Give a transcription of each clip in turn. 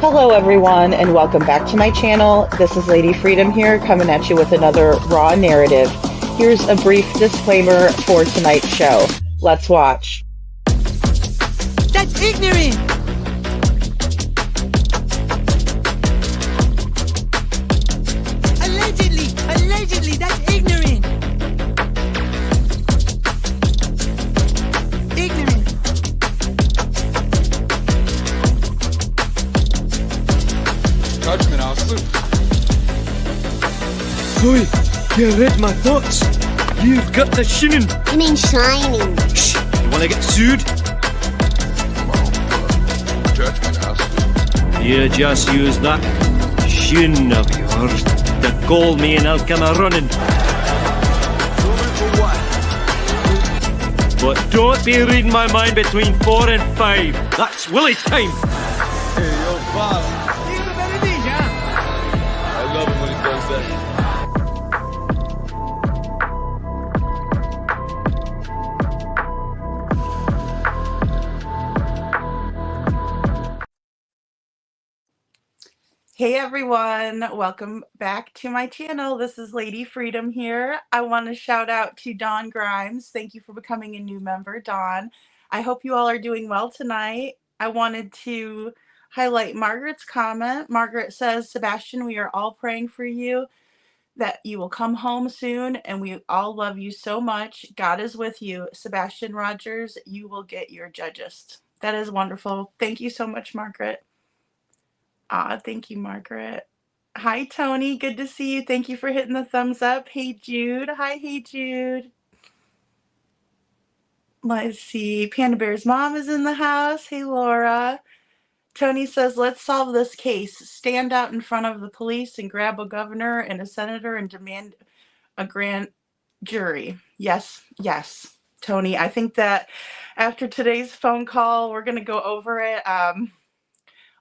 Hello everyone and welcome back to my channel. This is Lady Freedom here coming at you with another raw narrative. Here's a brief disclaimer for tonight's show. Let's watch. That's ignorant! Allegedly, that's ignorant! Ignorant! Judgment, Aslı. Boy, you read my thoughts. You've got the shinning. You mean shining? Shh! You wanna get sued? Judgment, Aslı. You just use that shin of yours to call me and I'll come a-running. But don't be reading my mind between 4 and 5. That's Willie time. Hey, yo, boss. I love it when he does that. Hey everyone, welcome back to my channel. This is Lady Freedom here. I want to shout out to Dawn Grimes. Thank you for becoming a new member, Dawn. I hope you all are doing well tonight. I wanted to highlight Margaret's comment. Margaret says, Sebastian, we are all praying for you that you will come home soon, and we all love you so much. God is with you. Sebastian Rogers, you will get your judges. That is wonderful. Thank you so much, Margaret. Thank you, Margaret. Hi, Tony. Good to see you. Thank you for hitting the thumbs up. Hey, Jude. Hi, hey, Jude. Let's see. Panda Bear's mom is in the house. Hey, Laura. Tony says, let's solve this case. Stand out in front of the police and grab a governor and a senator and demand a grand jury. Yes, yes, Tony. I think that after today's phone call, we're going to go over it.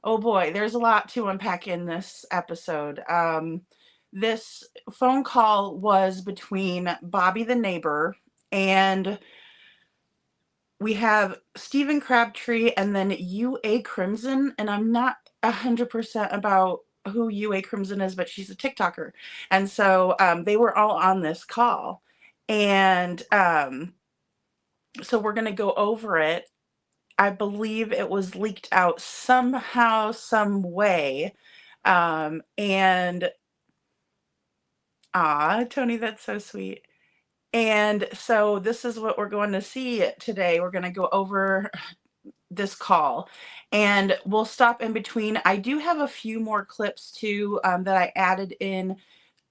Oh boy, there's a lot to unpack in this episode. This phone call was between Bobbie the Neighbor and we have Stephen Crabtree and then UA Crimson, and I'm not 100% about who UA Crimson is, but she's a TikToker. And so they were all on this call. And so we're going to go over it. I believe it was leaked out somehow, some way. And Tony, that's so sweet. And so this is what we're going to see today. We're going to go over this call and we'll stop in between. I do have a few more clips too that I added in.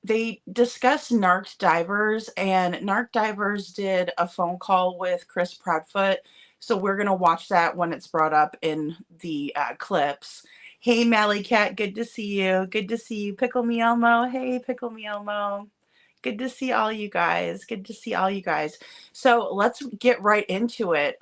They discussed narc divers, and narc divers did a phone call with Chris Proudfoot. So we're going to watch that when it's brought up in the clips. Hey, Mally Cat, good to see you. Good to see you. Pickle Me Elmo. Hey, Pickle Me Elmo. Good to see all you guys. Good to see all you guys. So let's get right into it.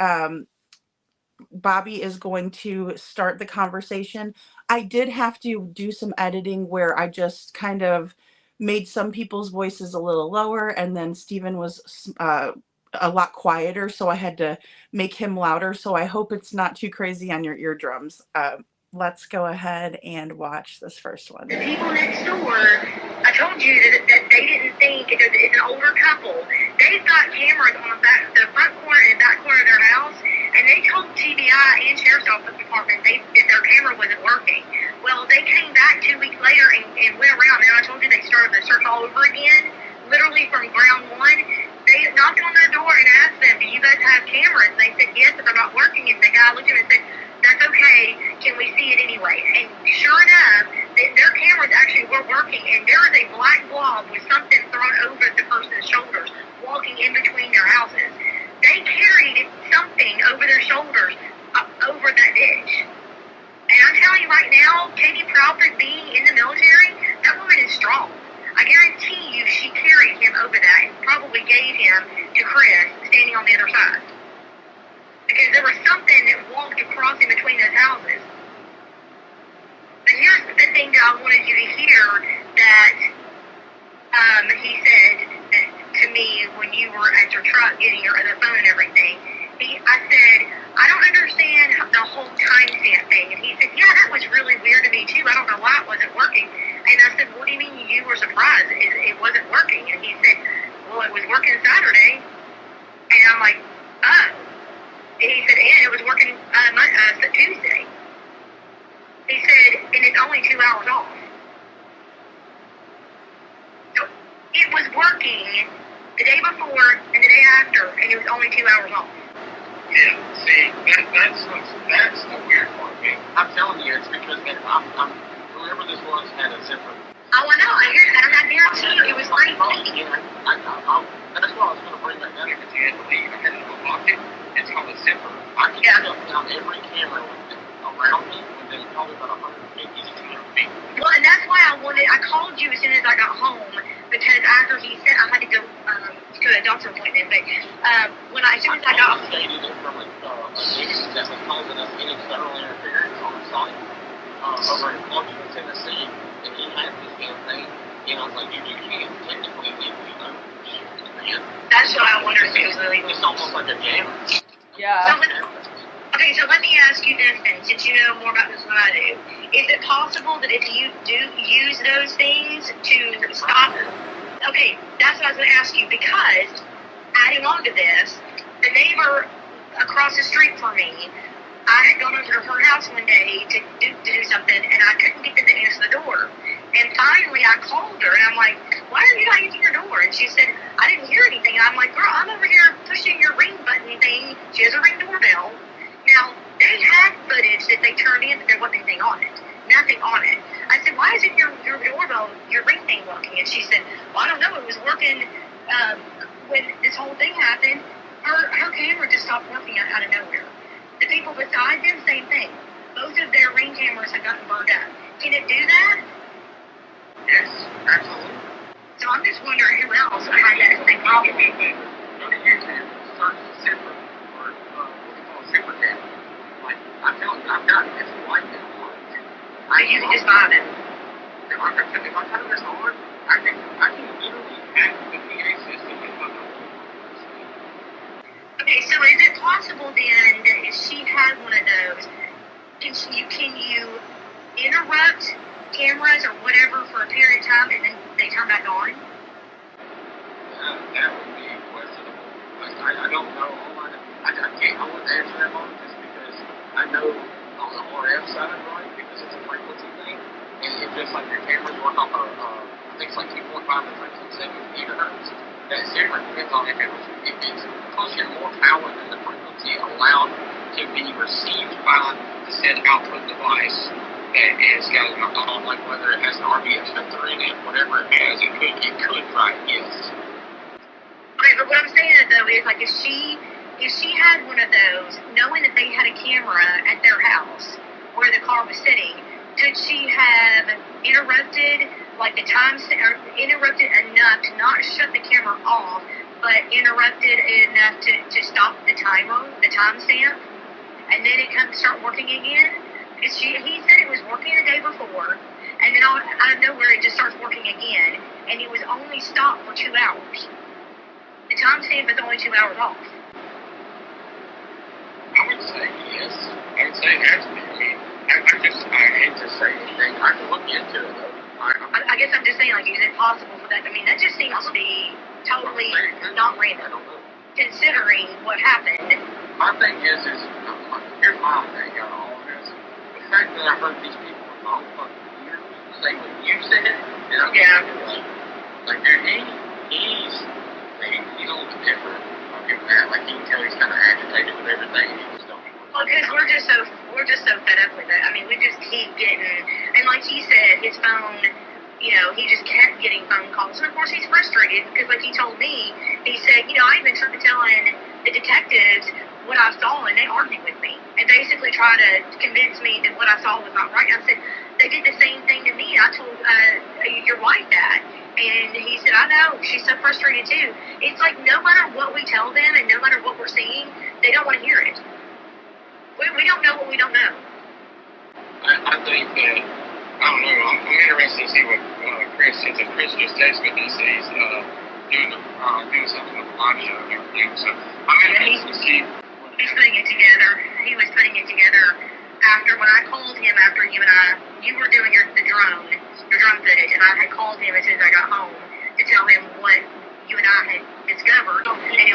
Bobbie is going to start the conversation. I did have to do some editing where I just kind of made some people's voices a little lower, and then Stephen was a lot quieter, so I had to make him louder. So I hope it's not too crazy on your eardrums. Let's go ahead and watch this first one. The people next door, I told you that they didn't think it's an older couple. They've got cameras on the front corner and back corner of their house, and they told TBI and Sheriff's Office Department that their camera wasn't working. Well, they came back 2 weeks later and went around, and I told you they started the search all over again, literally from ground one. They knocked on their door and asked them, do you guys have cameras? And they said yes, but they're not working. And the guy looked at them and said, that's okay, can we see it anyway? And sure enough, their cameras actually were working, and there was a black blob with something thrown over the person's shoulders, walking in between their houses. They carried something over their shoulders, over that ditch. And I'm telling you right now, Katie Proudfoot being in the military, that woman is strong. I guarantee you she carried him over that and probably gave him to Chris standing on the other side. Because there was something that walked across in between those houses. But here's the thing that I wanted you to hear that he said to me when you were at your truck getting your other phone and everything. I said, I don't understand the whole timestamp thing. And he said, yeah, that was really weird to me too. I don't know why it wasn't working. And I said, what do you mean you were surprised it wasn't working? And he said, well, it was working Saturday. And I'm like, oh. And he said, and it was working Tuesday. He said, and it's only 2 hours off. So it was working the day before and the day after, and it was only 2 hours off. Yeah, see, that's the weird part, man. I'm telling you, it's because whoever this was had a zipper. Oh, I know. I hear that, and I guarantee you, it was crazy. That's why I was going to bring that down because you had to leave. I had it in my pocket. It's called a zipper. I can shut down every camera around me within probably about 150 to 200 feet. Well, and that's why I called you as soon as I got home, because after he said I had to go to a doctor's appointment, but as soon as I got home. I stated it from a news that was causing us any federal interference on the site over in Clarksville, Tennessee, and he had this damn thing, and I was like, you can't technically legally know. That's what I wondered if it was illegal. It's almost like a jammer. Yeah. Okay, so let me ask you this then, since you know more about this than I do. Is it possible that if you do use those things to stop... Okay, that's what I was going to ask you, because adding on to this, the neighbor across the street from me, I had gone over to her house one day to do something, and I couldn't get them to answer the door. And finally, I called her, and I'm like, why are you not answering your door? And she said, I didn't hear anything. And I'm like, girl, I'm over here pushing your ring button thing. She has a ring doorbell. Now, they had footage that they turned in, but there wasn't anything on it. Nothing on it. I said, why isn't your doorbell, your ring thing working? And she said, well, I don't know. It was working when this whole thing happened. Her camera just stopped working out of nowhere. The people beside them, same thing. Both of their ring cameras had gotten burned up. Can it do that? Yes, absolutely. So I'm just wondering who else had that same problem. Go to YouTube, search zipper, or what we call a zipper camera. Like, I'm telling you, I've got it. It's like that. You can just buy them. If I turn this on, I can literally hack the PA system in my home. Okay, so is it possible then that if she had one of those, can you interrupt cameras or whatever for a period of time and then they turn back on? That would be questionable. I don't know. I wouldn't answer that one just because I know on the RF side, right, because it's a frequency thing, and it's just like your cameras work off I think it's like 2.5 to 3.7 gigahertz. That zipper depends on if it's pushing more power than the frequency allowed to be received by the said output device. And it's got like whether it has an RBS filter in it, whatever it has, it could try it, yes. Okay, but what I'm saying though is like if she had one of those, knowing that they had a camera at their house where the car was sitting, could she have interrupted like the interrupted enough to not shut the camera off, but interrupted enough to stop the timer, the timestamp, and then it comes start working again? Because he said it was working the day before, and then out of nowhere it just starts working again, and it was only stopped for 2 hours. The timestamp is only 2 hours off. I would say yes. I would say it has to be. I mean, I hate to say anything. I can look into it, though. I guess I'm just saying, like, is it possible for that? I mean, that just seems to be totally not random, considering what happened. My thing is here's my thing out of all of this. The fact that I've heard these people in my own fucking ears say what you said, and I'm like, dude, he's a little different. I'll give him that. Like, you can tell he's kind of agitated with everything. He just don't. Well, because we're just so fed up with it. I mean, we just keep getting, and like he said, his phone, you know, he just kept getting phone calls. And of course, he's frustrated because, like he told me, he said, you know, I even started telling the detectives what I saw, and they argued with me and basically tried to convince me that what I saw was not right. I said, they did the same thing to me. I told your wife that. And he said, I know, she's so frustrated too. It's like no matter what we tell them and no matter what we're seeing, they don't want to hear it. We don't know what we don't know. I think that, I don't know, I'm interested to see what Chris just texted me. He says he's doing something with the live show and everything. So I'm interested to see what He's putting it together. He was putting it together after when I called him after you were doing the drone footage, and I had called him as soon as I got home to tell him what you and I had discovered. So she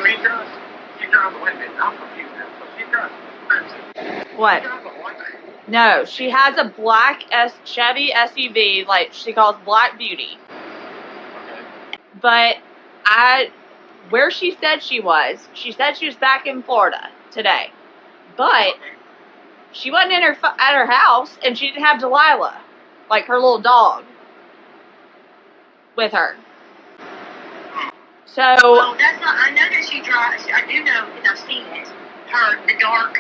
drives, wait a minute, I'm confused now. So she drives What? She drives a white. No, she has a black Chevy SUV, like she calls Black Beauty. Okay. But where she said she was back in Florida today. But she wasn't at her house, and she didn't have Delilah, like her little dog, with her. So. Well, that's not. I know that she drives. I do know because I've seen it. The dark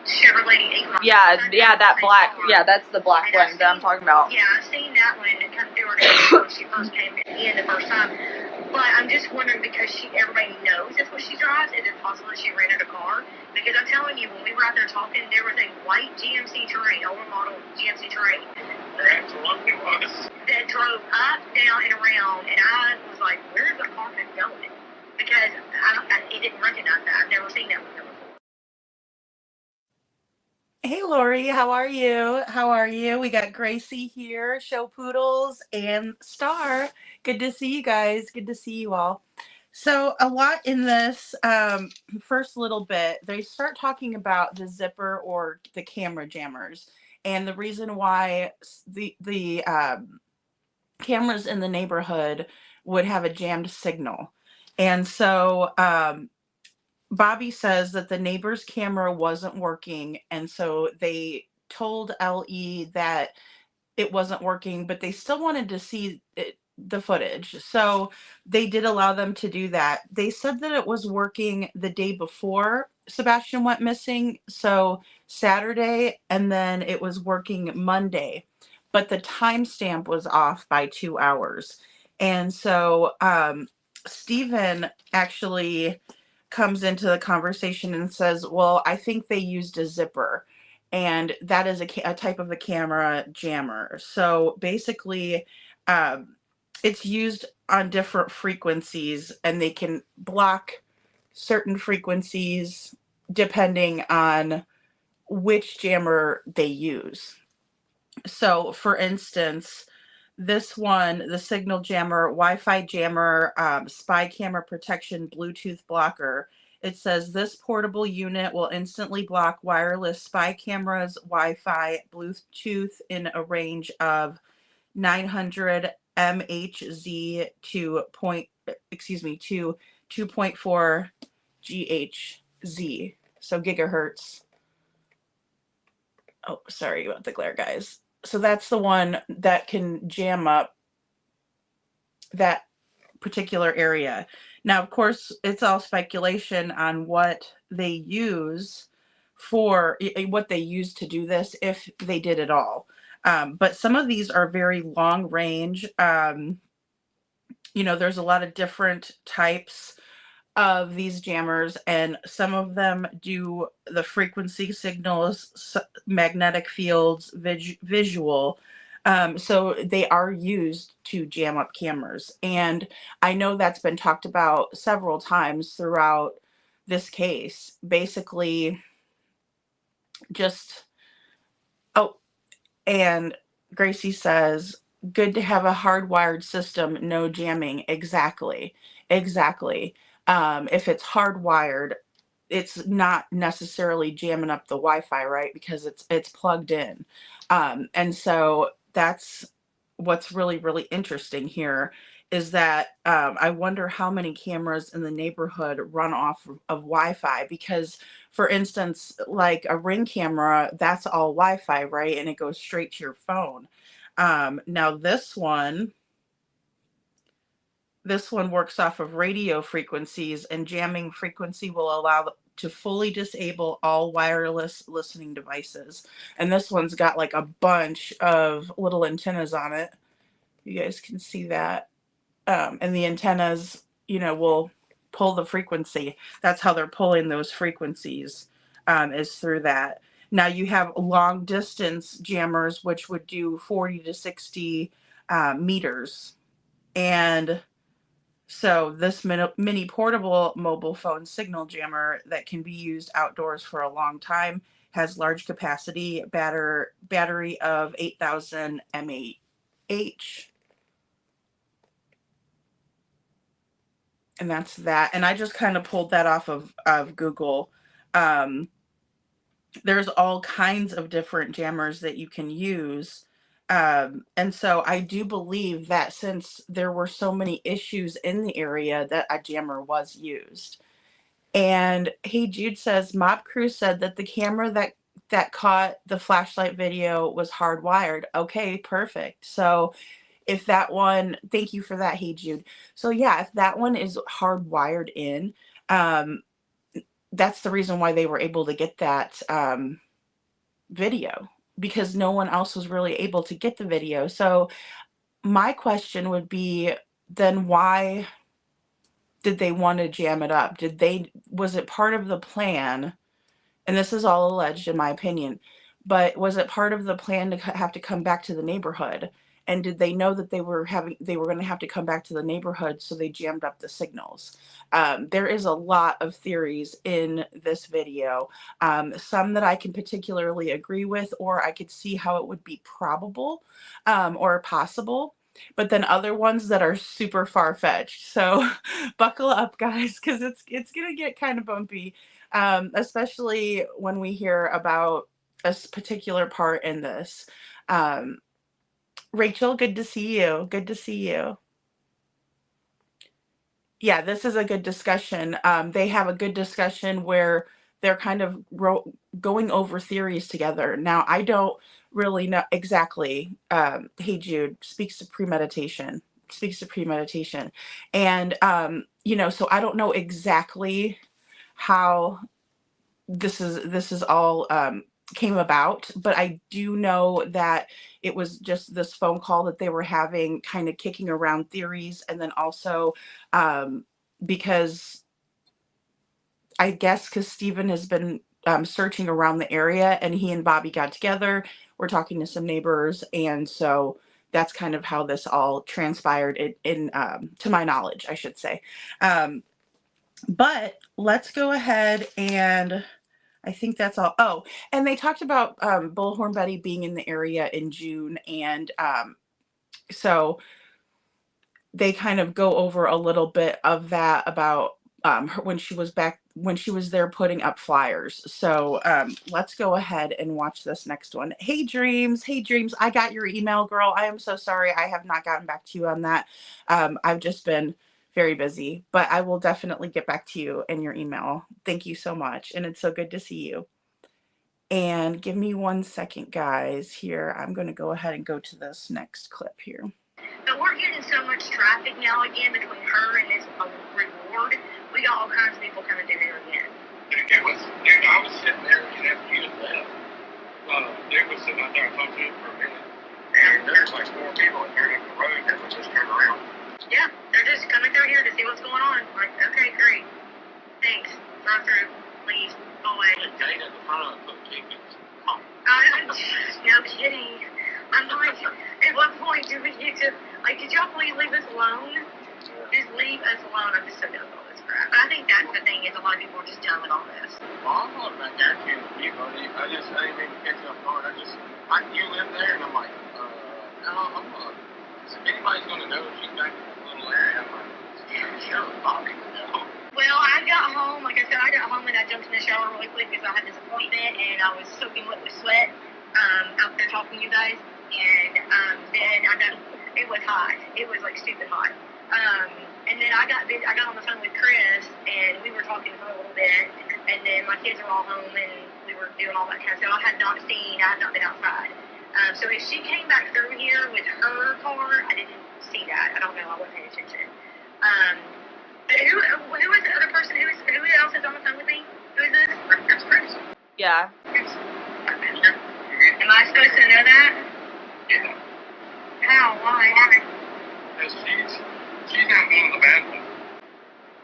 Chevrolet Equinox. Yeah, that black. Yeah, that's the black one that I'm talking about. Yeah, I've seen that one come through her neighborhood when she first came in the first time. But I'm just wondering because everybody knows that's what she drives. Is it possible that she rented a car? Because I'm telling you, when we were out there talking, there was a white GMC Terrain, older model GMC Terrain. That's what it was. That drove up, down, and around, and I was like, "Where's the car going?" Because it didn't recognize that. I've never seen that one before. Hey, Lori, how are you? How are you? We got Gracie here, Show Poodles, and Star. Good to see you guys. Good to see you all. So a lot in this first little bit, they start talking about the zipper or the camera jammers, and the reason why the cameras in the neighborhood would have a jammed signal. And so Bobbie says that the neighbor's camera wasn't working, and so they told LE that it wasn't working, but they still wanted to see the footage. So they did allow them to do that. They said that it was working the day before Sebastian went missing, so Saturday, and then it was working Monday, but the timestamp was off by 2 hours. And so Stephen actually comes into the conversation and says, well, I think they used a zipper, and that is a type of a camera jammer. So basically it's used on different frequencies, and they can block certain frequencies depending on which jammer they use. So for instance, this one, the signal jammer, Wi-Fi jammer, spy camera protection, Bluetooth blocker. It says this portable unit will instantly block wireless spy cameras, Wi-Fi, Bluetooth in a range of 900 MHz to 2.4 GHz. So gigahertz. Oh, sorry about the glare, guys. So that's the one that can jam up that particular area. Now, of course, it's all speculation on what they use to do this, if they did at all. But some of these are very long range. There's a lot of different types of these jammers, and some of them do the frequency signals, magnetic fields, visual. So they are used to jam up cameras. And I know that's been talked about several times throughout this case. Basically, and Gracie says, good to have a hardwired system, no jamming. Exactly. If it's hardwired, it's not necessarily jamming up the Wi-Fi, right? Because it's plugged in. And so that's what's really, really interesting here, is that I wonder how many cameras in the neighborhood run off of Wi-Fi, because for instance, like a Ring camera, that's all Wi-Fi, right? And it goes straight to your phone. Now this one works off of radio frequencies, and jamming frequency will allow to fully disable all wireless listening devices. And this one's got like a bunch of little antennas on it. You guys can see that. And the antennas, will pull the frequency. That's how they're pulling those frequencies, is through that. Now you have long distance jammers, which would do 40 to 60 meters. And So this mini portable mobile phone signal jammer that can be used outdoors for a long time has large capacity battery of 8,000 mAh. And that's that. And I just kind of pulled that off of Google. There's all kinds of different jammers that you can use. And so I do believe that since there were so many issues in the area, that a jammer was used. And Hey Jude says, Mob Crew said that the camera that caught the flashlight video was hardwired. Okay, perfect. So if that one, thank you for that, Hey Jude. So yeah, if that one is hardwired in, that's the reason why they were able to get that video, because no one else was really able to get the video. So my question would be, then why did they want to jam it up? Was it part of the plan? And this is all alleged in my opinion, but was it part of the plan to have to come back to the neighborhood? And did they know that they were going to have to come back to the neighborhood, so they jammed up the signals? There is a lot of theories in this video, some that I can particularly agree with, or I could see how it would be probable or possible, but then other ones that are super far-fetched. So buckle up, guys, because it's gonna get kind of bumpy, especially when we hear about a particular part in this. Rachel, good to see you. Good to see you. Yeah, this is a good discussion. They have a good discussion where they're kind of going over theories together. Now, I don't really know exactly. Hey Jude speaks to premeditation. And so I don't know exactly how this is all came about, but I do know that it was just this phone call that they were having, kind of kicking around theories. And then also because I guess because Stephen has been searching around the area, and he and Bobbie got together, we're talking to some neighbors, and so that's kind of how this all transpired in to my knowledge, I should say. But let's go ahead, and I think that's all. Oh, and they talked about Bullhorn Betty being in the area in June, and so they kind of go over a little bit of that about her when she was there putting up flyers. So let's go ahead and watch this next one. Hey Dreams, I got your email, girl. I am so sorry I have not gotten back to you on that. I've just been very busy, but I will definitely get back to you in your email. Thank you so much, and it's so good to see you. And give me 1 second, guys. Here, I'm going to go ahead and go to this next clip here. But we're getting so much traffic now again between her and this reward. We got all kinds of people coming through here again. Dude, I was sitting there, and after you had left, dude was sitting out there and talking to him for a minute. And there's like 4 people that turned up the road that would just turn around. Yeah, they're just coming through here to see what's going on. Like, okay, great. Thanks. Drive through, please. Go away. The gate at the front put tickets. Oh. No kidding. I'm like, at what point do we get to, like, did y'all please leave us alone? Just leave us alone. I'm just so done with all this crap. But I think that's the thing, is a lot of people are just done with all this. Well, I'm not about that too, you know. I didn't mean to catch you off guard. You live there, and I'm like, no, I'm not. If anybody's going to know if she's back in this little area, I'm like, sure, Bobbie would know. Well, I got home, like I said, and I jumped in the shower really quick because I had this appointment, and I was soaking wet with sweat out there talking to you guys. And then it was hot. It was like stupid hot. And then I got on the phone with Chris, and we were talking for a little bit. And then my kids were all home, and we were doing all that kind of stuff. I had not been outside. So if she came back through here with her car, I didn't see that. I don't know. I wasn't paying attention. But who was the other person? Who else is on the phone with me? Who is this? That's Chris. Yeah. Am I supposed to know that? Yeah. How? Why? Because she's not one of the bad ones.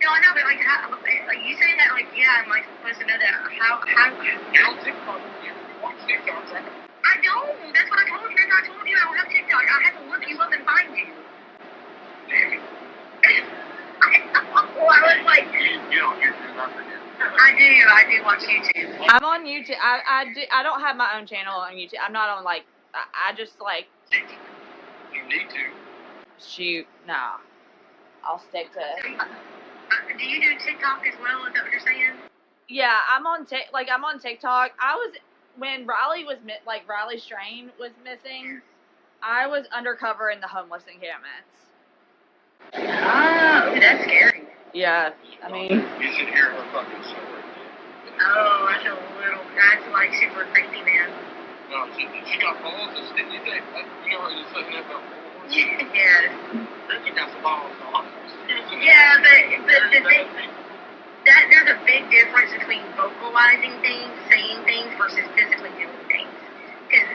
No, I know, but like you saying that, like, yeah, I'm like supposed to know that. How? You don't TikTok. You watch TikTok, right? I don't. That's what I told you. I told you I don't have TikTok. I have to look you up and find you. Damn it. I we watch YouTube. I'm on YouTube. I don't have my own channel on YouTube. I'm not on, like, I just, like, You need to. shoot, nah. I'll stick to, Do you do TikTok as well? Is that what you're saying? yeah, I'm on TikTok. When Riley Riley Strain was missing, I was undercover in the homeless encampments. Oh, that's scary. Yeah, I mean, You should hear her fucking story. Oh, I feel that's like super creepy, man. No, she got balls, didn't you think? You know how you're saying that about balls? Yes. Ricky got some balls. Yeah, but the thing, there's a big difference between vocalizing things, saying things, versus physically doing things. Because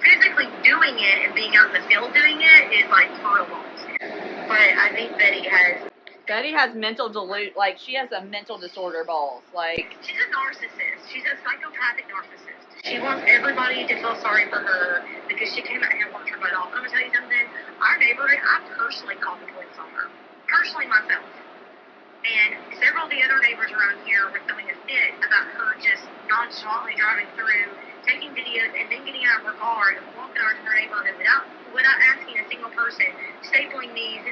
physically doing it and being out in the field doing it is like for a long time. But I think Betty has she has a mental disorder balls. Like, she's a narcissist. She's a psychopathic narcissist. She wants everybody to feel sorry for her because she came out here and worked her butt off. I'm gonna tell you something. Our neighborhood, I personally called the police on her. Personally myself. And several of the other neighbors around here were throwing a fit about her just nonchalantly driving through, taking videos, and then getting out of her car and walking around her neighborhood without asking a single person, stapling these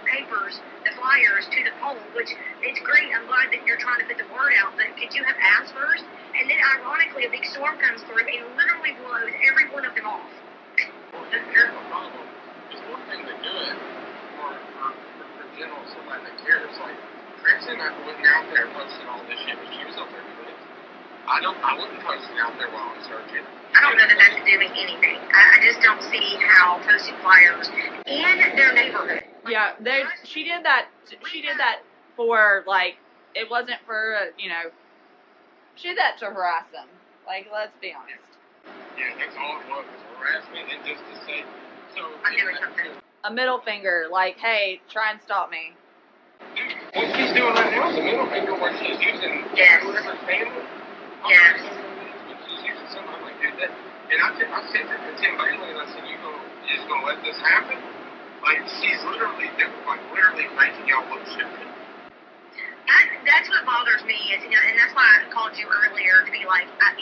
papers, the flyers, to the pole, which it's great. I'm glad that you're trying to put the word out, but could you have asked first? And then, ironically, a big storm comes through and literally blows every one of them off. Well, here's the problem. It's one thing to do it for general, somebody that cares. Like, Tracy and I went out there and posted all this shit, but she was up there doing it. I wouldn't post it out there while I'm searching. I don't know that that's doing anything. I just don't see how posting flyers in their neighborhood. yeah, she did that for, like, it wasn't for, she did that to harass them. Like, let's be honest. Yeah, that's all it was harassment, and just to say, so. I'm doing something. A middle finger, like, hey, try and stop me. Dude, what she's doing right now is a middle finger where she's using Yes. whoever's family. Yes. She's using somebody like that. And I said that to Tim Bailey, and I said, you just gonna let this happen? Like, she's literally making y'all look stupid. That's what bothers me is, and that's why I called you earlier to be like, I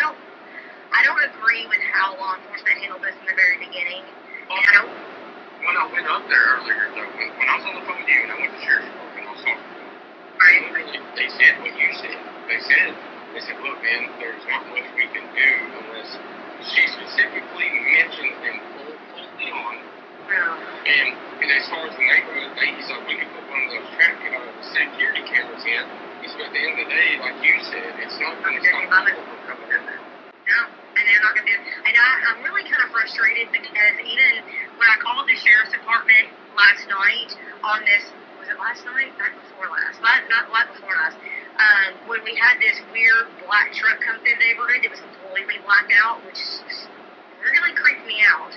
don't agree with how law enforcement handled this in the very beginning. And When I went up there earlier, though, when I was on the phone with you and I went to Sheriff's Department, I was talking to them. right. They said what you said. They said, look, man, there's not much we can do unless she specifically mentioned and pulled me on. Yeah. And as far as the neighborhood, he's like, we can put one of those security cameras in. He said, at the end of the day, like you said, it's not going to stop people from coming in there. No, and they're not going to do it. And I'm really kind of frustrated because even when I called the Sheriff's Department last night on this, was it last night? Night before last. Not before last. When we had this weird black truck come through the neighborhood, it was completely blacked out, which really creeped me out.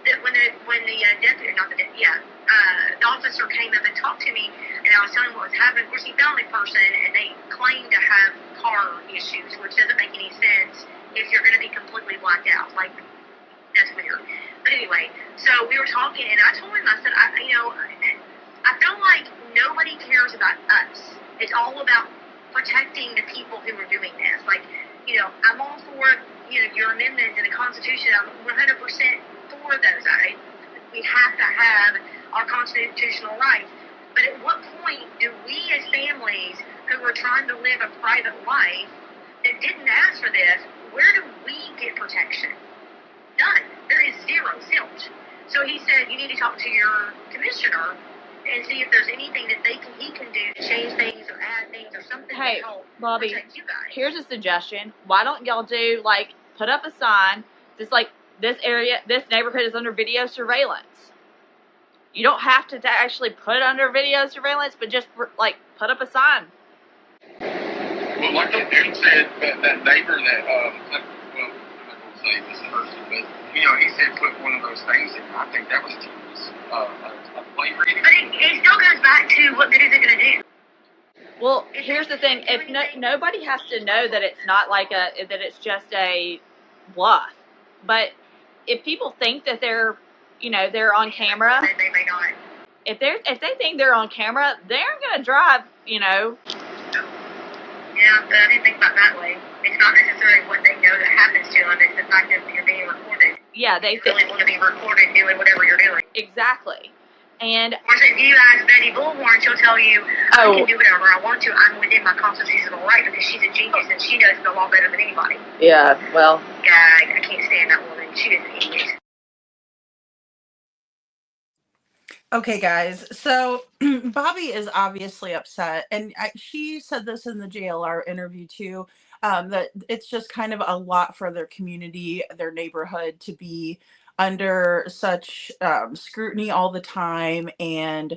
When the deputy, the officer came up and talked to me, and I was telling him what was happening. Of course, he found the person, and they claimed to have car issues, which doesn't make any sense if you're going to be completely blacked out. Like, that's weird. But anyway, so we were talking, and I told him, I said, I feel like nobody cares about us. It's all about protecting the people who are doing this. Like, I'm all for, your amendments in the Constitution. I'm 100% for those. We have to have our constitutional rights. But at what point do we as families who are trying to live a private life that didn't ask for this, where do we get protection? None. There is zero, zilch. So he said, you need to talk to your commissioner and see if there's anything that he can do to change things or add things or something to help Bobbie, protect you guys. Here's a suggestion. Why don't y'all do, like, put up a sign, just like, this neighborhood is under video surveillance. You don't have to actually put it under video surveillance, but just, like, put up a sign. Well, like the dude said, that neighbor that, I'm not going to say this person, but, he said put one of those things in. I think that was genius. A play reading. But it still goes back to what good is it going to do? Well, here's the thing. If nobody has to know that it's not like that it's just a bluff. But if people think that they're on camera, They may not. if they think they're on camera, they're going to drive, Yeah, but I didn't think about it that way. It's not necessarily what they know that happens to them. It's the fact that you're being recorded. Yeah, they You really want to be recorded doing whatever you're doing. exactly. And Of course, if you ask Betty Bullhorn, she'll tell you, I can do whatever I want to. I'm within my constitutional right because she's a genius and she knows the law better than anybody. yeah, well, God, I can't stand that woman. She is an idiot. Okay, guys. So Bobbie is obviously upset, and she said this in the JLR interview too. That it's just kind of a lot for their community, their neighborhood, to be under such scrutiny all the time, and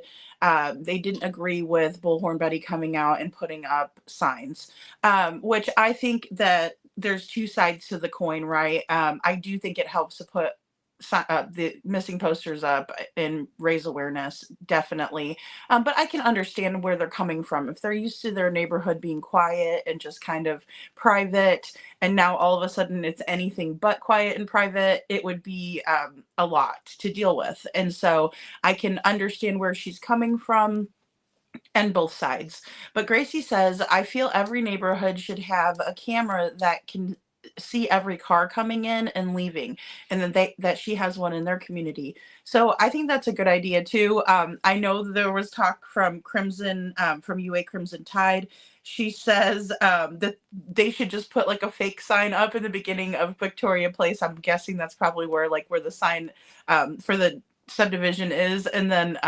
they didn't agree with Bullhorn Betty coming out and putting up signs, which I think that there's two sides to the coin, right? I do think it helps to put the missing posters up and raise awareness, definitely. But I can understand where they're coming from. If they're used to their neighborhood being quiet and just kind of private, and now all of a sudden it's anything but quiet and private, it would be a lot to deal with. And so I can understand where she's coming from and both sides. But Gracie says, I feel every neighborhood should have a camera that can see every car coming in and leaving, and that she has one in their community. So I think that's a good idea too. I know there was talk from Crimson, from UA Crimson Tide. She says that they should just put like a fake sign up in the beginning of Victoria Place. I'm guessing that's probably where the sign for the subdivision is, and then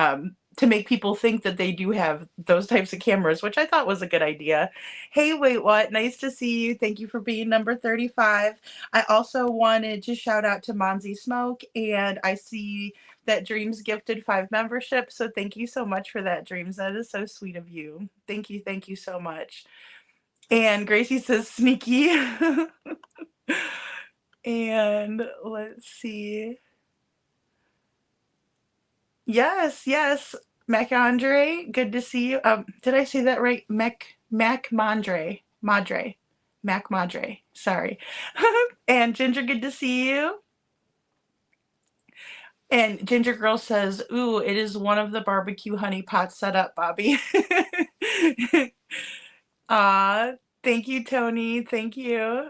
to make people think that they do have those types of cameras, which I thought was a good idea. Hey, wait, what? Nice to see you. Thank you for being number 35. I also wanted to shout out to Monzy Smoke, and I see that Dreams gifted 5 memberships. So thank you so much for that, Dreams. That is so sweet of you. Thank you. Thank you so much. And Gracie says sneaky. And let's see. Yes. Mac Andre, good to see you. Did I say that right? Mac Madre. Mac Madre. Sorry. And Ginger, good to see you. And Ginger Girl says, ooh, it is one of the barbecue honey pots set up, Bobbie. Thank you, Tony. Thank you.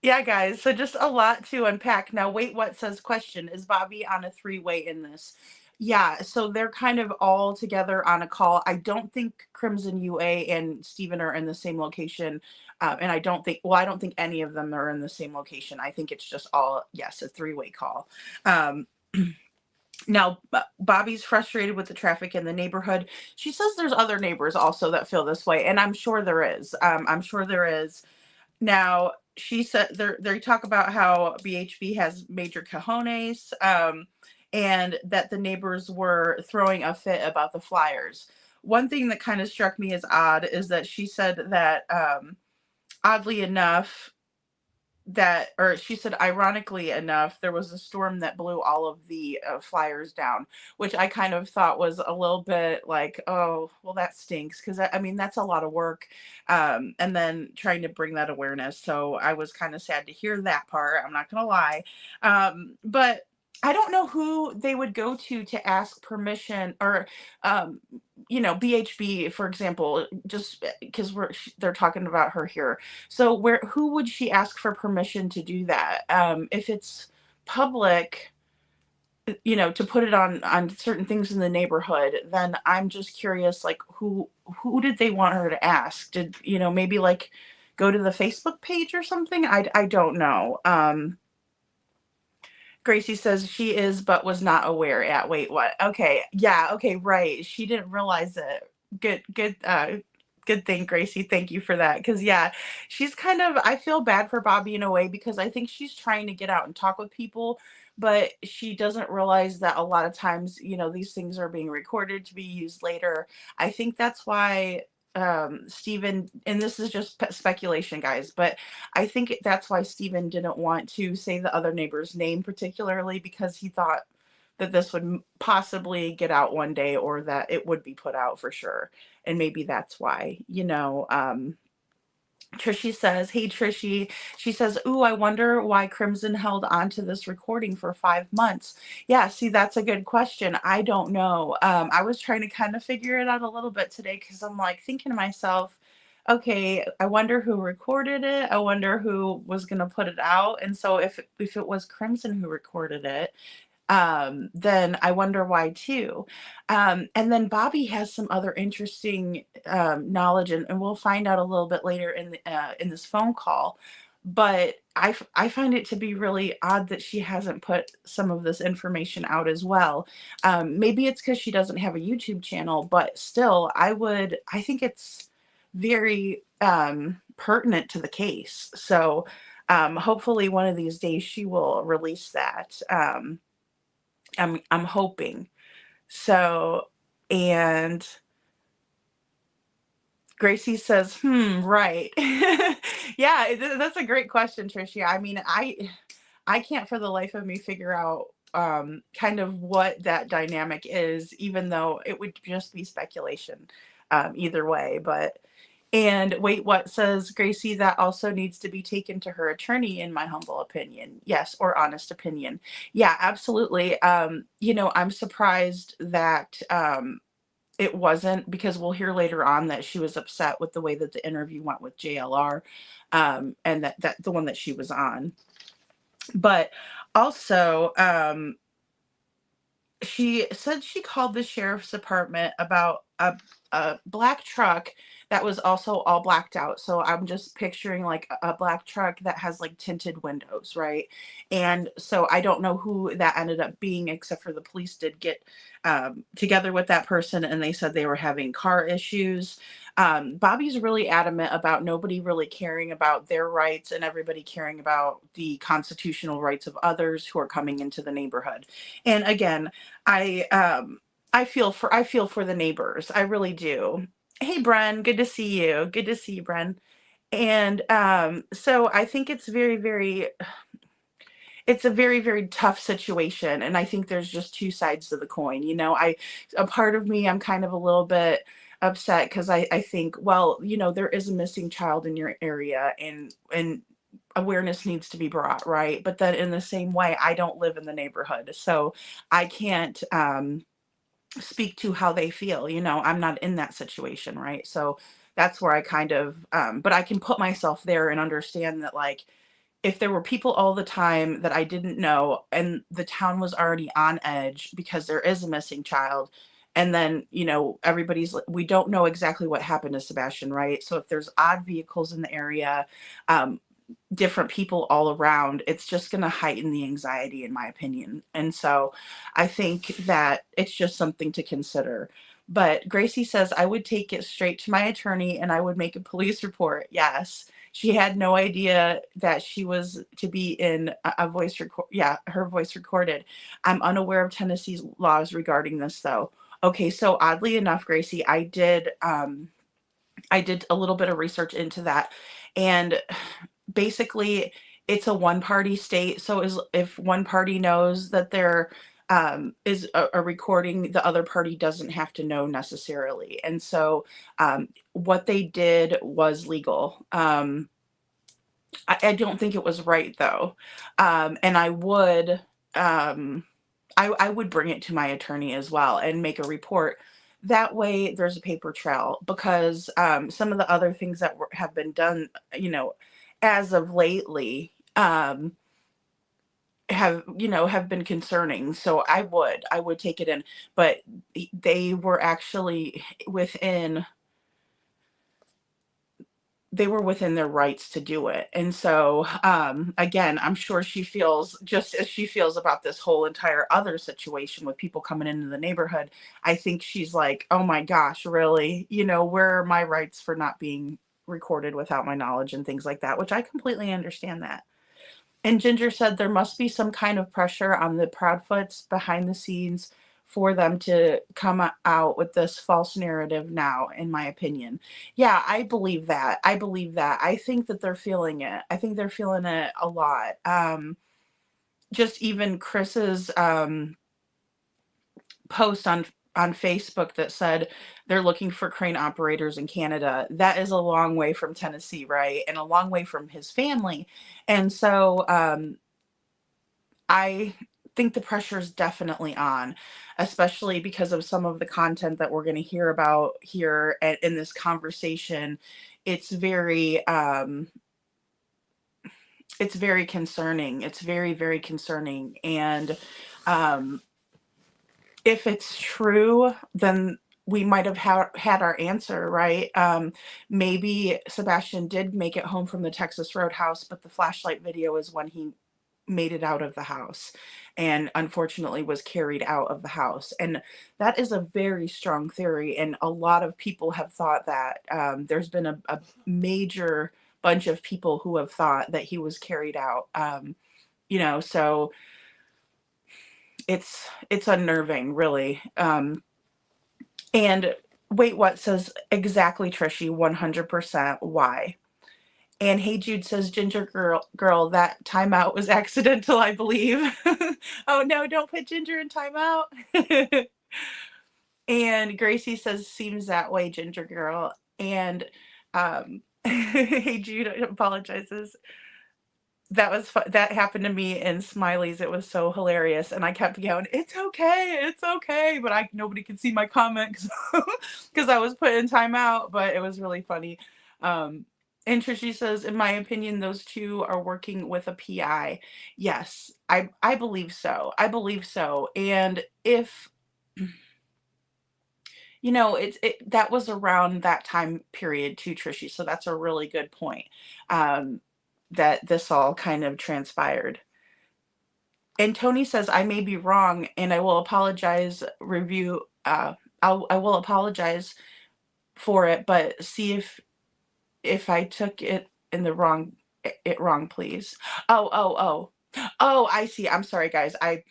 Yeah, guys, so just a lot to unpack. Now, wait, what says question, is Bobbie on a 3-way in this? Yeah, so they're kind of all together on a call. I don't think Crimson UA and Steven are in the same location. And I don't think any of them are in the same location. I think it's just all, yes, a 3-way call. Now, Bobbie's frustrated with the traffic in the neighborhood. She says there's other neighbors also that feel this way, and I'm sure there is. Now, she said they talk about how BHB has major cojones, and that the neighbors were throwing a fit about the flyers. One thing that kind of struck me as odd is that she said that, oddly enough, she said, ironically enough, there was a storm that blew all of the flyers down, which I kind of thought was a little bit like, oh, well, that stinks. Because, I mean, that's a lot of work. And then trying to bring that awareness. So I was kind of sad to hear that part. I'm not going to lie. But I don't know who they would go to ask permission, or, BHB, for example, just because they're talking about her here. So who would she ask for permission to do that? If it's public, to put it on certain things in the neighborhood, then I'm just curious, like who did they want her to ask? Did, maybe like go to the Facebook page or something? I don't know. Gracie says she is, but was not aware. Yeah, wait, what? Okay, yeah, okay, right. She didn't realize it. Good thing, Gracie. Thank you for that. Because yeah, she's kind of. I feel bad for Bobbie in a way, because I think she's trying to get out and talk with people, but she doesn't realize that a lot of times, these things are being recorded to be used later. I think that's why Steven, and this is just speculation, guys, but I think that's why Steven didn't want to say the other neighbor's name particularly, because he thought that this would possibly get out one day, or that it would be put out for sure. And maybe that's why, Trishy says, hey, Trishy, she says, ooh, I wonder why Crimson held on to this recording for 5 months. Yeah, see, that's a good question. I don't know. I was trying to kind of figure it out a little bit today, because I'm like thinking to myself, okay, I wonder who recorded it. I wonder who was going to put it out. And so if it was Crimson who recorded it, then I wonder why too. And then Bobbie has some other interesting knowledge, and we'll find out a little bit later in this phone call. But I find it to be really odd that she hasn't put some of this information out as well. Maybe it's because she doesn't have a YouTube channel, but still, I think it's very pertinent to the case. So hopefully one of these days she will release that. I'm hoping. So, and Gracie says, right. Yeah, that's a great question, Tricia. I mean, I can't for the life of me figure out kind of what that dynamic is, even though it would just be speculation either way. But and wait, what says Gracie? That also needs to be taken to her attorney, in my humble opinion. Yes, or honest opinion. Yeah, absolutely. I'm surprised that it wasn't, because we'll hear later on that she was upset with the way that the interview went with JLR, and that the one that she was on. But also, she said she called the sheriff's department about a black truck that was also all blacked out. So I'm just picturing like a black truck that has like tinted windows, right? And so I don't know who that ended up being, except for the police did get together with that person, and they said they were having car issues. Bobbie's really adamant about nobody really caring about their rights and everybody caring about the constitutional rights of others who are coming into the neighborhood. And again, I feel for the neighbors. I really do. Hey, Bren, good to see you. Good to see you, Bren. And so I think it's it's a very, very tough situation. And I think there's just two sides to the coin. A part of me, I'm kind of a little bit upset because I think, well, there is a missing child in your area, and awareness needs to be brought, right? But then in the same way, I don't live in the neighborhood, so I can't speak to how they feel. I'm not in that situation, right? So that's where I kind of, but I can put myself there and understand that, like, if there were people all the time that I didn't know, and the town was already on edge because there is a missing child, and then, we don't know exactly what happened to Sebastian, right? So if there's odd vehicles in the area, um, different people all around, it's just going to heighten the anxiety, in my opinion. And so I think that it's just something to consider. But Gracie says, I would take it straight to my attorney and I would make a police report. Yes. She had no idea that she was to be in a voice record. Yeah, her voice recorded. I'm unaware of Tennessee's laws regarding this, though. Okay, so oddly enough, Gracie, I did a little bit of research into that, and basically it's a one-party state. So if one party knows that there is a recording, the other party doesn't have to know necessarily. And so what they did was legal. I don't think it was right, though. And I would bring it to my attorney as well and make a report. That way there's a paper trail, because some of the other things that have been done, as of lately, have been concerning. So I would take it in, but they were actually within their rights to do it. And so, again, I'm sure she feels just as she feels about this whole entire other situation with people coming into the neighborhood. I think she's like, oh my gosh, really? Where are my rights for not being recorded without my knowledge and things like that, which I completely understand that. And Ginger said there must be some kind of pressure on the Proudfoots behind the scenes for them to come out with this false narrative now, in my opinion. Yeah, I believe that. I think that they're feeling it. I think they're feeling it a lot. Just even Chris's post on Facebook that said they're looking for crane operators in Canada. That is a long way from Tennessee, right? And a long way from his family. And so I think the pressure is definitely on, especially because of some of the content that we're going to hear about here in this conversation. It's very concerning. It's very, very concerning. And um, if it's true, then we might have had our answer, right? Maybe Sebastian did make it home from the Texas Roadhouse, but the flashlight video is when he made it out of the house and unfortunately was carried out of the house. And that is a very strong theory. And a lot of people have thought that. There's been a major bunch of people who have thought that he was carried out. So it's unnerving, really. And Wait What says, exactly, Trishy, 100%. Why? And Hey Jude says, Ginger girl, that timeout was accidental, I believe. Oh no, don't put Ginger in timeout. And Gracie says, seems that way, Ginger girl. And Hey Jude apologizes. That was that happened to me in Smileys. It was so hilarious, and I kept going, it's okay, but nobody could see my comment because I was put in timeout, but it was really funny. And Trishy says, in my opinion, those two are working with a PI. Yes, I believe so. And if that was around that time period too, Trishy, so that's a really good point. That this all kind of transpired. And Tony says, I may be wrong and I will apologize, I will apologize for it, but see if I took it in the wrong, please. Oh, I see. I'm sorry, guys. I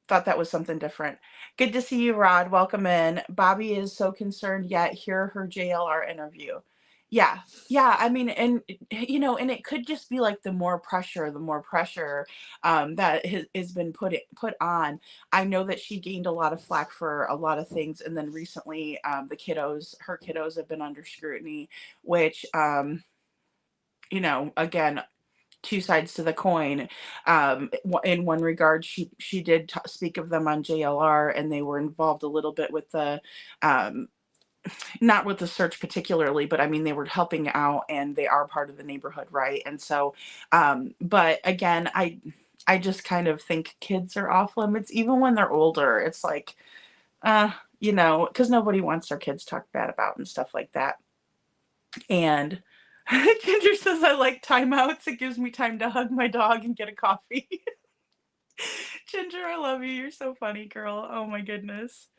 thought that was something different. Good to see you, Rod. Welcome in. Bobbie is so concerned, yet hear her JLR interview. Yeah. I mean, and and it could just be like the more pressure that has been put on. I know that she gained a lot of flack for a lot of things, and then recently, her kiddos have been under scrutiny, which, again, two sides to the coin. In one regard, she did speak of them on JLR, and they were involved a little bit with the not with the search particularly, but I mean, they were helping out and they are part of the neighborhood, right? And so, but again, I just kind of think kids are off limits, even when they're older. It's like, because nobody wants their kids talked bad about and stuff like that. And Ginger says, I like timeouts. It gives me time to hug my dog and get a coffee. Ginger, I love you. You're so funny, girl. Oh my goodness.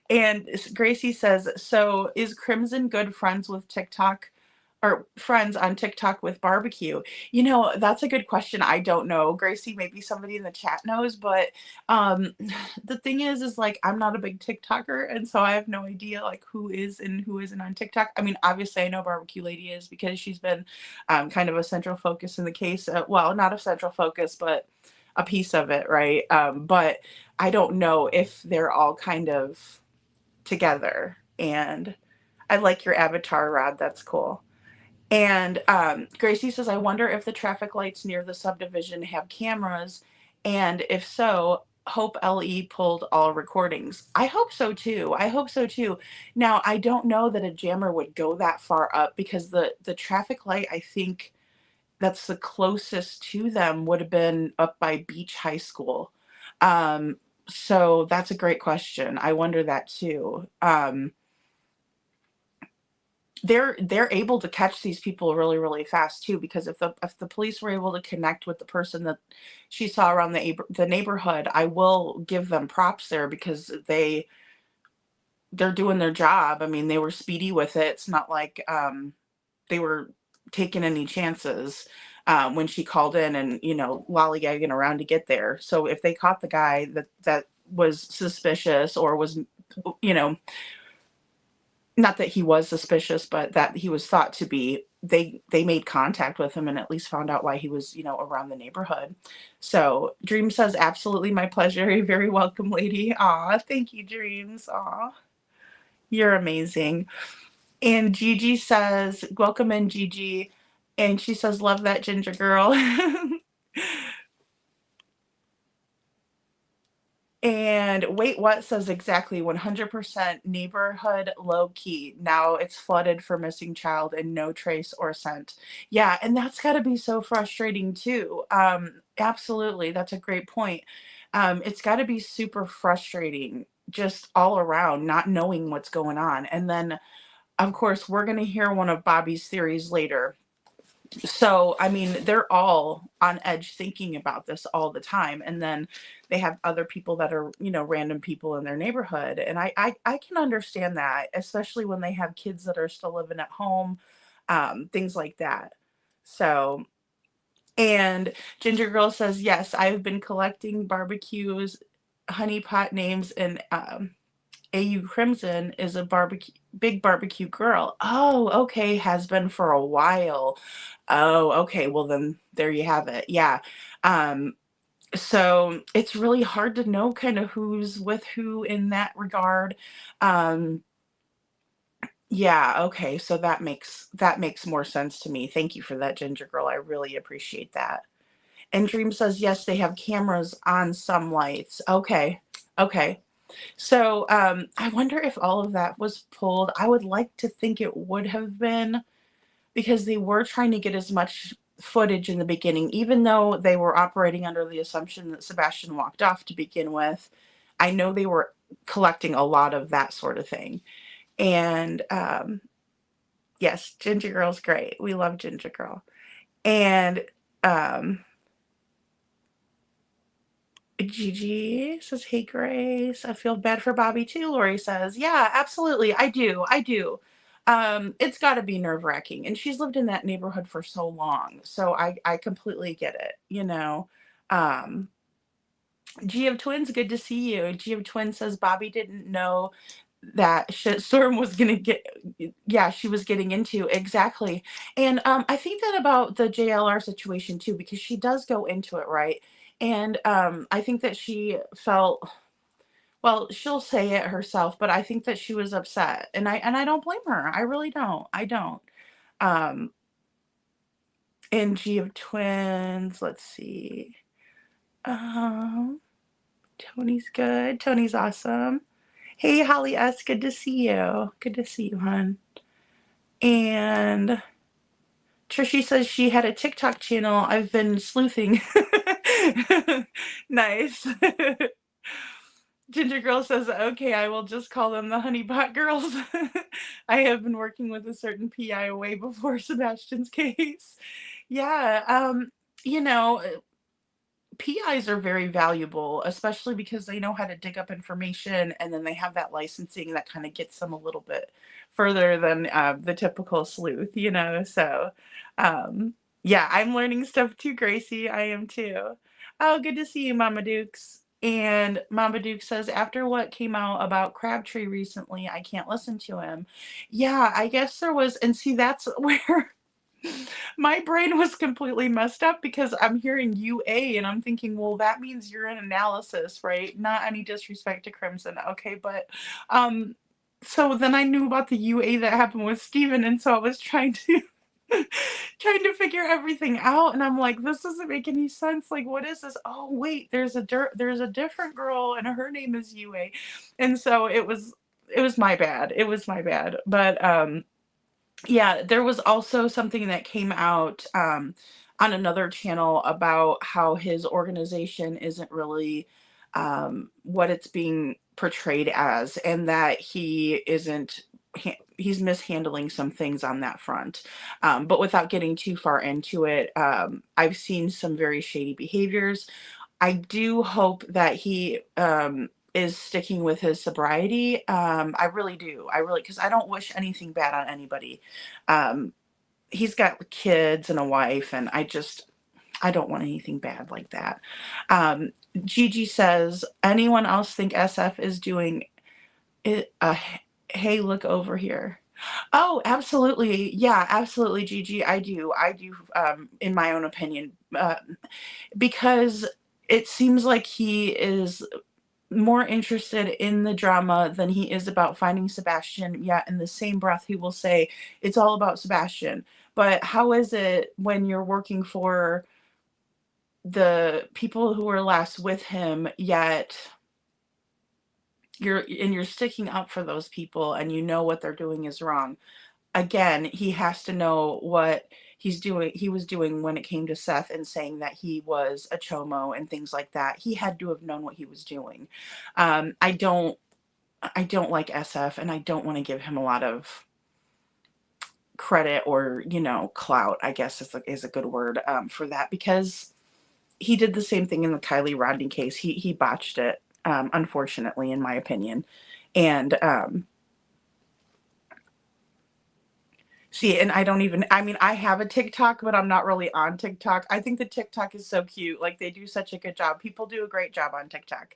And Gracie says, so is Crimson good friends with TikTok or friends on TikTok with barbecue? That's a good question. I don't know. Gracie, maybe somebody in the chat knows, but the thing is like, I'm not a big TikToker. And so I have no idea like who is and who isn't on TikTok. I mean, obviously I know Barbecue Lady is because she's been kind of a central focus in the case. Well, not a central focus, but a piece of it. Right. But I don't know if they're all kind of together. And I like your avatar, Rod. That's cool. And Gracie says, I wonder if the traffic lights near the subdivision have cameras, and if so, hope LE pulled all recordings. I hope so too. Now, I don't know that a jammer would go that far up, because the traffic light, I think that's the closest to them, would have been up by Beach High School. So that's a great question. I wonder that too. They're able to catch these people really, really fast too, because if the police were able to connect with the person that she saw around the neighborhood, I will give them props there, because they're doing their job. I mean, they were speedy with it. It's not like they were taking any chances when she called in and lollygagging around to get there. So if they caught the guy that was suspicious, or was not that he was suspicious, but that he was thought to be, they made contact with him and at least found out why he was around the neighborhood. So Dream says, absolutely, my pleasure. You're very welcome, lady. Aw, thank you, Dreams. Aw, you're amazing. And Gigi says, welcome in, Gigi. And she says, love that Ginger girl. And Wait What says exactly 100% neighborhood low key. Now it's flooded for missing child and no trace or scent. Yeah, and that's got to be so frustrating too. Absolutely, that's a great point. It's got to be super frustrating just all around, not knowing what's going on. And then, of course, we're going to hear one of Bobbie's theories later. So, I mean, they're all on edge thinking about this all the time. And then they have other people that are, random people in their neighborhood. And I can understand that, especially when they have kids that are still living at home, things like that. So, and Ginger Girl says, yes, I've been collecting barbecues, honeypot names, and AU Crimson is a big barbecue girl. Oh, okay, has been for a while. Oh, okay. Well, then there you have it. Yeah. Um, so it's really hard to know kind of who's with who in that regard. Um, yeah, okay. So that makes more sense to me. Thank you for that, Ginger Girl. I really appreciate that. And Dream says, yes, they have cameras on some lights. Okay. Okay. So I wonder if all of that was pulled. I would like to think it would have been, because they were trying to get as much footage in the beginning, even though they were operating under the assumption that Sebastian walked off to begin with. I know they were collecting a lot of that sort of thing. And yes, Ginger Girl's great. We love Ginger Girl. And Gigi says, hey, Grace, I feel bad for Bobbie too. Lori says, yeah, absolutely. I do. I do. It's got to be nerve wracking. And she's lived in that neighborhood for so long. So I completely get it. Um, G of Twins, good to see you. G of Twins says Bobbie didn't know that shitstorm was going to she was getting into. Exactly. And I think that about the JLR situation too, because she does go into it, right? And I think that she felt, well, she'll say it herself, but I think that she was upset. And I don't blame her. I really don't. I don't. Um, and G of Twins, let's see. Tony's good. Tony's awesome. Hey, Holly S., good to see you. Good to see you, hon. And Trishy says she had a TikTok channel. I've been sleuthing. Nice. Ginger Girl says, okay, I will just call them the Honeypot Girls. I have been working with a certain PI way before Sebastian's case. Yeah, PIs are very valuable, especially because they know how to dig up information, and then they have that licensing that kind of gets them a little bit further than the typical sleuth. So, yeah, I'm learning stuff too, Gracie. I am too. Oh, good to see you, Mama Dukes. And Mama Duke says, after what came out about Crabtree recently, I can't listen to him. Yeah, I guess there was, and see, that's where my brain was completely messed up, because I'm hearing UA and I'm thinking, well, that means you're in analysis, right? Not any disrespect to Crimson. Okay, but so then I knew about the UA that happened with Steven, and so I was trying to figure everything out, and I'm like, this doesn't make any sense. Like, what is this? Oh, wait, there's a different girl and her name is UA. And so it was my bad. It was my bad. But yeah, there was also something that came out on another channel about how his organization isn't really what it's being portrayed as, and that he's mishandling some things on that front. But without getting too far into it, I've seen some very shady behaviors. I do hope that he is sticking with his sobriety. I really do. Because I don't wish anything bad on anybody. He's got kids and a wife, and I don't want anything bad like that. Gigi says, anyone else think SF is doing it? Hey, look over here. Oh, absolutely. Yeah, absolutely, Gigi. I do, in my own opinion, because it seems like he is more interested in the drama than he is about finding Sebastian. Yet in the same breath, he will say it's all about Sebastian. But how is it when you're working for the people who were last with him, yet you're sticking up for those people and you know what they're doing is wrong. Again, he has to know what he was doing when it came to Seth and saying that he was a chomo and things like that. He had to have known what he was doing. I don't like SF, and I don't want to give him a lot of credit or, clout, I guess is a good word, for that, because he did the same thing in the Kylie Rodney case. He botched it, unfortunately, in my opinion. And see, and I have a TikTok, but I'm not really on TikTok. I think the TikTok is so cute. Like, they do such a good job. People do a great job on TikTok,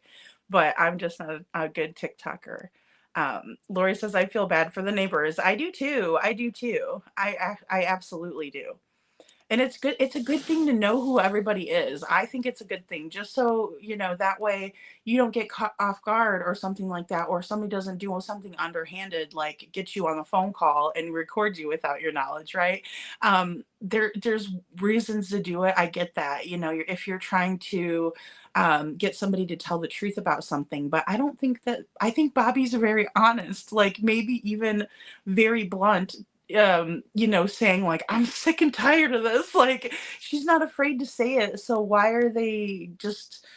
but I'm just not a good TikToker. Lori says, I feel bad for the neighbors. I do too. I absolutely do. And it's good. It's a good thing to know who everybody is. I think it's a good thing, just so, that way you don't get caught off guard or something like that, or somebody doesn't do something underhanded, like get you on a phone call and record you without your knowledge, right? There's reasons to do it. I get that, if you're trying to get somebody to tell the truth about something, but I think Bobbie's very honest, like maybe even very blunt, saying like, I'm sick and tired of this. Like, she's not afraid to say it. So why are they just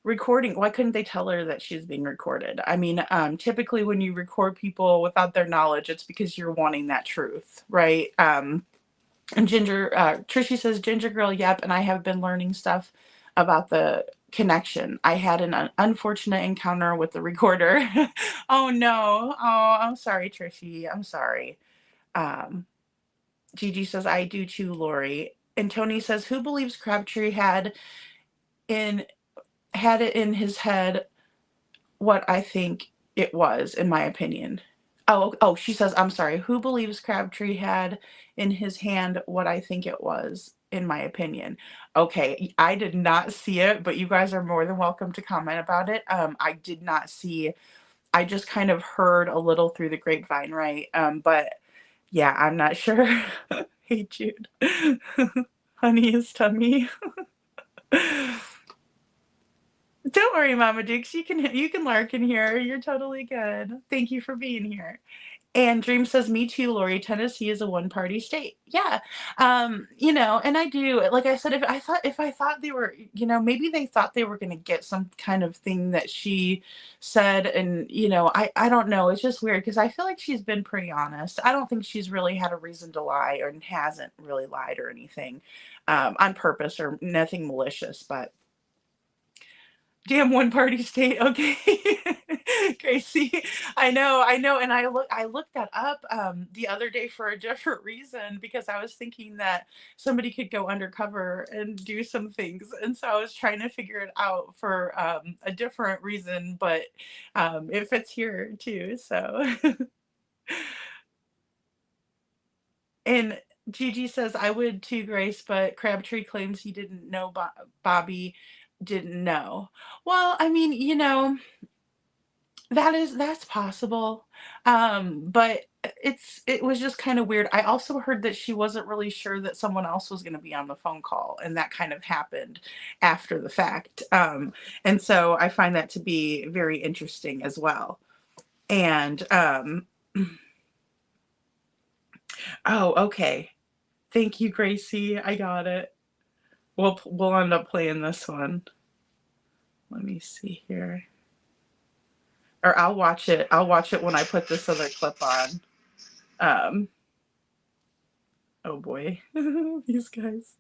recording? Why couldn't they tell her that she's being recorded? I mean, typically when you record people without their knowledge, it's because you're wanting that truth, right? And Trishy says, Ginger girl, yep, and I have been learning stuff about the connection. I had an unfortunate encounter with the recorder. Oh no. Oh, I'm sorry, Trishy. I'm sorry. Gigi says, I do too, Lori. And Tony says, who believes Crabtree had it in his head what I think it was, in my opinion. Oh, she says, I'm sorry. Who believes Crabtree had in his hand what I think it was, in my opinion? Okay, I did not see it, but you guys are more than welcome to comment about it. I did not see. I just kind of heard a little through the grapevine, right? But yeah, I'm not sure. Hey, Jude. Honey is tummy. Don't worry, Mama Dukes. You can lark in here. You're totally good. Thank you for being here. And Dream says, me too, Lori. Tennessee is a one-party state. Yeah. And I do, like I said, if I thought they were, maybe they thought they were going to get some kind of thing that she said. And, I don't know. It's just weird because I feel like she's been pretty honest. I don't think she's really had a reason to lie, or hasn't really lied or anything, on purpose or nothing malicious, but damn one-party state. Okay. Gracie, I know, and I looked that up the other day for a different reason, because I was thinking that somebody could go undercover and do some things, and so I was trying to figure it out for a different reason, but it fits here too. So, and Gigi says, I would too, Grace, but Crabtree claims he didn't know Bobbie didn't know. Well, I mean, that's possible. But it was just kind of weird. I also heard that she wasn't really sure that someone else was going to be on the phone call, and that kind of happened after the fact. And so I find that to be very interesting as well. And oh, okay. Thank you, Gracie. I got it. We'll end up playing this one. Let me see here. Or I'll watch it. I'll watch it when I put this other clip on. Oh boy. These guys.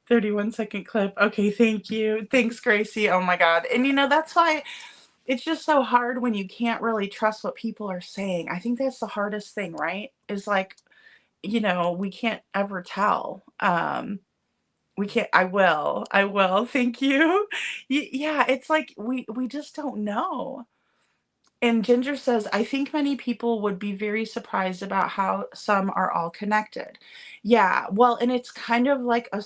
31-second clip. Okay, thank you. Thanks, Gracie. Oh my God. And that's why it's just so hard when you can't really trust what people are saying. I think that's the hardest thing, right? Is like, we can't ever tell. We can't. I will. Thank you. Yeah, it's like we just don't know. And Ginger says, I think many people would be very surprised about how some are all connected. Yeah, well, and it's kind of like a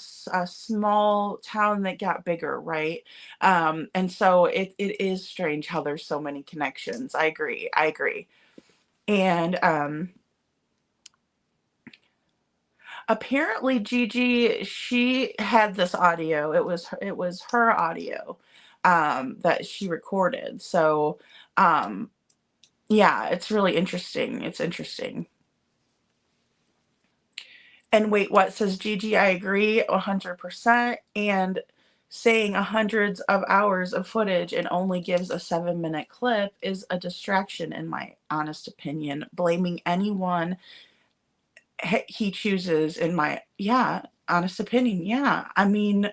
small town that got bigger, right? And so it is strange how there's so many connections. I agree. And apparently Gigi, she had this audio. It was her audio that she recorded. So Yeah, it's really interesting. It's interesting. And wait, what says Gigi? I agree 100%. And saying hundreds of hours of footage and only gives a 7-minute clip is a distraction, in my honest opinion. Blaming anyone he chooses, in my honest opinion. Yeah, I mean,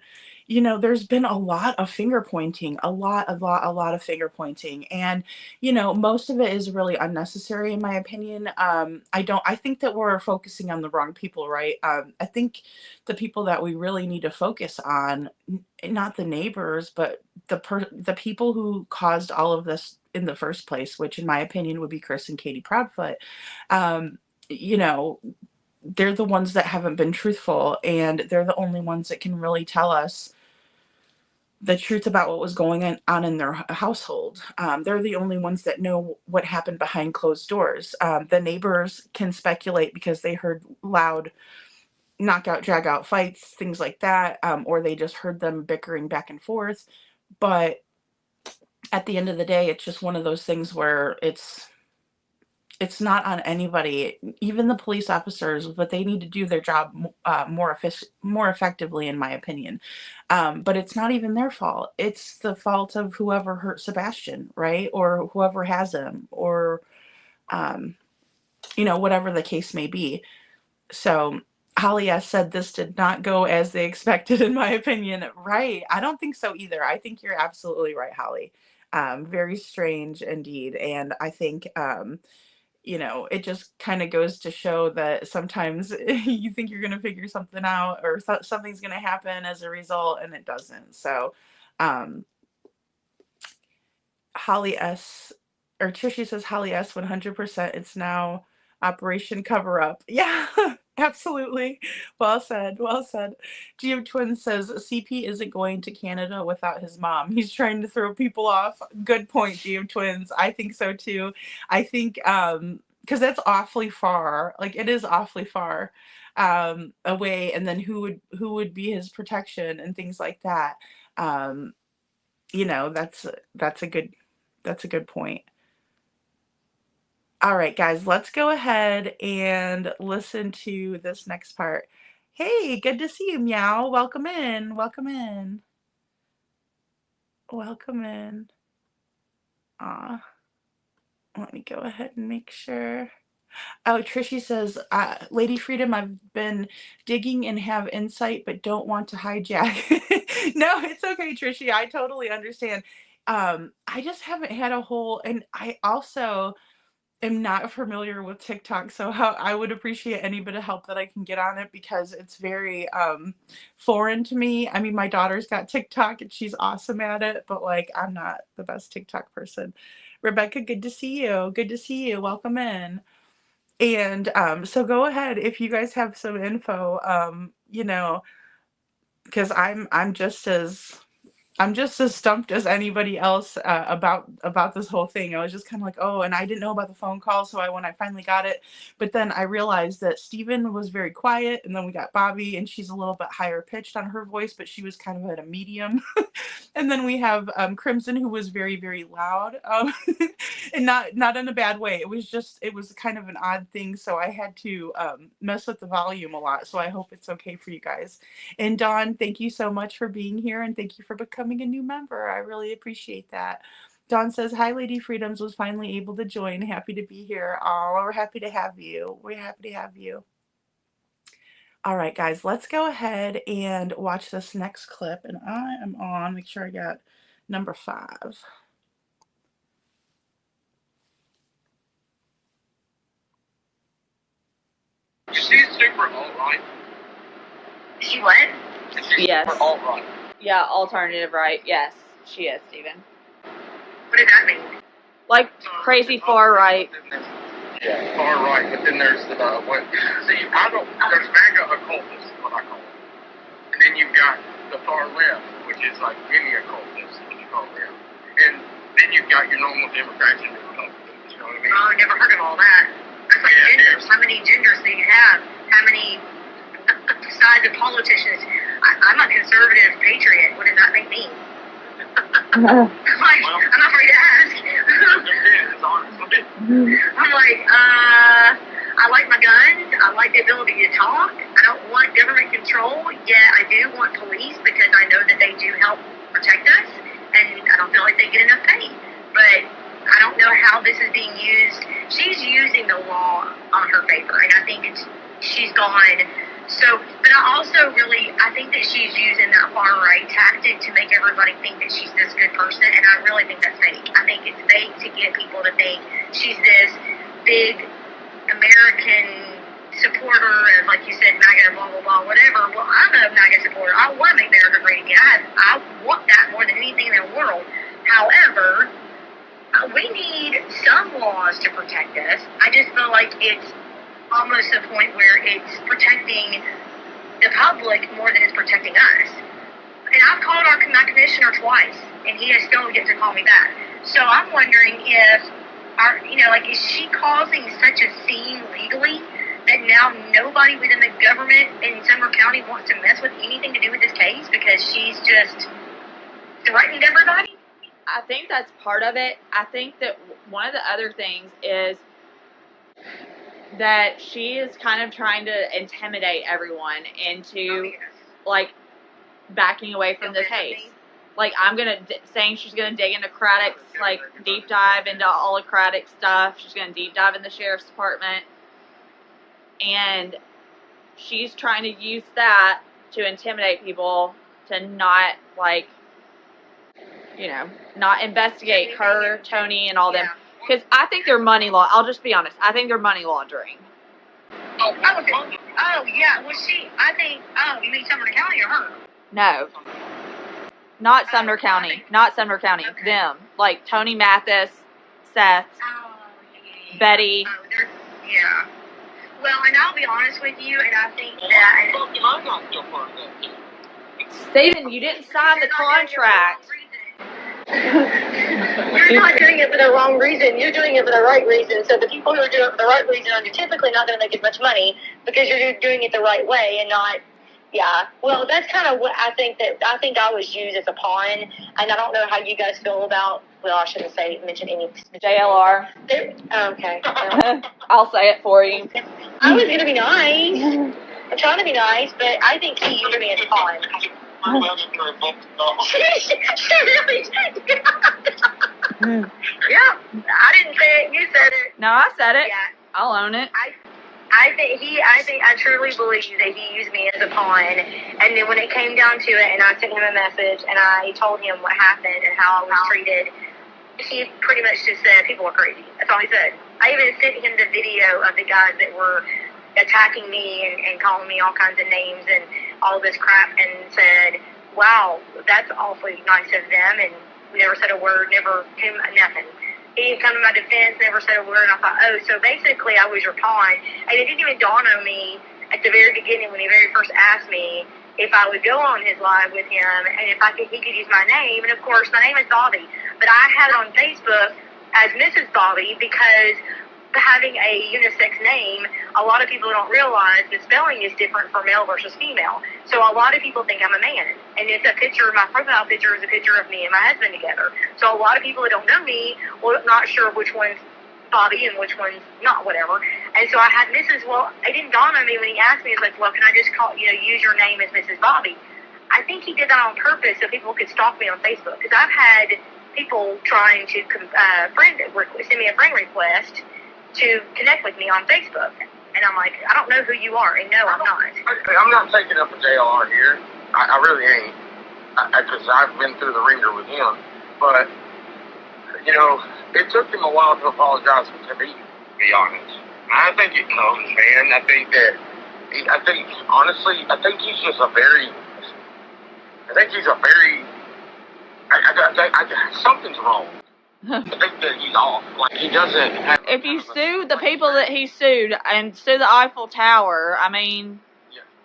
there's been a lot of finger pointing, a lot of finger pointing, and most of it is really unnecessary, in my opinion. I think that we're focusing on the wrong people, right? I think the people that we really need to focus on, not the neighbors, but the people who caused all of this in the first place, which in my opinion would be Chris and Katie Proudfoot. You know, they're the ones that haven't been truthful, and they're the only ones that can really tell us the truth about what was going on in their household. They're the only ones that know what happened behind closed doors. The neighbors can speculate because they heard loud knockout, drag out fights, things like that, or they just heard them bickering back and forth. But at the end of the day, it's just one of those things where it's not on anybody, even the police officers, but they need to do their job more effectively, in my opinion. But it's not even their fault. It's the fault of whoever hurt Sebastian, right? Or whoever has him, or, whatever the case may be. So Holly S. said this did not go as they expected, in my opinion. Right. I don't think so either. I think you're absolutely right, Holly. Very strange indeed. And I think, it just kind of goes to show that sometimes you think you're going to figure something out, or something's going to happen as a result, and it doesn't. So, Holly S. or Trishy says, Holly S. 100%. It's now Operation Cover Up. Yeah, absolutely. Well said. Well said. GM Twin says CP isn't going to Canada without his mom. He's trying to throw people off. Good point, GM Twins. I think so too. I think, because that's awfully far. Like, it is awfully far away. And then who would be his protection and things like that. That's a good point. All right, guys, let's go ahead and listen to this next part. Hey, good to see you, Meow. Welcome in. Welcome in. Welcome in. Let me go ahead and make sure. Oh, Trishy says, Lady Freedom, I've been digging and have insight, but don't want to hijack. No, it's okay, Trishy. I totally understand. I just haven't had a whole, and I also am not familiar with TikTok, so I would appreciate any bit of help that I can get on it, because it's very foreign to me. I mean, my daughter's got TikTok and she's awesome at it, but like, I'm not the best TikTok person. Rebecca, good to see you. Good to see you. Welcome in. And so go ahead if you guys have some info, because I'm just as stumped as anybody else about this whole thing. I was just kind of like, oh, and I didn't know about the phone call, so when I finally got it, but then I realized that Steven was very quiet, and then we got Bobbie, and she's a little bit higher pitched on her voice, but she was kind of at a medium. And then we have Crimson, who was very, very loud, and not in a bad way. It was kind of an odd thing, so I had to mess with the volume a lot. So I hope it's okay for you guys. And Dawn, thank you so much for being here, and thank you for becoming a new member. I really appreciate that. Dawn says, hi, Lady Freedoms, was finally able to join. Happy to be here. Oh, we're happy to have you. We're happy to have you. All right, guys, let's go ahead and watch this next clip. And I am on, make sure I got number 5. She's super alt-right. She what? She's Yes. super alt-right. Yeah, alternative right. Yes, she is, Steven. What does that mean? Like crazy far right. Yeah, far right, but then there's there's MAGA occultists, what I call it. And then you've got the far left, which is like any occultists, what you call them. And then you've got your normal Democrats and Republicans, you know what I mean? Oh, I never heard of all that. That's like genders. How many genders do you have? How many sides of politicians? I'm a conservative patriot. What does that make me? I'm not afraid to ask. I'm like, I like my guns. I like the ability to talk. I don't want government control, yet I do want police because I know that they do help protect us, and I don't feel like they get enough pay. But I don't know how this is being used. She's using the law on her favor, and I think she's gone. So, but I also I think that she's using that far right tactic to make everybody think that she's this good person, and I really think that's fake. I think it's fake to get people to think she's this big American supporter of, like you said, MAGA, blah, blah, blah, whatever. Well, I'm a MAGA supporter. I want to make America great again. I want that more than anything in the world. However, we need some laws to protect us. I just feel like it's almost a point where it's protecting the public more than it's protecting us. And I've called my commissioner twice, and he has still yet to call me back. So I'm wondering if, is she causing such a scene legally that now nobody within the government in Sumner County wants to mess with anything to do with this case because she's just threatened everybody? I think that's part of it. I think that one of the other things is that she is kind of trying to intimidate everyone into, like, backing away from the case. Like, saying she's going to dig into Craddock's, like, deep dive into all of Craddock's stuff. She's going to deep dive in the sheriff's department. And she's trying to use that to intimidate people to not, like, not investigate her, Tony, and all them. Because I think they're money laundering. I'll just be honest. I think they're money laundering. Oh, yeah. Well, you mean Sumner County or her? No. Not Sumner County. Not Sumner County. Okay. Them. Like Tony Mathis, Seth, Betty. Yeah. Well, and I'll be honest with you, and I think that... Steven, you didn't sign the contract. You're not doing it for the wrong reason. You're doing it for the right reason. So the people who are doing it for the right reason are typically not going to make as much money because you're doing it the right way and not... Yeah, well, that's kind of what I think I was used as a pawn, and I don't know how you guys feel about, well, I shouldn't mention any. JLR. Okay. I'll say it for you. I was going to be nice. I'm trying to be nice, but I think he used me as a pawn. She really did. Yeah, I didn't say it, you said it. No, I said it. Yeah. I'll own it. I truly believe that he used me as a pawn, and then when it came down to it, and I sent him a message, and I told him what happened and how I was treated, he pretty much just said, people are crazy. That's all he said. I even sent him the video of the guys that were attacking me and calling me all kinds of names and all this crap, and said, wow, that's awfully nice of them, and never said a word, nothing. He didn't come to my defense, never said a word, and I thought, oh, so basically I was your pawn. And it didn't even dawn on me at the very beginning when he very first asked me if I would go on his live with him and if he could use my name. And, of course, my name is Bobbie. But I had it on Facebook as Mrs. Bobbie because having a unisex name, a lot of people don't realize the spelling is different for male versus female. So a lot of people think I'm a man. And it's a picture, my profile picture is a picture of me and my husband together. So a lot of people that don't know me, well, not sure which one's Bobbie and which one's not, whatever. And so I had Mrs. Well, it didn't dawn on me when he asked me, it's like, well, can I just use your name as Mrs. Bobbie? I think he did that on purpose so people could stalk me on Facebook. Because I've had people trying to send me a friend request to connect with me on Facebook. And I'm like, I don't know who you are. And no, I'm not. I'm not taking up a JLR here. I really ain't. Because I've been through the ringer with him. But, it took him a while to apologize to me, to be honest. I think it comes, man. I think he's just something's wrong. I think that he's off. Like, he doesn't have... If you sue the people that he sued and sue the Eiffel Tower, I mean,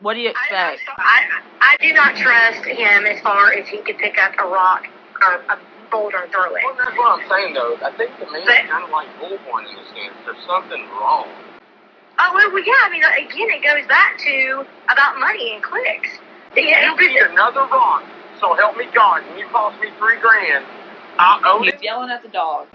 what do you expect? I do not trust him as far as he could pick up a rock or a boulder and throw it. Well, that's what I'm saying, though. I think the man's kind of like bullhorn in a sense. There's something wrong. Oh, well, yeah. I mean, again, it goes back to about money and clicks. You be another rock, so help me God, and you cost me $3,000. He's yelling at the dog.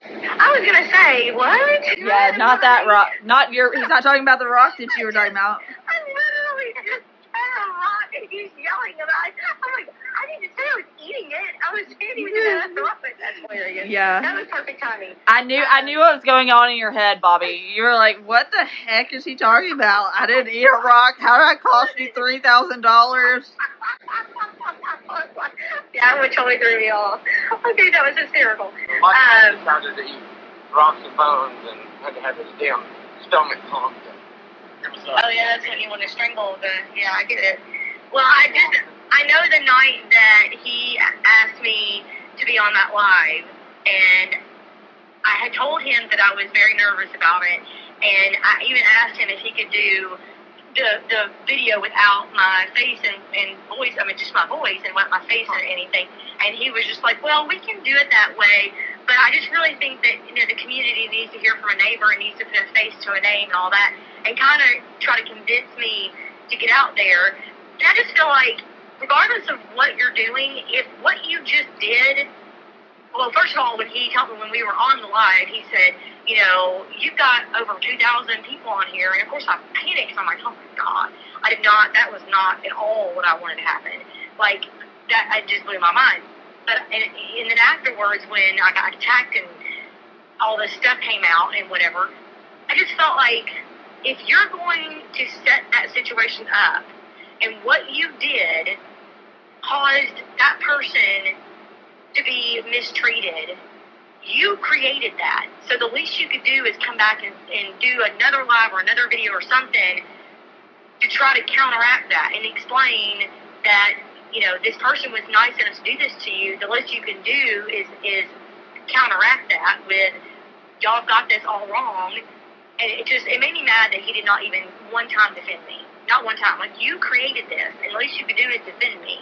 I was gonna say, what? Yeah, not that rock. Not your. He's not talking about the rock that you were talking about. I literally just had a rock and he's yelling about it. I'm like, I didn't say I was eating it. I was standing with it. That's hilarious. Yeah. That was perfect timing. I knew what was going on in your head, Bobbie. You were like, "What the heck is he talking about? I didn't eat a rock. How did I cost you $3,000?" Yeah, it totally threw me off. Okay, that was hysterical. My decided to eat rocks and bones and had to have his damn stomach pumped. Oh yeah, that's when you want to strangle the. Yeah, I get it. Well, I know the night that he asked me to be on that live, and I had told him that I was very nervous about it, and I even asked him if he could do the video without my face and voice. I mean, just my voice and without my face or anything. And he was just like, well, we can do it that way, but I just really think that, you know, the community needs to hear from a neighbor and needs to put a face to a name and all that, and kind of try to convince me to get out there. And I just feel like, regardless of what you're doing, if what you just did, well, first of all, when he told me when we were on the live, he said, you know, you've got over 2,000 people on here, and of course I panicked. I'm like, oh my God, that was not at all what I wanted to happen. Like, that, it just blew my mind. But, and then afterwards, when I got attacked and all this stuff came out and whatever, I just felt like, if you're going to set that situation up, and what you did caused that person to be mistreated, you created that. So the least you could do is come back and do another live or another video or something to try to counteract that and explain that, you know, this person was nice enough to do this to you. The least you can do is counteract that with, y'all got this all wrong. And it made me mad that he did not even one time defend me. Not one time. Like, you created this, and the least you could do is defend me.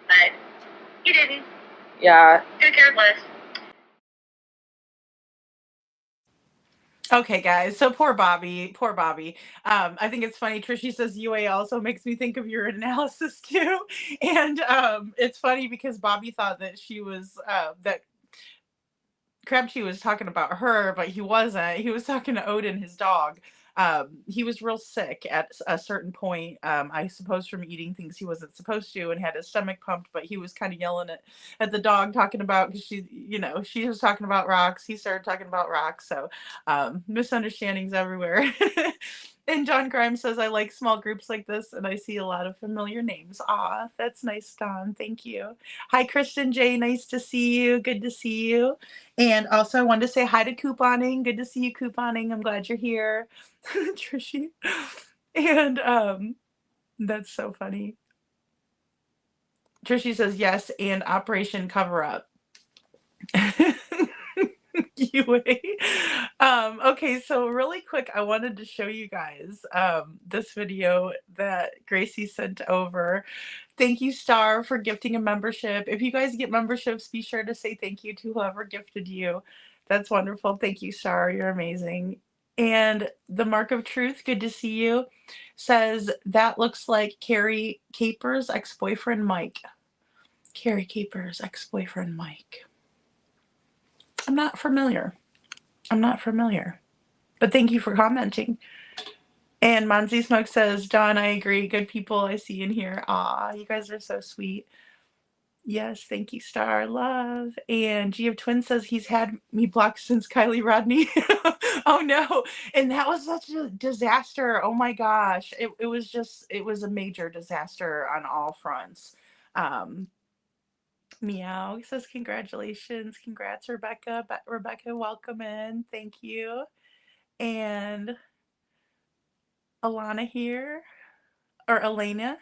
But he didn't. Yeah. Could care less. Okay, guys. So poor Bobbie. I think it's funny. Trishy says UA also makes me think of your analysis too, and it's funny because Bobbie thought that she was that Crabtree was talking about her, but he wasn't. He was talking to Odin, his dog. He was real sick at a certain point, I suppose from eating things he wasn't supposed to, and had his stomach pumped, but he was kind of yelling at the dog, talking about, because she was talking about rocks. He started talking about rocks. So misunderstandings everywhere. And John Grimes says, I like small groups like this, and I see a lot of familiar names. Aw, that's nice, Don. Thank you. Hi, Kristen J. Nice to see you. Good to see you. And also, I wanted to say hi to Couponing. Good to see you, Couponing. I'm glad you're here. Trishy. And that's so funny. Trishy says, yes, and Operation Cover Up. Okay, so really quick, I wanted to show you guys this video that Gracie sent over. Thank you, Star, for gifting a membership. If you guys get memberships, be sure to say thank you to whoever gifted you. That's wonderful. Thank you, Star. You're amazing. And the Mark of Truth, good to see you, says that looks like Carrie Caper's ex-boyfriend, Mike. Carrie Caper's ex-boyfriend, Mike. I'm not familiar. But thank you for commenting. And Monzy Smoke says, Dawn, I agree. Good people I see in here. Aw, you guys are so sweet. Yes, thank you, Star. Love. And G of Twin says he's had me blocked since Kylie Rodney. Oh no. And that was such a disaster. Oh my gosh. It was a major disaster on all fronts. Meow says congratulations. Congrats, Rebecca. Rebecca, welcome in. Thank you. And Alana here. Or Elena.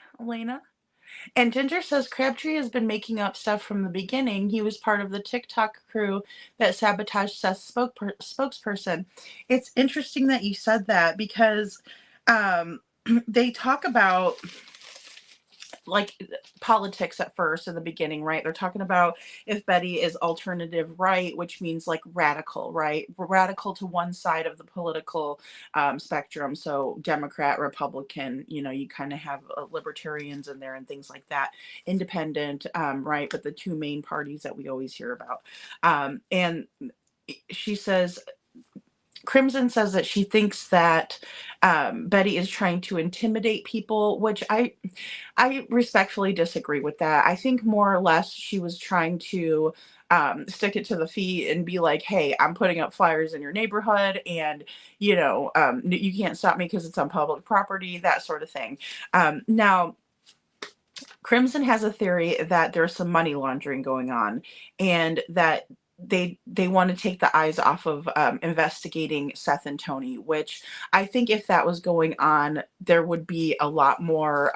And Ginger says Crabtree has been making up stuff from the beginning. He was part of the TikTok crew that sabotaged Seth's spokesperson. It's interesting that you said that, because they talk about, like, politics at first in the beginning, right? They're talking about if Betty is alternative right, which means like radical, right? Radical to one side of the political spectrum. So Democrat, Republican, you kind of have libertarians in there and things like that. Independent, right? But the two main parties that we always hear about. And she says, Crimson says that she thinks that Betty is trying to intimidate people, which I respectfully disagree with that. I think more or less she was trying to stick it to the feet and be like, hey, I'm putting up flyers in your neighborhood, and you can't stop me because it's on public property, that sort of thing. Now, Crimson has a theory that there's some money laundering going on, and that they want to take the eyes off of investigating Seth and Tony, which I think if that was going on, there would be a lot more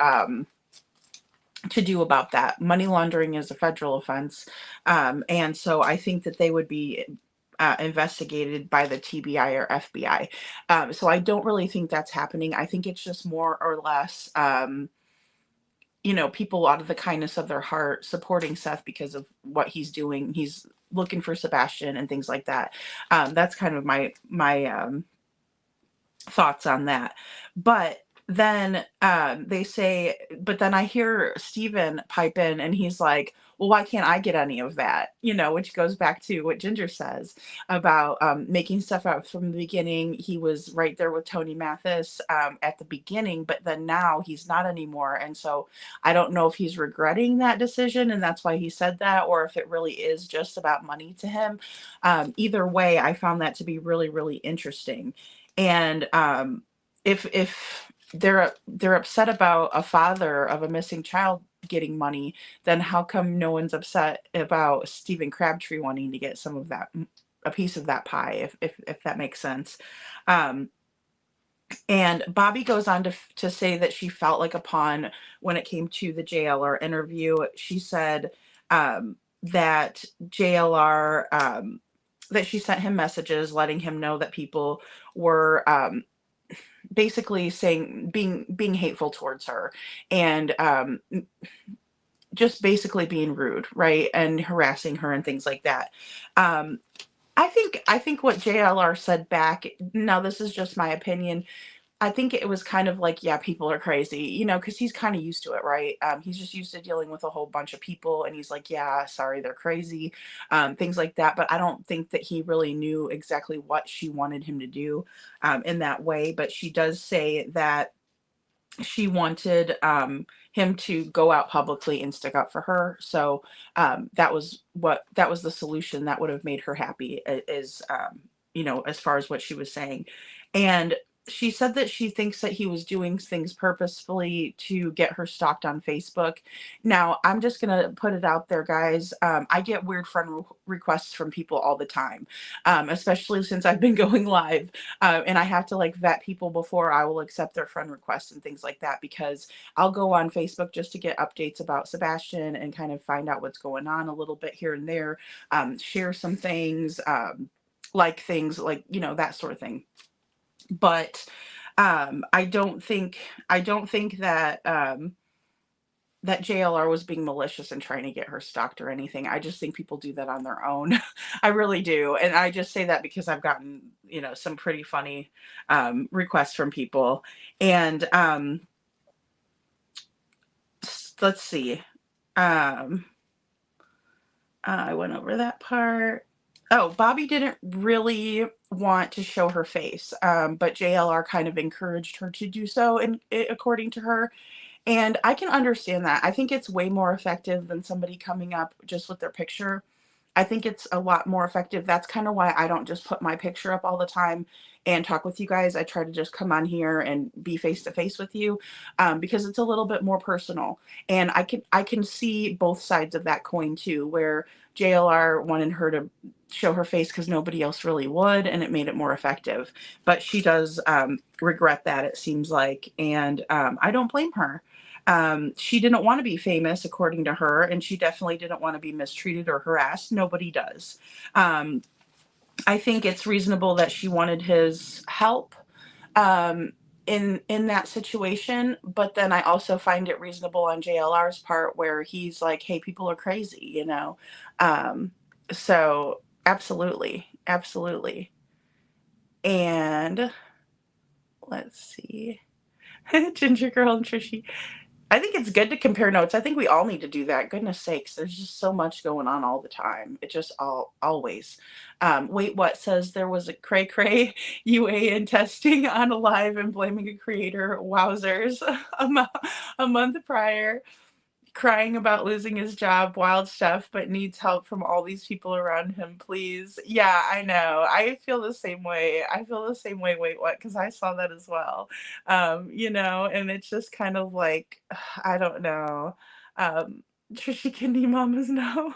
to do about that. Money laundering is a federal offense, and so I think that they would be investigated by the TBI or FBI. So I don't really think that's happening. I think it's just more or less people out of the kindness of their heart supporting Seth because of what he's doing. He's looking for Sebastian and things like that. That's kind of my thoughts on that. But then they say, but then I hear Steven pipe in and he's like, well, why can't I get any of that? Which goes back to what Ginger says about making stuff up from the beginning. He was right there with Tony Mathis at the beginning, but then now he's not anymore. And so I don't know if he's regretting that decision and that's why he said that, or if it really is just about money to him. Either way, I found that to be really, really interesting. And if they're upset about a father of a missing child getting money, then how come no one's upset about Stephen Crabtree wanting to get some of that, a piece of that pie, if that makes sense. And Bobbie goes on to say that she felt like a pawn when it came to the JLR interview. She said that JLR, that she sent him messages letting him know that people were basically saying, being hateful towards her, and just basically being rude, right, and harassing her and things like that. I think what JLR said back, now this is just my opinion, I think it was kind of like, yeah, people are crazy, because he's kind of used to it, right? He's just used to dealing with a whole bunch of people, and he's like, yeah, sorry, they're crazy, things like that. But I don't think that he really knew exactly what she wanted him to do in that way. But she does say that she wanted him to go out publicly and stick up for her. So that was the solution that would have made her happy, is as far as what she was saying. And she said that she thinks that he was doing things purposefully to get her stalked on Facebook. Now, I'm just going to put it out there, guys. I get weird friend requests from people all the time, especially since I've been going live. And I have to vet people before I will accept their friend requests and things like that, because I'll go on Facebook just to get updates about Sebastian and kind of find out what's going on a little bit here and there, share some things, that sort of thing. But I don't think that that JLR was being malicious and trying to get her stalked or anything. I just think people do that on their own. I really do. And I just say that because I've gotten, some pretty funny requests from people. And let's see. I went over that part. Oh, Bobbie didn't really want to show her face, but JLR kind of encouraged her to do so, according to her. And I can understand that. I think it's way more effective than somebody coming up just with their picture. I think it's a lot more effective. That's kind of why I don't just put my picture up all the time and talk with you guys. I try to just come on here and be face to face with you, because it's a little bit more personal. And I can see both sides of that coin too, where JLR wanted her to show her face because nobody else really would, and it made it more effective. But she does regret that, it seems like, and I don't blame her. She didn't want to be famous, according to her, and she definitely didn't want to be mistreated or harassed. Nobody does. I think it's reasonable that she wanted his help in that situation, but then I also find it reasonable on JLR's part where he's like, hey, people are crazy, so absolutely. And let's see. Ginger Girl and Trishy. I think it's good to compare notes. I think we all need to do that. Goodness sakes, there's just so much going on all the time. It just always. Wait, what says there was a cray UAN testing on a live and blaming a creator. Wowzers. A month prior, crying about losing his job, wild stuff, but needs help from all these people around him, please. Yeah, I know. I feel the same way. I feel the same way. Wait, what? Because I saw that as well. And it's just kind of like, I don't know. Trisha Kidney Mamas know.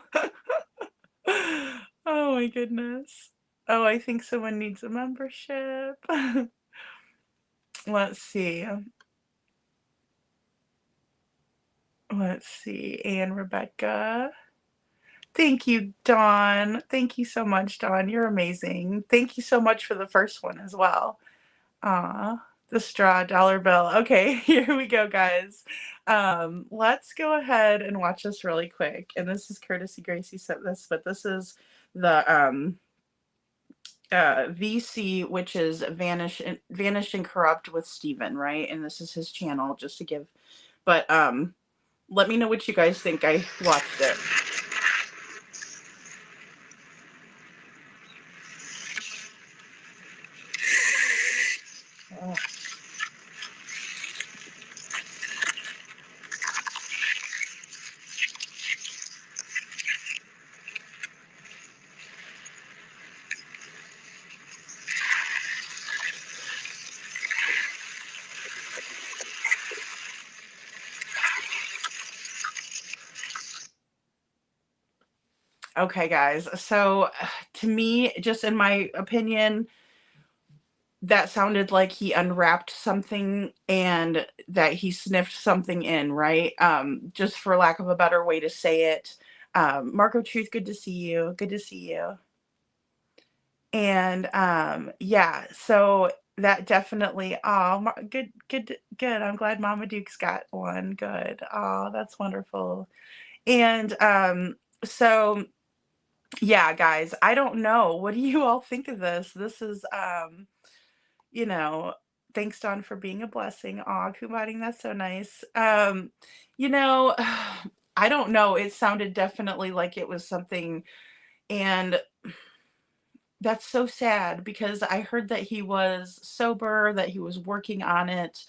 Oh my goodness. Oh, I think someone needs a membership. Let's see. And Rebecca. Thank you, Dawn. Thank you so much, Dawn. You're amazing. Thank you so much for the first one as well. The straw dollar bill. Okay, here we go, guys. Let's go ahead and watch this really quick. And this is courtesy Gracie sent this, but this is the VC, which is Vanish and Corrupt with Steven, right? And this is his channel, just to give. But let me know what you guys think. I watched it. Oh. Okay, guys. So to me, just in my opinion, that sounded like he unwrapped something and that he sniffed something in, right? Just for lack of a better way to say it. Marco Truth, good to see you. Good to see you. And yeah, so that definitely, good. I'm glad Mama Duke's got one. Good. Oh, that's wonderful. And so yeah, guys, I don't know. What do you all think of this? This is thanks, Dawn, for being a blessing. Aw, Kumating, that's so nice. You know, I don't know. It sounded definitely like it was something, and that's so sad because I heard that he was sober, that he was working on it,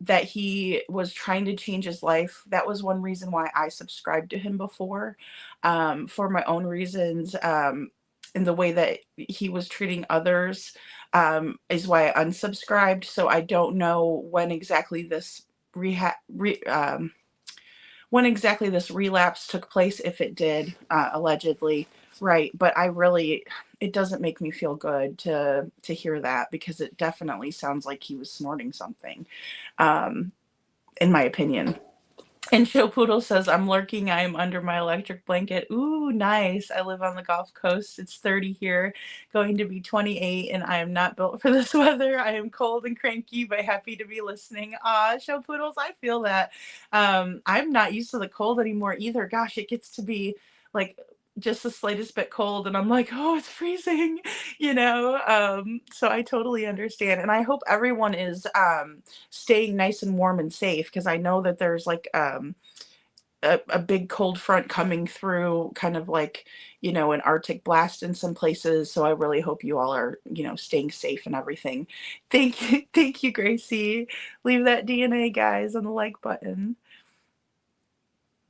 that he was trying to change his life. That was one reason why I subscribed to him before, for my own reasons. And the way that he was treating others is why I unsubscribed. So I don't know when exactly this relapse took place, if it did, allegedly. Right, but it doesn't make me feel good to hear that, because it definitely sounds like he was snorting something, in my opinion. And Show Poodle says, I'm lurking, I am under my electric blanket. Ooh, nice. I live on the Gulf Coast. It's 30 here, going to be 28, and I am not built for this weather. I am cold and cranky, but happy to be listening. Show Poodles, I feel that. I'm not used to the cold anymore either. Gosh, it gets to be like just the slightest bit cold and I'm like, oh, it's freezing, so I totally understand. And I hope everyone is staying nice and warm and safe, because I know that there's like a big cold front coming through, kind of like, an Arctic blast in some places. So I really hope you all are, staying safe and everything. Thank you, Gracie. Leave that DNA, guys, on the like button.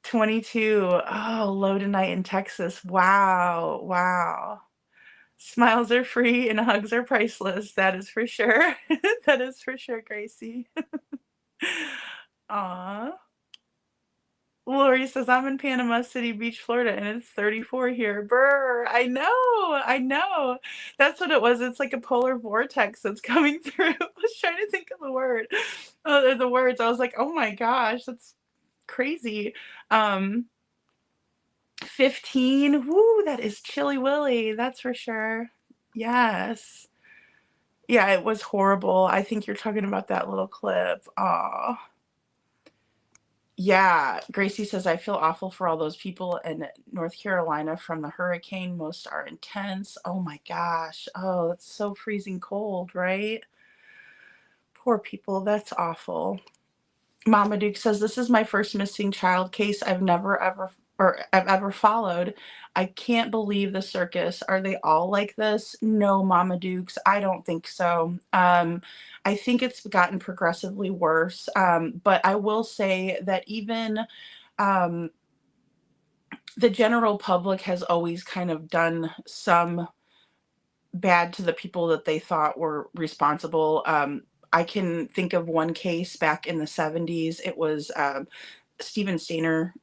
22. Oh, low tonight in Texas. Wow. Smiles are free and hugs are priceless. That is for sure. That is for sure, Gracie. Aw. Lori says, I'm in Panama City Beach, Florida, and it's 34 here. Brr. I know. That's what it was. It's like a polar vortex that's coming through. I was trying to think of the words. I was like, oh my gosh, that's crazy. 15. Woo, that is chilly willy. That's for sure. Yes. Yeah, it was horrible. I think you're talking about that little clip. Aw. Yeah, Gracie says, I feel awful for all those people in North Carolina from the hurricane. Most are intense. Oh my gosh. Oh, it's so freezing cold, right? Poor people. That's awful. Mama Duke says, this is my first missing child case I've ever followed. I can't believe the circus. Are they all like this? No, Mama Dukes, I don't think so. I think it's gotten progressively worse. But I will say that even the general public has always kind of done some bad to the people that they thought were responsible. I can think of one case back in the 70s. It was Steven Stainer.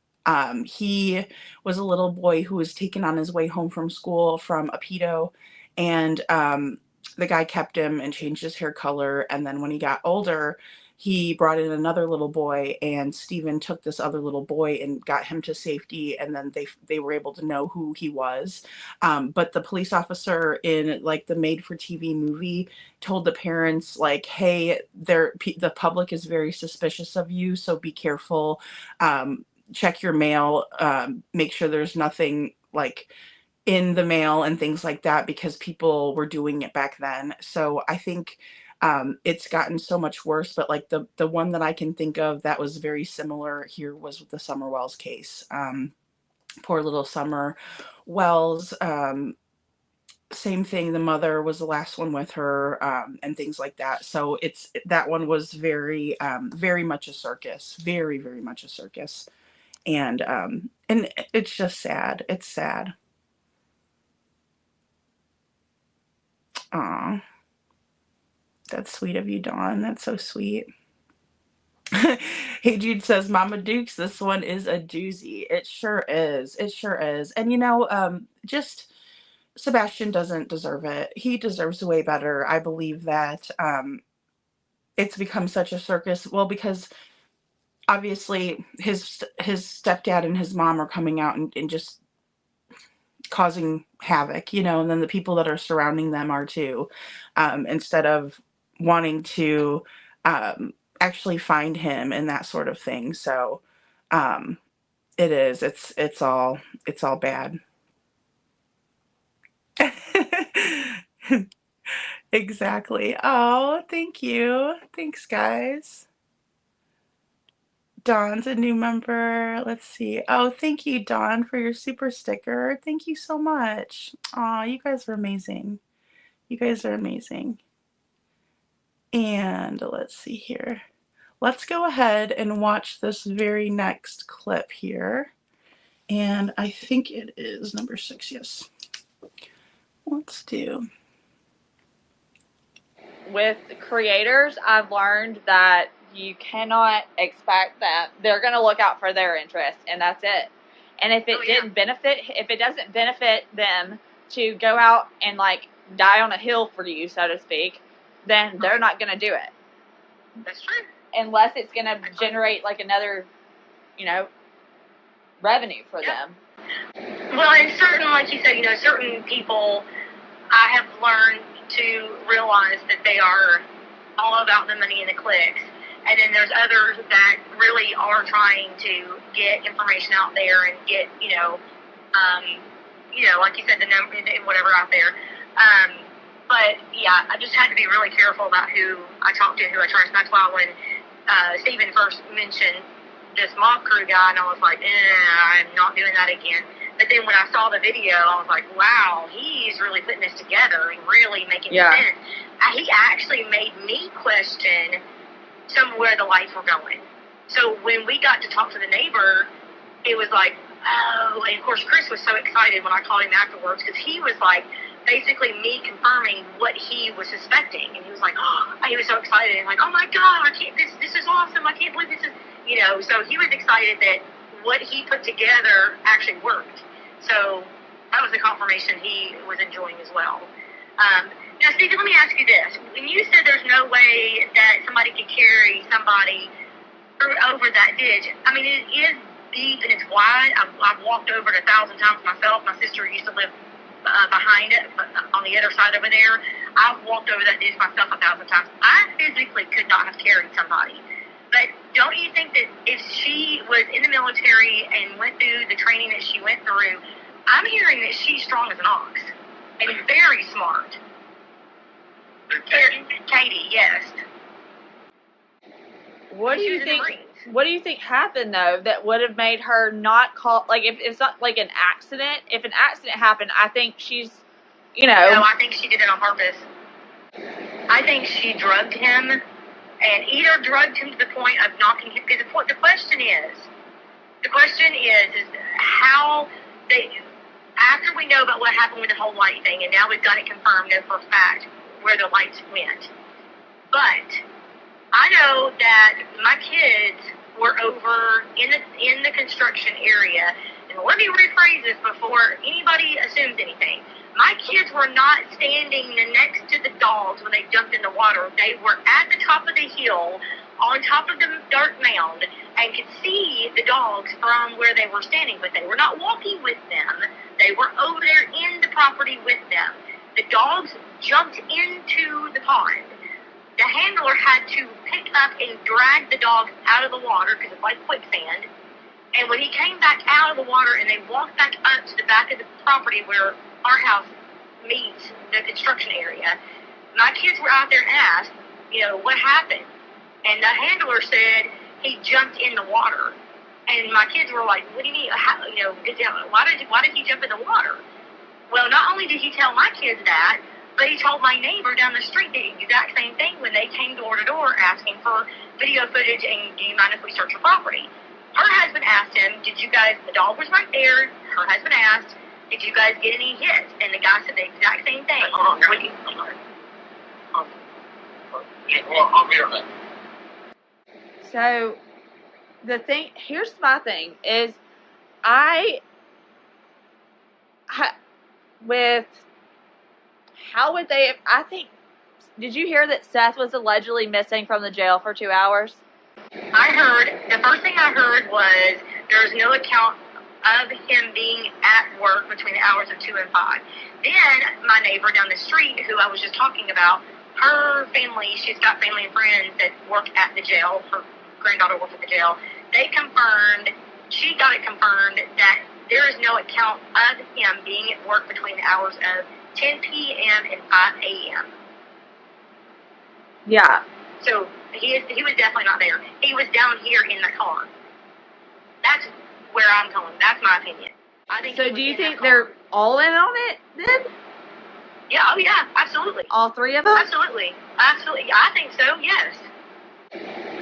He was a little boy who was taken on his way home from school from a pedo, and the guy kept him and changed his hair color. And then when he got older, he brought in another little boy, and Steven took this other little boy and got him to safety. And then they were able to know who he was. But the police officer in like the made-for-TV movie told the parents, like, hey, the public is very suspicious of you, so be careful. Check your mail, make sure there's nothing like in the mail and things like that, because people were doing it back then. So I think it's gotten so much worse. But like the one that I can think of that was very similar here was with the Summer Wells case. Poor little Summer Wells. Same thing. The mother was the last one with her, and things like that. So that one was very, very much a circus. Very, very much a circus. And it's just sad. It's sad. Aw. That's sweet of you, Dawn. That's so sweet. Hey Jude says, Mama Dukes, this one is a doozy. It sure is. It sure is. And you know, just Sebastian doesn't deserve it. He deserves way better. I believe that it's become such a circus. Well, because obviously his stepdad and his mom are coming out and just causing havoc, you know, and then the people that are surrounding them are too, instead of wanting to actually find him and that sort of thing. So it's all bad. Exactly. Oh, thank you. Thanks, guys. Dawn's a new member. Let's see. Oh, thank you, Dawn, for your super sticker. Thank you so much. Aw, you guys are amazing. You guys are amazing. And let's see here. Let's go ahead and watch this very next clip here. And I think it is number 6, yes. Let's do. With creators, I've learned that you cannot expect that they're going to look out for their interest, and that's it. And if it doesn't benefit them to go out and like die on a hill for you, so to speak, then they're not going to do it. That's true. Unless it's going to generate like another, you know, revenue for them. Well, and certain, like you said, you know, certain people, I have learned to realize that they are all about the money and the clicks. And then there's others that really are trying to get information out there and get, like you said, the number and whatever out there. But yeah, I just had to be really careful about who I talk to, who I trust. That's why when Stephen first mentioned this mob crew guy, and I was like, I'm not doing that again. But then when I saw the video, I was like, wow, he's really putting this together and really making sense. He actually made me question somewhere the lights were going. So when we got to talk to the neighbor, it was like, oh, and of course Chris was so excited when I called him afterwards, because he was like, basically me confirming what he was suspecting. And he was like, oh, he was so excited, and like, oh my God, this is awesome, I can't believe this is, so he was excited that what he put together actually worked. So that was a confirmation he was enjoying as well. Now, Stephen, let me ask you this. When you said there's no way that somebody could carry somebody over that ditch, I mean, it is deep and it's wide. I've walked over it 1,000 times myself. My sister used to live behind it, on the other side over there. I've walked over that ditch myself 1,000 times. I physically could not have carried somebody. But don't you think that if she was in the military and went through the training that she went through, I'm hearing that she's strong as an ox and very smart. Katie, yes. What do She you was in the think? Marines. What do you think happened though that would have made her not call? Like, if it's not like an accident, if an accident happened, I think she's, you know. No, I think she did it on purpose. I think she drugged him, and either drugged him to the point of knocking him. Because the question is how they, after we know about what happened with the whole light thing, and now we've got it confirmed for a fact where the lights went. But I know that my kids were over in the construction area, and let me rephrase this before anybody assumes anything. My kids were not standing next to the dogs when they jumped in the water. They were at the top of the hill, on top of the dirt mound, and could see the dogs from where they were standing. But they were not walking with them. They were over there in the property with them. The dogs jumped into the pond. The handler had to pick up and drag the dogs out of the water because it's like quicksand. And when he came back out of the water and they walked back up to the back of the property where our house meets the construction area, my kids were out there and asked, what happened? And the handler said he jumped in the water. And my kids were like, what do you mean? Why did he jump in the water? Well, not only did he tell my kids that, but he told my neighbor down the street the exact same thing when they came door to door asking for video footage and do you mind if we search your property? Her husband asked him, the dog was right there. Her husband asked, did you guys get any hits? And the guy said the exact same thing. Hold on, I'll be right back. So, here's my thing, is how would they, I think, did you hear that Seth was allegedly missing from the jail for 2 hours? The first thing I heard was there's no account of him being at work between the hours of 2 and 5. Then my neighbor down the street, who I was just talking about, her family, she's got family and friends that work at the jail. Her granddaughter works at the jail. She got it confirmed that there is no account of him being at work between the hours of 10 p.m. and 5 a.m. Yeah. So he was definitely not there. He was down here in the car. That's where I'm going. That's my opinion. I think. So do you think they're all in on it then? Yeah. Oh yeah. Absolutely. All three of them? Absolutely. Absolutely. I think so. Yes.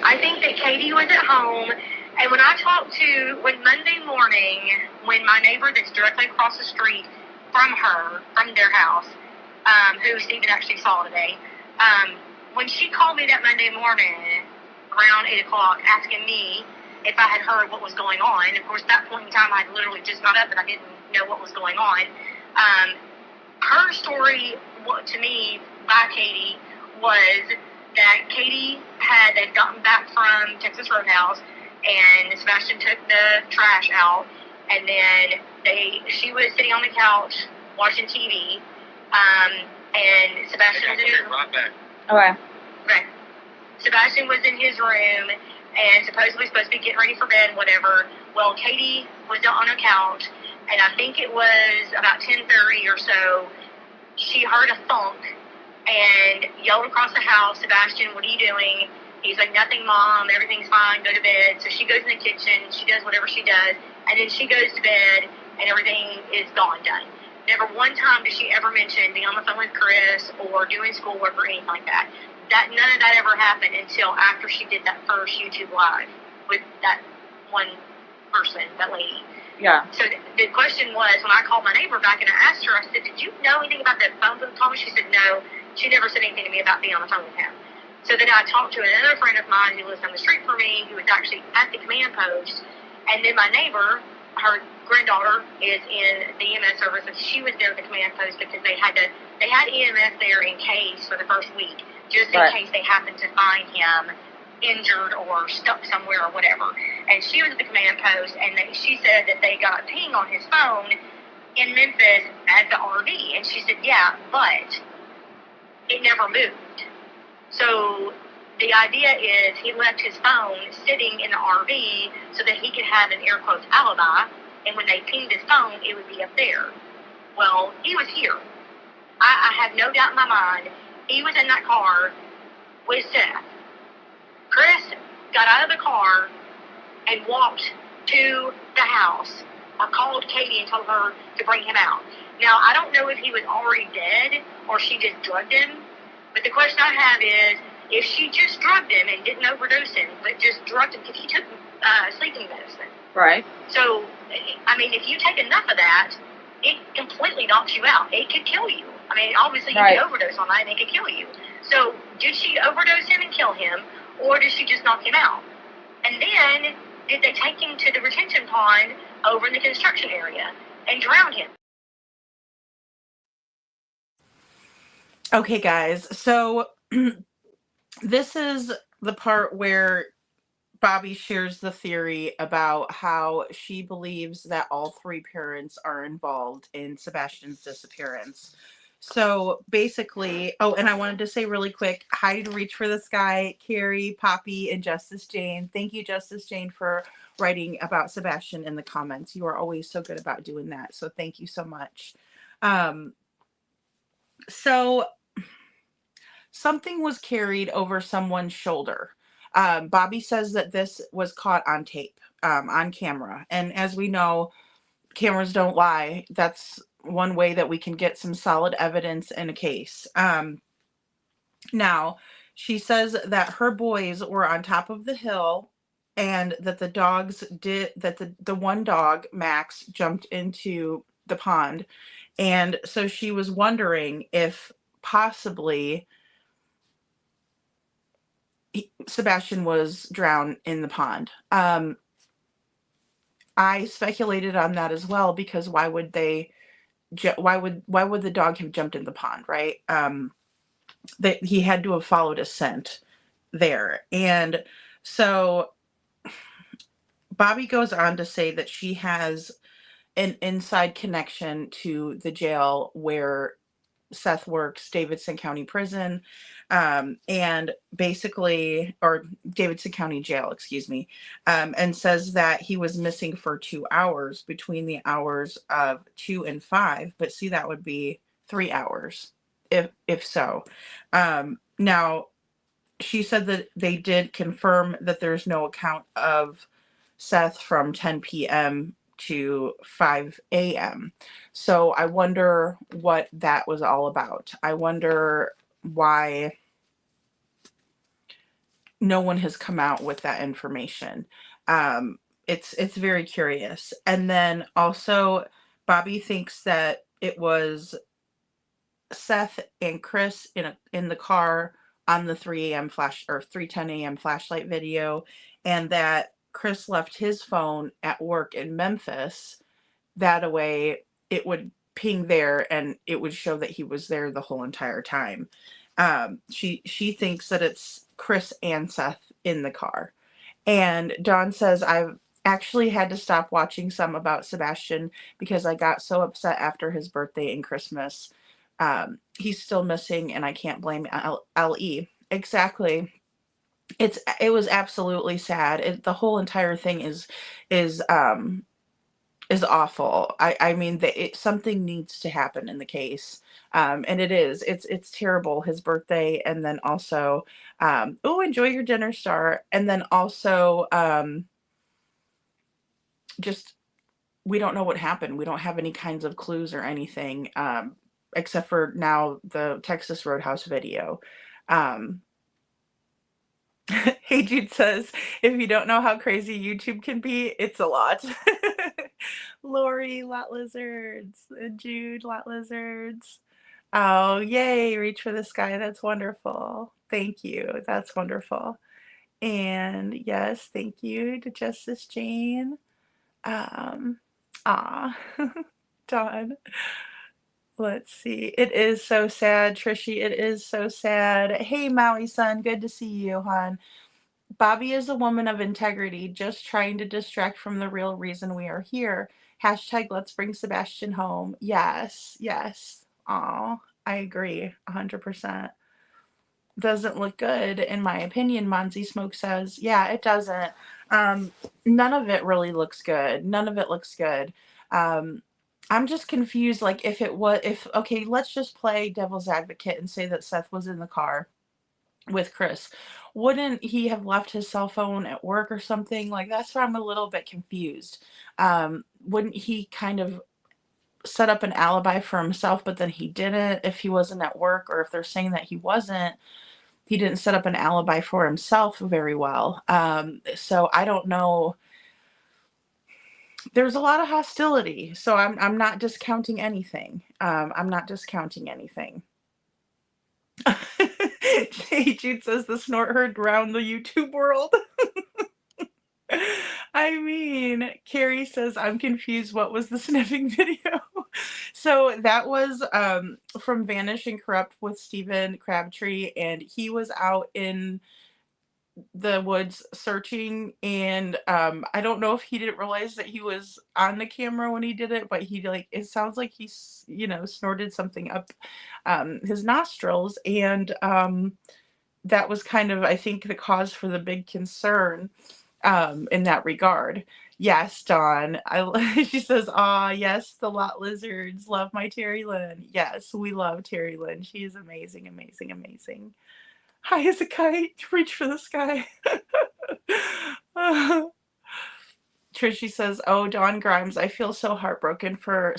I think that Katie was at home, and when Monday morning, when my neighbor that's directly across the street from their house, who Stephen actually saw today, when she called me that Monday morning around 8 o'clock asking me if I had heard what was going on, of course, at that point in time, I literally just got up and I didn't know what was going on. Her story to me by Katie was that they'd gotten back from Texas Roadhouse, and Sebastian took the trash out, and then she was sitting on the couch watching TV, and Sebastian was in his room. Okay. Sebastian was in his room, and supposedly supposed to be getting ready for bed, whatever. Well, Katie was on a couch, and I think it was about 10:30 or so, she heard a thunk, and yelled across the house, Sebastian, what are you doing? He's like, nothing, Mom, everything's fine, go to bed. So she goes in the kitchen, she does whatever she does, and then she goes to bed, and everything is done. Never one time did she ever mention being on the phone with Chris or doing schoolwork or anything like that. None of that ever happened until after she did that first YouTube Live with that one person, that lady. Yeah. So the question was, when I called my neighbor back and I asked her, I said, did you know anything about that phone call? She said, no. She never said anything to me about being on the phone with him. So then I talked to another friend of mine who lives down the street from me, who was actually at the command post. And then my neighbor, her granddaughter, is in the EMS service, and she was there at the command post because they had EMS there in case for the first week, just in case they happened to find him injured or stuck somewhere or whatever. And she was at the command post, and she said that they got a ping on his phone in Memphis at the RV. And she said, yeah, but it never moved. So the idea is he left his phone sitting in the RV so that he could have an air quotes alibi, and when they pinged his phone, it would be up there. Well, he was here. I have no doubt in my mind he was in that car with Seth. Chris got out of the car and walked to the house or called Katie and told her to bring him out. Now, I don't know if he was already dead or she just drugged him, but the question I have is, if she just drugged him and didn't overdose him, but just drugged him, because he took sleeping medicine. Right. So, I mean, if you take enough of that, it completely knocks you out. It could kill you. I mean, obviously you Right. could overdose on that and it could kill you. So, did she overdose him and kill him, or did she just knock him out? And then, did they take him to the retention pond over in the construction area and drown him? Okay, guys, so this is the part where Bobbie shares the theory about how she believes that all three parents are involved in Sebastian's disappearance. So basically, oh, and I wanted to say really quick, hi to Reach for the Sky, Carrie, Poppy, and Justice Jane. Thank you, Justice Jane, for writing about Sebastian in the comments. You are always so good about doing that. So thank you so much. So something was carried over someone's shoulder. Bobbie says that this was caught on tape, on camera. And as we know, cameras don't lie. That's one way that we can get some solid evidence in a case. Now, she says that her boys were on top of the hill and that the dogs that the one dog, Max, jumped into the pond. And so she was wondering if possibly Sebastian was drowned in the pond. I speculated on that as well, because why would the dog have jumped in the pond, right? That he had to have followed a scent there. And so Bobbie goes on to say that she has an inside connection to the jail where Seth works, Davidson County Prison, and basically, or Davidson County Jail, excuse me, and says that he was missing for 2 hours between the hours of 2 and 5. But see, that would be 3 hours, if so. Now, she said that they did confirm that there's no account of Seth from 10 p.m. to 5 a.m. So I wonder what that was all about. I wonder why no one has come out with that information. It's very curious. And then also Bobbie thinks that it was Seth and Chris in the car on the 3 a.m. flash or 3:10 a.m. flashlight video, and that Chris left his phone at work in Memphis. That way it would ping there and it would show that he was there the whole entire time. She thinks that it's Chris and Seth in the car. And Dawn says, I've actually had to stop watching some about Sebastian because I got so upset after his birthday and Christmas. He's still missing and I can't blame LE. Exactly. It was absolutely sad. The whole entire thing is awful. I mean, something needs to happen in the case. And it's terrible, his birthday. And then also, enjoy your dinner, Star. And then also, just, we don't know what happened. We don't have any kinds of clues or anything, except for now the Texas Roadhouse video. Hey Jude says, if you don't know how crazy YouTube can be, it's a lot. Lori, lot lizards. Jude, lot lizards. Oh, yay, Reach for the Sky. That's wonderful. Thank you. That's wonderful. And yes, thank you to Justice Jane. Dawn. Let's see. It is so sad, Trishy. It is so sad. Hey, Maui son. Good to see you, hon. Bobbie is a woman of integrity, just trying to distract from the real reason we are here. Hashtag let's bring Sebastian home. Yes, yes. Aw, I agree 100%. Doesn't look good, in my opinion, Monzy Smoke says. Yeah, it doesn't. None of it really looks good. None of it looks good. I'm just confused, like, okay, let's just play devil's advocate and say that Seth was in the car with Chris. Wouldn't he have left his cell phone at work or something? Like, that's where I'm a little bit confused. Wouldn't he kind of set up an alibi for himself, but then he didn't if he wasn't at work, or if they're saying that he didn't set up an alibi for himself very well. So I don't know. There's a lot of hostility, so I'm not discounting anything. I'm not discounting anything. Hey, Jude says the snort heard around the YouTube world. I mean, Carrie says, I'm confused. What was the sniffing video? So that was from Vanish and Corrupt with Stephen Crabtree, and he was out in the woods searching, and I don't know if he didn't realize that he was on the camera when he did it, but he, like, it sounds like he's, snorted something up his nostrils, and that was kind of, I think, the cause for the big concern in that regard. Yes, Dawn. She says, "Ah, yes, the lot lizards love my Terry Lynn." Yes, we love Terry Lynn. She is amazing, amazing, amazing. High as a kite, reach for the sky. Trishy says, "Oh, Dawn Grimes, I feel so heartbroken for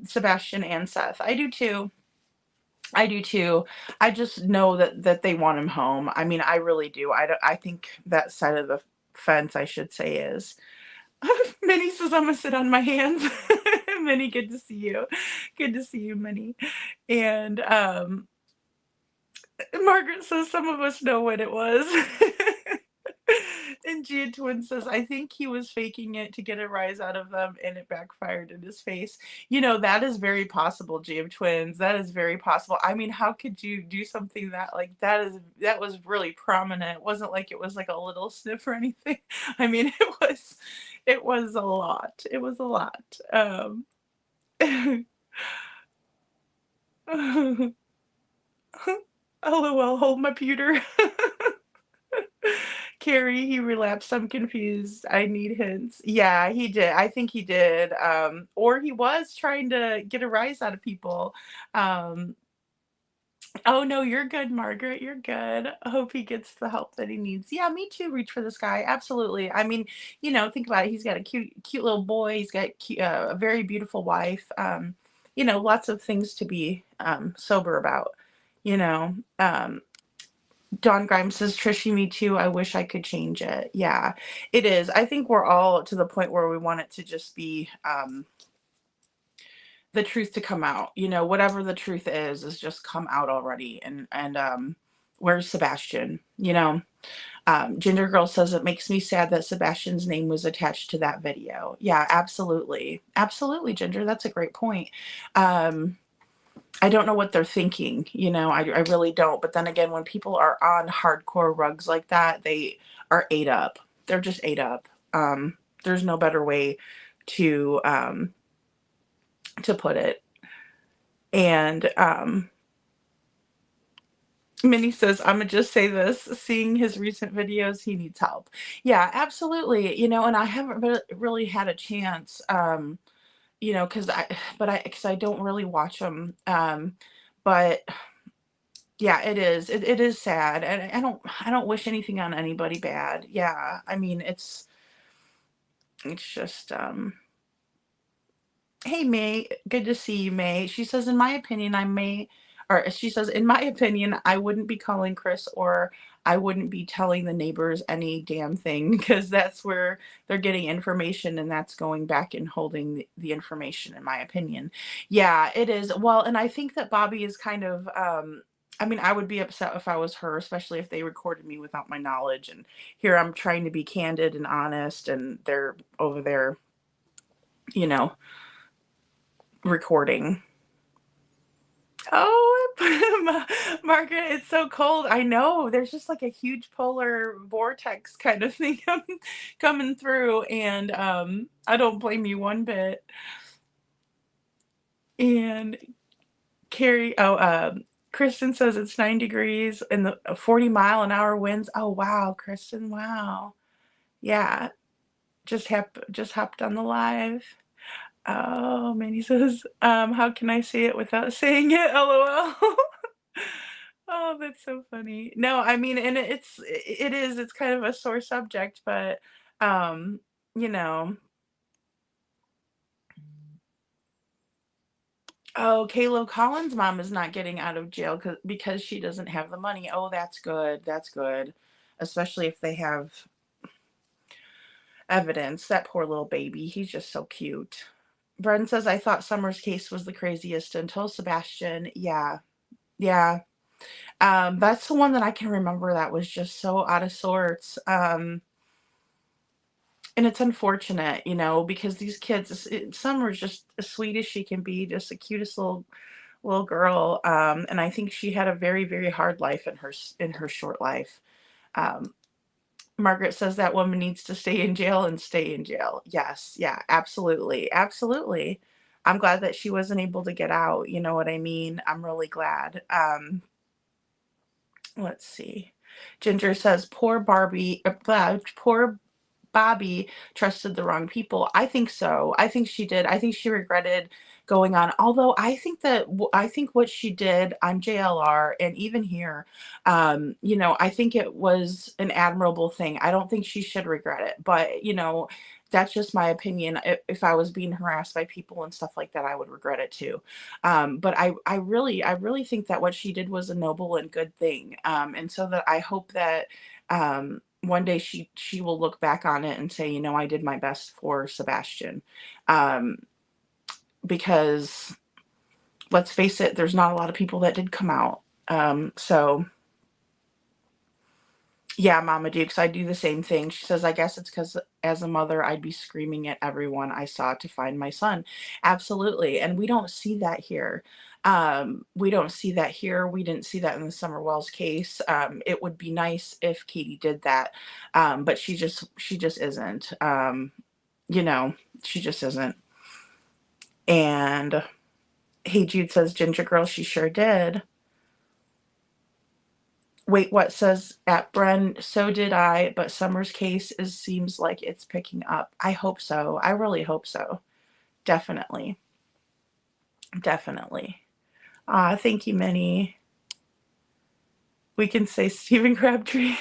Sebastian and Seth." I do too. I do too. I just know that they want him home. I mean, I really do. I think that side of the fence, I should say, is. Minnie says, "I'm gonna sit on my hands." Minnie, good to see you. Good to see you, Minnie. And Margaret says, "Some of us know what it was." And Gia Twin says, "I think he was faking it to get a rise out of them, and it backfired in his face." That is very possible, Gia Twins. That is very possible. I mean, how could you do something that, like, that was really prominent? It wasn't like it was like a little sniff or anything. I mean, it was a lot. It was a lot. LOL, hold my pewter. Carrie, he relapsed. I'm confused. I need hints. Yeah, he did. I think he did. Or he was trying to get a rise out of people. Um, oh no, you're good, Margaret. You're good. I hope he gets the help that he needs. Yeah, me too. Reach for the sky. Absolutely. I mean, think about it. He's got a cute little boy. He's got a very beautiful wife. Lots of things to be sober about. You know. Don Grimes says, "Trishy, me too. I wish I could change it." Yeah, it is. I think we're all to the point where we want it to just be the truth to come out. Whatever the truth is just come out already. And where's Sebastian? Ginger Girl says, "It makes me sad that Sebastian's name was attached to that video." Yeah, absolutely. Absolutely, Ginger. That's a great point. I don't know what they're thinking, I really don't. But then again, when people are on hardcore rugs like that, they are ate up. They're just ate up. There's no better way to put it. And Minnie says, "I'm gonna just say this, seeing his recent videos, he needs help." Yeah, absolutely. And I haven't really had a chance, because I don't really watch them. But yeah, it is. It is sad, and I don't wish anything on anybody bad. Yeah, I mean, it's just Hey, May, good to see you, May. She says, "In my opinion, in my opinion, I wouldn't be calling Chris, or I wouldn't be telling the neighbors any damn thing, because that's where they're getting information, and that's going back and holding the information, in my opinion." Yeah, it is. Well, and I think that Bobbie is kind of, I mean, I would be upset if I was her, especially if they recorded me without my knowledge. And here I'm trying to be candid and honest, and they're over there, you know, recording. Oh, Margaret, it's so cold. I know. There's just like a huge polar vortex kind of thing coming through, and I don't blame you one bit. And Carrie, Kristen says it's 9 degrees and the 40-mile-an-hour winds. Oh wow, Kristen, wow. Yeah, just hopped on the live. Oh, Manny says, "How can I say it without saying it? LOL." Oh, that's so funny. No, I mean, and it's kind of a sore subject, but, um, you know. Oh, Kalo Collins' mom is not getting out of jail because she doesn't have the money. Oh, that's good. That's good. Especially if they have evidence. That poor little baby. He's just so cute. Bren says, I thought Summer's case was the craziest until Sebastian. Yeah. Yeah. That's the one that I can remember that was just so out of sorts. And it's unfortunate, because these kids, Summer's just as sweet as she can be, just the cutest little girl. And I think she had a very, very hard life in her short life. Um, Margaret says that woman needs to stay in jail and stay in jail. Yes, yeah, absolutely, absolutely. I'm glad that she wasn't able to get out. You know what I mean? I'm really glad. Let's see. Ginger says, poor Bobbie trusted the wrong people. I think so. I think she did. I think she regretted going on. Although I think what she did on JLR and even here, I think it was an admirable thing. I don't think she should regret it, but that's just my opinion. If I was being harassed by people and stuff like that, I would regret it too. But I really think that what she did was a noble and good thing. And so that I hope that, one day she will look back on it and say, I did my best for Sebastian. Um, because let's face it, there's not a lot of people that did come out. So yeah, Mama Dukes, I do the same thing. She says, I guess it's because as a mother, I'd be screaming at everyone I saw to find my son. Absolutely. And we don't see that here. We don't see that here. We didn't see that in the Summer Wells case. It would be nice if Katie did that. But she just isn't. She just isn't. And Hey Jude says, Ginger Girl, she sure did. Wait, what says at Bren? So did I, but Summer's case seems like it's picking up. I hope so. I really hope so. Definitely. Definitely. Thank you, Minnie. We can say Stephen Crabtree.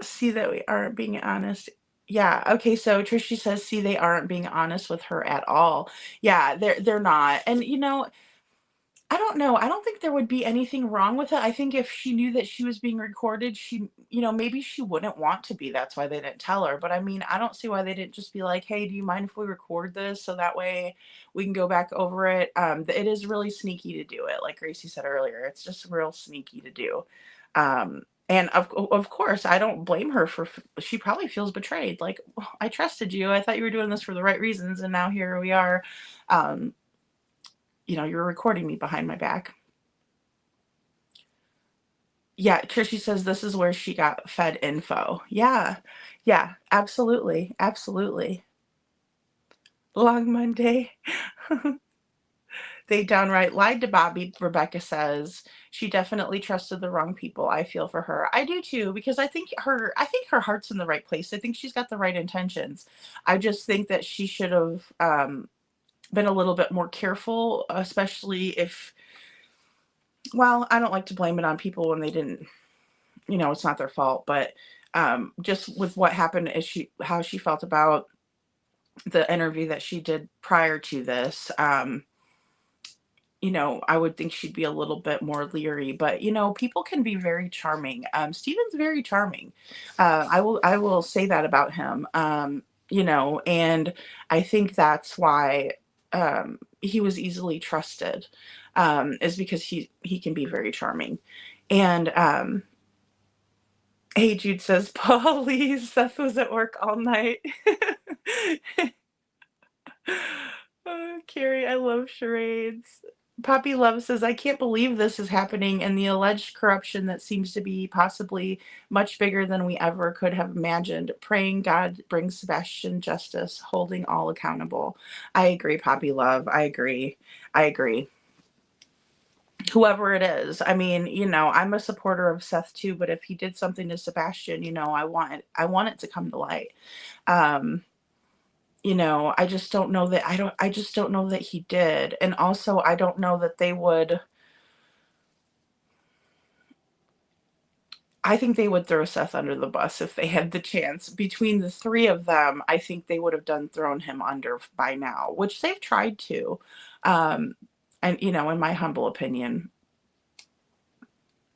See that we aren't being honest. Yeah, okay, so Trishy says, see, they aren't being honest with her at all. Yeah, they're not. And I don't know. I don't think there would be anything wrong with it. I think if she knew that she was being recorded, maybe she wouldn't want to be. That's why they didn't tell her. But I mean, I don't see why they didn't just be like, hey, do you mind if we record this so that way we can go back over it? It is really sneaky to do it. Like Gracie said earlier, it's just real sneaky to do. And of course, I don't blame her she probably feels betrayed. Like, "Well, I trusted you. I thought you were doing this for the right reasons. And now here we are. You're recording me behind my back." Yeah, Trishy says this is where she got fed info. Yeah, yeah, absolutely, absolutely. Long Monday. They downright lied to Bobbie, Rebecca says. She definitely trusted the wrong people. I feel for her. I do too, because I think her heart's in the right place. I think she's got the right intentions. I just think that she should have been a little bit more careful, especially if, well, I don't like to blame it on people when they didn't, it's not their fault, but just with what happened, how she felt about the interview that she did prior to this, I would think she'd be a little bit more leery, but people can be very charming. Steven's very charming. I will say that about him. And I think that's why he was easily trusted, is because he can be very charming. And Hey Jude says, please, Seth was at work all night. Carrie, I love charades. Poppy Love says, I can't believe this is happening and the alleged corruption that seems to be possibly much bigger than we ever could have imagined. Praying God brings Sebastian justice, holding all accountable. I agree, Poppy Love. I agree. Whoever it is. I mean, I'm a supporter of Seth too, but if he did something to Sebastian, I want it to come to light. You know, I just don't know that I just don't know that he did. And also I don't know that they would. I think they would throw Seth under the bus if they had the chance. Between the three of them, I think they would have thrown him under by now, which they've tried to. Um, and, you know, in my humble opinion.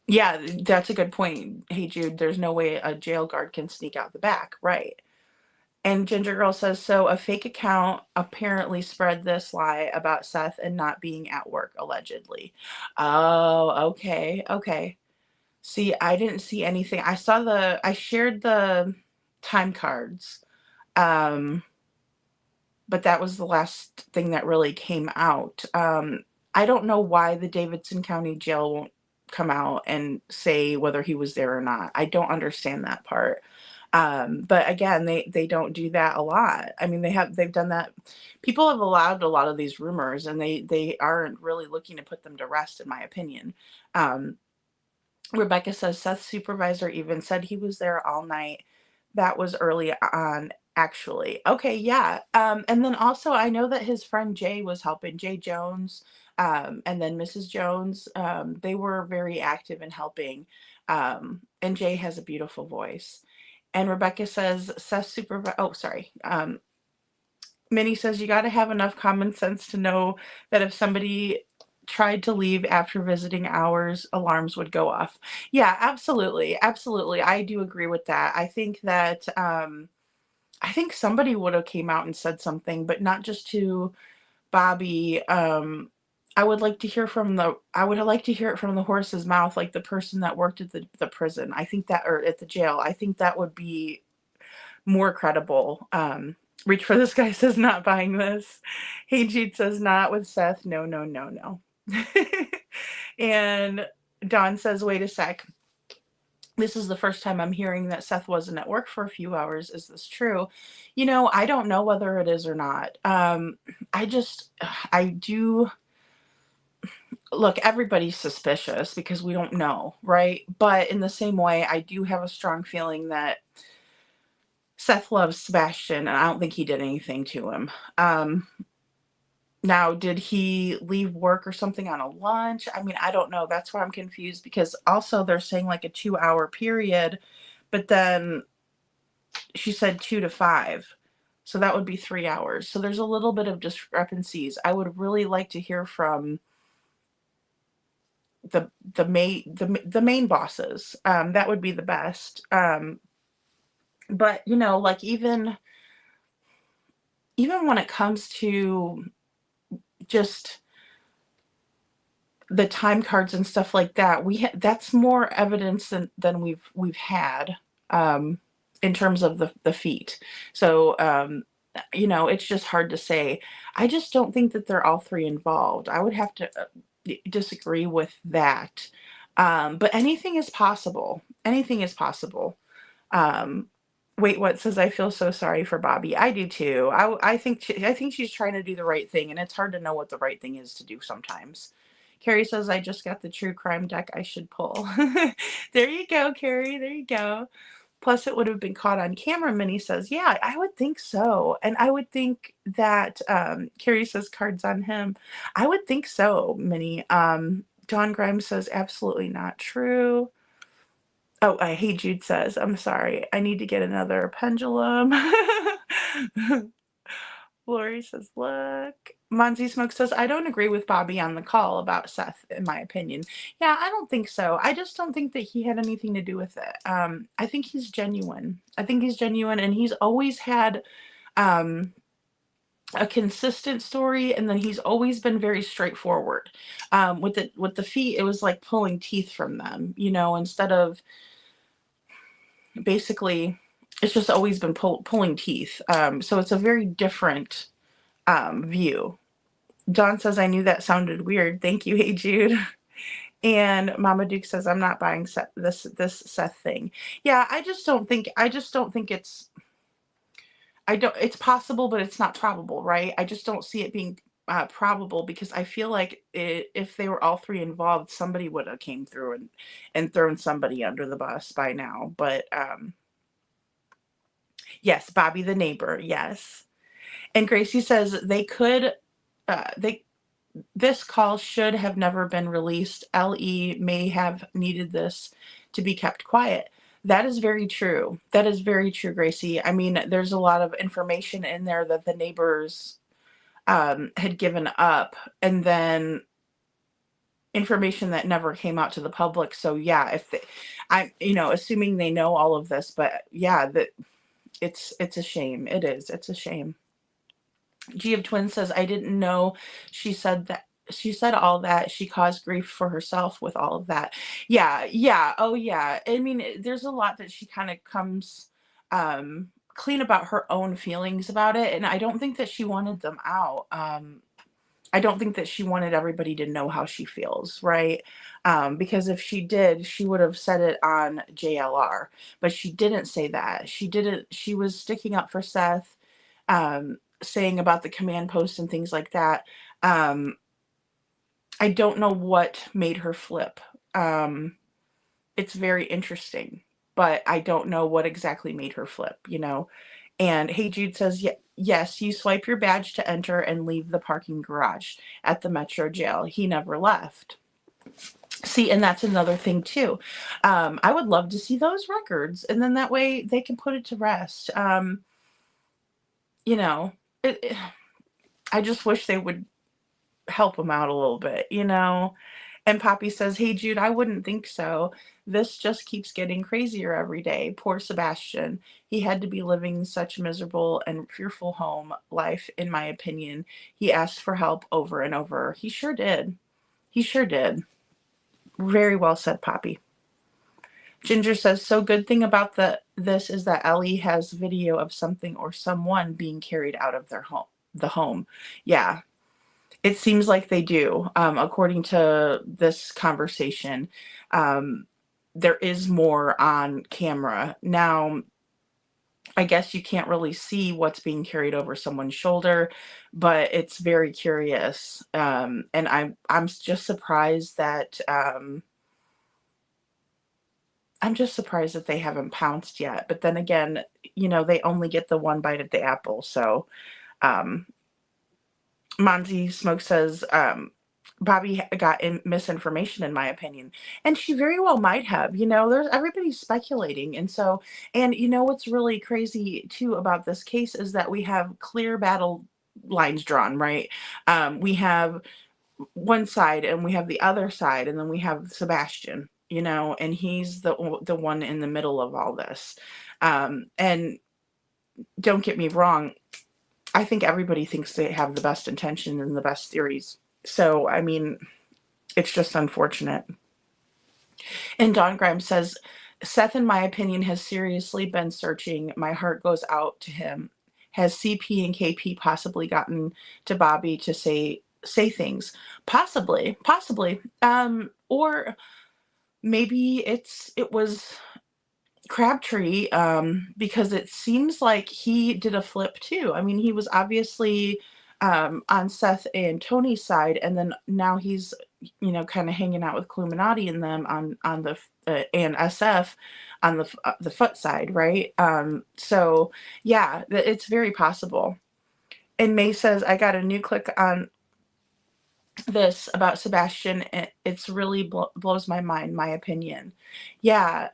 Yeah, that's a good point. Hey, Jude, there's no way a jail guard can sneak out the back. Right. And Ginger Girl says, so a fake account apparently spread this lie about Seth and not being at work, allegedly. Oh, okay. Okay. See, I didn't see anything. I shared the time cards. But that was the last thing that really came out. I don't know why the Davidson County Jail won't come out and say whether he was there or not. I don't understand that part. But again, they don't do that a lot. I mean, they've done that. People have allowed a lot of these rumors, and they aren't really looking to put them to rest, in my opinion. Rebecca says Seth's supervisor even said he was there all night. That was early on, actually. Okay, yeah. And then also I know that his friend Jay was helping, Jay Jones, and then Mrs. Jones. They were very active in helping. And Jay has a beautiful voice. And Rebecca says Seth's supervisor. Oh, sorry. Minnie says you got to have enough common sense to know that if somebody tried to leave after visiting hours, alarms would go off. Yeah, absolutely. Absolutely. I do agree with that. I think that I think somebody would have came out and said something, but not just to Bobbie. I would like to hear it from the horse's mouth, like the person that worked at the prison. I think that, or at the jail. I think that would be more credible. Reach for this guy says not buying this. Hey Jude says not with Seth. No, no, no, no. And Dawn says, wait a sec. This is the first time I'm hearing that Seth wasn't at work for a few hours. Is this true? You know, I don't know whether it is or not. I do. Look, everybody's suspicious because we don't know, right? But in the same way, I do have a strong feeling that Seth loves Sebastian, and I don't think he did anything to him. Now, did he leave work or something on a lunch? I mean, I don't know. That's why I'm confused, because also they're saying like a 2-hour period, but then she said 2 to 5. So that would be 3 hours. So there's a little bit of discrepancies. I would really like to hear from the main bosses. That would be the best. But you know, like even when it comes to just the time cards and stuff like that, that's more evidence than we've had in terms of the feet. So you know, it's just hard to say. I just don't think that they're all three involved. I would have to disagree with that. But anything is possible. Anything is possible. Wait, what says I feel so sorry for Bobbie. I do too. I think she's trying to do the right thing, and it's hard to know what the right thing is to do sometimes. Carrie says I just got the true crime deck I should pull. There you go, Carrie. There you go. Plus, it would have been caught on camera. Minnie says, yeah, I would think so. And I would think that Carrie says cards on him. I would think so, Minnie. Dawn Grimes says absolutely not true. Oh, Hey Jude says, I'm sorry. I need to get another pendulum. Lori says, look. Monzy Smoke says, I don't agree with Bobbie on the call about Seth, in my opinion. Yeah, I don't think so. I just don't think that he had anything to do with it. I think he's genuine. And he's always had a consistent story, and then he's always been very straightforward. With the feet, it was like pulling teeth from them, you know, instead of basically, it's just always been pulling teeth. So it's a very different view. Dawn says, I knew that sounded weird. Thank you. Hey Jude. And Mama Duke says, I'm not buying this Seth thing. Yeah, I just don't think it's possible, but it's not probable, right? I just don't see it being probable, because I feel like if they were all three involved, somebody would have came through and thrown somebody under the bus by now. But yes, Bobbie the Neighbor, yes. And Gracie says this call should have never been released. LE may have needed this to be kept quiet. That is very true. That is very true, Gracie. I mean, there's a lot of information in there that the neighbors had given up, and then information that never came out to the public. So yeah, if they, assuming they know all of this, but yeah, that it's a shame. It is. It's a shame. G of Twins says, I didn't know she said all that. She caused grief for herself with all of that. Yeah. Oh yeah. I mean, there's a lot that she kind of comes clean about her own feelings about it. And I don't think that she wanted them out. I don't think that she wanted everybody to know how she feels, right? Because if she did, she would have said it on JLR, but she didn't say that. She was sticking up for Seth, saying about the command post and things like that. I don't know what made her flip. It's very interesting, but I don't know what exactly made her flip, And Hey Jude says, yes, you swipe your badge to enter and leave the parking garage at the Metro jail. He never left. See, and that's another thing too. I would love to see those records, and then that way they can put it to rest. I just wish they would help him out a little bit, And Poppy says, hey, Jude, I wouldn't think so. This just keeps getting crazier every day. Poor Sebastian. He had to be living such miserable and fearful home life, in my opinion. He asked for help over and over. He sure did. He sure did. Very well said, Poppy. Ginger says, so good thing about this is that Ellie has video of something or someone being carried out of the home. Yeah. It seems like they do, according to this conversation. There is more on camera. Now, I guess you can't really see what's being carried over someone's shoulder, but it's very curious. And I'm just surprised that they haven't pounced yet. But then again, they only get the one bite at the apple. So, Monty Smoke says, Bobbie got misinformation, in my opinion. And she very well might have. Everybody's speculating. And what's really crazy, too, about this case is that we have clear battle lines drawn, right? We have one side and we have the other side, and then we have Sebastian, and he's the one in the middle of all this. And don't get me wrong, I think everybody thinks they have the best intention and the best theories. So, I mean, it's just unfortunate. And Don Grimes says, Seth, in my opinion, has seriously been searching. My heart goes out to him. Has CP and KP possibly gotten to Bobbie to say things? Possibly. Or maybe it was Crabtree, because it seems like he did a flip too. I mean, he was obviously on Seth and Tony's side, and then now he's kind of hanging out with Illuminati and them on the and SF on the foot side, right? So yeah, it's very possible. And May says, I got a new click on this about Sebastian. It's really blows my mind, my opinion. Yeah.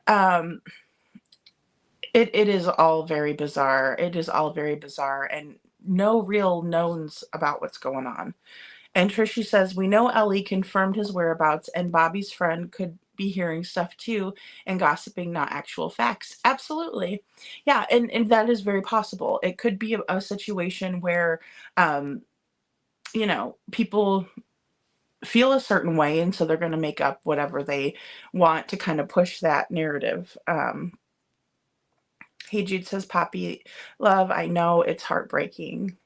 It is all very bizarre. It is all very bizarre, and no real knowns about what's going on. And Trishy says, we know Ellie confirmed his whereabouts, and Bobbie's friend could be hearing stuff too and gossiping, not actual facts. Absolutely. Yeah, and that is very possible. It could be a situation where, people feel a certain way, and so they're going to make up whatever they want to kind of push that narrative. Hey Jude says, Poppy, love, I know it's heartbreaking.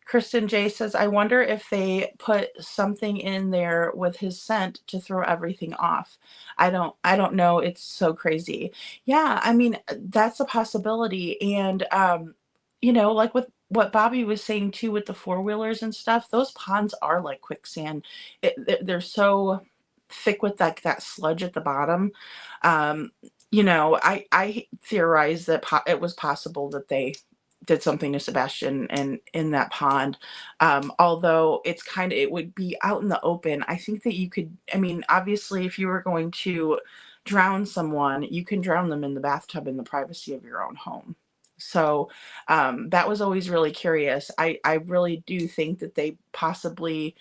Kristen J says, I wonder if they put something in there with his scent to throw everything off. I don't know. It's so crazy. Yeah, I mean, that's a possibility. And, like with what Bobbie was saying too, with the four-wheelers and stuff, those ponds are like quicksand. They're so thick with that sludge at the bottom. I theorize that it was possible that they did something to Sebastian and in that pond. Although it would be out in the open. I think that you could, I mean, obviously if you were going to drown someone, you can drown them in the bathtub in the privacy of your own home. So that was always really curious. I really do think that they possibly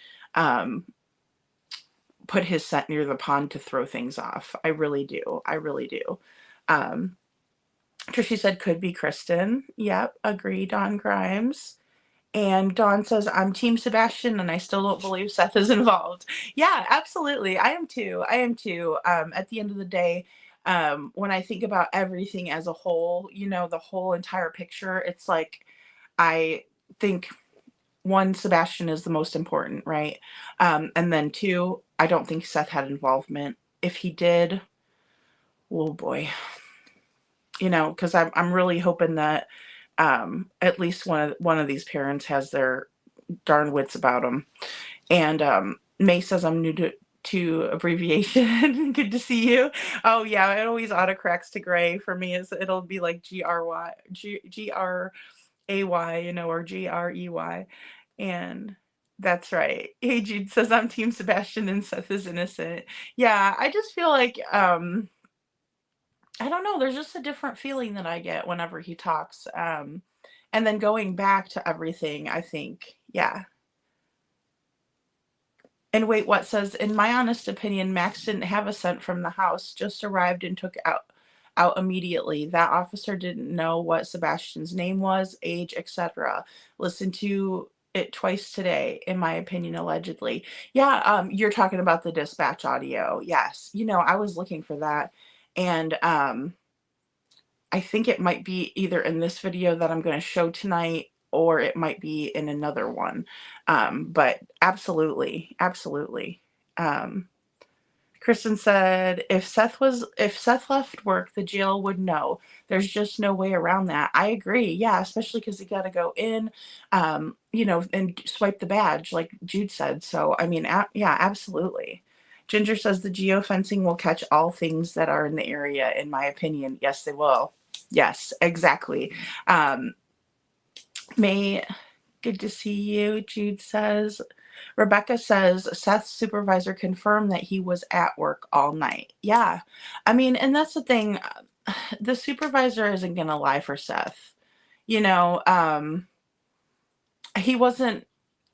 put his scent near the pond to throw things off. I really do. I really do. Trishy said could be Kristen. Yep, agree, Dawn Grimes. And Dawn says, I'm Team Sebastian and I still don't believe Seth is involved. Yeah, absolutely. I am too. I am too. At the end of the day, when I think about everything as a whole, you know, the whole entire picture, it's like, I think one, Sebastian is the most important, right? And then two, I don't think Seth had involvement. If he did, oh boy, you know, because I'm really hoping that at least one of these parents has their darn wits about them. And May says I'm new to abbreviation. Good to see you. Oh yeah, it always autocorrects to gray for me. It'll be like GRY, GRAY, you know, or GREY. And that's right. Hey, Jude says I'm Team Sebastian and Seth is innocent. Yeah, I just feel like I don't know, there's just a different feeling that I get whenever he talks. And then going back to everything, I think, yeah. And wait, what says, in my honest opinion, Max didn't have a scent from the house, just arrived and took out immediately. That officer didn't know what Sebastian's name was, age, etc. Listened to it twice today, in my opinion, allegedly. Yeah, you're talking about the dispatch audio. Yes. You know, I was looking for that. And I think it might be either in this video that I'm going to show tonight, or it might be in another one. But absolutely, absolutely. Kristen said, if Seth left work, the jail would know. There's just no way around that. I agree. Yeah, especially because you got to go in, you know, and swipe the badge, like Jude said. So, I mean, yeah, absolutely. Ginger says the geofencing will catch all things that are in the area, in my opinion. Yes, they will. Yes, exactly. May, good to see you, Jude says. Rebecca says Seth's supervisor confirmed that he was at work all night. Yeah. I mean, and that's the thing. The supervisor isn't going to lie for Seth. You know, he wasn't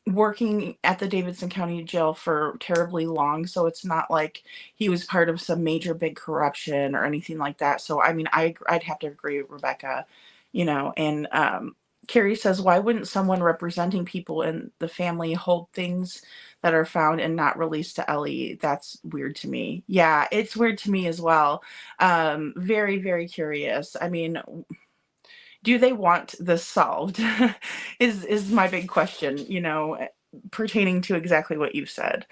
working at the Davidson County Jail for terribly long, so it's not like he was part of some major big corruption or anything like that. So, I mean, I'd have to agree with Rebecca, you know, and Carrie says, why wouldn't someone representing people in the family hold things that are found and not released to Ellie? That's weird to me. Yeah, it's weird to me as well. Very, very curious. I mean, do they want this solved? is my big question, you know, pertaining to exactly what you said.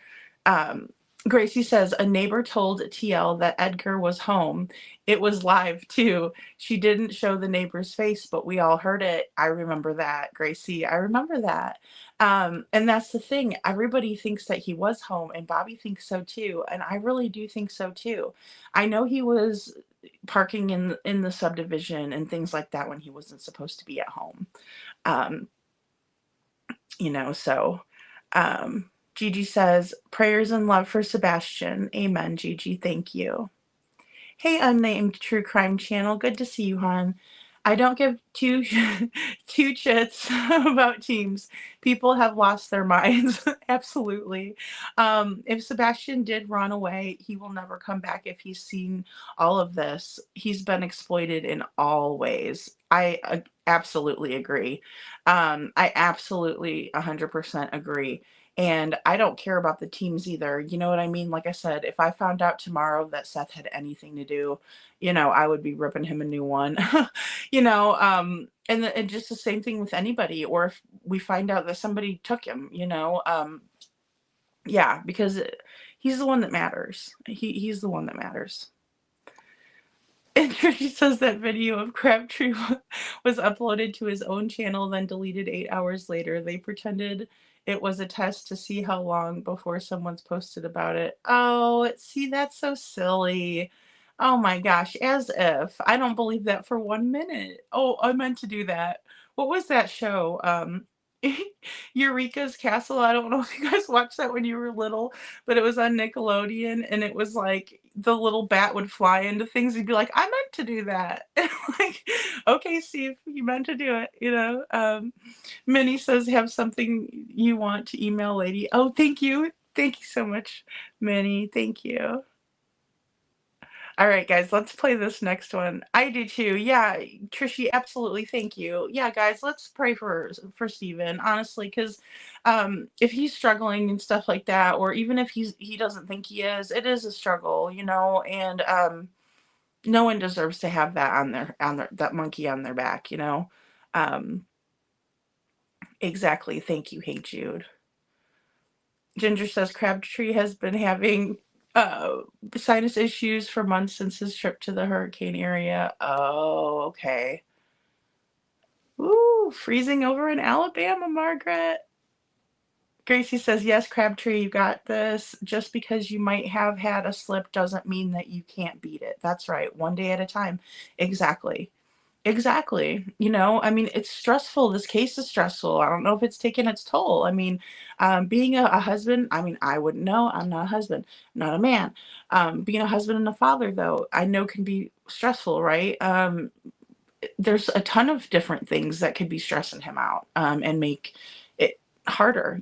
Gracie says, a neighbor told TL that Edgar was home. It was live too. She didn't show the neighbor's face, but we all heard it. I remember that, Gracie. I remember that. And that's the thing. Everybody thinks that he was home, and Bobbie thinks so too. And I really do think so too. I know he was parking in the subdivision and things like that when he wasn't supposed to be at home. You know, so Gigi says, prayers and love for Sebastian. Amen, Gigi. Thank you. Hey, unnamed true crime channel. Good to see you, hon. I don't give two chits about teams. People have lost their minds. Absolutely. If Sebastian did run away, he will never come back if he's seen all of this. He's been exploited in all ways. I absolutely agree. I absolutely 100% agree. And I don't care about the teams either. You know what I mean? Like I said, if I found out tomorrow that Seth had anything to do, you know, I would be ripping him a new one. You know, and just the same thing with anybody. Or if we find out that somebody took him, you know, yeah, because he's the one that matters. He's the one that matters. And Tricky says that video of Crabtree was uploaded to his own channel, then deleted 8 hours later. They pretended it was a test to see how long before someone's posted about it. Oh, see, that's so silly. Oh my gosh, as if. I don't believe that for 1 minute. Oh, I meant to do that. what was that show? Eureka's Castle. I don't know if you guys watched that when you were little, but it was on Nickelodeon, and it was like the little bat would fly into things. He'd be like, "I meant to do that." And like, okay, Steve, you meant to do it. Minnie says, "Have something you want to email, lady." Oh, thank you so much, Minnie. Thank you. All right, guys, let's play this next one. I do too. Yeah, Trishy, absolutely. Thank you. Yeah, guys, let's pray for Steven, honestly, because if he's struggling and stuff like that, or even if he doesn't think he is, it is a struggle, and no one deserves to have that on their that monkey on their back, Exactly. Thank you. Hey, Jude. Ginger says Crabtree has been having sinus issues for months since his trip to the hurricane area. Oh, okay. Ooh, freezing over in Alabama, Margaret. Gracie says, yes, Crabtree, you got this. Just because you might have had a slip doesn't mean that you can't beat it. That's right. One day at a time. Exactly. Exactly. I mean, it's stressful. This case is stressful. I don't know if it's taken its toll. I mean, being a husband, I mean, I wouldn't know. I'm not a husband, not a man. Being a husband and a father, though, I know can be stressful, right? There's a ton of different things that could be stressing him out and make it harder,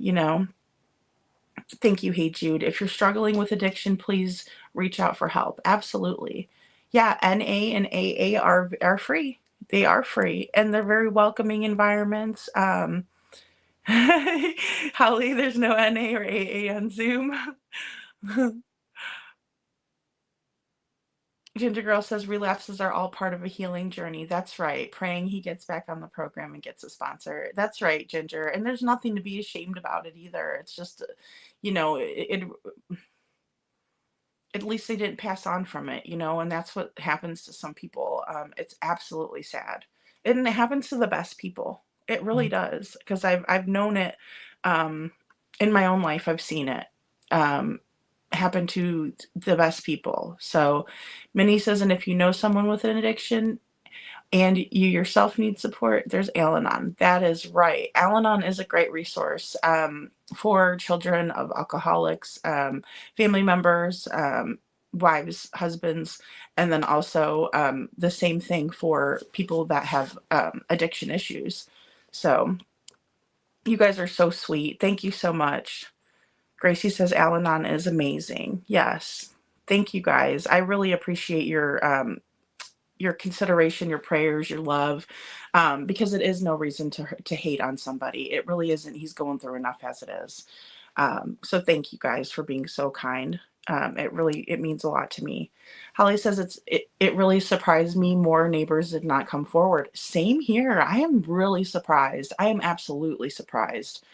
Thank you, Hey Jude. If you're struggling with addiction, please reach out for help. Absolutely. Yeah, NA and AA are free. They are free, and they're very welcoming environments. Holly, there's no NA or AA on Zoom. Ginger Girl says relapses are all part of a healing journey. That's right. Praying he gets back on the program and gets a sponsor. That's right, Ginger. And there's nothing to be ashamed about it either. It's just, at least they didn't pass on from it, and that's what happens to some people. It's absolutely sad. And it happens to the best people. It really does. Because I've known it in my own life. I've seen it happen to the best people. So Minnie says, and if you know someone with an addiction and you yourself need support, there's Al-Anon. That is right. Al-Anon is a great resource for children of alcoholics, family members, wives, husbands, and then also the same thing for people that have addiction issues. So you guys are so sweet. Thank you so much. Gracie says Al-Anon is amazing. Yes. Thank you guys. I really appreciate your consideration, your prayers, your love, because it is no reason to hate on somebody. It really isn't. He's going through enough as it is. So thank you guys for being so kind. It means a lot to me. Holly says it really surprised me more neighbors did not come forward. Same here. I am really surprised. I am absolutely surprised.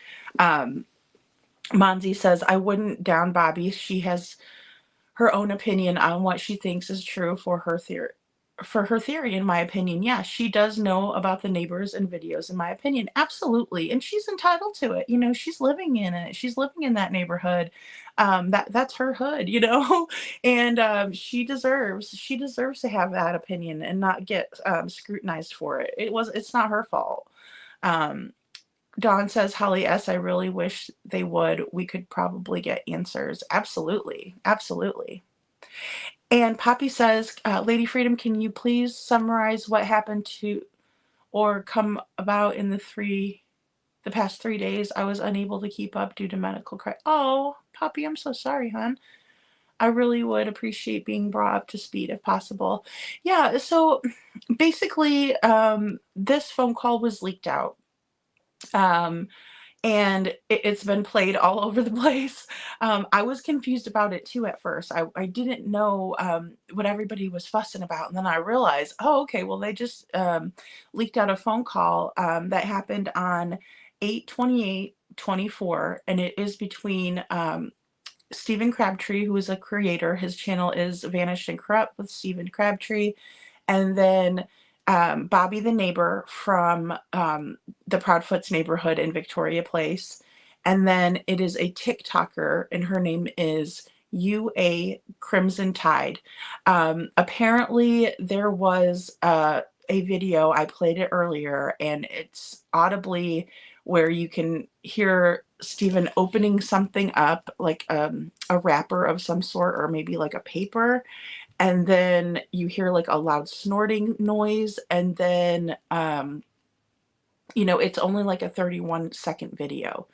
Monzi says, I wouldn't down Bobbie. She has her own opinion on what she thinks is true for her theory, in my opinion. Yeah, she does know about the neighbors and videos, in my opinion. Absolutely. And she's entitled to it. She's living in it. She's living in that neighborhood. That's her hood, and she deserves to have that opinion and not get scrutinized for it. It's not her fault. Dawn says, Holly S., I really wish they would. We could probably get answers. Absolutely. Absolutely. And Poppy says, Lady Freedom, can you please summarize what happened to or come about in the past 3 days? I was unable to keep up due to medical crisis. Oh, Poppy, I'm so sorry, hon. I really would appreciate being brought up to speed if possible. Yeah, so basically, this phone call was leaked out. And it's been played all over the place. I was confused about it too at first. I didn't know what everybody was fussing about. And then I realized, oh, okay, well, they just leaked out a phone call that happened on 8/28/24. And it is between Stephen Crabtree, who is a creator. His channel is Vanished and Corrupt with Stephen Crabtree. And then Bobbie the Neighbor from the Proudfoot's neighborhood in Victoria Place. And then it is a TikToker, and her name is UA Crimson Tide. Apparently there was a video. I played it earlier, and it's audibly where you can hear Stephen opening something up, like a wrapper of some sort, or maybe like a paper, and then you hear like a loud snorting noise, and then it's only like a 31-second video.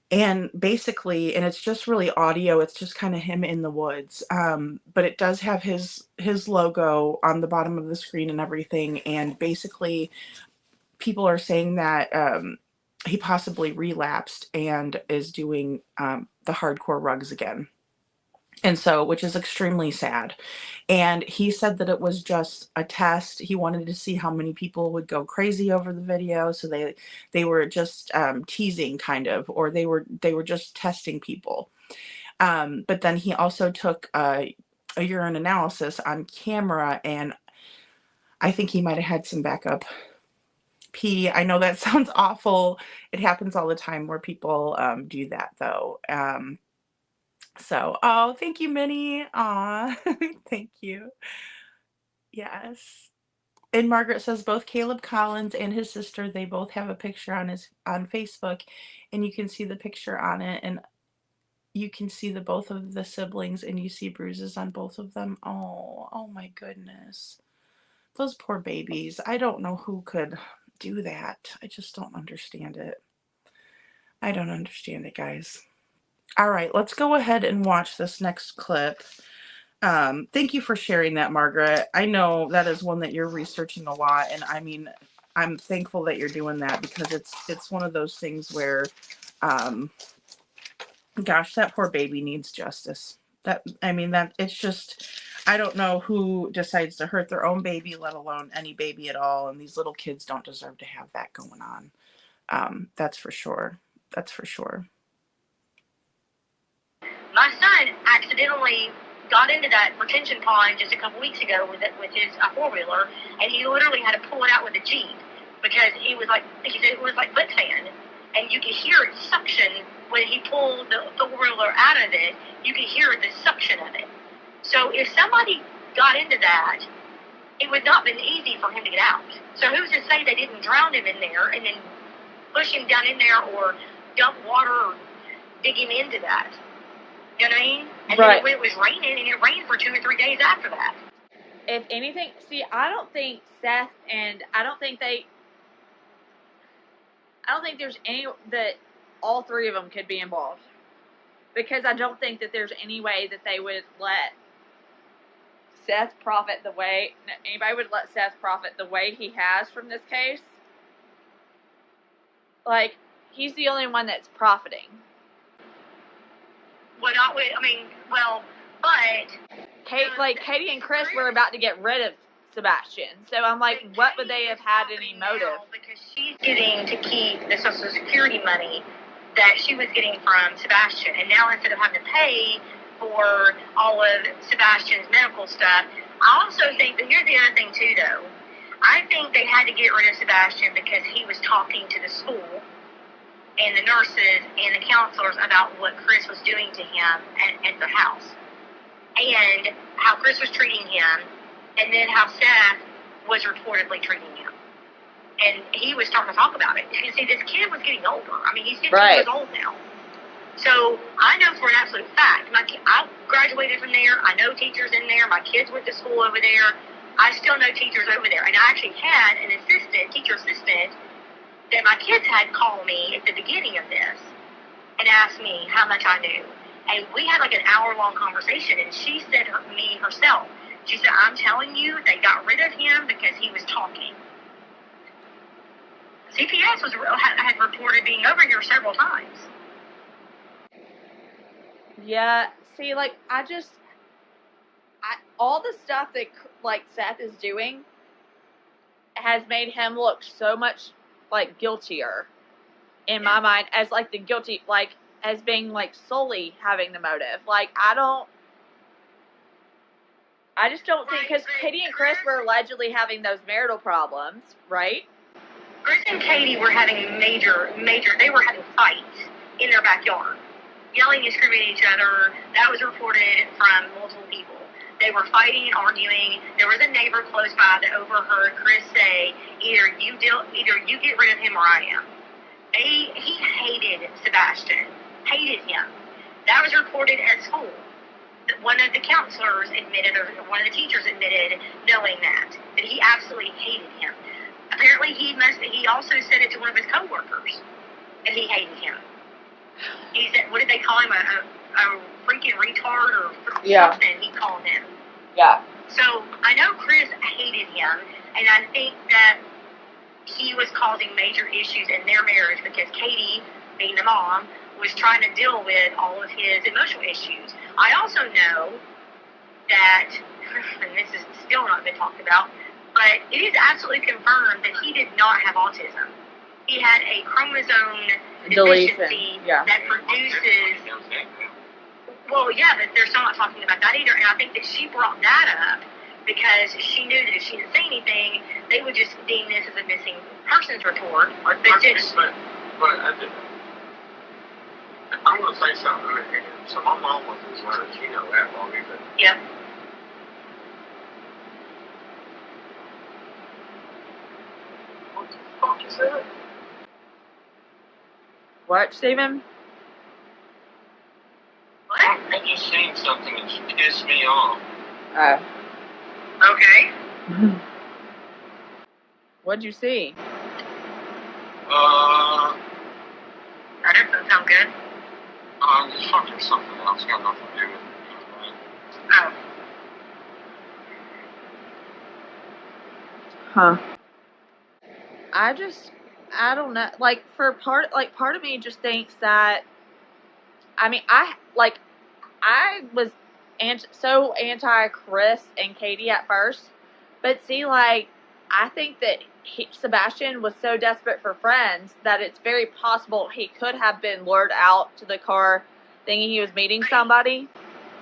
And basically, and it's just really audio, it's just kind of him in the woods. But it does have his logo on the bottom of the screen and everything. And basically, people are saying that he possibly relapsed and is doing the hardcore rugs again. And so, which is extremely sad. And he said that it was just a test. He wanted to see how many people would go crazy over the video. So they were just teasing, kind of, or they were just testing people. But then he also took a urine analysis on camera, and I think he might have had some backup pee. I know that sounds awful. It happens all the time where people do that, though. So, oh, thank you, Minnie. Aw, thank you. Yes. And Margaret says both Caleb Collins and his sister, they both have a picture on Facebook, and you can see the picture on it, and you can see both of the siblings, and you see bruises on both of them. Oh my goodness. Those poor babies. I don't know who could do that. I just don't understand it. I don't understand it, guys. All right, let's go ahead and watch this next clip. Thank you for sharing that, Margaret. I know that is one that you're researching a lot, and I mean, I'm thankful that you're doing that, because it's one of those things where, gosh, that poor baby needs justice. That it's just, I don't know who decides to hurt their own baby, let alone any baby at all, and these little kids don't deserve to have that going on. That's for sure. That's for sure. My son accidentally got into that retention pond just a couple weeks ago with his four-wheeler, and he literally had to pull it out with a Jeep because it was like quicksand, and you could hear it suction when he pulled the four-wheeler out of it. You could hear the suction of it. So if somebody got into that, it would not have been easy for him to get out. So who's to say they didn't drown him in there and then push him down in there, or dump water, or dig him into that? You know what I mean? And right. Then it was raining, and it rained for 2 or 3 days after that. If anything, see, I don't think Seth and I don't think there's any that all three of them could be involved, because I don't think that there's any way that they would let Seth profit the way he has from this case. Like, he's the only one that's profiting. But Katie and Chris were about to get rid of Sebastian, so I'm like, what would they have had any motive? Because she's getting to keep the Social Security money that she was getting from Sebastian, and now instead of having to pay for all of Sebastian's medical stuff, I also think that here's the other thing too, though. I think they had to get rid of Sebastian because he was talking to the school and the nurses and the counselors about what Chris was doing to him at the house, and how Chris was treating him, and then how Seth was reportedly treating him. And he was starting to talk about it. You see, this kid was getting older. I mean, he's 15 years old now. So I know for an absolute fact, I graduated from there. I know teachers in there. My kids went to school over there. I still know teachers over there. And I actually had an teacher assistant, that my kids had called me at the beginning of this and asked me how much I knew. And we had like an hour-long conversation, and she said me herself, she said, I'm telling you, they got rid of him because he was talking. CPS had reported being over here several times. Yeah, see, all the stuff that, Seth is doing has made him look so much, guiltier in my mind, as, the guilty, as being, solely having the motive. I just don't think, because Katie and Chris were allegedly having those marital problems, right? Chris and Katie were having they were having fights in their backyard, yelling and screaming at each other. That was reported from multiple people. They were fighting and arguing. There was a neighbor close by that overheard Chris say, either you get rid of him or I am. He hated Sebastian. Hated him. That was reported at school. One of the counselors admitted, or one of the teachers admitted, knowing that he absolutely hated him. Apparently, he also said it to one of his coworkers, and he hated him. He said, what did they call him? A freaking retard or something? He called him. Yeah. So I know Chris hated him, and I think that he was causing major issues in their marriage because Katie, being the mom, was trying to deal with all of his emotional issues. I also know that, and this is still not been talked about, but it is absolutely confirmed that he did not have autism. He had a chromosome deficiency that produces... Well, yeah, but they're still not talking about that either, and I think that she brought that up because she knew that if she didn't say anything, they would just deem this as a missing persons report. But I'm going to say something. So my mom was his nurse. You know that, Bobbie. Yep. What the fuck is that? What, Stephen? What? I just seen something that pissed me off. Okay. What'd you see? That doesn't sound good. Just fucking something else. Got nothing to do with it. Oh. Huh. I don't know. Like, part of me just thinks that, I mean, I was so anti-Chris and Katie at first, but see, like, I think that Sebastian was so desperate for friends that it's very possible he could have been lured out to the car thinking he was meeting somebody.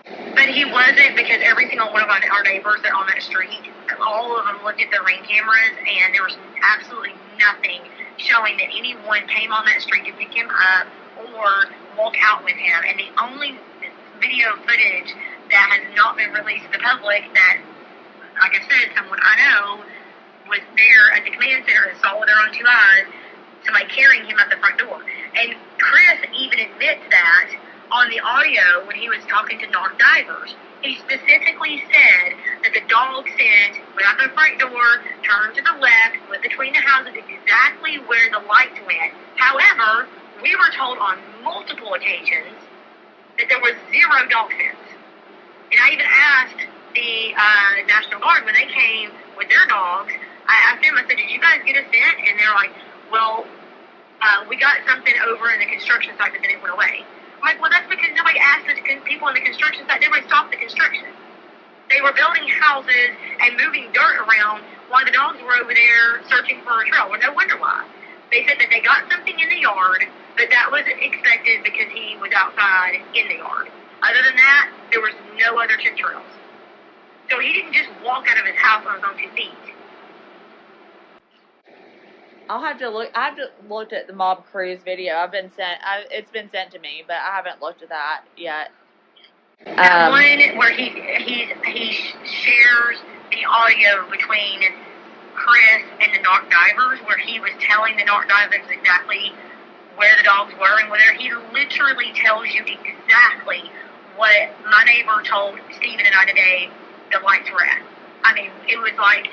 But he wasn't, because every single one of our neighbors that on that street, all of them looked at the ring cameras, and there was absolutely nothing showing that anyone came on that street to pick him up or walk out with him. And the only video footage that has not been released to the public that, like I said, someone I know was there at the command center and saw with their own two eyes somebody carrying him out the front door. And Chris even admits that on the audio when he was talking to Knock Divers. He specifically said that the dog scent went out the front door, turned to the left, went between the houses exactly where the lights went. However, we were told on multiple occasions that there was zero dog scents. And I even asked the National Guard when they came with their dogs, I asked them, I said, did you guys get a scent? And they're like, well, we got something over in the construction site, but then it went away. I'm like, well, that's because nobody asked the people in the construction site. Nobody stopped the construction. They were building houses and moving dirt around while the dogs were over there searching for a trail. Well, no wonder why. They said that they got something in the yard, but that wasn't expected because he was outside in the yard. Other than that, there was no other scent trails. So he didn't just walk out of his house on his own 2 feet. I'll have to look. I haven't looked at the Mob Cruise video. It's been sent to me, but I haven't looked at that yet. That one where he shares the audio between Chris and the Knock Divers, where he was telling the Knock Divers exactly where the dogs were and where he literally tells you exactly what my neighbor told Stephen and I today the lights were at. I mean, it was like,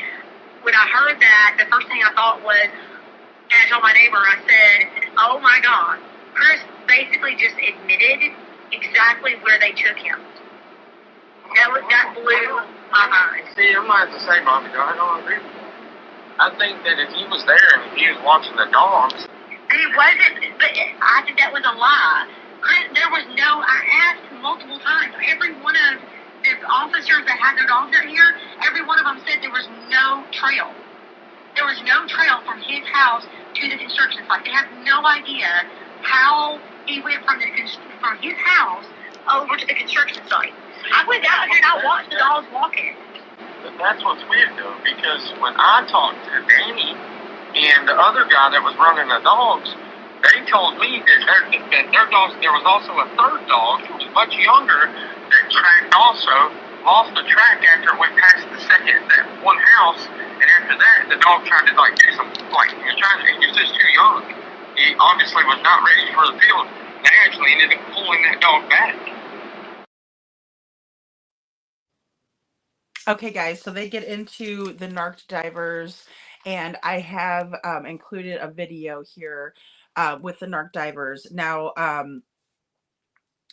when I heard that, the first thing I thought was, and I told my neighbor, I said, oh my God, Chris basically just admitted exactly where they took him. That blew my mind. See, I'm going to have to say, Bobbie, I don't agree with you. I think that if he was there and he was watching the dogs... He wasn't, but I think that was a lie. Chris, there was no, I asked multiple times, every one of the officers that had their dogs out here, every one of them said there was no trail. There was no trail from his house to the construction site. They have no idea how he went from his house over to the construction site. I went out there and I watched the dogs walking. But that's what's weird, though, because when I talked to Danny and the other guy that was running the dogs, they told me that their dogs, there was also a third dog who was much younger that tracked also, lost the track after it went past that one house, and after that, the dog tried to like do some he was just too young. He obviously was not ready for the field. They actually ended up pulling that dog back. Okay, guys, so they get into the narked divers, and I have included a video here with the narked divers. Now,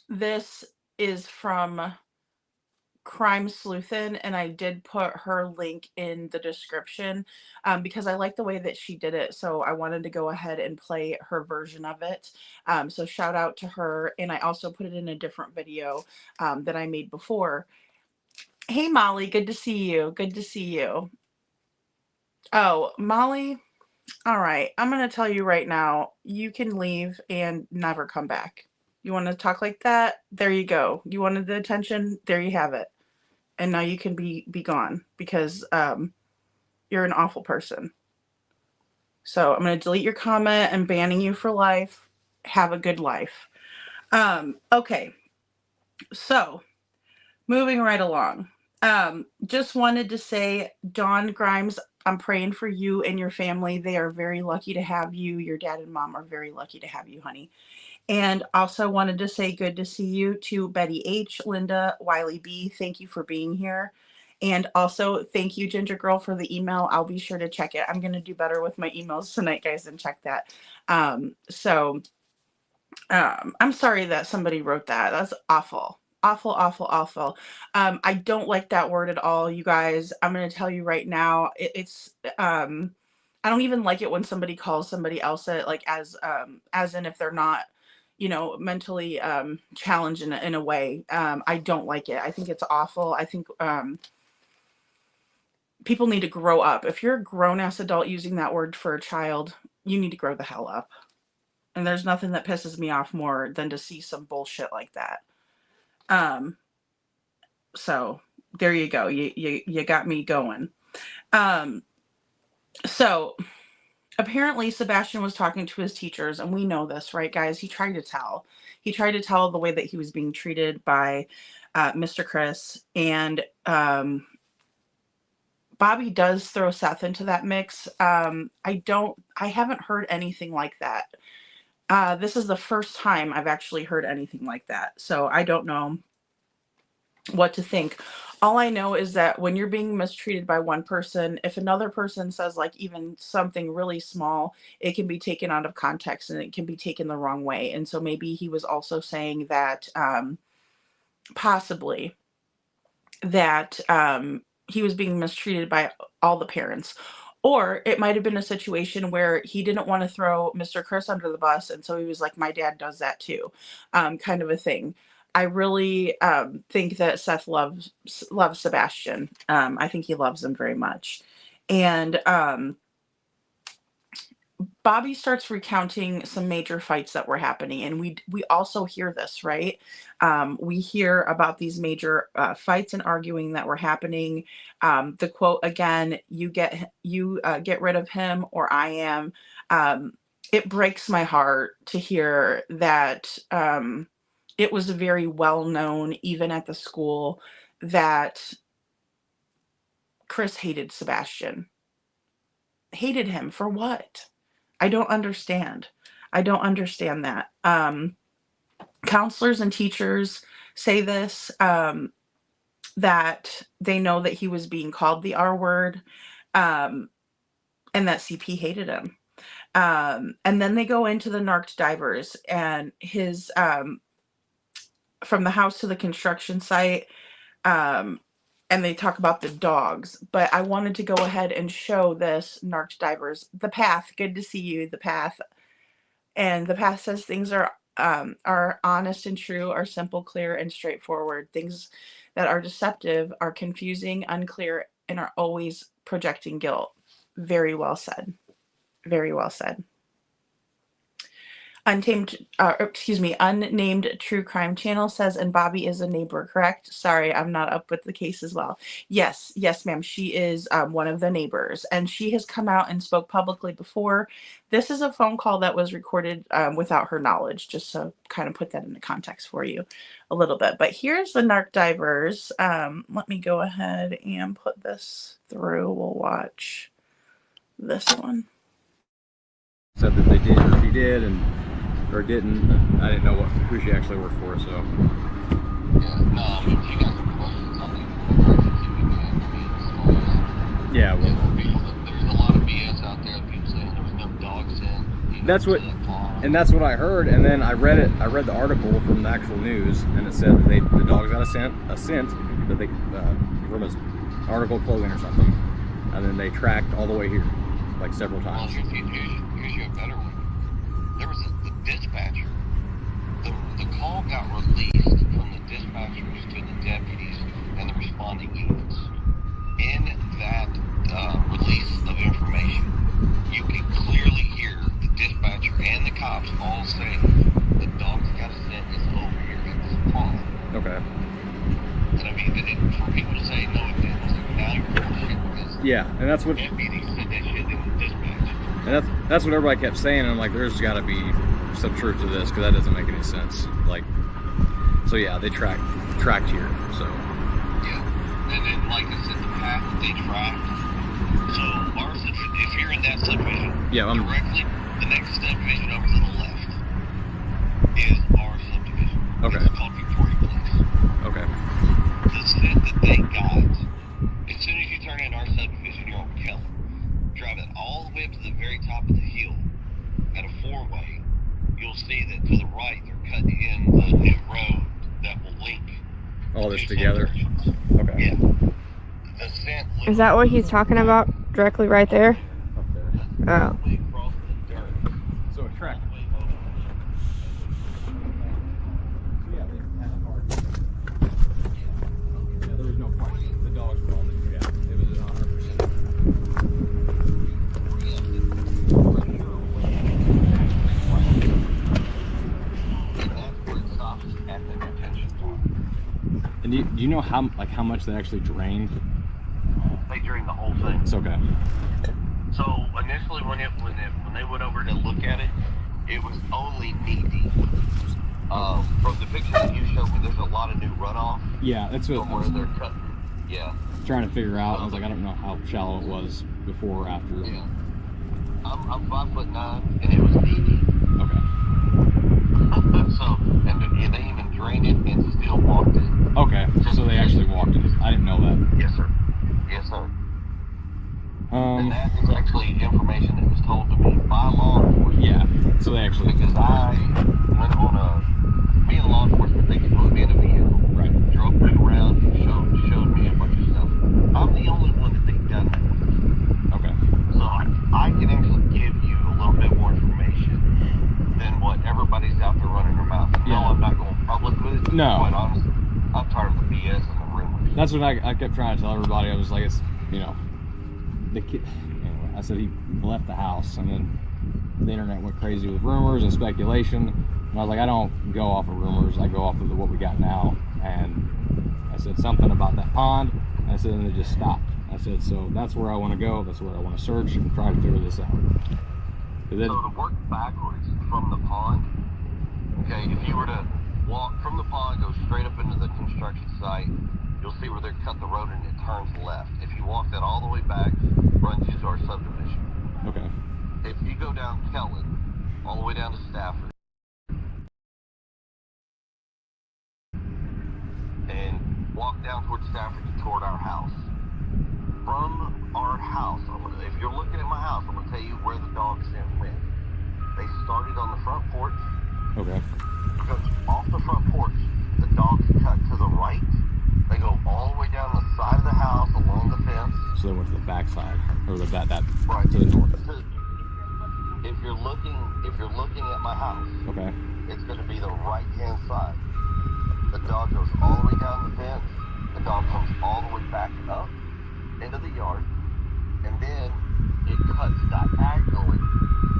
this is from Crime Sleuthin, and I did put her link in the description because I like the way that she did it, so I wanted to go ahead and play her version of it. So shout out to her, and I also put it in a different video that I made before. Hey, Molly, good to see you. Good to see you. Oh, Molly, all right. I'm going to tell you right now, you can leave and never come back. You want to talk like that? There you go. You wanted the attention? There you have it. And now you can be gone because you're an awful person. So I'm going to delete your comment and banning you for life. Have a good life. Okay. So moving right along. Just wanted to say, Dawn Grimes, I'm praying for you and your family. They are very lucky to have you. Your dad and mom are very lucky to have you, honey. And also wanted to say good to see you to Betty H, Linda, Wiley B. Thank you for being here. And also thank you, Ginger Girl, for the email. I'll be sure to check it. I'm going to do better with my emails tonight, guys, and check that. I'm sorry that somebody wrote that. That's awful. Awful, awful, awful. I don't like that word at all, you guys. I'm going to tell you right now, I don't even like it when somebody calls somebody else it, like as in if they're not, mentally challenged in a way. I don't like it. I think it's awful. I think people need to grow up. If you're a grown-ass adult using that word for a child, you need to grow the hell up. And there's nothing that pisses me off more than to see some bullshit like that. So there you go. You got me going. So apparently Sebastian was talking to his teachers, and we know this, right, guys? He tried to tell. He tried to tell the way that he was being treated by Mr. Chris. And Bobbie does throw Seth into that mix. I haven't heard anything like that. This is the first time I've actually heard anything like that. So I don't know what to think. All I know is that when you're being mistreated by one person, if another person says like even something really small, it can be taken out of context and it can be taken the wrong way. And so maybe he was also saying that possibly that he was being mistreated by all the parents. Or it might have been a situation where he didn't want to throw Mr. Chris under the bus, and so he was like, my dad does that too, kind of a thing. I really think that Seth loves Sebastian. I think he loves him very much. And Bobbie starts recounting some major fights that were happening, and we also hear this, right? We hear about these major fights and arguing that were happening. The quote again, "You get rid of him, or I am." It breaks my heart to hear that. It was very well known, even at the school, that Chris hated Sebastian. Hated him for what? I don't understand. I don't understand that. Counselors and teachers say this, that they know that he was being called the R word, and that CP hated him. And then they go into the narked divers and his, from the house to the construction site, and they talk about the dogs. But I wanted to go ahead and show this narked divers. The Path, good to see you, The Path. And The Path says things are honest and true, are simple, clear, and straightforward. Things that are deceptive are confusing, unclear, and are always projecting guilt. Very well said. Very well said. unnamed true crime channel says, and Bobbie is a neighbor, correct? Sorry, I'm not up with the case as well. Yes, ma'am. She is one of the neighbors, and she has come out and spoke publicly before. This is a phone call that was recorded without her knowledge, just so kind of put that into context for you a little bit. But here's the narc divers. Let me go ahead and put this through. We'll watch this one. Said that they did or she did or didn't. I didn't know who she actually worked for, so. Yeah, no, I mean, if you got some questions, I think yeah, well, there's a lot of BS out there. People saying there was no dogs in. That's what I heard, and then I read the article from the actual news, and it said that the dogs got a scent that they from an article clothing or something, and then they tracked all the way here, like several times. Well, here's you a better one. There was the dispatcher. The call got released from the dispatchers to the deputies and the responding units. In that release of information, you can clearly hear the dispatcher and the cops all saying the dog's got a scent, it's over here, it's pond. Okay. And I mean, for people to say no, it didn't, it's like, now you're bullshit because yeah, and that's what deputies said that shit in the dispatch. And that's what everybody kept saying, and I'm like, there's got to be some truth to this, because that doesn't make any sense. Like, so yeah, they tracked here, so. Yeah, and then like I said, the path that they tracked, so ours, if you're in that subdivision, yeah, directly, the next subdivision over to the left is our subdivision. Okay. It's called Victoria Place. Okay. The scent that they got, as soon as you turn in our subdivision, you're on Kelly. Drive it all the way up to the very top of the hill at a four-way, you'll see that to the right they're cutting in a new road that will link all this together. Okay. Yeah. The scent Is that what he's talking about? Directly right there? Up there. Oh. across the dirt. So it tracked. Yeah, they had a hard. Yeah, there was no question. The dogs were all there. Yeah, it was 100%. And do you know how much they actually drained? They drained the whole thing. It's okay. So initially, when they went over to look at it, it was only knee deep. From the picture that you showed me, there's a lot of new runoff. Yeah, that's what from where they're cutting. Yeah. Trying to figure out. I was like, I don't know how shallow it was before or after. Yeah. I'm 5'9", and it was knee deep. Okay. So, and they even drained it and still walked it. Okay, so they actually walked it. I didn't know that. Yes, sir. Yes, sir. And that is actually information that was told to me by law enforcement. Yeah, so they actually... Because I went on me and law enforcement, they could put me in a vehicle. Right. Drove me around and showed me a bunch of stuff. I'm the only one that they've done that with. Okay. So I can actually give you a little bit more information than what everybody's out there running their mouth. Yeah. No, I'm not going public with it. No. Quite honestly, I'm tired of the BS and the rumors. That's what I kept trying to tell everybody. I was like, it's, you know, the kid. Anyway, I said he left the house, and then the internet went crazy with rumors and speculation. And I was like, I don't go off of rumors. I go off of what we got now. And I said something about that pond. And I said, and it just stopped. I said, so that's where I want to go. That's where I want to search and try to figure this out. So to work backwards from the pond, okay, if you were to walk from the pond, go straight up into the construction site, you'll see where they cut the road and it turns left. If you walk that all the way back, runs you to our subdivision. Okay. If you go down Kellen, all the way down to Stafford, and walk down towards Stafford toward our house. From our house, if you're looking at my house, I'm going to tell you where the dog scent went. They started on the front porch. Okay. Because off the front porch, the dogs cut to the right. They go all the way down the side of the house along the fence. So they went to the back side, or that right to the north. If you're looking at my house, okay, it's going to be the right-hand side. The dog goes all the way down the fence. The dog comes all the way back up into the yard, and then it cuts diagonally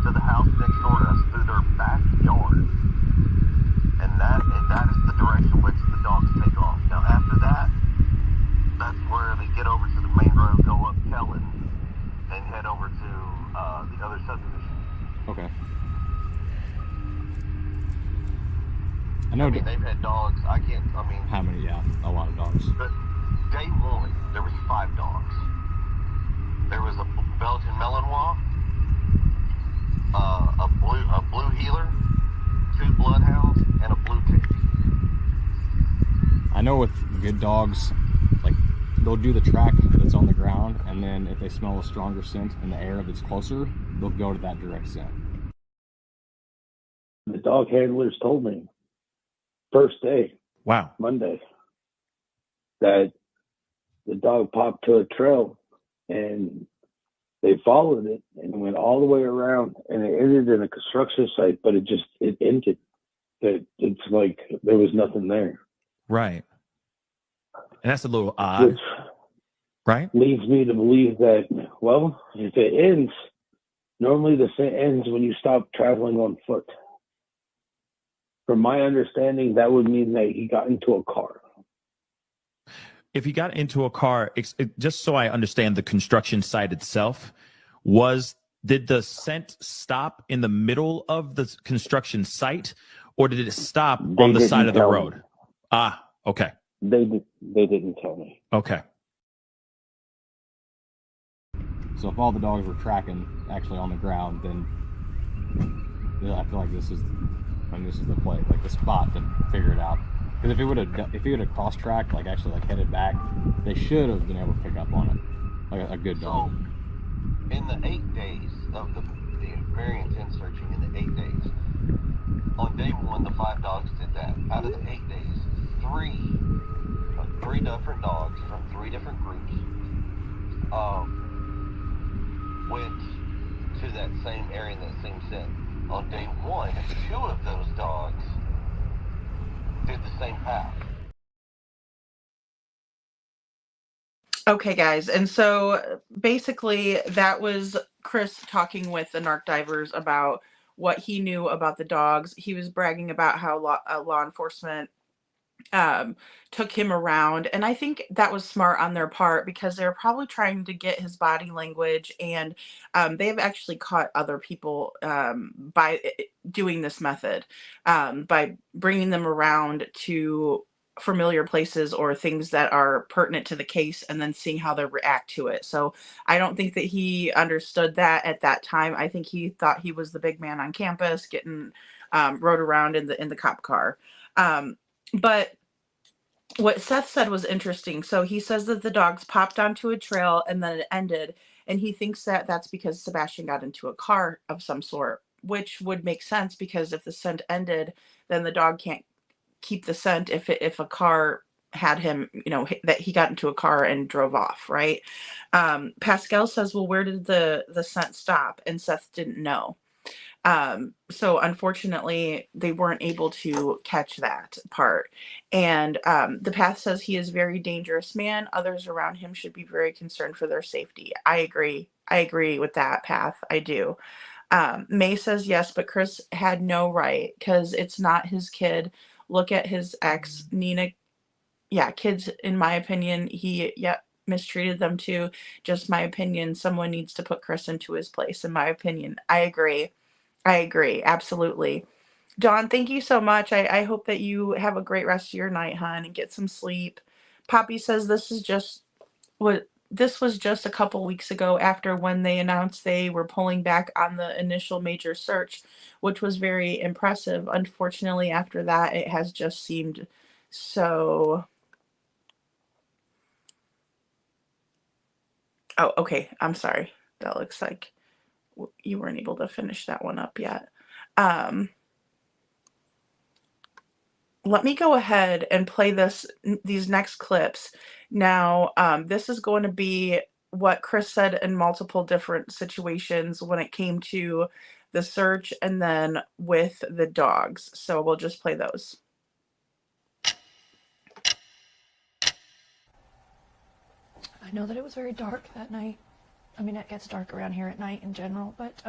to the house next door to us through their backyard. get over to the main road, go up Kellen, and head over to the other subdivision. Okay. I mean, they've had dogs. I mean... How many? Yeah, a lot of dogs. But day one, there was 5 dogs. There was a Belgian Malinois, a blue heeler, 2 bloodhounds, and a blue tick. I know with good dogs, like, they'll do the track that's on the ground, and then if they smell a stronger scent in the air that's closer, they'll go to that direct scent. The dog handlers told me first day, wow, Monday, that the dog popped to a trail and they followed it and went all the way around, and it ended in a construction site, but it ended. It's like there was nothing there. Right. And that's a little odd. Which right? Leads me to believe that, well, if it ends, normally the scent ends when you stop traveling on foot. From my understanding, that would mean that he got into a car. If he got into a car, just so I understand the construction site itself, did the scent stop in the middle of the construction site, or did it stop on the side of the road? Me. Ah, okay. They didn't tell me. Okay. So if all the dogs were tracking actually on the ground, then I feel like this is the play, like the spot to figure it out. Because if he would have cross-tracked, like actually like headed back, they should have been able to pick up on it, like a good dog. So, in the 8 days of the variance in searching, in the 8 days, on day one, the 5 dogs did that. Out of the 8 days, 3 different dogs from 3 different groups went to that same area in that same scent. On day one, 2 of those dogs did the same path. Okay, guys, and so basically that was Chris talking with the narc divers about what he knew about the dogs. He was bragging about how law enforcement took him around, and I think that was smart on their part because they were probably trying to get his body language, and they have actually caught other people by doing this method, by bringing them around to familiar places or things that are pertinent to the case and then seeing how they react to it. So I don't think that he understood that at that time. I think he thought he was the big man on campus getting rode around in the cop car. But what Seth said was interesting. So he says that the dogs popped onto a trail and then it ended. And he thinks that that's because Sebastian got into a car of some sort, which would make sense because if the scent ended, then the dog can't keep the scent if a car had him, that he got into a car and drove off, right? Pascal says, well, where did the scent stop? And Seth didn't know. So unfortunately they weren't able to catch that part. And the Path says he is a very dangerous man. Others around him should be very concerned for their safety. I agree with that, Path. I do. May says yes, but Chris had no right because it's not his kid. Look at his ex, Nina. Yeah, kids, in my opinion, he mistreated them too. Just my opinion. Someone needs to put Chris into his place, in my opinion. I agree. Absolutely. Dawn, thank you so much. I hope that you have a great rest of your night, hon, and get some sleep. Poppy says this was just a couple weeks ago after when they announced they were pulling back on the initial major search, which was very impressive. Unfortunately, after that, it has just seemed so... Oh, okay. I'm sorry. That looks like you weren't able to finish that one up yet. Let me go ahead and play these next clips. Now, this is going to be what Chris said in multiple different situations when it came to the search and then with the dogs. So we'll just play those. I know that it was very dark that night. I mean, it gets dark around here at night in general, but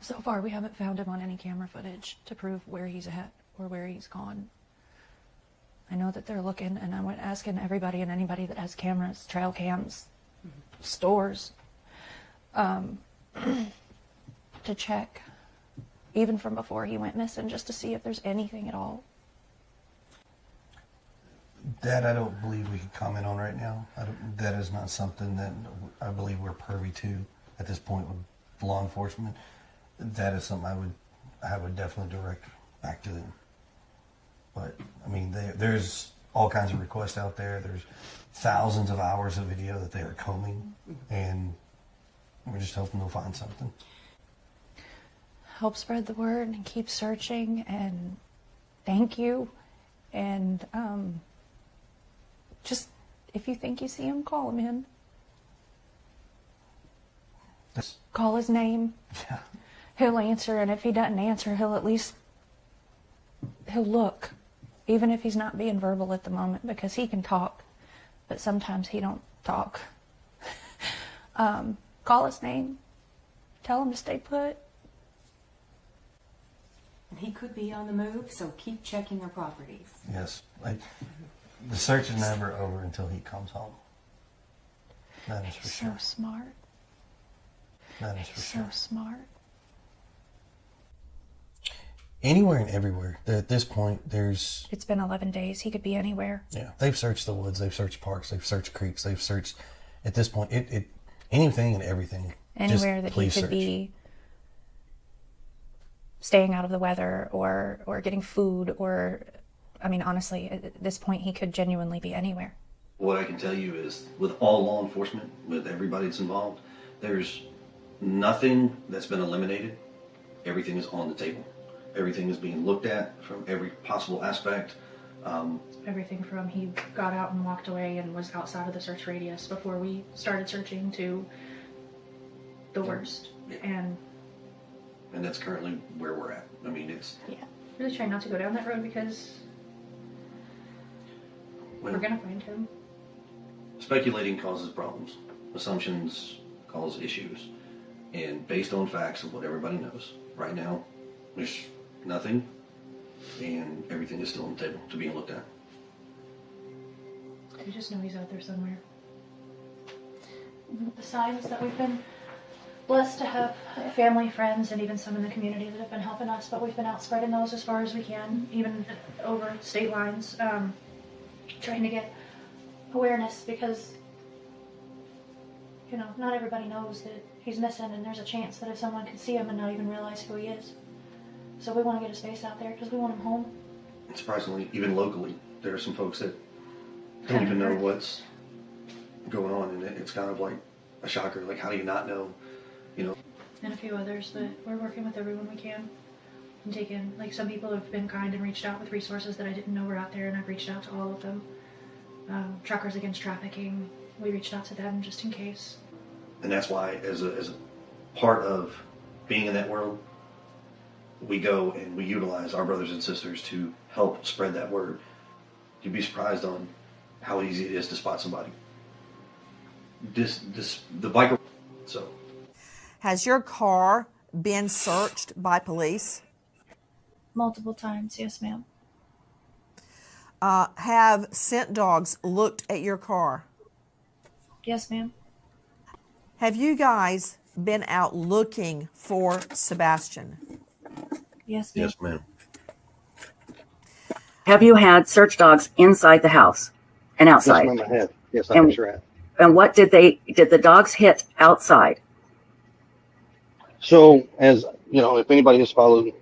so far we haven't found him on any camera footage to prove where he's at or where he's gone. I know that they're looking, and I went asking everybody and anybody that has cameras, trail cams, stores, to check, even from before he went missing, just to see if there's anything at all. That I don't believe we can comment on right now. That is not something that I believe we're privy to at this point with law enforcement. That is something I would definitely direct back to them. But I mean, there's all kinds of requests out there. There's thousands of hours of video that they are combing, and we're just hoping they'll find something. Help spread the word and keep searching, and thank you. And just, if you think you see him, call him in. Call his name. Yeah. He'll answer, and if he doesn't answer, he'll look, even if he's not being verbal at the moment, because he can talk, but sometimes he don't talk. Call his name. Tell him to stay put. And he could be on the move, so keep checking your properties. Yes. The search is never over until he comes home. That is for sure. So smart. That is for sure. So smart. Anywhere and everywhere. At this point, there's... It's been 11 days. He could be anywhere. Yeah. They've searched the woods. They've searched parks. They've searched creeks. They've searched... At this point, anything and everything. Anywhere that he could be staying out of the weather or getting food or... I mean, honestly, at this point, he could genuinely be anywhere. What I can tell you is, with all law enforcement, with everybody that's involved, there's nothing that's been eliminated. Everything is on the table. Everything is being looked at from every possible aspect. Everything from he got out and walked away and was outside of the search radius before we started searching to the worst. Yeah. And that's currently where we're at. I mean, it's... Yeah. Really trying not to go down that road because we're going to find him. Speculating causes problems. Assumptions cause issues. And based on facts of what everybody knows, right now, there's nothing, and everything is still on the table to be looked at. We just know he's out there somewhere. The signs that we've been blessed to have family, friends, and even some in the community that have been helping us, but we've been out spreading those as far as we can, even over state lines, trying to get awareness because, you know, not everybody knows that he's missing, and there's a chance that if someone could see him and not even realize who he is. So we want to get his face out there because we want him home. Surprisingly, even locally, there are some folks that don't even know what's going on, and it's kind of like a shocker. Like, how do you not know? You know. And a few others, but we're working with everyone we can and taking, like, some people have been kind and reached out with resources that I didn't know were out there, and I've reached out to all of them. Truckers Against Trafficking, we reached out to them just in case. And that's why, as a part of being in that world, we go and we utilize our brothers and sisters to help spread that word. You'd be surprised on how easy it is to spot somebody. The biker. So, has your car been searched by police? Multiple times, yes, ma'am. Have scent dogs looked at your car? Yes, ma'am. Have you guys been out looking for Sebastian? Yes, ma'am. Yes, ma'am. Have you had search dogs inside the house and outside? Yes, ma'am, I have. Yes, I sure have. And what did the dogs hit outside? So, as you know, if anybody has followed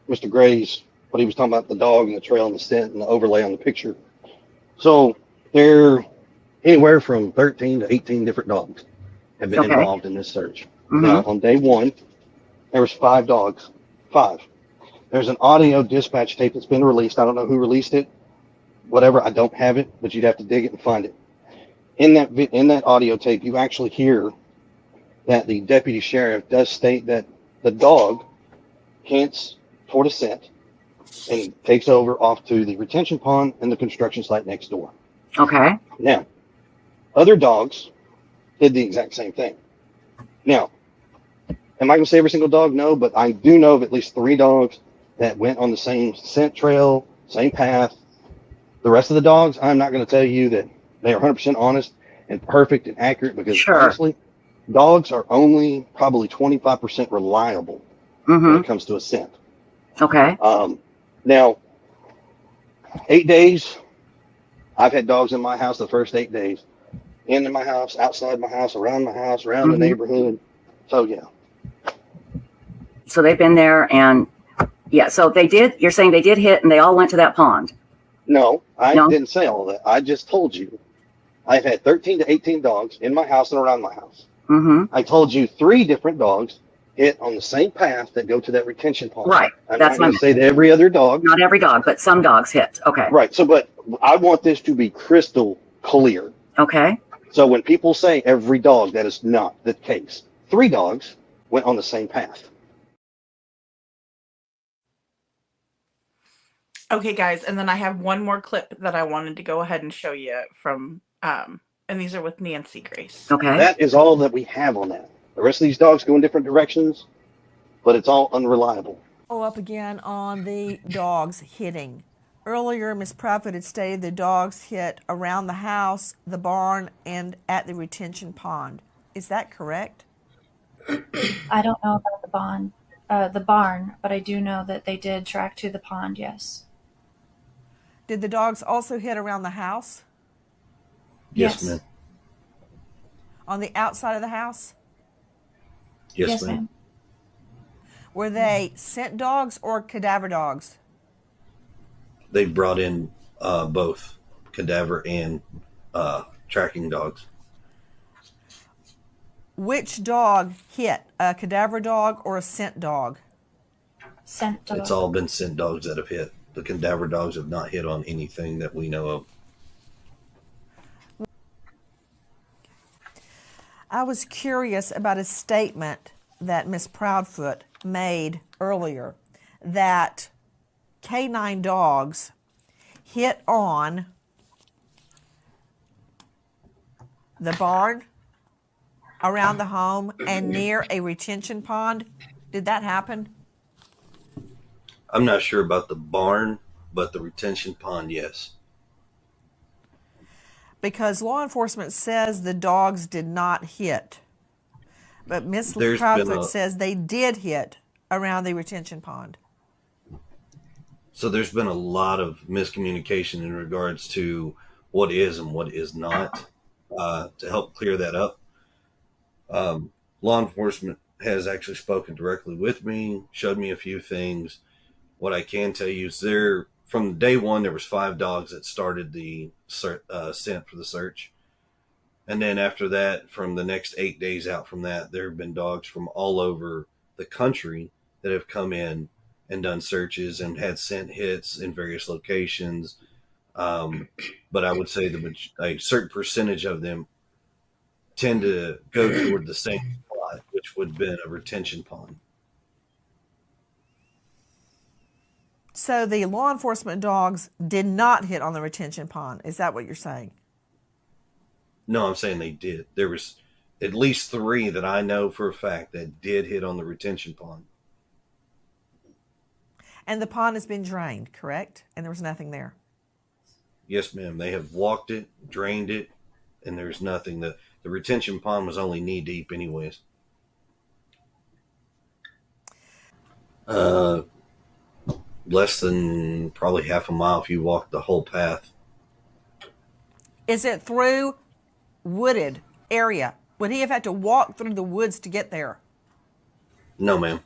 Mr. Gray's, what he was talking about, the dog and the trail and the scent and the overlay on the picture. So there anywhere from 13 to 18 different dogs have been involved in this search. Mm-hmm. Now, on day one, there was 5 dogs. 5. There's an audio dispatch tape that's been released. I don't know who released it. Whatever, I don't have it, but you'd have to dig it and find it. In that audio tape, you actually hear that the deputy sheriff does state that the dog hints toward a scent and he takes over off to the retention pond and the construction site next door. Okay. Now, other dogs did the exact same thing. Now, am I going to say every single dog? No, but I do know of at least 3 dogs that went on the same scent trail, same path, The rest of the dogs, I'm not going to tell you that they are 100% honest and perfect and accurate, because Sure. honestly, dogs are only probably 25% reliable when it comes to a scent. Okay. Now, 8 days, I've had dogs in my house the first 8 days. In my house, outside my house, around my house, around the neighborhood. So, yeah. So they've been there, and yeah, so they did, you're saying they did hit and they all went to that pond? No, I didn't say all that. I just told you I've had 13 to 18 dogs in my house and around my house. I told you 3 different dogs hit on the same path that go to that retention pond. Right. I'm That's not going my- to say that every other dog. Not every dog, but some dogs hit. Okay. Right. So, but I want this to be crystal clear. Okay. So when people say every dog, that is not the case. 3 dogs went on the same path. Okay, guys, and then I have one more clip that I wanted to go ahead and show you from, and these are with Nancy Grace. Okay. That is all that we have on that. The rest of these dogs go in different directions, but it's all unreliable. Follow up again on the dogs hitting. Earlier, Ms. Proudfoot had stated the dogs hit around the house, the barn, and at the retention pond. Is that correct? I don't know about the barn, but I do know that they did track to the pond, yes. Did the dogs also hit around the house? Yes. ma'am. On the outside of the house? Yes, ma'am. Were they scent dogs or cadaver dogs? They brought in both cadaver and tracking dogs. Which dog hit? A cadaver dog or a scent dog? Scent dog. It's all been scent dogs that have hit. The cadaver dogs have not hit on anything that we know of. I was curious about a statement that Ms. Proudfoot made earlier, that canine dogs hit on the barn, around the home, and near a retention pond. Did that happen? I'm not sure about the barn, but the retention pond, yes. Because law enforcement says the dogs did not hit. But Ms. There's Proudfoot says they did hit around the retention pond. So there's been a lot of miscommunication in regards to what is and what is not. To help clear that up, law enforcement has actually spoken directly with me, showed me a few things. What I can tell you is from day one, there was 5 dogs that started the scent for the search. And then after that, from the next 8 days out from that, there have been dogs from all over the country that have come in and done searches and had scent hits in various locations. But I would say a certain percentage of them tend to go toward the same spot, which would have been a retention pond. So the law enforcement dogs did not hit on the retention pond. Is that what you're saying? No, I'm saying they did. There was at least 3 that I know for a fact that did hit on the retention pond. And the pond has been drained, correct? And there was nothing there. Yes, ma'am. They have walked it, drained it, and there's nothing. The retention pond was only knee deep anyways. Less than probably half a mile if you walk the whole path. Is it through wooded area? Would he have had to walk through the woods to get there? No, ma'am.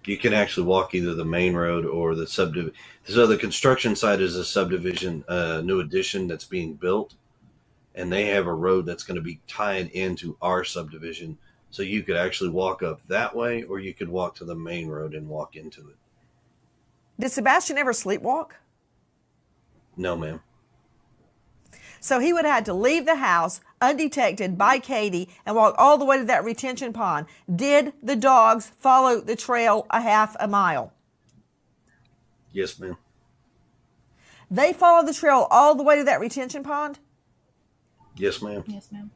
You can actually walk either the main road or the subdivision. So the construction site is a subdivision, new addition that's being built, and they have a road that's going to be tied into our subdivision. So you could actually walk up that way, or you could walk to the main road and walk into it. Did Sebastian ever sleepwalk? No, ma'am. So he would have had to leave the house undetected by Katie and walk all the way to that retention pond. Did the dogs follow the trail a half a mile? Yes, ma'am. They followed the trail all the way to that retention pond? Yes, ma'am. Yes, ma'am.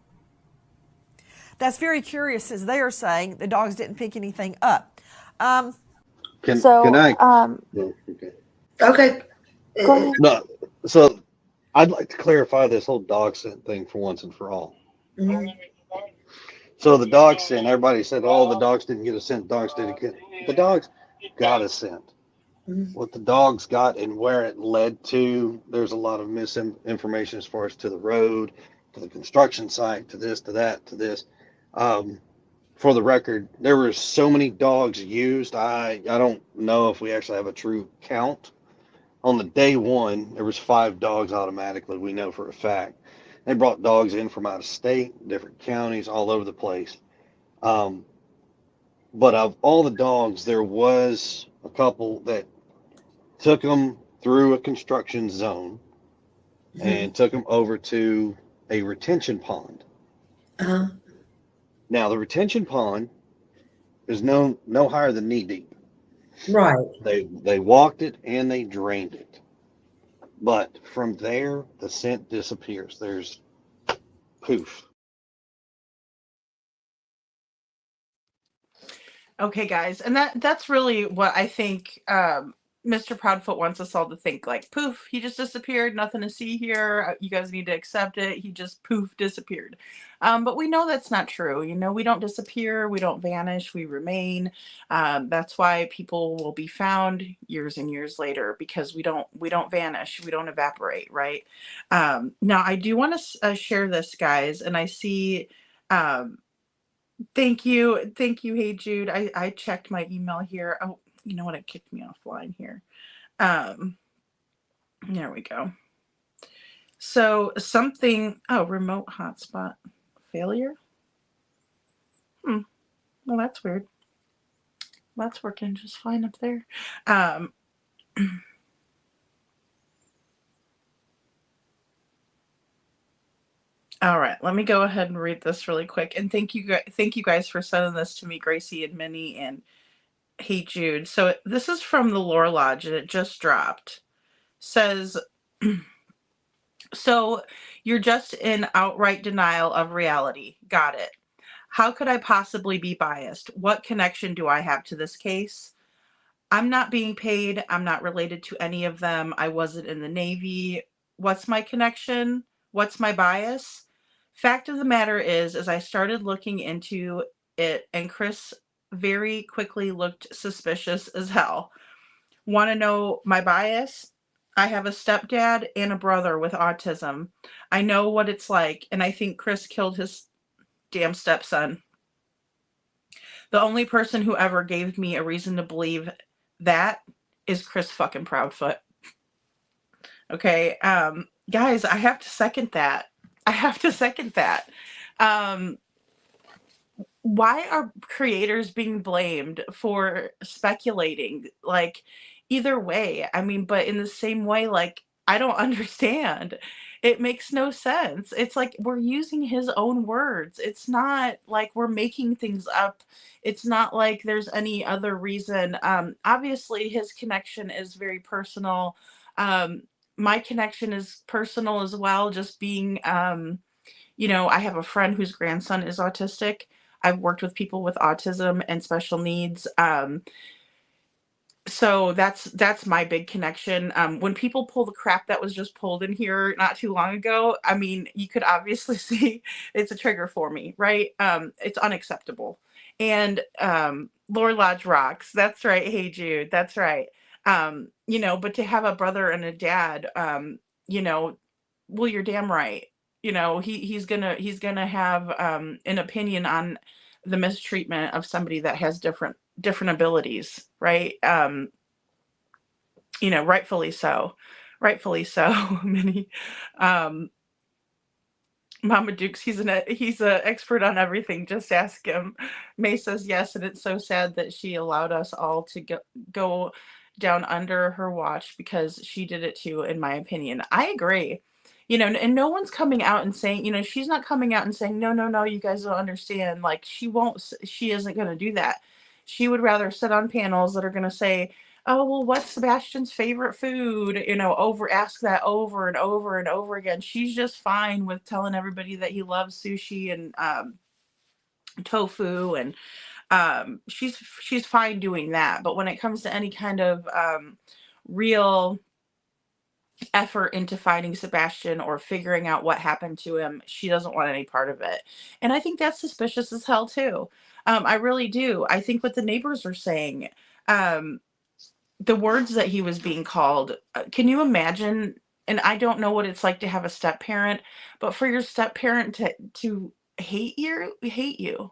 That's very curious, as they are saying the dogs didn't pick anything up. Can I? Um, No, okay. Okay. Go ahead. No, So I'd like to clarify this whole dog scent thing for once and for all. So the dog scent, everybody said, oh, the dogs didn't get a scent. Dogs didn't get. The dogs got a scent. What the dogs got and where it led to, there's a lot of misinformation as far as to the road, to the construction site, to this, to that, to this. For the record, there were so many dogs used. I don't know if we actually have a true count. On the day one, there was 5 dogs automatically. We know for a fact. They brought dogs in from out of state, different counties, all over the place. But of all the dogs, there was a couple that took them through a construction zone and took them over to a retention pond. Now, the retention pond is no higher than knee deep. Right. They walked it and they drained it. But from there, the scent disappears. There's poof. Okay, guys, and that's really what I think Mr. Proudfoot wants us all to think. Like, poof, he just disappeared. Nothing to see here. You guys need to accept it. He just poof disappeared. But we know that's not true. You know, we don't disappear. We don't vanish. We remain. That's why people will be found years and years later, because we don't vanish. We don't evaporate, right? Now, I do want to share this, guys, and I see. Thank you. Thank you. Hey, Jude. I checked my email here. Oh, you know what? It kicked me offline here. There we go. So remote hotspot failure. Well, that's weird. That's working just fine up there. All right, let me go ahead and read this really quick. And thank you guys for sending this to me, Gracie and Minnie and Hey Jude. So this is from the Lore Lodge and it just dropped. Says, so you're just in outright denial of reality. Got it. How could I possibly be biased? What connection do I have to this case? I'm not being paid. I'm not related to any of them. I wasn't in the Navy. What's my connection? What's my bias? Fact of the matter is, as I started looking into it, and Chris very quickly looked suspicious as hell. Want to know my bias? I have a stepdad and a brother with autism. I know what it's like, and I think Chris killed his damn stepson. The only person who ever gave me a reason to believe that is Chris fucking Proudfoot. Okay, guys, I have to second that. Why are creators being blamed for speculating? Like, either way, I mean, but in the same way, like, I don't understand. It makes no sense. It's like we're using his own words. It's not like we're making things up. It's not like there's any other reason. Obviously, his connection is very personal. My connection is personal as well, just being, I have a friend whose grandson is autistic. I've worked with people with autism and special needs. So that's my big connection. When people pull the crap that was just pulled in here not too long ago, I mean, you could obviously see it's a trigger for me, right? It's unacceptable. And Lore Lodge rocks. That's right. Hey Jude, that's right. But to have a brother and a dad, well, you're damn right. He's gonna have an opinion on the mistreatment of somebody that has different abilities, right? Rightfully so. Minnie. Mama Dukes, he's an expert on everything. Just ask him. May says yes, and it's so sad that she allowed us all to go down under her watch because she did it too, in my opinion. I agree. And no one's coming out and saying, she's not coming out and saying, no, you guys don't understand. Like, she isn't going to do that. She would rather sit on panels that are going to say, oh, well, what's Sebastian's favorite food? Ask that over and over and over again. She's just fine with telling everybody that he loves sushi and tofu, and she's fine doing that. But when it comes to any kind of real effort into finding Sebastian or figuring out what happened to him. She doesn't want any part of it. And I think that's suspicious as hell too. I really do. I think what the neighbors are saying, um, the words that he was being called, can you imagine? And I don't know what it's like to have a step parent, but for your step parent to hate you.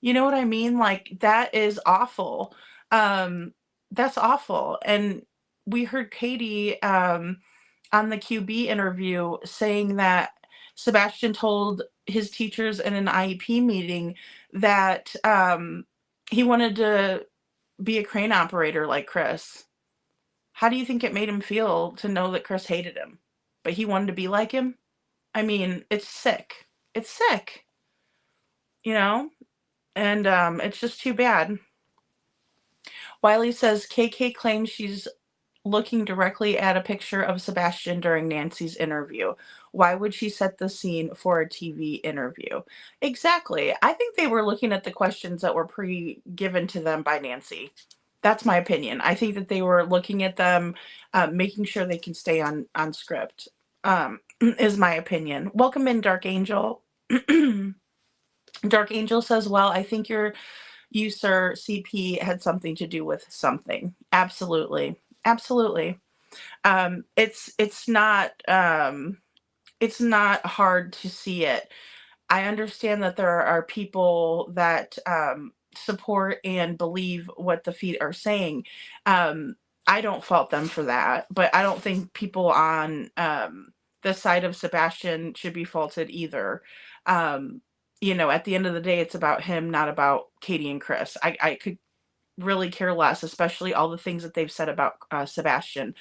You know what I mean? Like, that is awful. Um, that's awful. And we heard Katie on the QB interview saying that Sebastian told his teachers in an IEP meeting that he wanted to be a crane operator like Chris. How do you think it made him feel to know that Chris hated him, but he wanted to be like him? I mean, it's sick. It's sick, you know? And it's just too bad. Wiley says KK claims she's looking directly at a picture of Sebastian during Nancy's interview. Why would she set the scene for a TV interview? Exactly. I think they were looking at the questions that were pre-given to them by Nancy. That's my opinion. I think that they were looking at them, making sure they can stay on script, is my opinion. Welcome in, Dark Angel. Dark Angel says, well, I think you, sir, CP, had something to do with something. Absolutely. Absolutely. It's not hard to see it. I understand that there are people that support and believe what the feet are saying. I don't fault them for that, but I don't think people on the side of Sebastian should be faulted either. You know, at the end of the day, it's about him, not about Katie and Chris. I could really care less, especially all the things that they've said about Sebastian.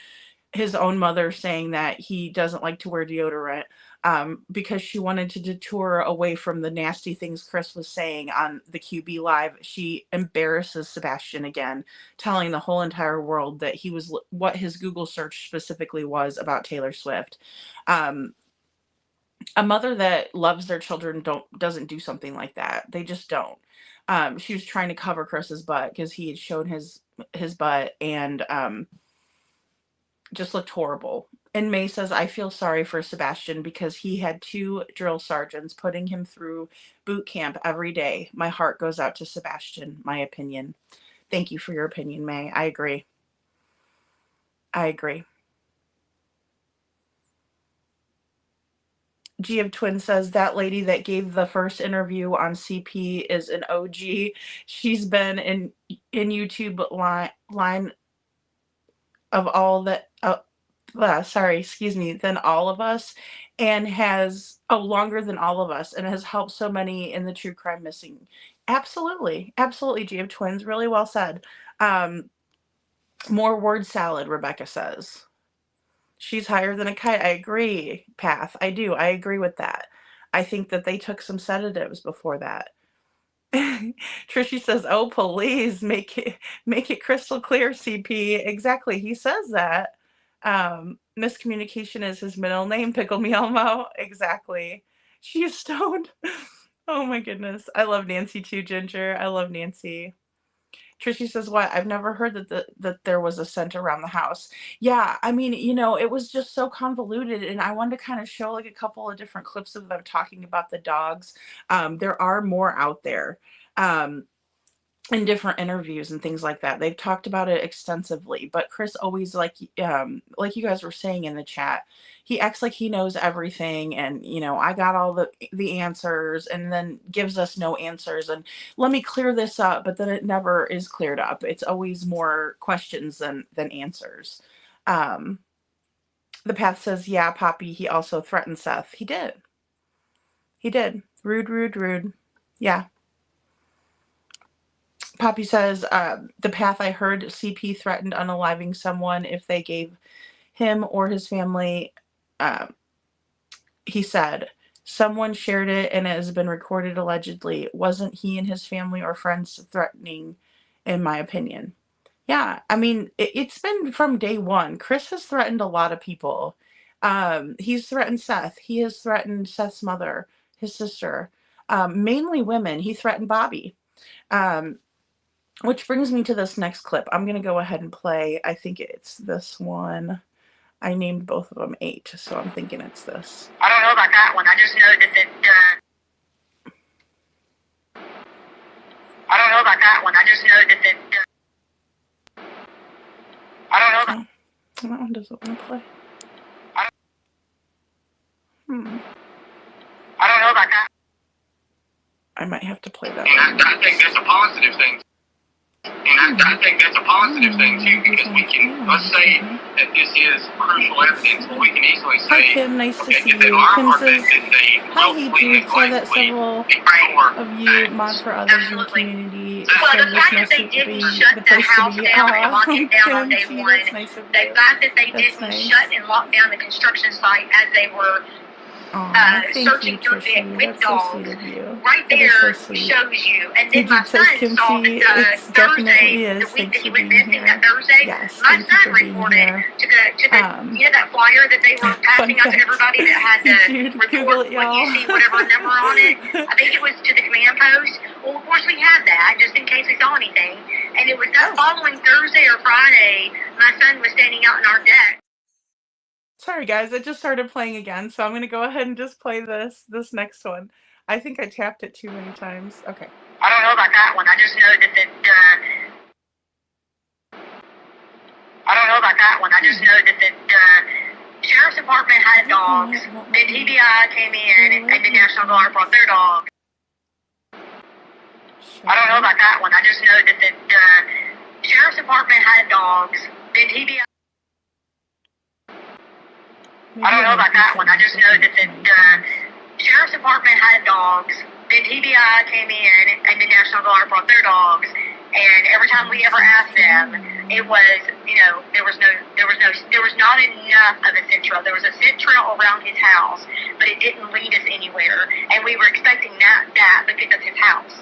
His own mother saying that he doesn't like to wear deodorant because she wanted to detour away from the nasty things Chris was saying on the QB Live. She embarrasses Sebastian again, telling the whole entire world that he was what his Google search specifically was about Taylor Swift. A mother that loves their children doesn't do something like that. They just don't. She was trying to cover Chris's butt because he had shown his butt and just looked horrible. And May says, I feel sorry for Sebastian because he had 2 drill sergeants putting him through boot camp every day. My heart goes out to Sebastian, my opinion. Thank you for your opinion, May. I agree. I agree. G of Twin says that lady that gave the first interview on CP is an OG. She's been in YouTube line of all that than all of us, and has longer than all of us, and has helped so many in the true crime missing. Absolutely. G of Twins, really well said. More word salad, Rebecca says. She's higher than a kite. I agree, Path. I do. I agree with that. I think that they took some sedatives before that. Trishy says, oh, please make it crystal clear, CP. Exactly. He says that. Miscommunication is his middle name, Pickle Me Elmo. Exactly. She is stoned. Oh my goodness. I love Nancy too, Ginger. I love Nancy. Trishy says, what? I've never heard that there was a scent around the house. Yeah, I mean, you know, it was just so convoluted, and I wanted to kind of show like a couple of different clips of them talking about the dogs. There are more out there. In different interviews and things like that. They've talked about it extensively, but Chris always, like you guys were saying in the chat, he acts like he knows everything, and, you know, I got all the answers, and then gives us no answers, and let me clear this up, but then it never is cleared up. It's always more questions than answers. The Path says, yeah, Poppy, he also threatened Seth. He did. Rude. Yeah. Poppy says, the Path, I heard CP threatened unaliving someone if they gave him or his family. He said, someone shared it and it has been recorded allegedly. Wasn't he and his family or friends threatening, in my opinion? Yeah, I mean, it's been from day one. Chris has threatened a lot of people. He's threatened Seth. He has threatened Seth's mother, his sister, mainly women. He threatened Bobbie. Which brings me to this next clip. I'm going to go ahead and play. I think it's this one. I named both of them 8, so I'm thinking it's this. I don't know about that one. I just know that I don't know about that one. I just know that I don't know about That one doesn't want to play. I don't know about that. I might have to play that And one. I think that's a positive thing. And I think that's a positive thing too, because we can, let's say that this is crucial evidence, we can easily Hi say, Kim, nice to okay, see if they you. are Kim or says, that they hi, hey willfully, Jude, saw that neglectfully several ignore of you mod for others in the community. Well, Share the this fact that must they be didn't shut the the place to house be. down and lock Aw, it down on Kim day T, one, that's nice of the you. fact that they That's didn't nice. shut and lock down the construction site as they were Aw, thank searching you, through it Tushy. with That's so dogs, sweet of you. right That is so there sweet. shows you. And Hey, then my Jude says son saw Kimchi. that It's Thursday, definitely the is. week Thanks that he for went being missing, here. that Thursday, Yes, my thank you son for being reported here. to the you know that flyer that they were Fun passing out to fact. everybody that had Hey, to Jude, Google report it, when you y'all. see whatever number on it. I think it was to the command post. Well, of course we had that just in case we saw anything. And it was that following Thursday or Friday, my son was standing out in our deck. Sorry, guys. It just started playing again, so I'm going to go ahead and just play this next one. I think I tapped it too many times. Okay. I don't know about that one. I just know that I don't know about that one. I just know that the sheriff's department had dogs. Then TBI came in, and the National Guard brought their dogs. I don't know about that one. I just know that the sheriff's department had dogs. Then TBI. I don't know about that one. I just know that the sheriff's department had dogs. Then TBI came in, and the National Guard brought their dogs. And every time we ever asked them, it was, there was not enough of a scent trail. There was a scent trail around his house, but it didn't lead us anywhere. And we were expecting that because that's his house.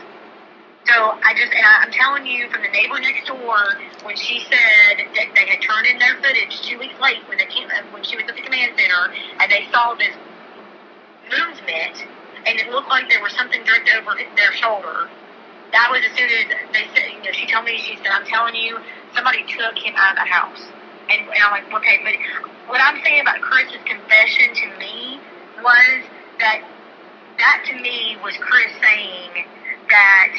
So I'm telling you, from the neighbor next door, when she said that they had turned in their footage 2 weeks late when she was at the command center, and they saw this movement, and it looked like there was something draped over their shoulder. That was as soon as they said, she told me, she said, I'm telling you, somebody took him out of the house. And I'm like, okay, but what I'm saying about Chris's confession to me was that to me was Chris saying that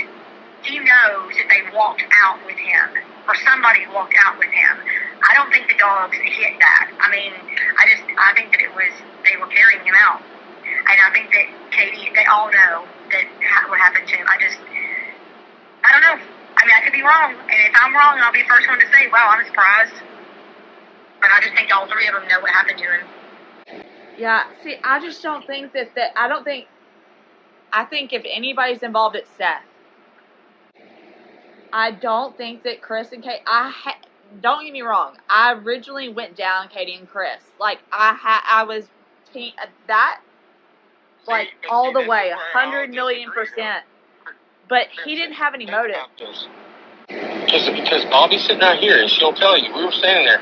he knows that they walked out with him, or somebody walked out with him. I don't think the dogs hit that. I mean, I think that they were carrying him out. And I think that Katie, they all know that what happened to him. I don't know. I mean, I could be wrong. And if I'm wrong, I'll be the first one to say, wow, I'm surprised. But I just think all 3 of them know what happened to him. Yeah, see, I just don't think I think if anybody's involved, it's Seth. I don't think that Chris and Kate, don't get me wrong, I originally went down Katie and Chris. Like, I was that, like, all the way, 100,000,000%. But he didn't have any motive. Because Bobbie's sitting right here, and she'll tell you, we were standing there.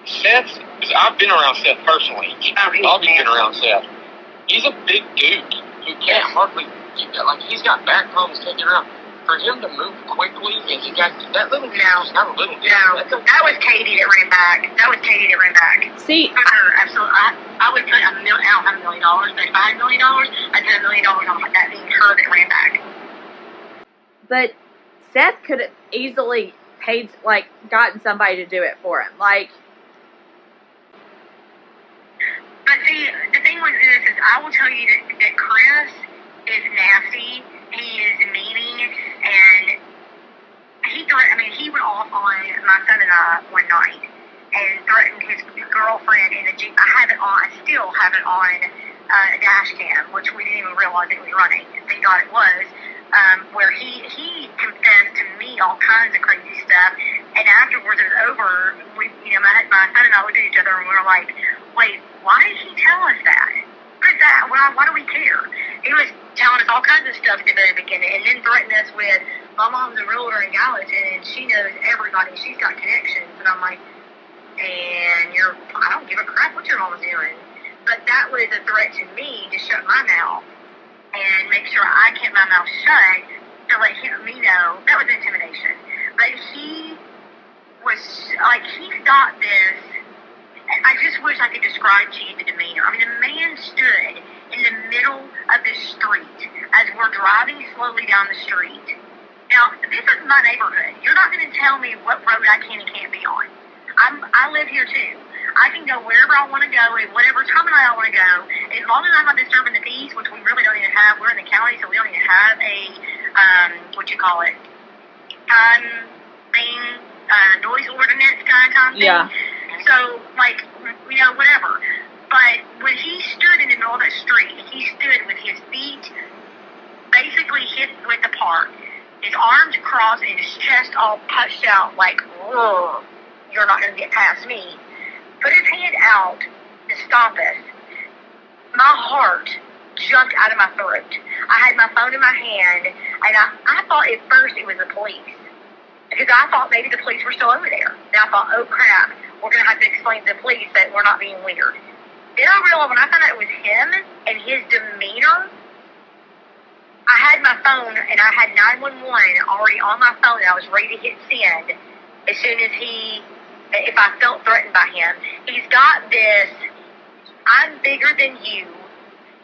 Seth, because I've been around Seth personally. Bobbie's been around Seth. He's a big dude who can't hardly, he's got back problems taking around. For him to move quickly, and he got that little dude, not a little dude. No, that was Katie that ran back. See, absolutely. I would put I don't have $1 million, but if I had $1 million, I'd put $1 million on that being her that ran back. But Seth could have easily gotten somebody to do it for him. But see, the thing with this is, I will tell you that Chris is nasty. He is meaning, and he went off on my son and I one night and threatened his girlfriend in the Jeep. I still have it on a dash cam, which we didn't even realize it was running. Thank God it was. Where he confessed to me all kinds of crazy stuff, and afterwards it was over. My son and I looked at each other and we were like, "Wait, why did he tell us that? What is that? Why do we care?" He was telling us all kinds of stuff at the very beginning, and then threatened us with, "My mom's a realtor in Gallatin, and she knows everybody. She's got connections." And I'm like, I don't give a crap what your mom's doing. But that was a threat to me to shut my mouth and make sure I kept my mouth shut to let me know. That was intimidation. But he was he thought this. I just wish I could describe to you the demeanor. I mean, the man stood in the middle of the street as we're driving slowly down the street. Now, this is my neighborhood. You're not going to tell me what road I can and can't be on. I live here too. I can go wherever I want to go at whatever time of night I want to go, as long as I'm not disturbing the peace, which we really don't even have. We're in the county, so we don't even have a noise ordinance kind of thing. Yeah. So, like, whatever. But when he stood in the middle of that street, he stood with his feet basically hip width apart, his arms crossed, and his chest all puffed out like, whoa, you're not going to get past me. Put his hand out to stop us. My heart jumped out of my throat. I had my phone in my hand, and I thought at first it was the police. Because I thought maybe the police were still over there. And I thought, oh crap, we're going to have to explain to the police that we're not being weird. Then I realized when I found out it was him and his demeanor, I had my phone and I had 911 already on my phone, and I was ready to hit send as soon as if I felt threatened by him. He's got this, I'm bigger than you.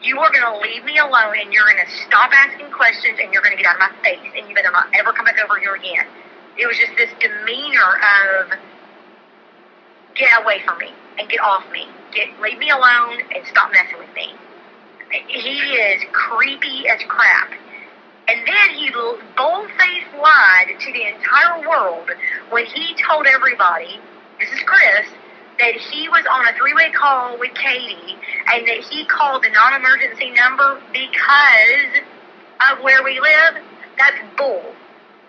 You are going to leave me alone, and you're going to stop asking questions, and you're going to get out of my face, and you better not ever come back over here again. It was just this demeanor of, get away from me and get off me. Leave me alone and stop messing with me. He is creepy as crap. And then he bold-faced lied to the entire world when he told everybody, this is Chris, that he was on a three-way call with Katie and that he called the non-emergency number because of where we live. That's bull.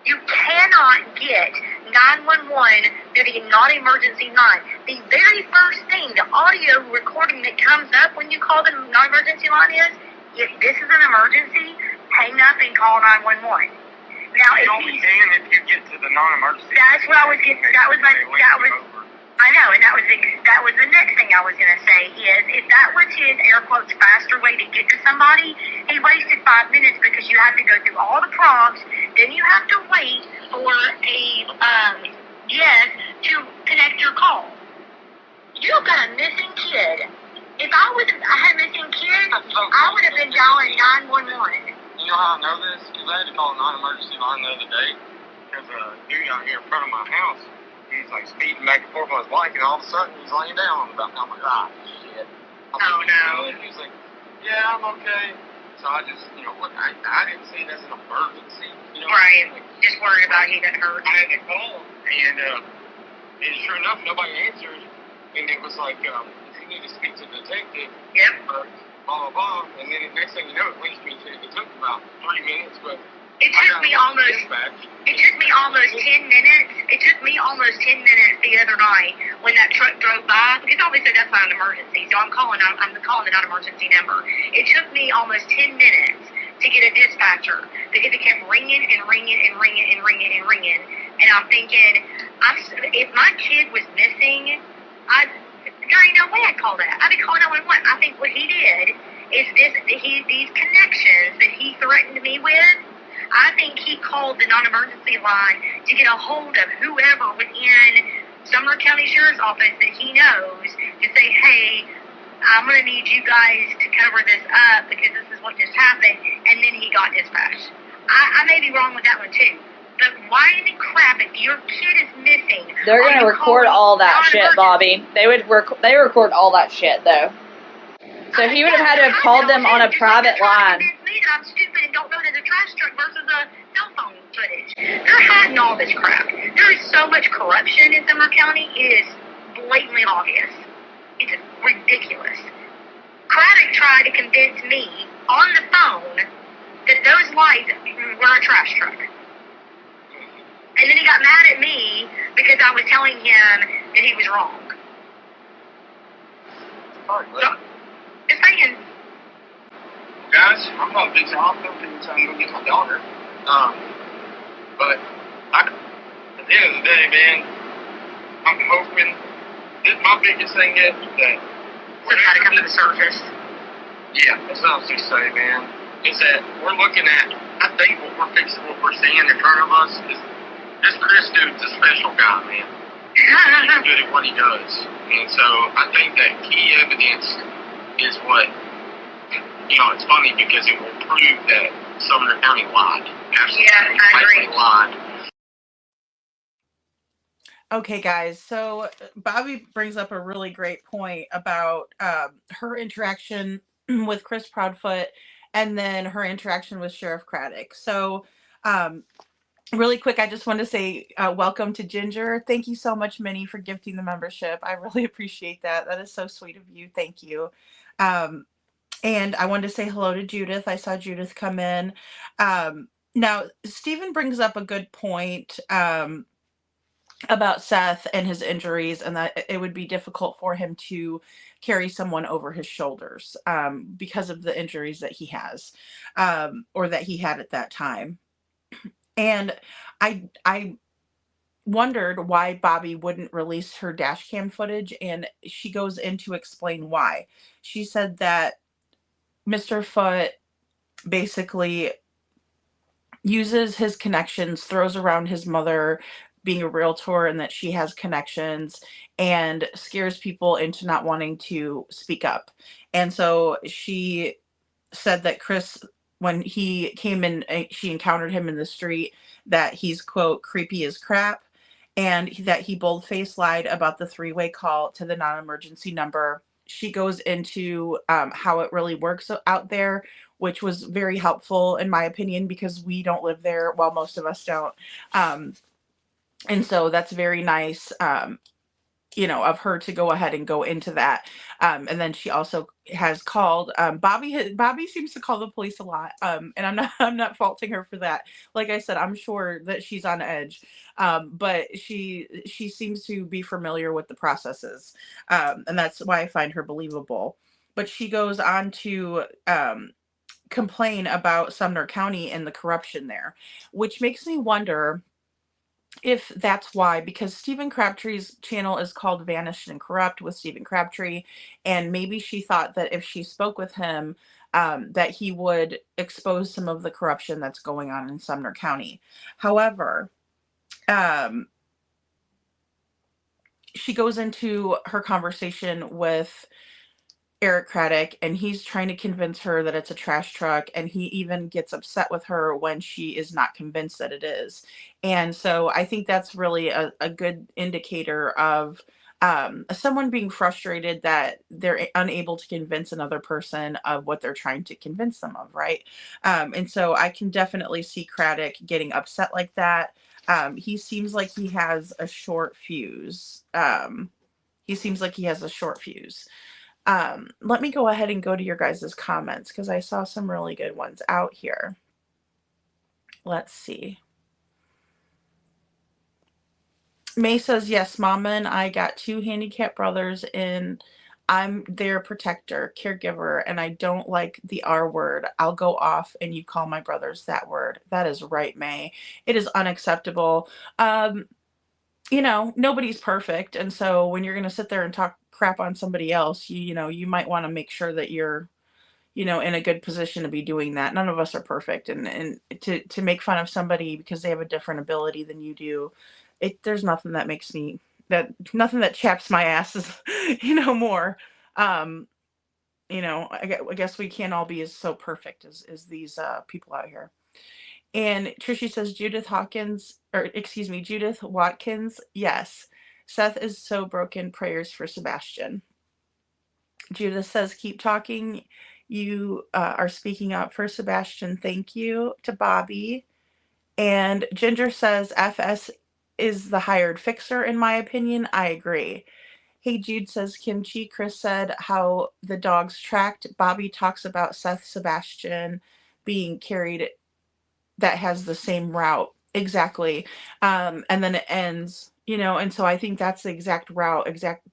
You cannot get 911 through the non-emergency line. The very first thing, the audio recording that comes up when you call the non-emergency line is, if this is an emergency, hang up and call 911. Now, if you get to the non-emergency. That's what I was getting. I know, and that was the next thing I was going to say is, if that was his, air quotes, faster way to get to somebody, he wasted 5 minutes because you have to go through all the prompts, then you have to wait for a yes to connect your call. You've got a missing kid. If I had a missing kid, I would have been dialing 911. You know how I know this? Because I had to call a non-emergency line the other day because a dude out here in front of my house, he's like speeding back and forth on his bike, and all of a sudden he's laying down on the balcony. I'm like, shit. Oh no. He's like, yeah, I'm okay. So I just, look, I didn't see it as an emergency. Right. Like, just worried about he got hurt. I had to call, and sure enough, nobody answered, and it was like, you need to speak to the detective. Yep. Blah, blah, blah. And then the next thing you know, it leads me to, it took about 3 minutes, but it took me almost 10 minutes. It took me almost 10 minutes the other night when that truck drove by, because obviously that's not an emergency, so I'm calling the non-emergency number. It took me almost 10 minutes to get a dispatcher because it kept ringing and ringing and ringing and ringing and ringing. And I'm thinking, if my kid was missing, there ain't no way I'd call that. I'd be calling 911. I think what he did is these connections that he threatened me with. I think he called the non-emergency line to get a hold of whoever within Sumner County Sheriff's Office that he knows to say, hey, I'm going to need you guys to cover this up because this is what just happened. And then he got dispatched. I may be wrong with that one too. But why in the crap, if your kid is missing... They're going to record all that shit, Bobbie. They record all that shit, though. So he would have had to have called them on a private line. I'm stupid and don't know there's a trash truck versus a cell phone footage. They're hiding all this crap. There is so much corruption in Sumner County. It is blatantly obvious. It's ridiculous. Craddock tried to convince me on the phone that those lights were a trash truck. And then he got mad at me because I was telling him that he was wrong. Just saying. Guys, I'm going to fix it off. I'm going to go get my daughter. But at the end of the day, man, I'm hoping my biggest thing is that it's got to come to the surface. Yeah, that's what I was going to say, man. Is that we're looking at, I think what we're seeing in front of us is this Chris dude's a special guy, man. he's good at what he does. And so I think that key evidence is what, it's funny because it will prove that Sumner County lied. Absolutely. Yeah, I agree. Lied. Okay, guys. So Bobbie brings up a really great point about her interaction with Chris Proudfoot and then her interaction with Sheriff Craddock. So really quick, I just want to say welcome to Ginger. Thank you so much, Minnie, for gifting the membership. I really appreciate that. That is so sweet of you. Thank you. And I wanted to say hello to Judith. I saw Judith come in. Now, Stephen brings up a good point about Seth and his injuries, and that it would be difficult for him to carry someone over his shoulders because of the injuries that he has or that he had at that time. And I wondered why Bobbie wouldn't release her dash cam footage, and she goes in to explain why. She said that Mr. Foote basically uses his connections, throws around his mother being a realtor and that she has connections, and scares people into not wanting to speak up. And so she said that Chris, when he came in, she encountered him in the street, that he's, quote, creepy as crap, and that he bold-faced lied about the three-way call to the non-emergency number. She goes into how it really works out there, which was very helpful in my opinion, because we don't live there. Well, most of us don't. And so that's very nice, of her to go ahead and go into that. And then she also has called, Bobbie seems to call the police a lot. And I'm not faulting her for that. Like I said, I'm sure that she's on edge. But she seems to be familiar with the processes. And that's why I find her believable. But she goes on to complain about Sumner County and the corruption there, which makes me wonder if that's why, because Stephen Crabtree's channel is called Vanished and Corrupt with Stephen Crabtree, and maybe she thought that if she spoke with him, that he would expose some of the corruption that's going on in Sumner County. However, she goes into her conversation with Eric Craddock, and he's trying to convince her that it's a trash truck, and he even gets upset with her when she is not convinced that it is. And so I think that's really a good indicator of someone being frustrated that they're unable to convince another person of what they're trying to convince them of, right? And so I can definitely see Craddock getting upset like that. He seems like he has a short fuse. Let me go ahead and go to your guys' comments, because I saw some really good ones out here. Let's see. May says, yes, Mama and I got 2 handicapped brothers, and I'm their protector, caregiver, and I don't like the R word. I'll go off and you call my brothers that word. That is right, May. It is unacceptable. Nobody's perfect. And so when you're going to sit there and talk crap on somebody else, you might want to make sure that you're, in a good position to be doing that. None of us are perfect. And to make fun of somebody because they have a different ability than you do, there's nothing that makes me, nothing that chaps my ass more. I guess we can't all be as so perfect as these people out here. And Trishy says, Judith Watkins. Yes. Seth is so broken. Prayers for Sebastian. Judith says, keep talking. You are speaking up for Sebastian. Thank you to Bobbie. And Ginger says, FS is the hired fixer, in my opinion. I agree. Hey Jude says, Kimchi. Chris said how the dogs tracked. Bobbie talks about Seth Sebastian being carried that has the same route. Exactly. And then it ends, and so I think that's the exact route,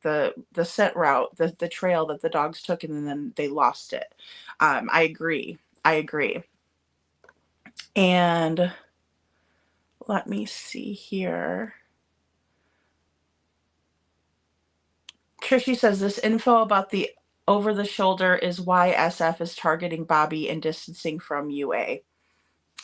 the scent route, the trail that the dogs took, and then they lost it. I agree. And let me see here. Trishy says, this info about the over the shoulder is why SF is targeting Bobbie and distancing from UA.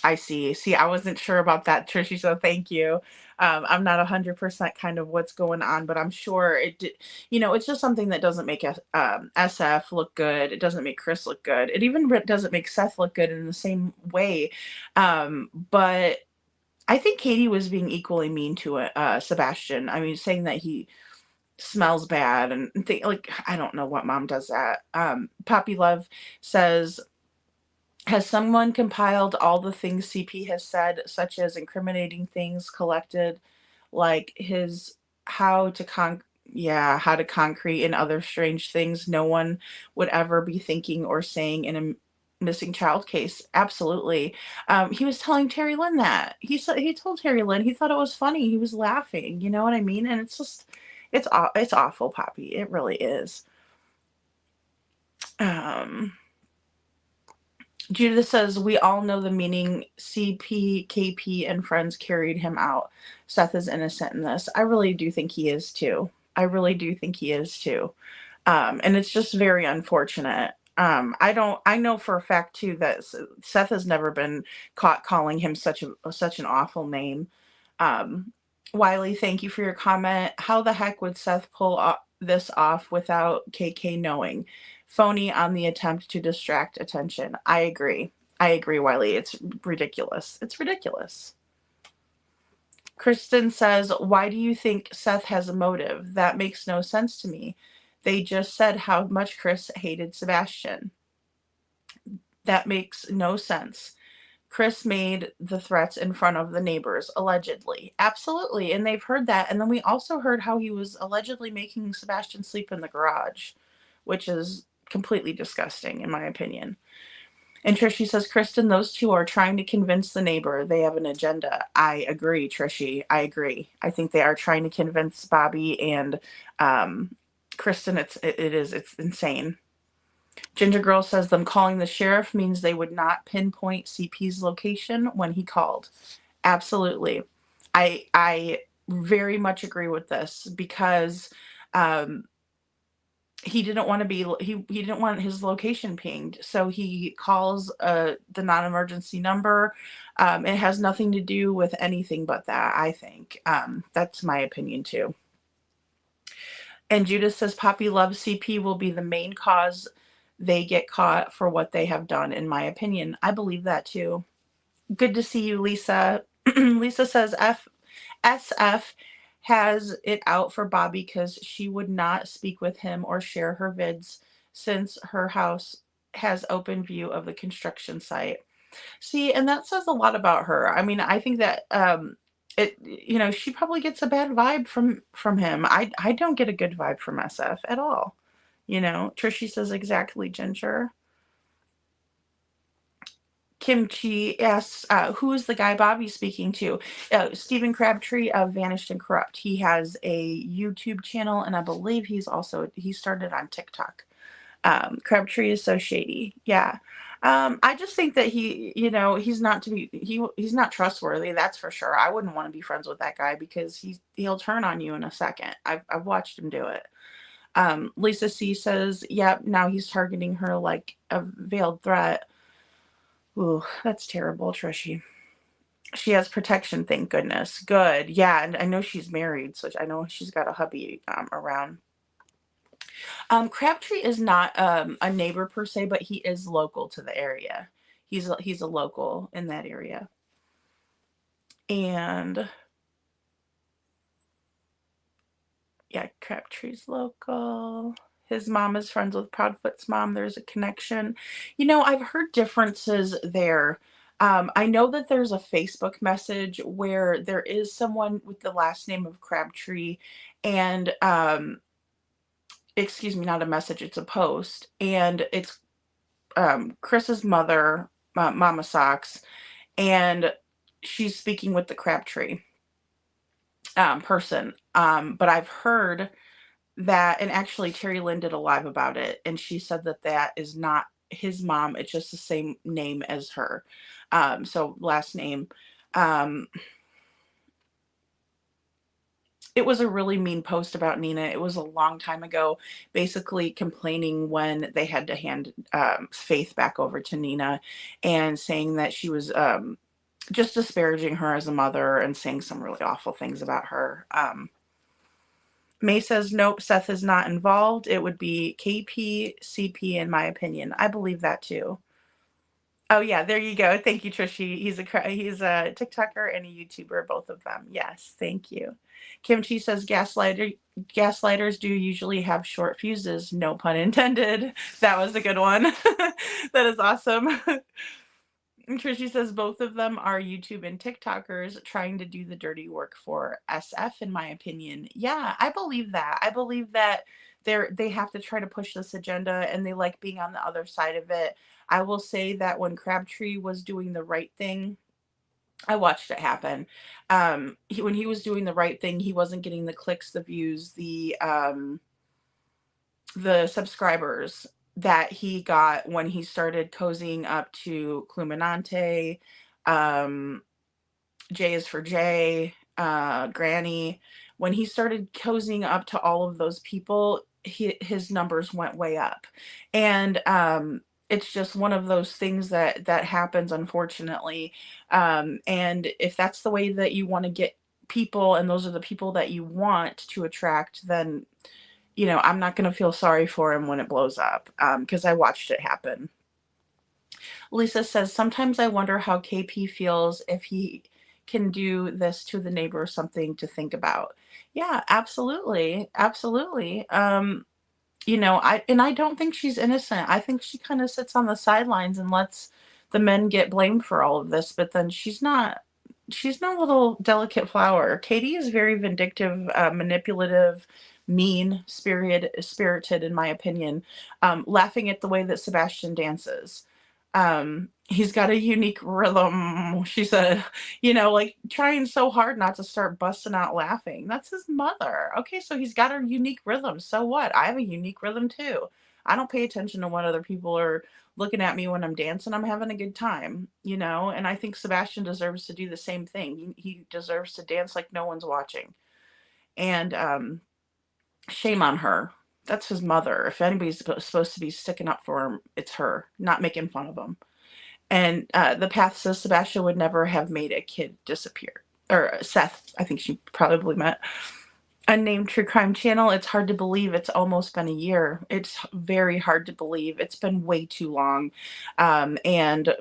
I see. See, I wasn't sure about that, Trishy, so thank you. I'm not 100% kind of what's going on, but I'm sure it's just something that doesn't make SF look good. It doesn't make Chris look good. It even doesn't make Seth look good in the same way. But I think Katie was being equally mean to Sebastian. I mean, saying that he smells bad and like, I don't know what mom does that. Poppy Love says, has someone compiled all the things CP has said, such as incriminating things collected, like his how to concrete and other strange things no one would ever be thinking or saying in a missing child case? Absolutely. He was telling Terry Lynn that. He told Terry Lynn he thought it was funny. He was laughing. You know what I mean? And it's just, it's awful, Poppy. It really is. Judith says, we all know the meaning CP, KP, and friends carried him out. Seth is innocent in this. I really do think he is too. I really do think he is too. And it's just very unfortunate. I know for a fact too that Seth has never been caught calling him such an awful name. Wiley, thank you for your comment. How the heck would Seth pull this off without KK knowing? Phony on the attempt to distract attention. I agree, Wiley. It's ridiculous. It's ridiculous. Kristen says, why do you think Seth has a motive? That makes no sense to me. They just said how much Chris hated Sebastian. That makes no sense. Chris made the threats in front of the neighbors, allegedly. Absolutely. And they've heard that. And then we also heard how he was allegedly making Sebastian sleep in the garage, which is completely disgusting, in my opinion. And Trishy says, Kristen, those two are trying to convince the neighbor they have an agenda. I agree, Trishy. I agree. I think they are trying to convince Bobbie and Kristen. It's insane. Ginger Girl says, them calling the sheriff means they would not pinpoint CP's location when he called. Absolutely. I very much agree with this because he didn't want to be, he didn't want his location pinged. So he calls the non-emergency number. It has nothing to do with anything but that, I think. That's my opinion too. And Judith says, Poppy loves CP will be the main cause they get caught for what they have done, in my opinion. I believe that too. Good to see you, Lisa. Lisa says SF has it out for Bobbie because she would not speak with him or share her vids since her house has open view of the construction site. See, and that says a lot about her. I mean, I think that she probably gets a bad vibe from him. I don't get a good vibe from SF at all. Trishy says exactly, Ginger. Kimchi asks, who is the guy Bobbie's speaking to? Stephen Crabtree of Vanished and Corrupt. He has a YouTube channel, and I believe he started on TikTok. Crabtree is so shady. Yeah. I just think that he's not trustworthy. That's for sure. I wouldn't want to be friends with that guy because he'll turn on you in a second. I've watched him do it. Lisa C says, yep, now he's targeting her like a veiled threat. Ooh, that's terrible, Trishy. She has protection, thank goodness. Good. Yeah, and I know she's married, so I know she's got a hubby around. Crabtree is not a neighbor per se, but he is local to the area. He's a local in that area. And yeah, Crabtree's local. His mom is friends with Proudfoot's mom. There's a connection. I've heard differences there. I know that there's a Facebook message where there is someone with the last name of Crabtree and excuse me, not a message, it's a post. And it's Chris's mother, Mama Socks, and she's speaking with the Crabtree person. But I've heard that, and actually Terry Lynn did a live about it, and she said that is not his mom. It's just the same name as her. So last name. It was a really mean post about Nina. It was a long time ago, basically complaining when they had to hand Faith back over to Nina and saying that she was just disparaging her as a mother and saying some really awful things about her. May says, nope, Seth is not involved. It would be KP, CP, in my opinion. I believe that too. Oh yeah, there you go. Thank you, Trishy. He's a TikToker and a YouTuber, both of them. Yes, thank you. Kimchi says gaslighters do usually have short fuses. No pun intended. That was a good one. That is awesome. And Trishy says both of them are YouTube and TikTokers trying to do the dirty work for SF, in my opinion. Yeah, I believe that. I believe that they have to try to push this agenda and they like being on the other side of it. I will say that when Crabtree was doing the right thing, I watched it happen. When he was doing the right thing, he wasn't getting the clicks, the views, the subscribers that he got when he started cozying up to Cluminante, J is for Jay, Granny. When he started cozying up to all of those people, his numbers went way up. And it's just one of those things that happens, unfortunately. And if that's the way that you want to get people, and those are the people that you want to attract, then I'm not going to feel sorry for him when it blows up, because I watched it happen. Lisa says, sometimes I wonder how KP feels if he can do this to the neighbor, something to think about. Yeah, absolutely. Absolutely. I don't think she's innocent. I think she kind of sits on the sidelines and lets the men get blamed for all of this, but then she's no little delicate flower. Katie is very vindictive, manipulative, mean spirited, in my opinion. Laughing at the way that Sebastian dances. He's got a unique rhythm, she said, like trying so hard not to start busting out laughing. That's his mother. Okay, so he's got a unique rhythm. So what? I have a unique rhythm too. I don't pay attention to what other people are looking at me when I'm dancing. I'm having a good time, and I think Sebastian deserves to do the same thing. He deserves to dance like no one's watching. And shame on her. That's his mother. If anybody's supposed to be sticking up for him, it's her, not making fun of him. And the path says Sebastian would never have made a kid disappear. Or Seth, I think she probably meant. Unnamed True Crime Channel. It's hard to believe it's almost been a year. It's very hard to believe. It's been way too long. And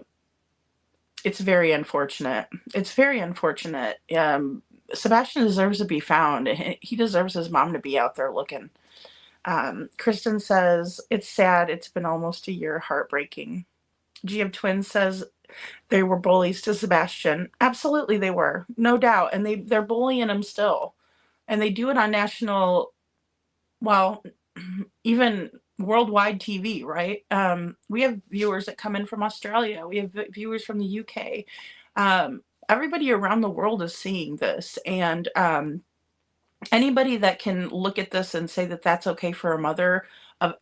it's very unfortunate. It's very unfortunate. Sebastian deserves to be found. He deserves his mom to be out there looking. Kristen says, it's sad. It's been almost a year. Heartbreaking. G of Twins says they were bullies to Sebastian. Absolutely they were. No doubt. And they're bullying him still. And they do it on national, well, even worldwide TV, right? We have viewers that come in from Australia. We have viewers from the UK. Everybody around the world is seeing this. And anybody that can look at this and say that that's okay for a mother of,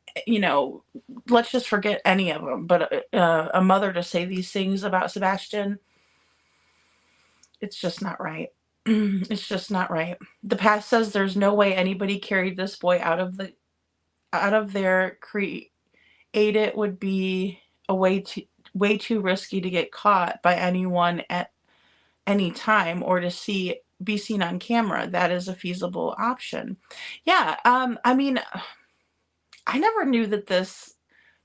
let's just forget any of them, but a mother to say these things about Sebastian, it's just not right. It's just not right. The past says there's no way anybody carried this boy out of their create. It would be way too risky to get caught by anyone at any time or to be seen on camera. That is a feasible option. Yeah. I mean, I never knew that this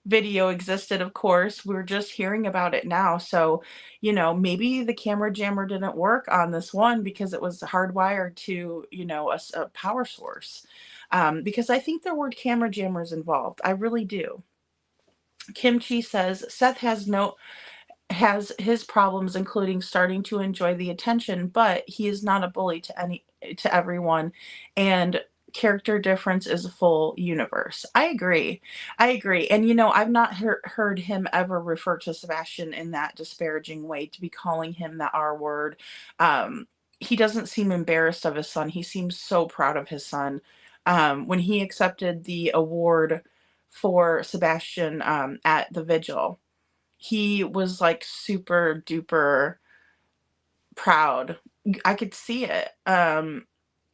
video existed, of course. We're just hearing about it now. So, maybe the camera jammer didn't work on this one because it was hardwired to, a power source. Because I think there were camera jammers involved. I really do. Kimchi says, Seth has his problems, including starting to enjoy the attention, but he is not a bully to everyone, and character difference is a full universe. I agree. And I've not heard him ever refer to Sebastian in that disparaging way, to be calling him the R word. He doesn't seem embarrassed of his son. He seems so proud of his son. When he accepted the award for Sebastian at the vigil, he was like super duper proud. I could see it.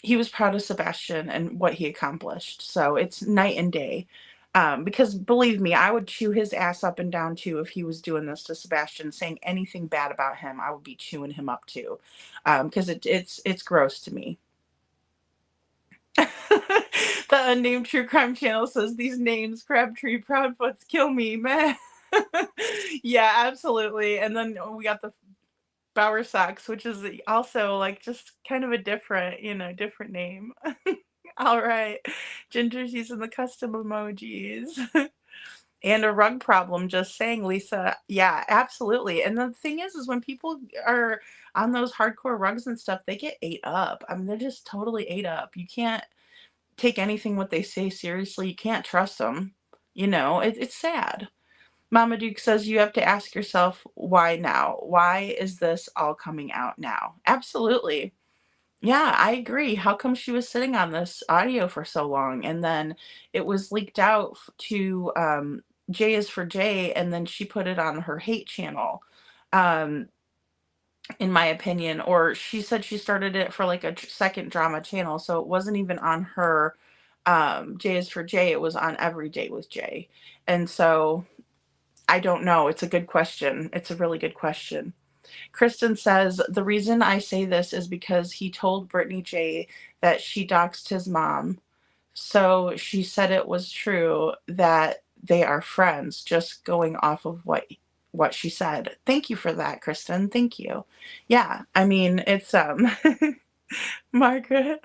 He was proud of Sebastian and what he accomplished. So it's night and day. Because believe me, I would chew his ass up and down too if he was doing this to Sebastian, saying anything bad about him. I would be chewing him up too, because it's gross to me. The unnamed true crime channel says these names, Crabtree, Proudfoots, kill me, man. Yeah, absolutely. And then we got the Bower Socks, which is also like just kind of a different, different name. All right. Ginger's using the custom emojis. And a rug problem, just saying, Lisa. Yeah, absolutely. And the thing is when people are on those hardcore rugs and stuff, they get ate up. I mean, they're just totally ate up. You can't take anything what they say seriously. You can't trust them. It's sad. Mama Duke says you have to ask yourself, why now? Why is this all coming out now? Absolutely. Yeah, I agree. How come she was sitting on this audio for so long and then it was leaked out to J is for J, and then she put it on her hate channel, um, in my opinion, or she said she started it for like a second drama channel, so it wasn't even on her J is for J, it was on Every Day with J. And so I don't know. It's a good question. It's a really good question. Kristen says, the reason I say this is because he told Brittany J that she doxed his mom. So she said it was true that they are friends, just going off of what she said. Thank you for that, Kristen. Thank you. Yeah, I mean, it's Margaret.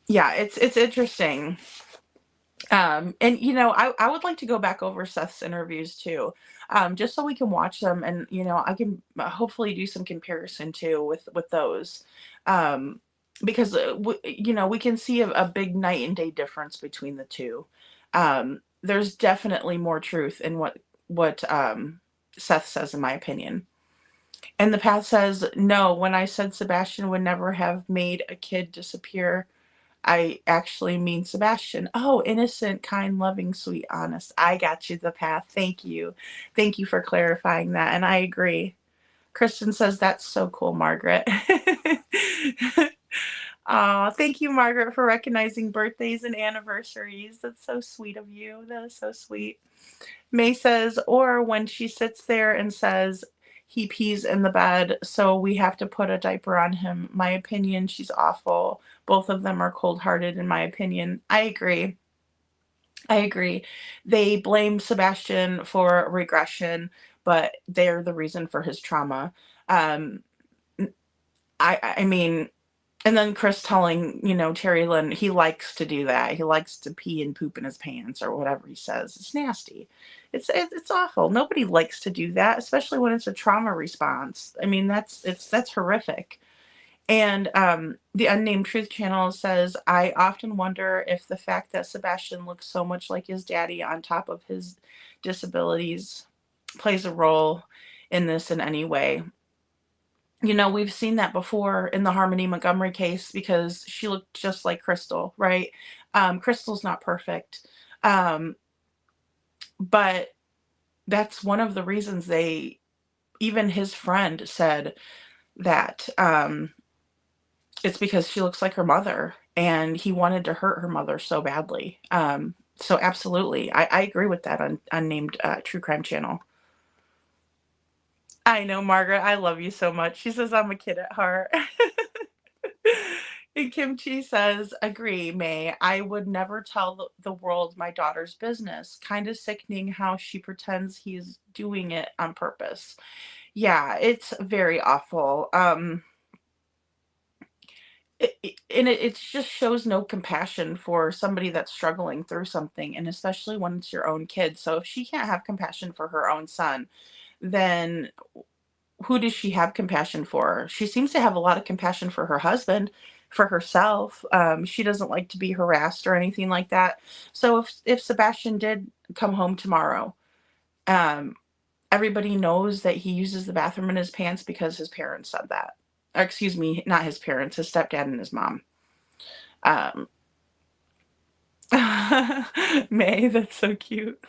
Yeah, it's interesting. And I would like to go back over Seth's interviews too, just so we can watch them, and I can hopefully do some comparison too with those, because we can see a big night and day difference between the two. There's definitely more truth in what Seth says, in my opinion. And the path says, no, when I said Sebastian would never have made a kid disappear, I actually mean Sebastian. Oh, innocent, kind, loving, sweet, honest. I got you, the path. Thank you. Thank you for clarifying that. And I agree. Kristen says, that's so cool, Margaret. Aw, thank you, Margaret, for recognizing birthdays and anniversaries. That's so sweet of you. That is so sweet. May says, or when she sits there and says, he pees in the bed, so we have to put a diaper on him. My opinion, she's awful. Both of them are cold-hearted, in my opinion. I agree. I agree. They blame Sebastian for regression, but they're the reason for his trauma. I mean, and then Chris telling, Terry Lynn, he likes to do that. He likes to pee and poop in his pants or whatever he says. It's nasty. It's awful. Nobody likes to do that, especially when it's a trauma response. I mean, that's horrific. And the Unnamed Truth channel says, I often wonder if the fact that Sebastian looks so much like his daddy on top of his disabilities plays a role in this in any way. We've seen that before in the Harmony Montgomery case because she looked just like Crystal, right? Crystal's not perfect. But that's one of the reasons even his friend said that it's because she looks like her mother and he wanted to hurt her mother so badly. So absolutely, I agree with that unnamed true crime channel. I know, Margaret. I love you so much. She says I'm a kid at heart. And Kimchi says, agree, May. I would never tell the world my daughter's business. Kind of sickening how she pretends he's doing it on purpose. Yeah, it's very awful. It just shows no compassion for somebody that's struggling through something, and especially when it's your own kid. So if she can't have compassion for her own son, then who does she have compassion for? She seems to have a lot of compassion for her husband, for herself. She doesn't like to be harassed or anything like that. So if Sebastian did come home tomorrow, everybody knows that he uses the bathroom in his pants because his parents said that. Or excuse me, not his parents, his stepdad and his mom. May, that's so cute.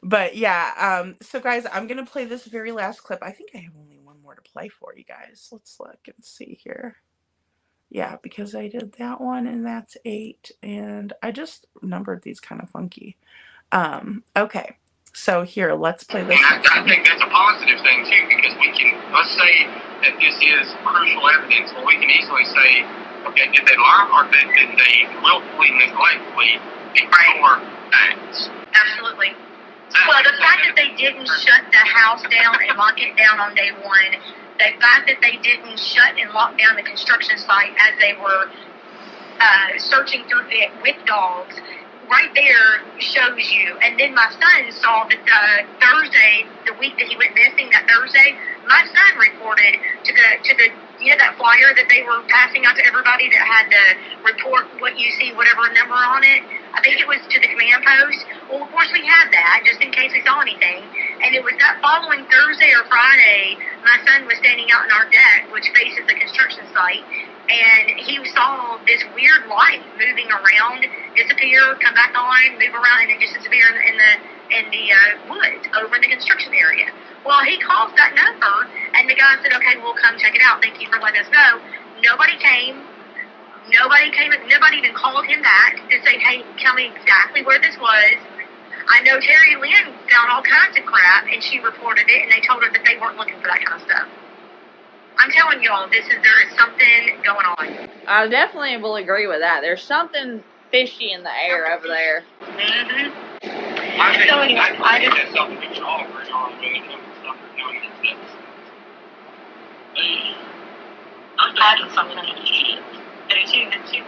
But yeah, so guys, I'm gonna play this very last clip. I think I have only one more to play for you guys. Let's look and see here. Yeah, because I did that one and that's 8. And I just numbered these kind of funky. Okay. So here, let's play this. I think that's a positive thing too, because we can, let's say that this is crucial evidence, well, we can easily say, okay, did they lie or did they willfully, neglectfully ignore facts? Absolutely. Well, the fact that they didn't shut the house down and lock it down on day one, the fact that they didn't shut and lock down the construction site as they were searching through it with dogs, right there shows you. And then my son saw that Thursday, the week that he went missing, that Thursday, my son reported to the that flyer that they were passing out to everybody that had to report what you see, whatever number on it. I think it was to the command post. Well, of course we had that just in case we saw anything. And it was that following Thursday or Friday, my son was standing out in our deck, which faces the construction site, and he saw this weird light moving around, disappear, come back on, move around, and then just disappear in the woods over in the construction area. Well, he called that number, and the guy said, okay, we'll come check it out. Thank you for letting us know. Nobody came. Nobody even called him back to say, hey, tell me exactly where this was. I know Terry Lynn found all kinds of crap, and she reported it, and they told her that they weren't looking for that kind of stuff. I'm telling y'all, there is something going on. I definitely will agree with that. There's something fishy in the air over there. Mm-hmm. I think that's something we can all agree on when it comes to stuff we're doing these days. I'm having something in the shit. Them too.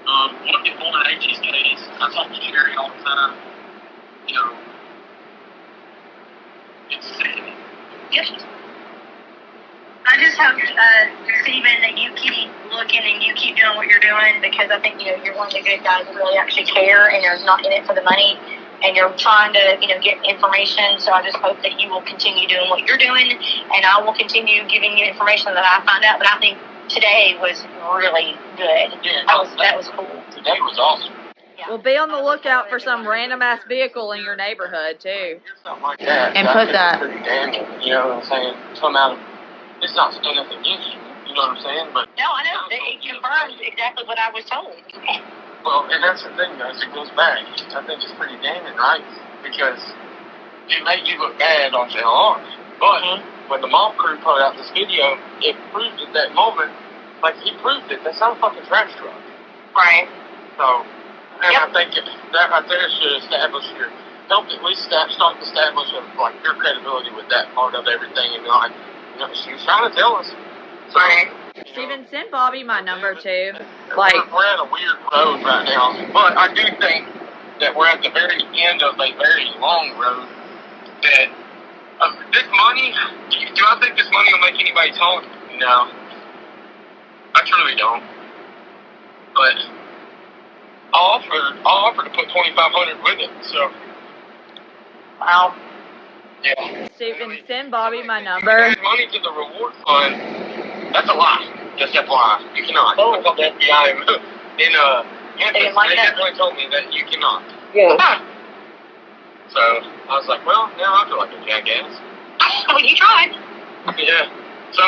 One thing more in HG's case, I talk to Jerry all the time. You know, it's sickening. Yes. I just hope, Stephen, that you keep looking and you keep doing what you're doing, because I think, you're one of the good guys that really actually care and you're not in it for the money and you're trying to, get information. So I just hope that you will continue doing what you're doing, and I will continue giving you information that I find out. But I think today was really good. Yeah, that was cool. Today was awesome. Well, be on the lookout for some random ass vehicle in your neighborhood too. Something like that. And put that. Pretty damning, you know what I'm saying? Come out. It's not saying nothing against you. You know what I'm saying? But no, I know. It confirms exactly what I was told. Well, and that's the thing, guys. It goes back. I think it's pretty damning, right? Because it made you look bad on JLR. But when the mom crew put out this video, it proved at that moment, like he proved it. That's not a fucking trash truck. Right. So, and I think that right there should establish help at least start to establish like your credibility with that part of everything. And like, she was trying to tell us. So, Steven, send Bobbie my number too. Like we're at a weird road right now, but I do think that we're at the very end of a very long road. That this money, do I think this money will make anybody talk? No, I truly don't. But I'll offer to put $2,500 with it. So, wow. Yeah. Steven, send Bobbie my number. Add money to the reward fund. That's a lie. Just FYI. You cannot. I called the FBI in Memphis. They definitely told me that you cannot. Yeah. So I was like, well, now I feel like a jackass. Well, you tried. Yeah. So,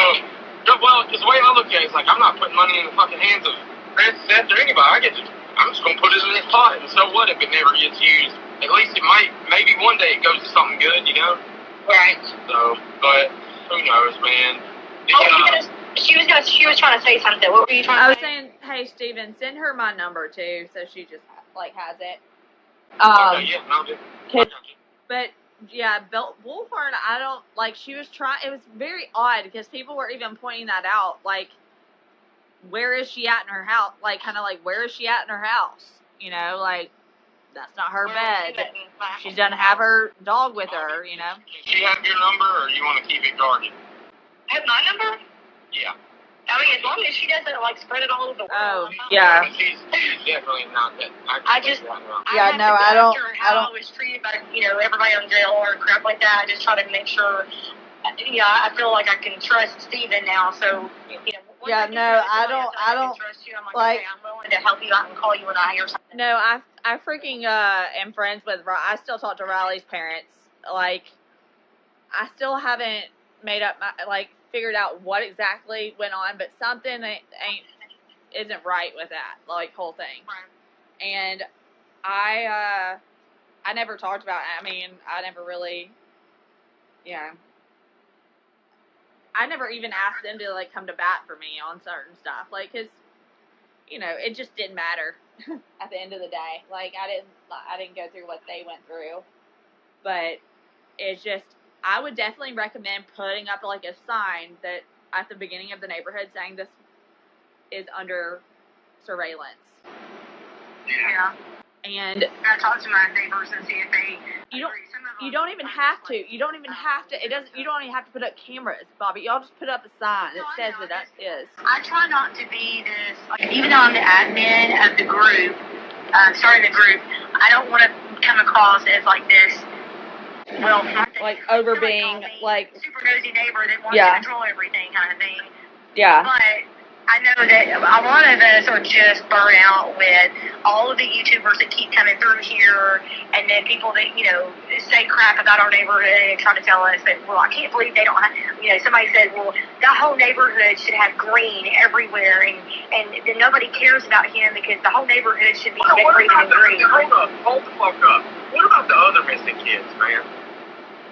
well, because the way I look at it is like, I'm not putting money in the fucking hands of Francis Seth or anybody. I'm just going to put it in this pot, and so what if it never gets used? At least it might, maybe one day it goes to something good, Right. So, but who knows, man. She was trying to say something. What were you trying to say? I was saying, hey, Steven, send her my number too, so she just has it. Okay, yeah, no, But yeah, Wolfhard, I don't she was trying. It was very odd because people were even pointing that out. Like, where is she at in her house? Where is she at in her house? That's not her bed. She doesn't have her dog with her. Does she have your number, or you want to keep it guarded? Have my number? Yeah. I mean, as long as she doesn't spread it all over the world. Oh, yeah. She's definitely not that. I was treated by everybody on jail or crap like that. I just try to make sure. I feel like I can trust Steven now. So I don't trust you. I'm okay, I'm willing to help you out and call you when I hear something. No, I freaking am friends with. I still talk to Riley's parents. I still haven't made up figured out what exactly went on, but something ain't isn't right with that, like, whole thing. And I never talked about it. I mean, I never really, I never even asked them to, like, come to bat for me on certain stuff. Like, because, it just didn't matter at the end of the day. Like, I didn't go through what they went through. But it's just, I would definitely recommend putting up, like, a sign that at the beginning of the neighborhood saying this is under surveillance. Yeah. And I talked to my neighbors and see if they. You don't even have to. You don't even have to. You don't even have to put up cameras, Bobbie. Y'all just put up a sign that says that is. I try not to be this. Like, even though I'm the admin of the group, starting the group, I don't want to come across as like this. Well, like over being like super nosy neighbor that wants to control everything, kind of thing. Yeah. But I know that a lot of us are just burnt out with all of the YouTubers that keep coming through here, and then people that, say crap about our neighborhood and try to tell us that, well, I can't believe they don't have, somebody said, well, that whole neighborhood should have green everywhere, and then nobody cares about him because the whole neighborhood should be decorated in green. Hold the fuck up. What about the other missing kids, man?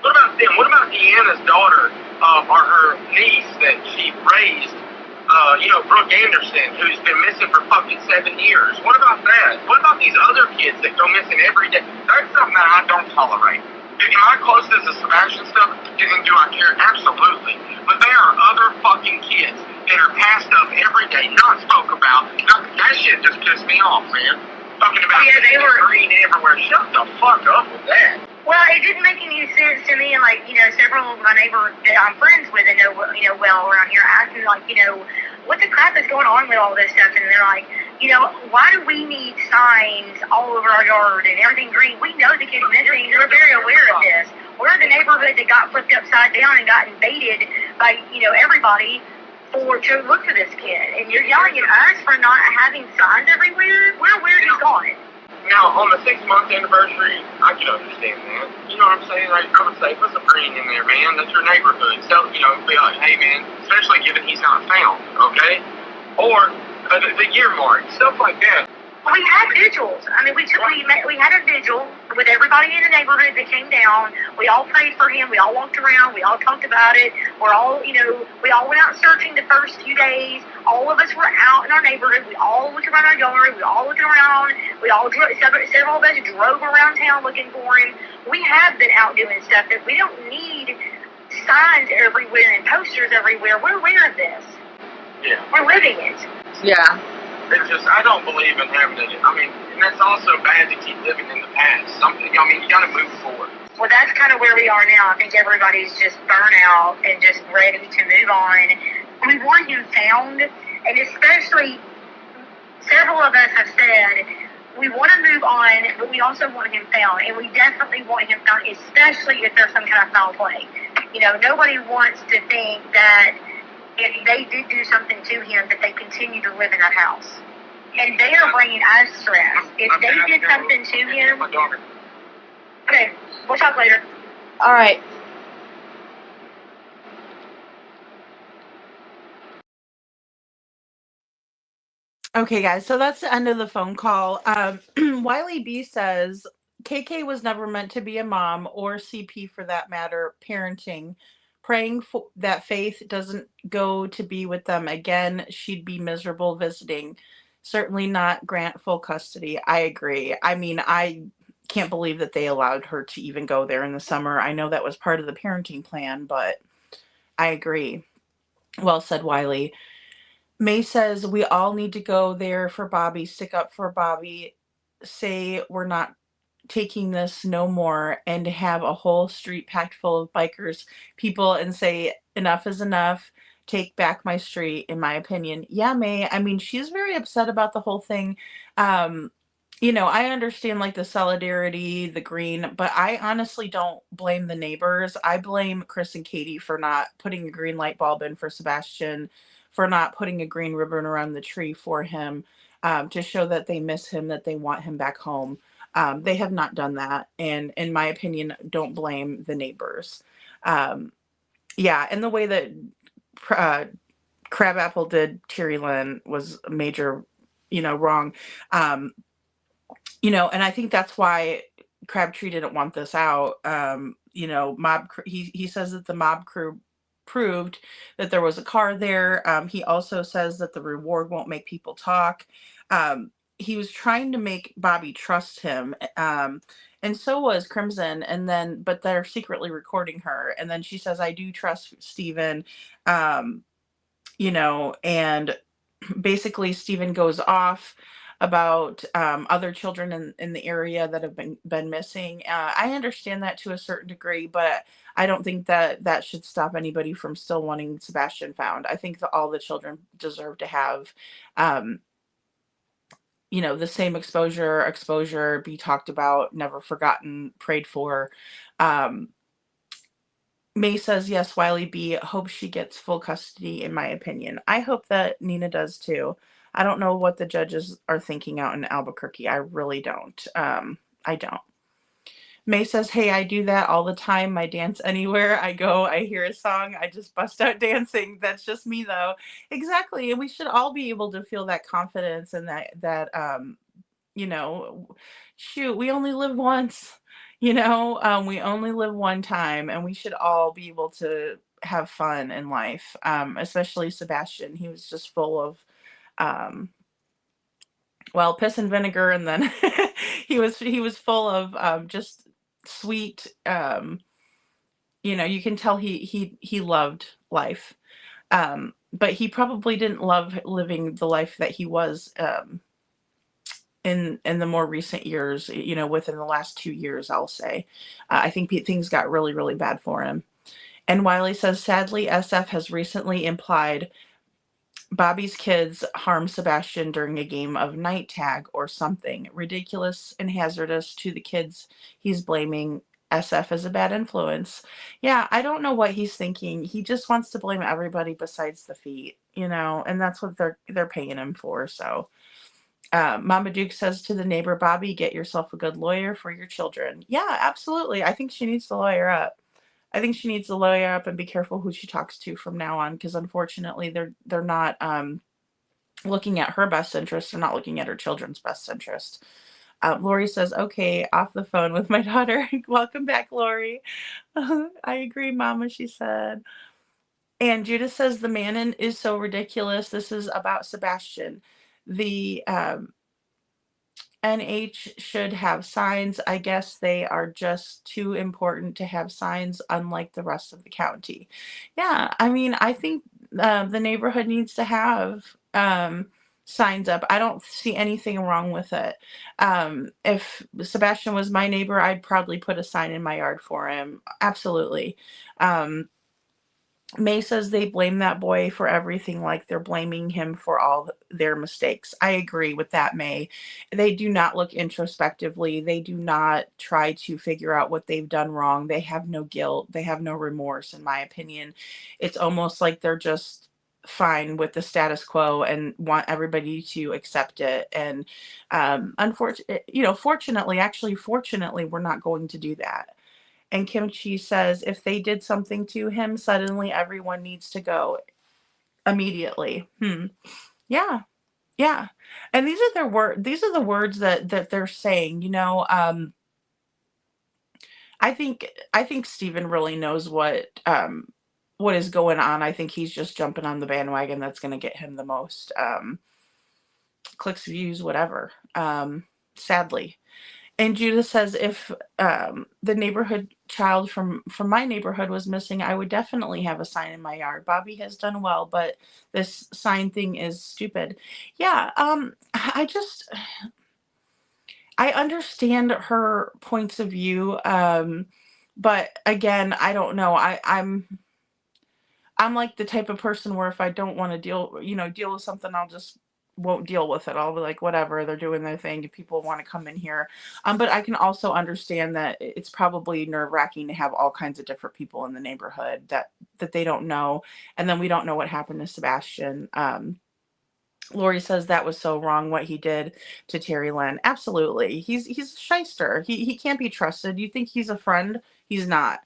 What about them? What about Deanna's daughter, or her niece that she raised? Brooke Anderson, who's been missing for fucking 7 years. What about that? What about these other kids that go missing every day? That's something that I don't tolerate. Am I close to the Sebastian stuff? And do I care? Absolutely. But there are other fucking kids that are passed up every day, not spoke about. That shit just pissed me off, man. Talking about they were green everywhere. Shut the fuck up with that. Well, it didn't make any sense to me, and several of my neighbors that I'm friends with and know well around here asked me, what the crap is going on with all this stuff? And they're like, why do we need signs all over our yard and everything green? We know the kid's missing. We're very aware of this. We're the neighborhood that got flipped upside down and got invaded by, everybody to look for this kid. And you're yelling at us for not having signs everywhere? We're aware he's gone. Now, on the 6-month anniversary, I can understand that. You know what I'm saying? I would say, put some green in there, man. That's your neighborhood. So, be like, hey, man, especially given he's not found, okay? Or the year mark, stuff like that. We had vigils. I mean, we had a vigil with everybody in the neighborhood that came down. We all prayed for him. We all walked around. We all talked about it. We're all, we all went out searching the first few days. All of us were out in our neighborhood. We all looked around our yard. We all looked around. We all several of us drove around town looking for him. We have been out doing stuff that we don't need signs everywhere and posters everywhere. We're aware of this. Yeah. We're living it. Yeah. It's just, I don't believe in having it. I mean, and that's also bad to keep living in the past. You got to move forward. Well, that's kind of where we are now. I think everybody's just burnt out and just ready to move on. We want him found, and especially several of us have said we want to move on, but we also want him found, and we definitely want him found, especially if there's some kind of foul play. Nobody wants to think that if they did do something to him, that they continue to live in that house. And they are bringing us stress. If they did something to him... Okay, we'll talk later. All right. Okay, guys, so that's the end of the phone call. Wiley B says, KK was never meant to be a mom, or CP for that matter, parenting. Praying that Faith doesn't go to be with them again. She'd be miserable visiting. Certainly not grant full custody. I agree. I mean, I can't believe that they allowed her to even go there in the summer. I know that was part of the parenting plan, but I agree. Well said, Wiley. May says, we all need to go there for Bobbie, stick up for Bobbie, say we're not taking this no more, and have a whole street packed full of bikers people and say enough is enough, take back my street, in my opinion. Yeah, May, I mean, she's very upset about the whole thing. I understand like the solidarity, the green, but I honestly don't blame the neighbors. I blame Chris and Katie for not putting a green light bulb in for Sebastian, for not putting a green ribbon around the tree for him, to show that they miss him, that they want him back home. They have not done that. And in my opinion, don't blame the neighbors. And the way that Crabapple did Terry Lynn was major, wrong. And I think that's why Crabtree didn't want this out. He says that the mob crew proved that there was a car there. He also says that the reward won't make people talk. He was trying to make Bobbie trust him. And so was Crimson. But they're secretly recording her. And then she says, I do trust Steven. And basically Steven goes off about other children in the area that have been missing. I understand that to a certain degree, but I don't think that should stop anybody from still wanting Sebastian found. I think that all the children deserve to have, the same exposure, be talked about, never forgotten, prayed for. May says, yes, Wiley B. hopes she gets full custody, in my opinion. I hope that Nina does too. I don't know what the judges are thinking out in Albuquerque. I really don't. I don't. May says, hey, I do that all the time. I dance anywhere I go. I hear a song. I just bust out dancing. That's just me, though. Exactly. And we should all be able to feel that confidence and that shoot, we only live once. We only live one time, and we should all be able to have fun in life, especially Sebastian. He was just full of, piss and vinegar, and then he was full of just sweet. You can tell he loved life, but he probably didn't love living the life that he was. In the more recent years, within the last 2 years, I'll say. I think things got really, really bad for him. And Wiley says, sadly, SF has recently implied Bobbie's kids harmed Sebastian during a game of night tag or something. Ridiculous and hazardous to the kids he's blaming. SF is a bad influence. Yeah, I don't know what he's thinking. He just wants to blame everybody besides the feet, and that's what they're paying him for, so... Mama Duke says to the neighbor, Bobbie, get yourself a good lawyer for your children. Yeah, absolutely. I think she needs to lawyer up. And be careful who she talks to from now on, because unfortunately they're not looking at her best interest. They're not looking at her children's best interest. Lori says, okay, off the phone with my daughter. Welcome back, Lori. I agree, Mama, she said. And Judith says, the Manon is so ridiculous. This is about Sebastian. The NH should have signs. I guess they are just too important to have signs, unlike the rest of the county. Yeah, I think the neighborhood needs to have signs up. I don't see anything wrong with it. If Sebastian was my neighbor, I'd probably put a sign in my yard for him. Absolutely. May says they blame that boy for everything, like they're blaming him for all their mistakes. I agree with that, May. They do not look introspectively. They do not try to figure out what they've done wrong. They have no guilt. They have no remorse, in my opinion. It's almost like they're just fine with the status quo and want everybody to accept it. And fortunately, we're not going to do that. And Kimchi says, if they did something to him, suddenly everyone needs to go immediately. Yeah. Yeah. And these are the words that they're saying, I think Steven really knows what is going on. I think he's just jumping on the bandwagon that's going to get him the most clicks, views, whatever. Sadly. And Judith says, if the neighborhood child from my neighborhood was missing, I would definitely have a sign in my yard. Bobbie has done well, but this sign thing is stupid. Yeah, I understand her points of view, but again, I don't know. I'm like the type of person where if I don't want to deal with something, I'll just won't deal with it. I'll be like, whatever, they're doing their thing. If people want to come in here. But I can also understand that it's probably nerve-wracking to have all kinds of different people in the neighborhood that they don't know. And then we don't know what happened to Sebastian. Lori says that was so wrong what he did to Terry Lynn. Absolutely. He's a shyster. He can't be trusted. You think he's a friend? He's not.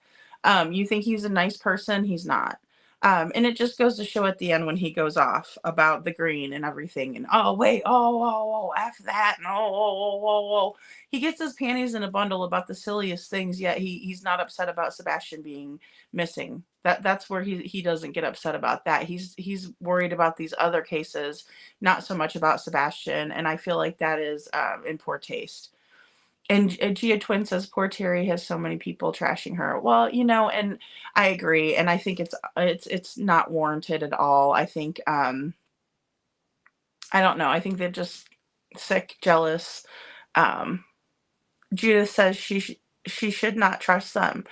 You think he's a nice person? He's not. And it just goes to show at the end when he goes off about the green and everything. And oh, wait, oh, F that. And oh. He gets his panties in a bundle about the silliest things, yet he's not upset about Sebastian being missing. That's where he doesn't get upset about that. He's worried about these other cases, not so much about Sebastian. And I feel like that is in poor taste. And Gia Twin says, poor Terry has so many people trashing her. Well, and I agree. And I think it's not warranted at all. I think, I don't know. I think they're just sick, jealous. Judith says she should not trust him.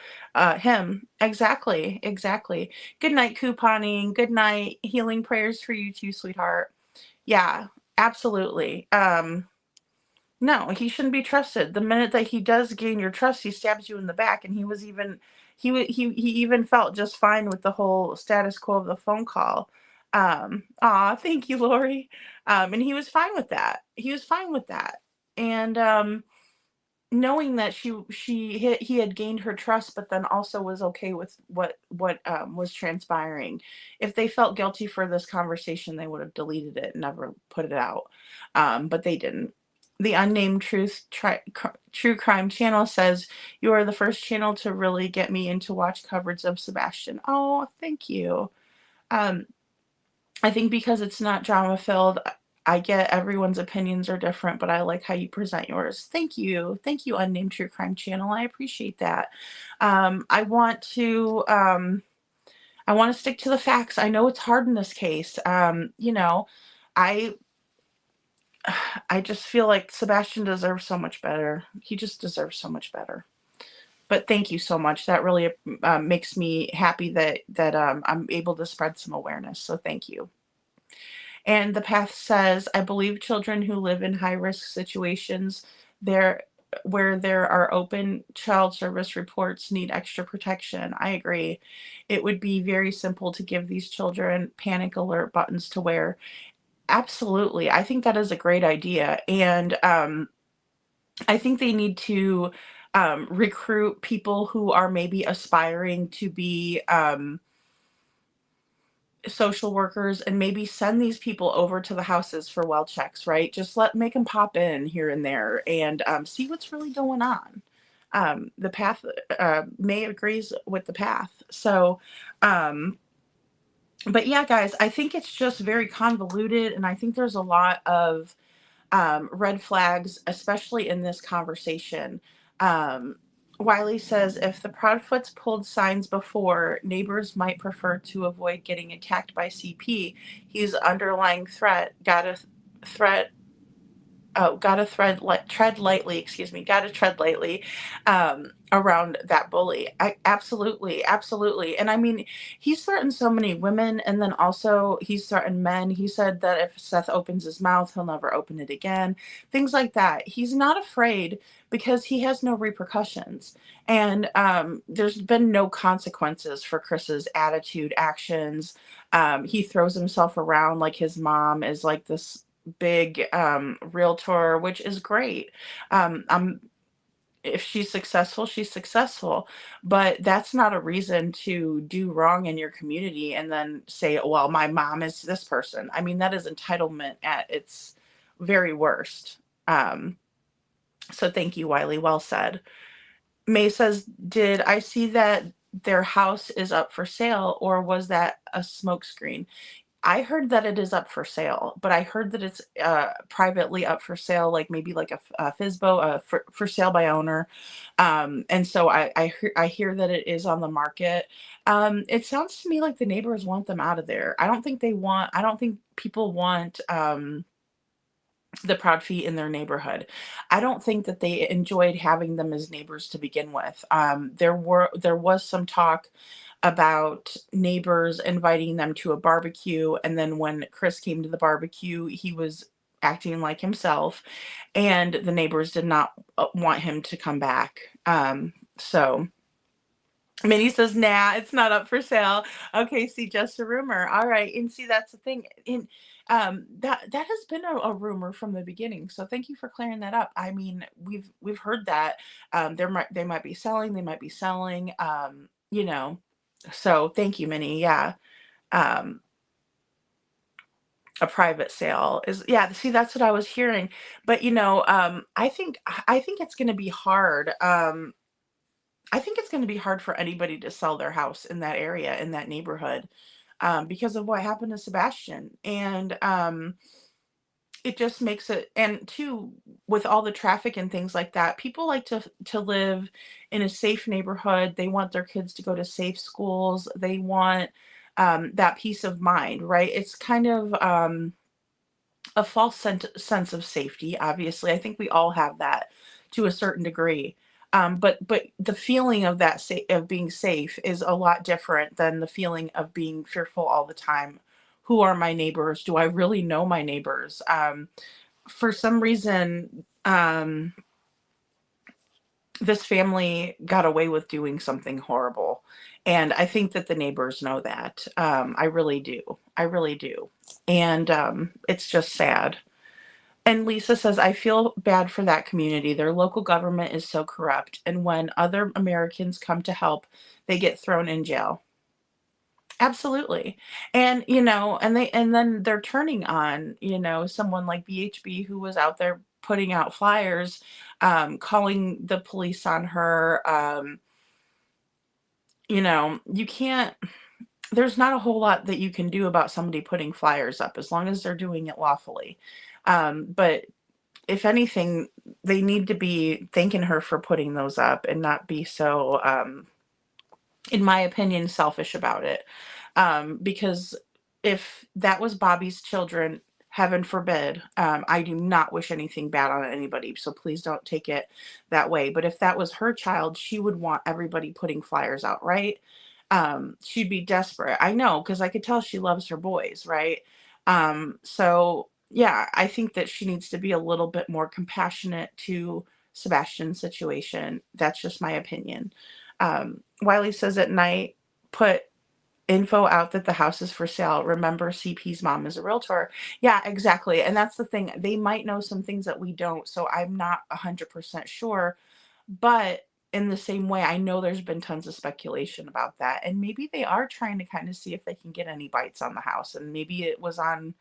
Exactly. Good night, couponing. Good night. Healing prayers for you too, sweetheart. Yeah, absolutely. No, he shouldn't be trusted. The minute that he does gain your trust, he stabs you in the back. And he even felt just fine with the whole status quo of the phone call. Thank you, Lori. And he was fine with that. And knowing that he had gained her trust, but then also was okay with what was transpiring. If they felt guilty for this conversation, they would have deleted it and never put it out. But they didn't. The Unnamed Truth True Crime channel says, you are the first channel to really get me into watch coverage of Sebastian. Oh, thank you. I think because it's not drama filled, I get everyone's opinions are different, but I like how you present yours. Thank you. Unnamed True Crime channel. I appreciate that. I want to stick to the facts. I know it's hard in this case. I just feel like Sebastian deserves so much better. He just deserves so much better. But thank you so much. That really makes me happy that I'm able to spread some awareness. So thank you. And the path says, I believe children who live in high-risk situations where there are open child service reports need extra protection. I agree. It would be very simple to give these children panic alert buttons to wear. Absolutely. I think that is a great idea. And I think they need to recruit people who are maybe aspiring to be social workers and maybe send these people over to the houses for well checks, right? Just make them pop in here and there and see what's really going on. The path, May agrees with the path. So, but yeah, guys, I think it's just very convoluted, and I think there's a lot of red flags, especially in this conversation. Wiley says, if the Proudfoots pulled signs before, neighbors might prefer to avoid getting attacked by CP. He's underlying threat. Gotta tread lightly around that bully. Absolutely. And I mean, he's threatened so many women, and then also he's threatened men. He said that if Seth opens his mouth, he'll never open it again. Things like that. He's not afraid because he has no repercussions. And there's been no consequences for Chris's attitude, actions. He throws himself around like his mom is like this big realtor, which is great. If she's successful, but that's not a reason to do wrong in your community and then say, well, my mom is this person. I mean, that is entitlement at its very worst. So thank you, Wiley. Well said. May says, did I see that their house is up for sale, or was that a smokescreen? I heard that it is up for sale, but I heard that it's privately up for sale, like maybe like a FSBO, for sale by owner. And so I hear that it is on the market. It sounds to me like the neighbors want them out of there. I don't think people want the Proudfeet in their neighborhood. I don't think that they enjoyed having them as neighbors to begin with. There was some talk about neighbors inviting them to a barbecue, and then when Chris came to the barbecue, he was acting like himself, and the neighbors did not want him to come back. So Minnie says, nah, it's not up for sale. Okay, see, just a rumor. All right, and see, that's the thing. That has been a rumor from the beginning. So thank you for clearing that up. I mean, we've heard that they might be selling. So thank you, Minnie. Yeah. a private sale is, yeah, see, that's what I was hearing. But I think it's going to be hard. I think it's going to be hard for anybody to sell their house in that area, in that neighborhood, because of what happened to Sebastian. And it just makes it, and too, with all the traffic and things like that, people like to live in a safe neighborhood. They want their kids to go to safe schools. They want that peace of mind, right? It's kind of a false sense of safety. Obviously, I think we all have that to a certain degree. But the feeling of that of being safe is a lot different than the feeling of being fearful all the time. Who are my neighbors? Do I really know my neighbors? For some reason, this family got away with doing something horrible. And I think that the neighbors know that. I really do. I really do. And it's just sad. And Lisa says, I feel bad for that community. Their local government is so corrupt. And when other Americans come to help, they get thrown in jail. Absolutely. And, and then they're turning on, someone like BHB who was out there putting out flyers, calling the police on her. You can't, there's not a whole lot that you can do about somebody putting flyers up as long as they're doing it lawfully. But if anything, they need to be thanking her for putting those up and not be so, in my opinion, selfish about it. Because if that was Bobbie's children, heaven forbid, I do not wish anything bad on anybody, so please don't take it that way. But if that was her child, she would want everybody putting flyers out, right? She'd be desperate. I know, because I could tell she loves her boys, right? So yeah, I think that she needs to be a little bit more compassionate to Sebastian's situation. That's just my opinion. Wiley says at night, put info out that the house is for sale. Remember, CP's mom is a realtor. Yeah, exactly. And that's the thing. They might know some things that we don't, so I'm not 100% sure. But in the same way, I know there's been tons of speculation about that. And maybe they are trying to kind of see if they can get any bites on the house. And maybe it was on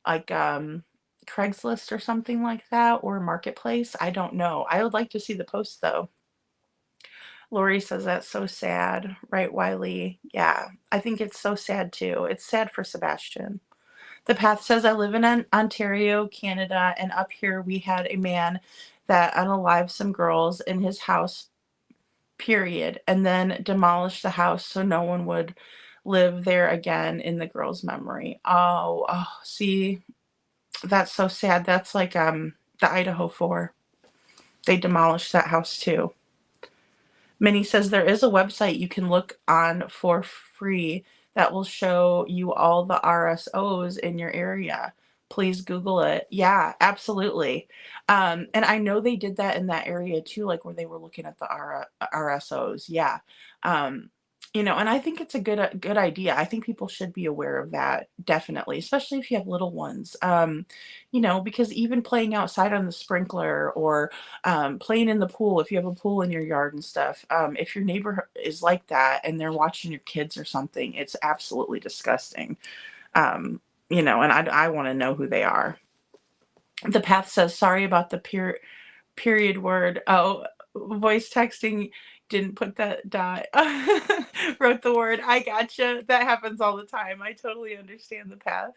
like Craigslist or something like that, or Marketplace. I don't know. I would like to see the post though. Lori says that's so sad, right, Wiley? Yeah, I think it's so sad too. It's sad for Sebastian. The Path says, I live in Ontario, Canada, and up here we had a man that unalived some girls in his house, period, and then demolished the house so no one would live there again in the girl's memory. Oh, see, that's so sad. That's like the Idaho 4. They demolished that house too. Minnie says there is a website you can look on for free that will show you all the RSOs in your area. Please Google it. Yeah, absolutely. And I know they did that in that area too, like where they were looking at the RSOs. Yeah. And I think it's a good idea. I think people should be aware of that, definitely, especially if you have little ones. Because even playing outside on the sprinkler or playing in the pool, if you have a pool in your yard and stuff, if your neighbor is like that and they're watching your kids or something, it's absolutely disgusting. And I want to know who they are. The Path says, sorry about the period word. Oh, voice texting didn't put that dot. Wrote the word. I gotcha. That happens all the time. I totally understand the Path.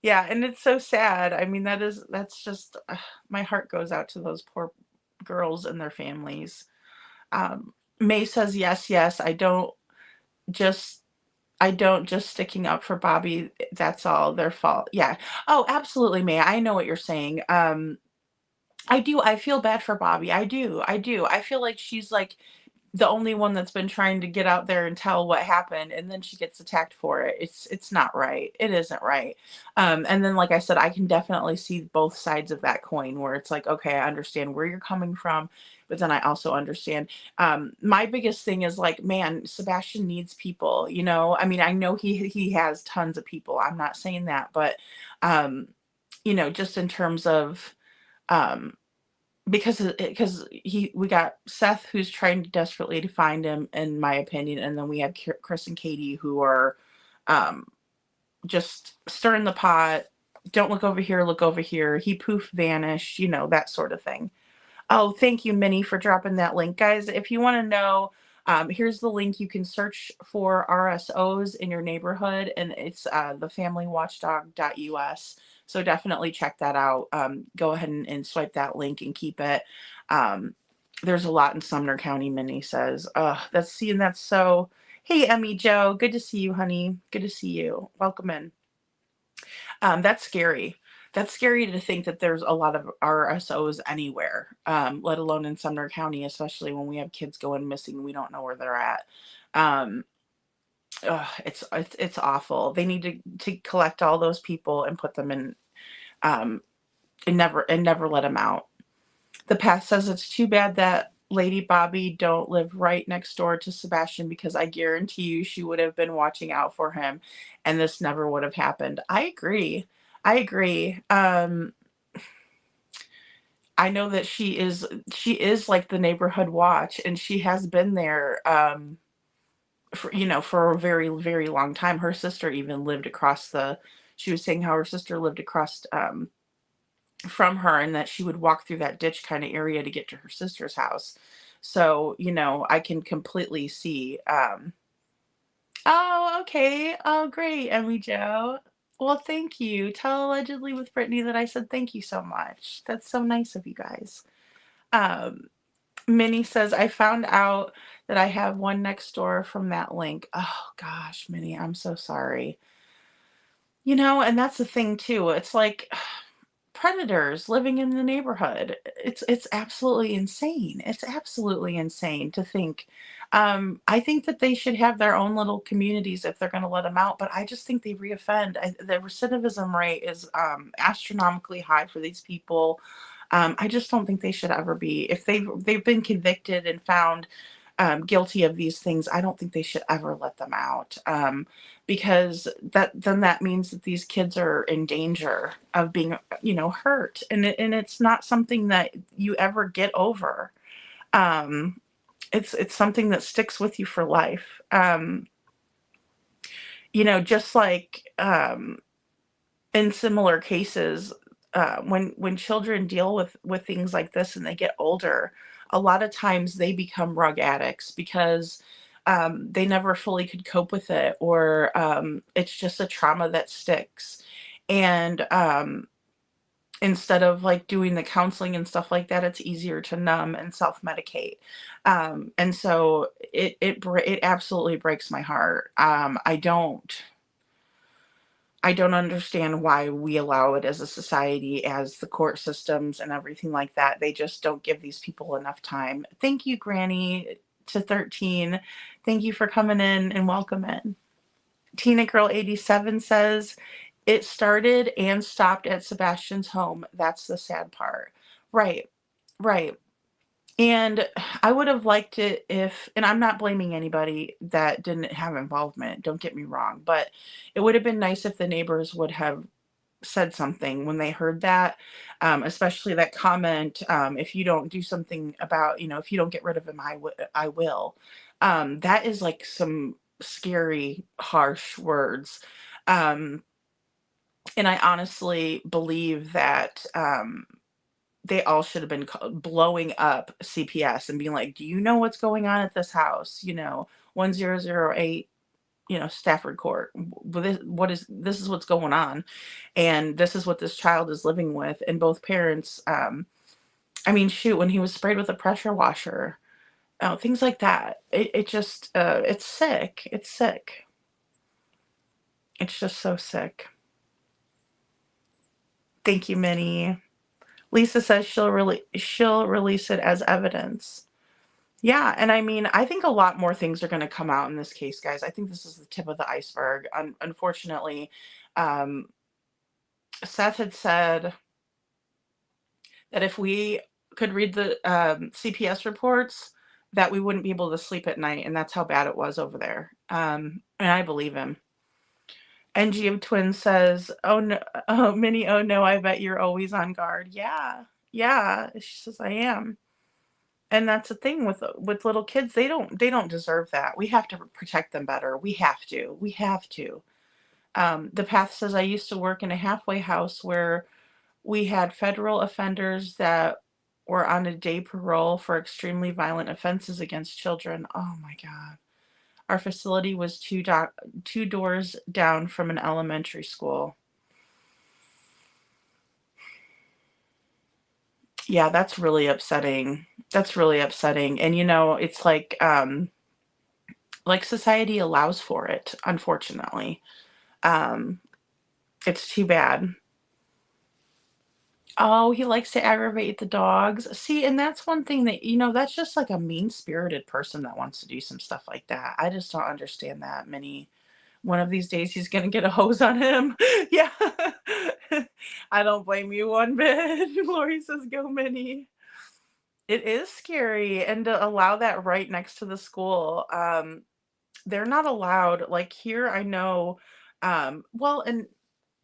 Yeah, and it's so sad. I mean, that's just my heart goes out to those poor girls and their families. May says yes. I don't just sticking up for Bobbie. That's all their fault. Yeah. Oh, absolutely, May. I know what you're saying. I do. I feel bad for Bobbie. I do. I feel like she's like the only one that's been trying to get out there and tell what happened, and then she gets attacked for it. It's not right. It isn't right. And then, like I said, I can definitely see both sides of that coin where it's like, okay, I understand where you're coming from, but then I also understand. My biggest thing is like, man, Sebastian needs people, I mean, I know he has tons of people. I'm not saying that, but, just in terms of, because we got Seth who's trying desperately to find him, in my opinion, and then we have Chris and Katie who are just stirring the pot. Don't look over here, look over here. He poof vanished, that sort of thing. Oh, thank you, Minnie, for dropping that link. Guys, if you want to know, here's the link. You can search for RSOs in your neighborhood, and it's thefamilywatchdog.us. So definitely check that out. Go ahead and swipe that link and keep it. There's a lot in Sumner County, Minnie says. That's so... Hey, Emmy Joe, good to see you, honey. Good to see you. Welcome in. That's scary. That's scary to think that there's a lot of RSOs anywhere, let alone in Sumner County, especially when we have kids going missing and we don't know where they're at. It's awful. They need to collect all those people and put them in, and never let them out. The past says it's too bad that Lady Bobbie don't live right next door to Sebastian, because I guarantee you she would have been watching out for him and this never would have happened. I agree. I know that she is like the neighborhood watch, and she has been there for a very, very long time. Her sister even lived across she was saying how her sister lived across from her, and that she would walk through that ditch kind of area to get to her sister's house. So, I can completely see. Oh, okay. Oh, great, Emmy Joe. Well, thank you. Tell Allegedly with Brittany that I said thank you so much. That's so nice of you guys. Minnie says, I found out that I have one next door from that link. Oh, gosh, Minnie, I'm so sorry. And that's the thing, too. It's like... predators living in the neighborhood. It's absolutely insane. It's absolutely insane to think. I think that they should have their own little communities if they're going to let them out, but I just think they reoffend. The recidivism rate is astronomically high for these people. I just don't think they should ever be. If they've been convicted and found guilty of these things, I don't think they should ever let them out, because that means that these kids are in danger of being hurt, and it's not something that you ever get over. It's something that sticks with you for life. Just like in similar cases, when children deal with things like this and they get older, a lot of times they become rug addicts because they never fully could cope with it, or it's just a trauma that sticks. And instead of like doing the counseling and stuff like that, it's easier to numb and self-medicate. And so it absolutely breaks my heart. I don't understand why we allow it as a society, as the court systems and everything like that. They just don't give these people enough time. Thank you, Granny to 13. Thank you for coming in, and welcome in. Tina Girl 87 says, it started and stopped at Sebastian's home. That's the sad part. Right. And I would have liked it if, and I'm not blaming anybody that didn't have involvement, don't get me wrong, but it would have been nice if the neighbors would have said something when they heard that, especially that comment, if you don't do something about, if you don't get rid of him, I will. That is like some scary, harsh words. And I honestly believe that they all should have been blowing up CPS and being like, do you know what's going on at this house? 1008, Stafford Court. This is what's going on. And this is what this child is living with. And both parents, when he was sprayed with a pressure washer, things like that. It just, it's sick. It's sick. It's just so sick. Thank you, Minnie. Lisa says she'll release it as evidence. Yeah, and I think a lot more things are going to come out in this case, guys. I think this is the tip of the iceberg. Unfortunately, Seth had said that if we could read the CPS reports, that we wouldn't be able to sleep at night, and that's how bad it was over there. And I believe him. NG of Twins says, oh no, Minnie, oh no, I bet you're always on guard. Yeah, she says, I am. And that's the thing with little kids, they don't deserve that. We have to protect them better. We have to. The Path says, I used to work in a halfway house where we had federal offenders that were on a day parole for extremely violent offenses against children. Oh my God. Our facility was two doors down from an elementary school. Yeah, that's really upsetting. That's really upsetting. And it's like society allows for it, unfortunately. Um, it's too bad. Oh, he likes to aggravate the dogs. See, and that's one thing that, that's just like a mean-spirited person that wants to do some stuff like that. I just don't understand that. One of these days he's gonna get a hose on him. Yeah. I don't blame you one bit. Lori says, go Minnie. It is scary, and to allow that right next to the school. They're not allowed, like here, I know, well, and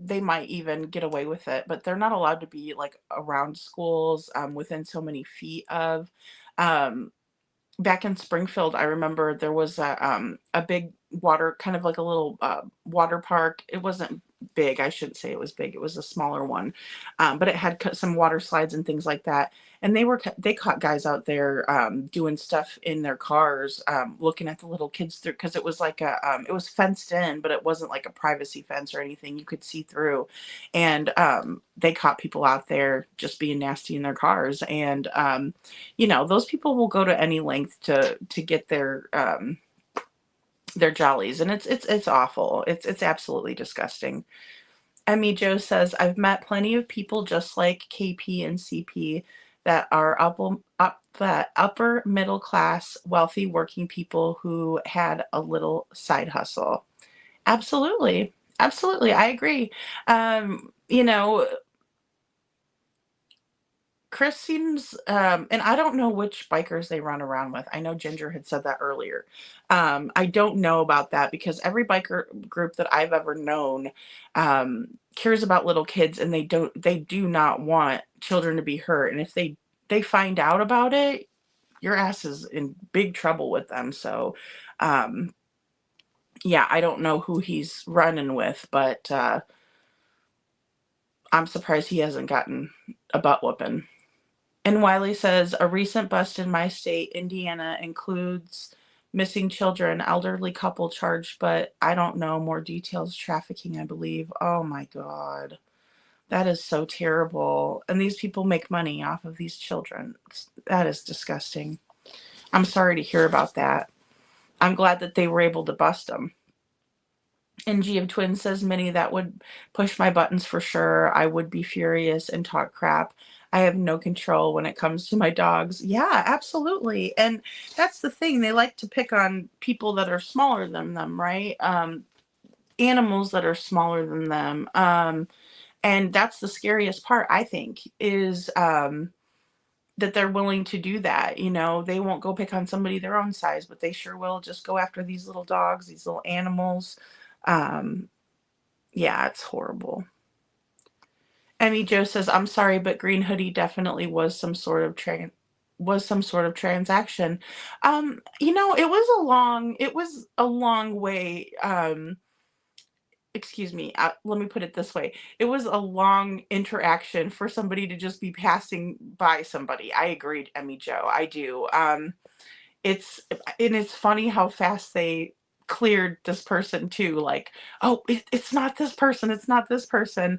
they might even get away with it, but they're not allowed to be like around schools, within so many feet of. Um, Back in Springfield, I remember there was a big water, kind of like a little water park. It wasn't big. I shouldn't say it was big. It was a smaller one, but it had some water slides and things like that. And they caught guys out there doing stuff in their cars, looking at the little kids through, because it was like it was fenced in, but it wasn't like a privacy fence or anything. You could see through, and they caught people out there just being nasty in their cars. And those people will go to any length to get their jollies, and it's awful. It's absolutely disgusting. Emmy Joe says, I've met plenty of people just like KP and CP that are the upper middle class, wealthy working people who had a little side hustle. Absolutely. Absolutely. I agree. Chris seems, and I don't know which bikers they run around with. I know Ginger had said that earlier. I don't know about that because every biker group that I've ever known cares about little kids, and they do not want children to be hurt. And if they find out about it, your ass is in big trouble with them. So, yeah, I don't know who he's running with, but I'm surprised he hasn't gotten a butt whooping. And Wiley says, a recent bust in my state, Indiana, includes missing children, elderly couple charged, but I don't know more details. Trafficking, I believe. Oh my God. That is so terrible. And these people make money off of these children. That is disgusting. I'm sorry to hear about that. I'm glad that they were able to bust them. And G of Twins says, Minnie, that would push my buttons for sure. I would be furious and talk crap. I have no control when it comes to my dogs. Yeah, absolutely. And that's the thing. They like to pick on people that are smaller than them, right? Animals that are smaller than them. And that's the scariest part, I think, is that they're willing to do that. They won't go pick on somebody their own size, but they sure will just go after these little dogs, these little animals. Yeah, it's horrible. Emmy Joe says, I'm sorry, but Green Hoodie definitely was some sort of transaction. It was a long way. Excuse me. Let me put it this way. It was a long interaction for somebody to just be passing by somebody. I agreed, Emmy Joe. I do. It's funny how fast they cleared this person too. Like, oh, it's not this person. It's not this person.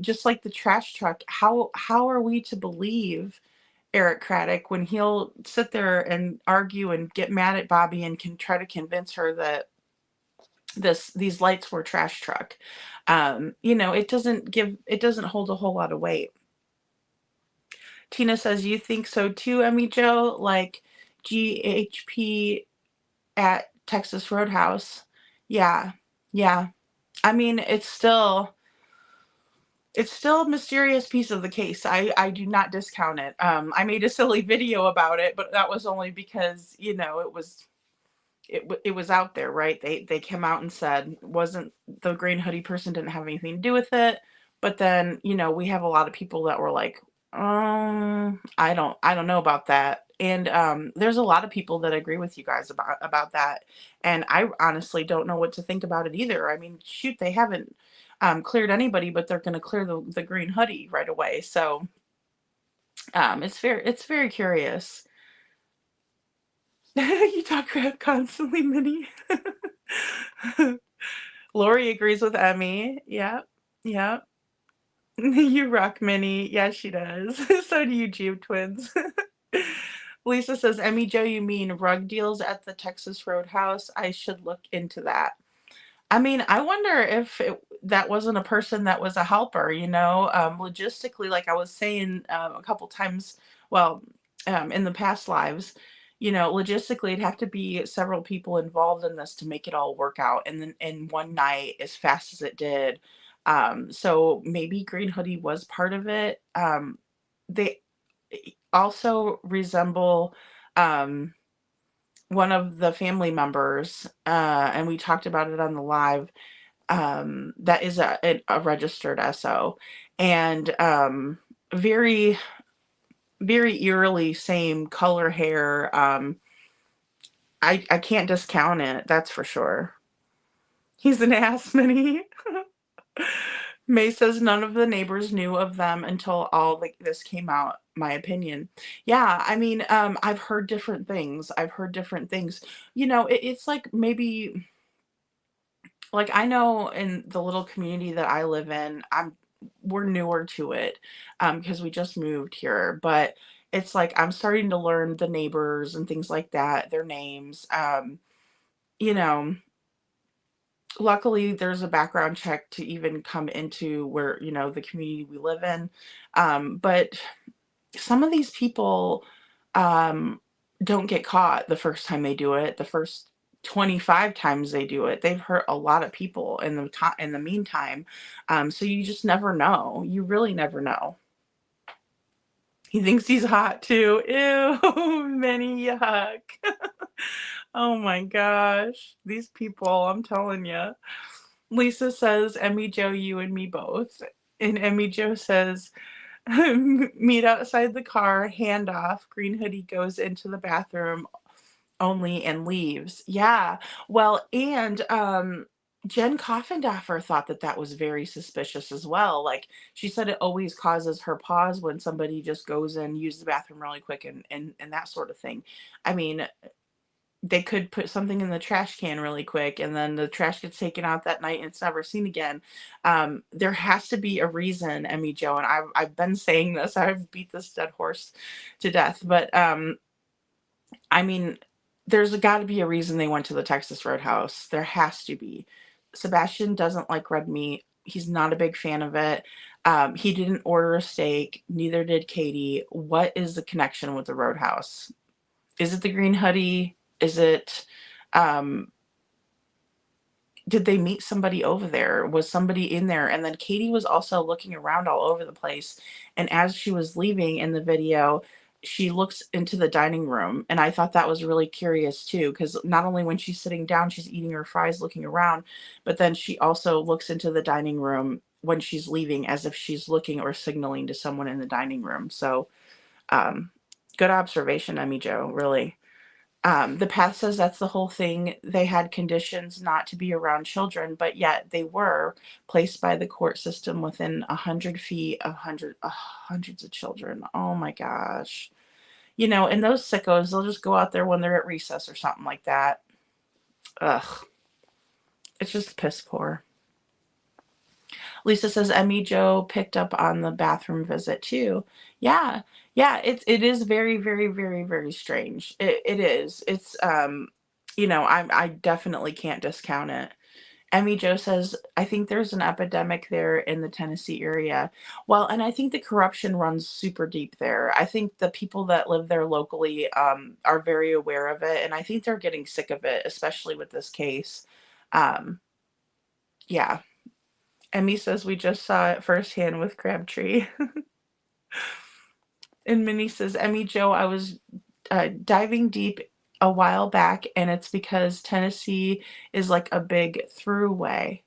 Just like the trash truck. How are we to believe Eric Craddock when he'll sit there and argue and get mad at Bobbie and can try to convince her that these lights were trash truck? It doesn't hold a whole lot of weight. Tina says, you think so too, Emmy Joe? Like GHP at Texas Roadhouse. Yeah. I mean, it's still a mysterious piece of the case. I do not discount it. I made a silly video about it, but that was only because, it was out there, right? They came out and said wasn't the Green Hoodie person didn't have anything to do with it. But then, we have a lot of people that were like, I don't know about that. And there's a lot of people that agree with you guys about that. And I honestly don't know what to think about it either. I mean, shoot, they haven't cleared anybody, but they're going to clear the green hoodie right away. So it's very curious. You talk crap constantly, Minnie. Lori agrees with Emmy. Yep. Yep. You rock, Minnie. Yeah, she does. So do you, Jeep twins. Lisa says, Emmy Joe, you mean rug deals at the Texas Roadhouse? I should look into that. I mean, I wonder if that wasn't a person that was a helper, logistically, like I was saying a couple times, well, in the past lives, logistically, it'd have to be several people involved in this to make it all work out. And then in one night, as fast as it did. So maybe Green Hoodie was part of it. They also resemble one of the family members, and we talked about it on the live, that is a registered SO, and very, very eerily same color hair. I can't discount it, that's for sure. He's an ass, Minnie. May says none of the neighbors knew of them until all this came out, my opinion. Yeah, I mean, I've heard different things. It's like maybe, like, I know in the little community that I live in, we're newer to it, because we just moved here, but it's like I'm starting to learn the neighbors and things like that, their names. You know, Luckily there's a background check to even come into where, the community we live in. But some of these people don't get caught the first time they do it. The first 25 times they do it, they've hurt a lot of people in the meantime. So you just never know. You really never know. He thinks he's hot too. Ew, Minnie, yuck. Oh my gosh. These people, I'm telling you. Lisa says, Emmy Joe, you and me both. And Emmy Joe says, meet outside the car, hand off. Green Hoodie goes into the bathroom only and leaves. Yeah. Well, and Jen Coffindaffer thought that was very suspicious as well. Like, she said it always causes her pause when somebody just goes and use the bathroom really quick and that sort of thing. I mean, they could put something in the trash can really quick and then the trash gets taken out that night and it's never seen again. There has to be a reason, Emmy Joe, and I've been saying this. I've beat this dead horse to death, but I mean, there's got to be a reason they went to the Texas Roadhouse. There has to be. Sebastian doesn't like red meat. He's not a big fan of it. He didn't order a steak. Neither did Katie. What is the connection with the Roadhouse? Is it the Green Hoodie? Is it, did they meet somebody over there? Was somebody in there? And then Katie was also looking around all over the place. And as she was leaving in the video, she looks into the dining room. And I thought that was really curious too, because not only when she's sitting down, she's eating her fries, looking around, but then she also looks into the dining room when she's leaving as if she's looking or signaling to someone in the dining room. So, good observation, Emmy Joe, really. The path says that's the whole thing. They had conditions not to be around children, but yet they were placed by the court system within 100 feet of hundreds of children. Oh my gosh. And those sickos, they'll just go out there when they're at recess or something like that. Ugh. It's just piss poor. Lisa says Emmy Joe picked up on the bathroom visit too. Yeah. Yeah, it is very, very, very, very strange. It is. It's I definitely can't discount it. Emmy Joe says, I think there's an epidemic there in the Tennessee area. Well, and I think the corruption runs super deep there. I think the people that live there locally are very aware of it, and I think they're getting sick of it, especially with this case. Yeah. Emmy says we just saw it firsthand with Crabtree. And Minnie says, Emmy Joe, I was diving deep a while back, and it's because Tennessee is like a big throughway.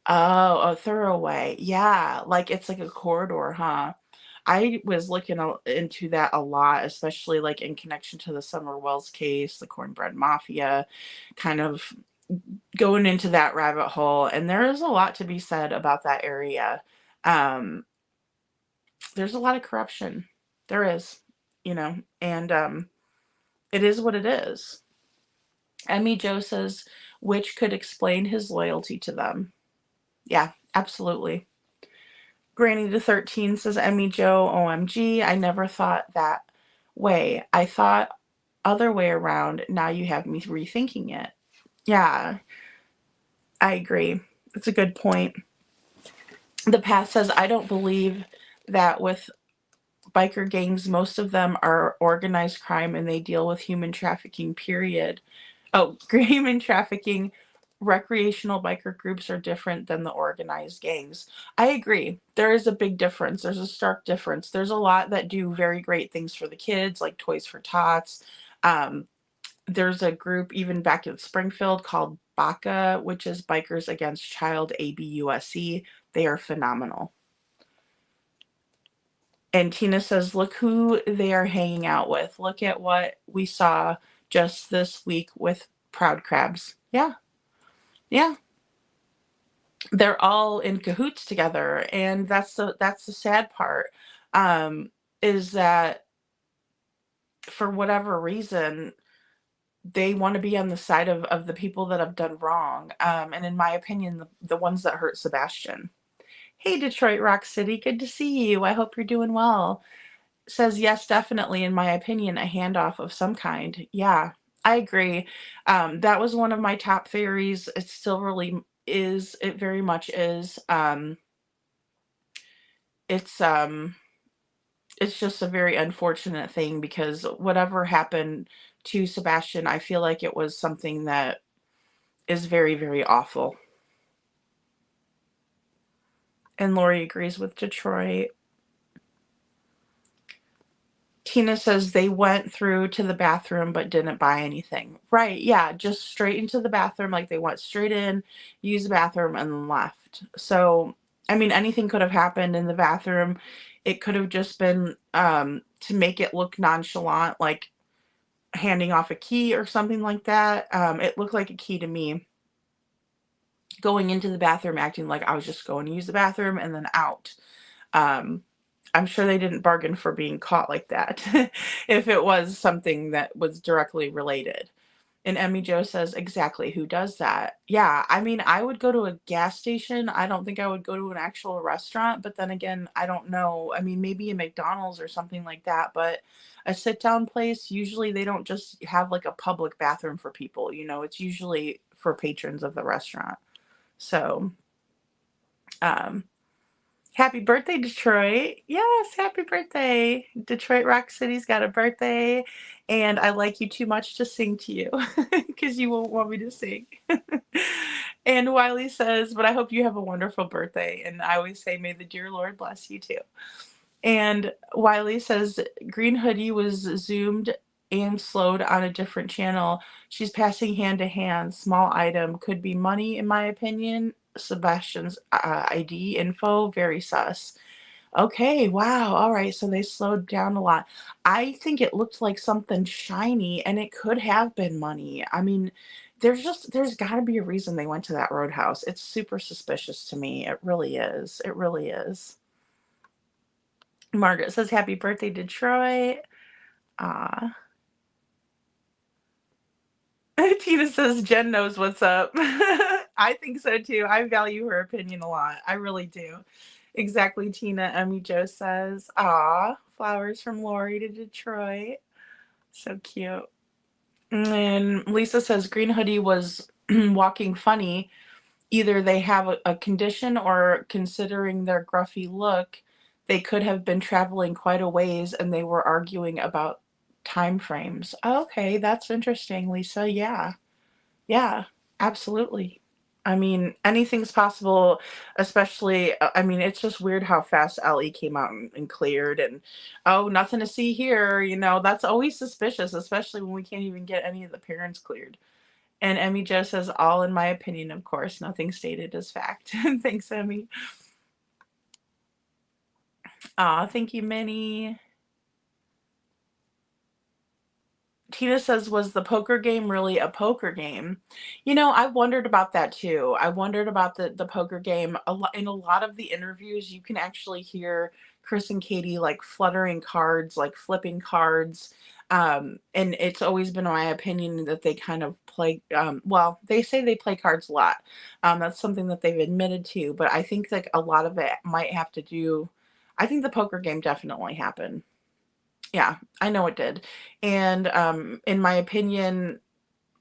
Oh, a thoroughway. Yeah, like it's like a corridor, huh? I was looking into that a lot, especially like in connection to the Summer Wells case, the Cornbread Mafia, kind of going into that rabbit hole. And there is a lot to be said about that area. There's a lot of corruption. There is, and it is what it is. Emmy Joe says, which could explain his loyalty to them. Yeah, absolutely. Granny to 13 says, Emmy Joe, OMG, I never thought that way. I thought other way around. Now you have me rethinking it. Yeah, I agree. It's a good point. The Path says, I don't believe that with biker gangs, most of them are organized crime and they deal with human trafficking, period. Oh, human trafficking. Recreational biker groups are different than the organized gangs. I agree. There is a big difference. There's a stark difference. There's a lot that do very great things for the kids, like Toys for Tots. There's a group even back in Springfield called BACA, which is Bikers Against Child ABUSC. They are phenomenal. And Tina says, look who they are hanging out with. Look at what we saw just this week with Proud Crabs. Yeah. Yeah. They're all in cahoots together. And that's the sad part, is that for whatever reason, they want to be on the side of the people that have done wrong. And in my opinion, the ones that hurt Sebastian. Hey, Detroit Rock City, good to see you. I hope you're doing well. Says, yes, definitely, in my opinion, a handoff of some kind. Yeah, I agree. That was one of my top theories. It still really is. It very much is. It's just a very unfortunate thing because whatever happened to Sebastian, I feel like it was something that is very, very awful. And Lori agrees with Detroit. Tina says they went through to the bathroom but didn't buy anything. Right, yeah, just straight into the bathroom. Like they went straight in, used the bathroom, and left. So, I mean, anything could have happened in the bathroom. It could have just been to make it look nonchalant, like handing off a key or something like that. It looked like a key to me. Going into the bathroom, acting like I was just going to use the bathroom and then out. I'm sure they didn't bargain for being caught like that if it was something that was directly related. And Emmy Joe says, exactly, who does that? Yeah, I mean, I would go to a gas station. I don't think I would go to an actual restaurant, but then again, I don't know. I mean, maybe a McDonald's or something like that, but a sit-down place, usually they don't just have like a public bathroom for people, it's usually for patrons of the restaurant. So, happy birthday, Detroit. Yes, happy birthday. Detroit Rock City's got a birthday, and I like you too much to sing to you because you won't want me to sing. And Wiley says, but I hope you have a wonderful birthday. And I always say, may the dear Lord bless you too. And Wiley says, Green Hoodie was zoomed and slowed on a different channel. She's passing hand to hand. Small item. Could be money, in my opinion. Sebastian's ID info, very sus. Okay, wow. All right, so they slowed down a lot. I think it looked like something shiny, and it could have been money. I mean, there's got to be a reason they went to that roadhouse. It's super suspicious to me. It really is. It really is. Margaret says, happy birthday, Detroit. Tina says, Jen knows what's up. I think so too. I value her opinion a lot. I really do. Exactly, Tina. Emmy Joe says, flowers from Lori to Detroit. So cute. And Lisa says, Green Hoodie was walking funny. Either they have a condition or considering their gruffy look, they could have been traveling quite a ways and they were arguing about time frames. Okay, that's interesting, Lisa. Yeah, absolutely. I mean, anything's possible, especially, I mean, it's just weird how fast LE came out and cleared and, oh, nothing to see here. That's always suspicious, especially when we can't even get any of the parents cleared. And Emmy Joe says, all in my opinion, of course, nothing stated as fact. Thanks, Emmy. Aw, thank you, Minnie. Tina says, was the poker game really a poker game? I wondered about that too. I wondered about the poker game. In a lot of the interviews, you can actually hear Chris and Katie like fluttering cards, like flipping cards. And it's always been my opinion that they kind of play, well, they say they play cards a lot. That's something that they've admitted to, but I think like a lot of it might have to do, I think the poker game definitely happened. Yeah, I know it did. And, in my opinion,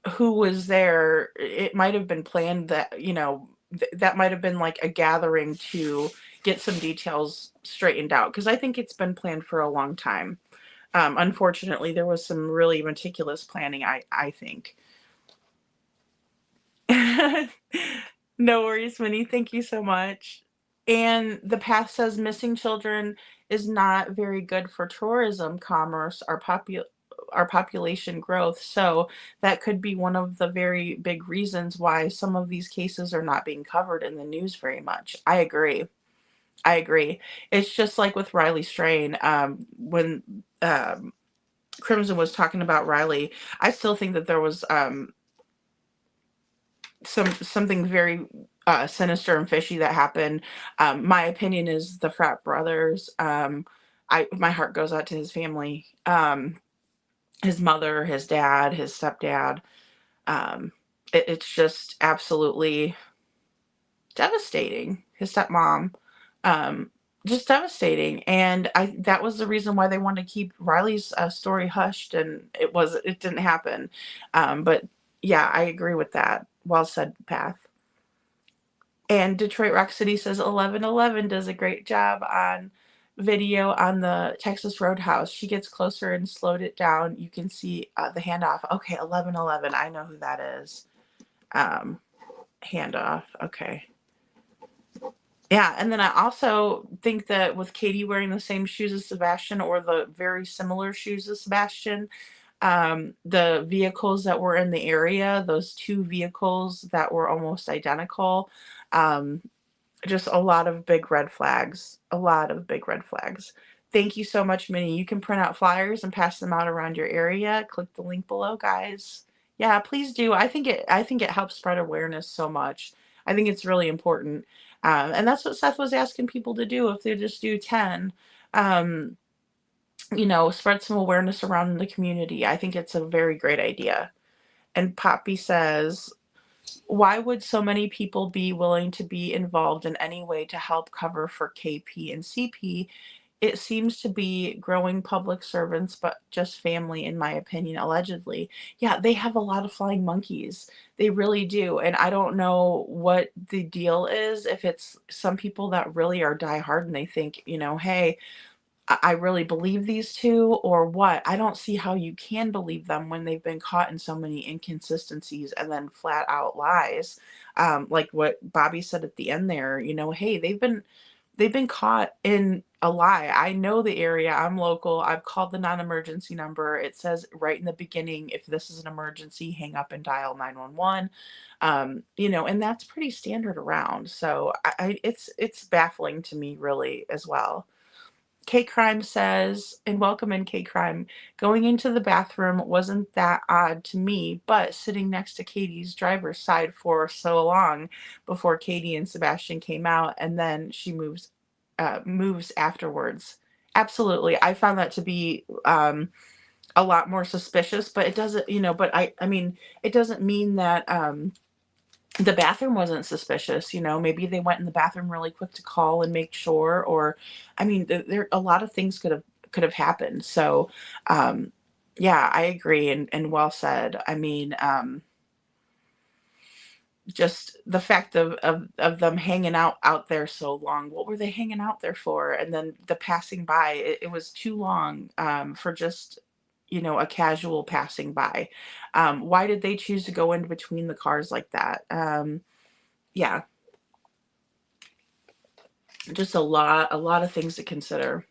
who was there, it might have been planned that, that might have been like a gathering to get some details straightened out, because I think it's been planned for a long time. Unfortunately, there was some really meticulous planning, I think. No worries, Minnie. Thank you so much. And the path says missing children is not very good for tourism, commerce, our population growth. So that could be one of the very big reasons why some of these cases are not being covered in the news very much. I agree. I agree. It's just like with Riley Strain. When Crimson was talking about Riley, I still think that there was something very sinister and fishy that happened. My opinion is the frat brothers. My heart goes out to his family, his mother, his dad, his stepdad. It's just absolutely devastating. His stepmom, um, just devastating. And that was the reason why they wanted to keep Riley's story hushed, and it didn't happen. But yeah, I agree with that. Well said, Path. And Detroit Rock City says 1111 does a great job on video on the Texas Roadhouse. She gets closer and slowed it down. You can see the handoff. Okay, 1111. I know who that is. Handoff. Okay. Yeah, and then I also think that with Katie wearing the same shoes as Sebastian, or the very similar shoes as Sebastian, the vehicles that were in the area, those two vehicles that were almost identical, um, just a lot of big red flags. A lot of big red flags. Thank you so much, Minnie. You can print out flyers and pass them out around your area. Click the link below, guys. Yeah, please do. I think it helps spread awareness so much. I think it's really important. And that's what Seth was asking people to do. If they just do 10, um, spread some awareness around the community. I think it's a very great idea. And Poppy says, why would so many people be willing to be involved in any way to help cover for KP and CP? It seems to be growing public servants, but just family, in my opinion, allegedly. Yeah, they have a lot of flying monkeys. They really do. And I don't know what the deal is, if it's some people that really are diehard and they think, hey, I really believe these two, or what. I don't see how you can believe them when they've been caught in so many inconsistencies and then flat out lies. Like what Bobbie said at the end there, hey, they've been caught in a lie. I know the area. I'm local. I've called the non-emergency number. It says right in the beginning, if this is an emergency, hang up and dial 911. And that's pretty standard around. So it's baffling to me, really, as well. K Crime says, and welcome in K Crime, going into the bathroom wasn't that odd to me, but sitting next to Katie's driver's side for so long before Katie and Sebastian came out, and then she moves afterwards. Absolutely. I found that to be a lot more suspicious, but it doesn't, but I mean, it doesn't mean that the bathroom wasn't suspicious. Maybe they went in the bathroom really quick to call and make sure, or I mean, there a lot of things could have happened. So yeah, I agree, and well said. I mean, just the fact of them hanging out there so long. What were they hanging out there for? And then the passing by, it was too long for just a casual passing by. Why did they choose to go in between the cars like that? Yeah, just a lot of things to consider.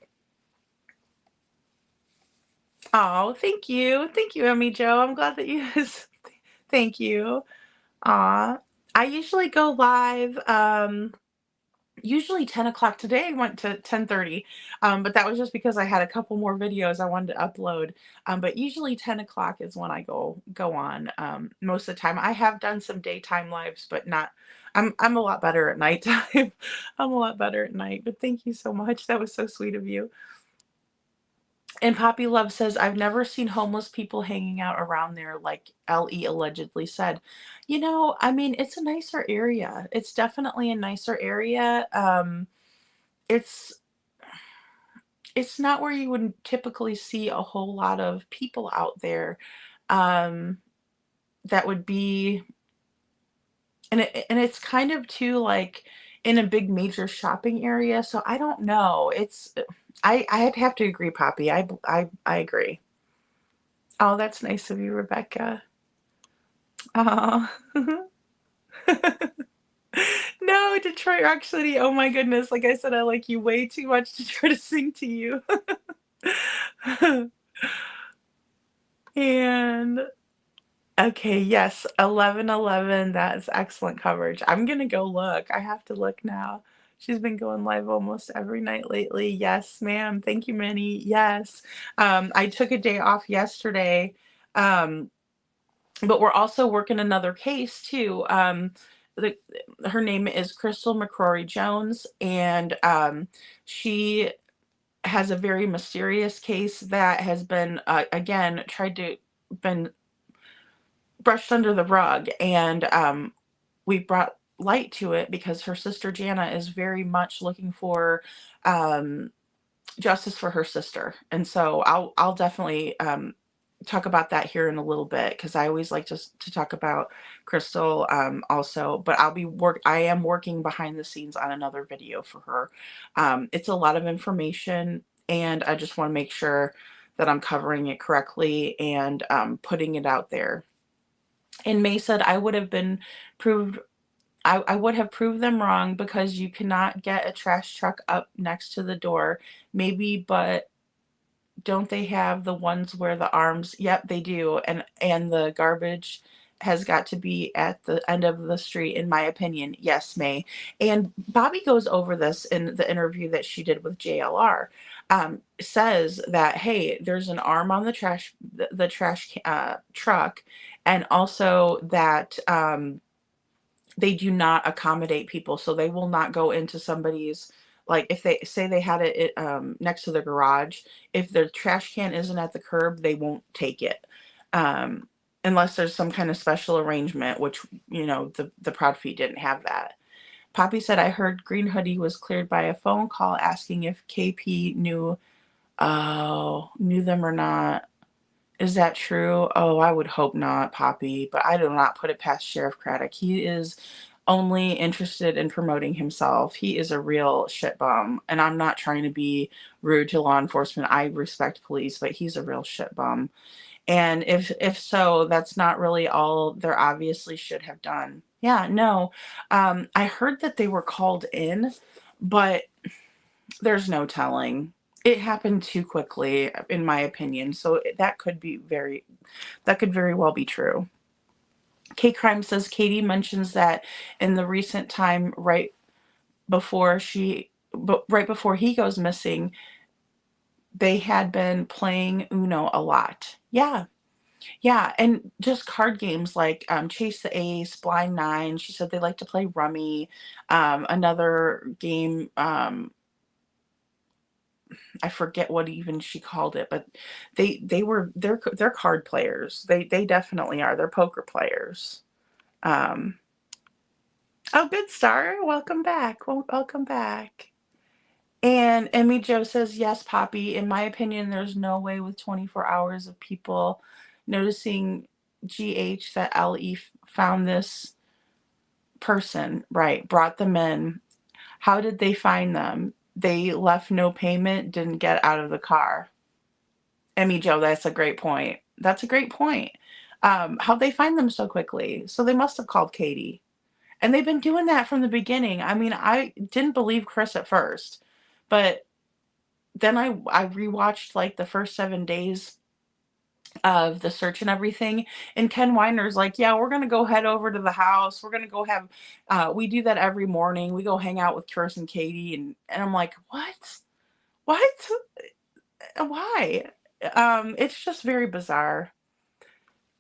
Oh, thank you, Emmy Joe. I'm glad that you thank you. Aw. I usually go live usually 10 o'clock. Today I went to 10:30, but that was just because I had a couple more videos I wanted to upload. But usually 10 o'clock is when I go on. Most of the time I have done some daytime lives, but not. I'm a lot better at nighttime. I'm a lot better at night. But thank you so much. That was so sweet of you. And Poppy Love says, I've never seen homeless people hanging out around there like LE allegedly said. I mean, it's a nicer area. It's definitely a nicer area. It's it's not where you would typically see a whole lot of people out there. Um, that would be, and it's kind of too like in a big major shopping area. So I don't know. I'd have to agree, Poppy. I agree. Oh, that's nice of you, Rebecca. Oh. No, Detroit Rock City. Oh my goodness. Like I said, I like you way too much to try to sing to you. And okay, yes, 11:11. That's excellent coverage. I'm gonna go look. I have to look now. She's been going live almost every night lately. Yes, ma'am. Thank you, Minnie. Yes. I took a day off yesterday. Um, but we're also working another case too. The, Her name is Crystal McCrory Jones, and she has a very mysterious case that has been again tried to been brushed under the rug, and we brought light to it because her sister Jana is very much looking for um, justice for her sister, and so I'll definitely talk about that here in a little bit because I always like to talk about Crystal also. But I am working behind the scenes on another video for her. It's a lot of information, and I just want to make sure that I'm covering it correctly and putting it out there. And May said I would have been proved. I would have proved them wrong because you cannot get a trash truck up next to the door. Maybe, but don't they have the ones where the arms? Yep, they do. And the garbage has got to be at the end of the street, in my opinion. Yes, May. And Bobbie goes over this in the interview that she did with JLR. Says that, hey, there's an arm on the trash truck, and also that they do not accommodate people, so they will not go into somebody's, like if they say they had it next to the garage, if the trash can isn't at the curb, they won't take it unless there's some kind of special arrangement, which the Proudfoot didn't have that. Poppy said, I heard Green Hoodie was cleared by a phone call asking if KP knew them or not. Is that true? Oh, I would hope not, Poppy, but I do not put it past Sheriff Craddock. He is only interested in promoting himself. He is a real shit bum, and I'm not trying to be rude to law enforcement. I respect police, but he's a real shit bum. And if so, that's not really all there obviously should have done. Yeah, no. I heard that they were called in, but there's no telling. It happened too quickly, in my opinion. So that could very well be true. K Crime says Katie mentions that in the recent time, right before he goes missing, they had been playing Uno a lot. Yeah. Yeah, and just card games like Chase the Ace, Blind Nine. She said they like to play Rummy. Another game, I forget what even she called it, but they're card players. They definitely are. They're poker players. Oh, good Star, welcome back. Welcome back. And Emmy Joe says, yes, Poppy. In my opinion, there's no way with 24 hours of people noticing GH that LE found this person, right? Brought them in. How did they find them? They left no payment, didn't get out of the car. Emmy Joe, that's a great point. That's a great point. How'd they find them so quickly? So they must have called Katie. And they've been doing that from the beginning. I mean, I didn't believe Chris at first, but then I rewatched like the first 7 days of the search and everything. And Ken Weiner's like, yeah, we're going to go head over to the house. We're going to go have, we do that every morning. We go hang out with Chris and Katie. And I'm like, what? What? Why? It's just very bizarre.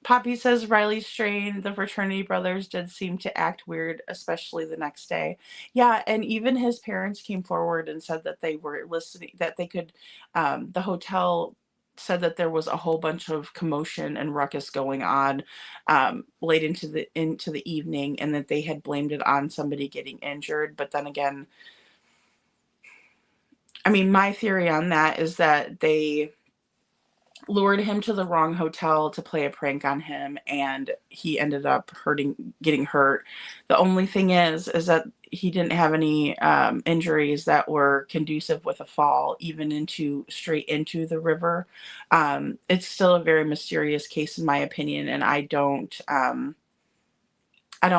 Poppy says Riley Strain, the fraternity brothers did seem to act weird, especially the next day. Yeah, and even his parents came forward and said that they were listening, that they could, the hotel said that there was a whole bunch of commotion and ruckus going on late into the evening, and that they had blamed it on somebody getting injured. But then again, I mean, my theory on that is that they lured him to the wrong hotel to play a prank on him, and he ended up getting hurt. The only thing is that he didn't have any injuries that were conducive with a fall, even straight into the river. It's still a very mysterious case in my opinion, and I don't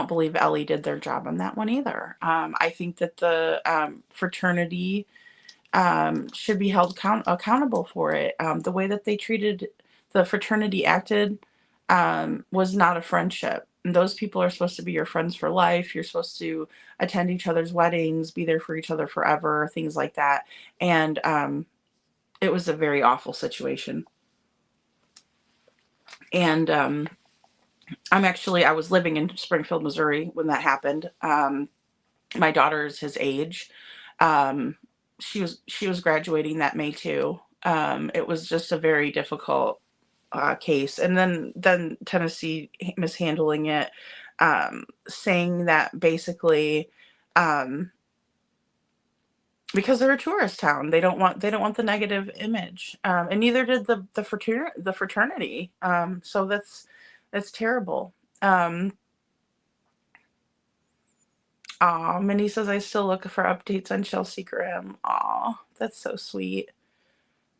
believe Ellie did their job on that one either. I think that the fraternity should be held accountable for it. The way that the fraternity acted was not a friendship. And those people are supposed to be your friends for life. You're supposed to attend each other's weddings, be there for each other forever, things like that. And it was a very awful situation. And I was living in Springfield, Missouri when that happened. My daughter's his age. She was graduating that May too. It was just a very difficult case. And then Tennessee mishandling it, saying that basically because they're a tourist town, they don't want the negative image, and neither did the fraternity. So that's terrible. Minnie says, I still look for updates on Chelsea Graham. Aw, that's so sweet.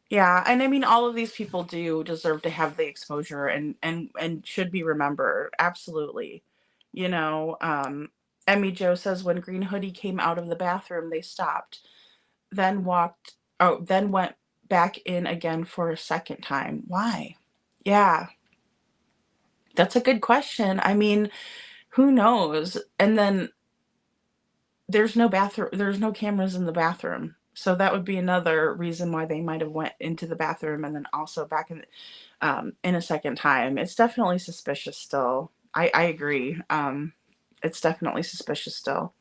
Yeah, and I mean, all of these people do deserve to have the exposure and should be remembered. Absolutely. You know, Emmy Jo says, when Green Hoodie came out of the bathroom, they stopped, then went back in again for a second time. Why? Yeah, that's a good question. I mean, who knows? And then there's no cameras in the bathroom. So that would be another reason why they might have went into the bathroom and then also back in a second time. It's definitely suspicious still. I agree. It's definitely suspicious still.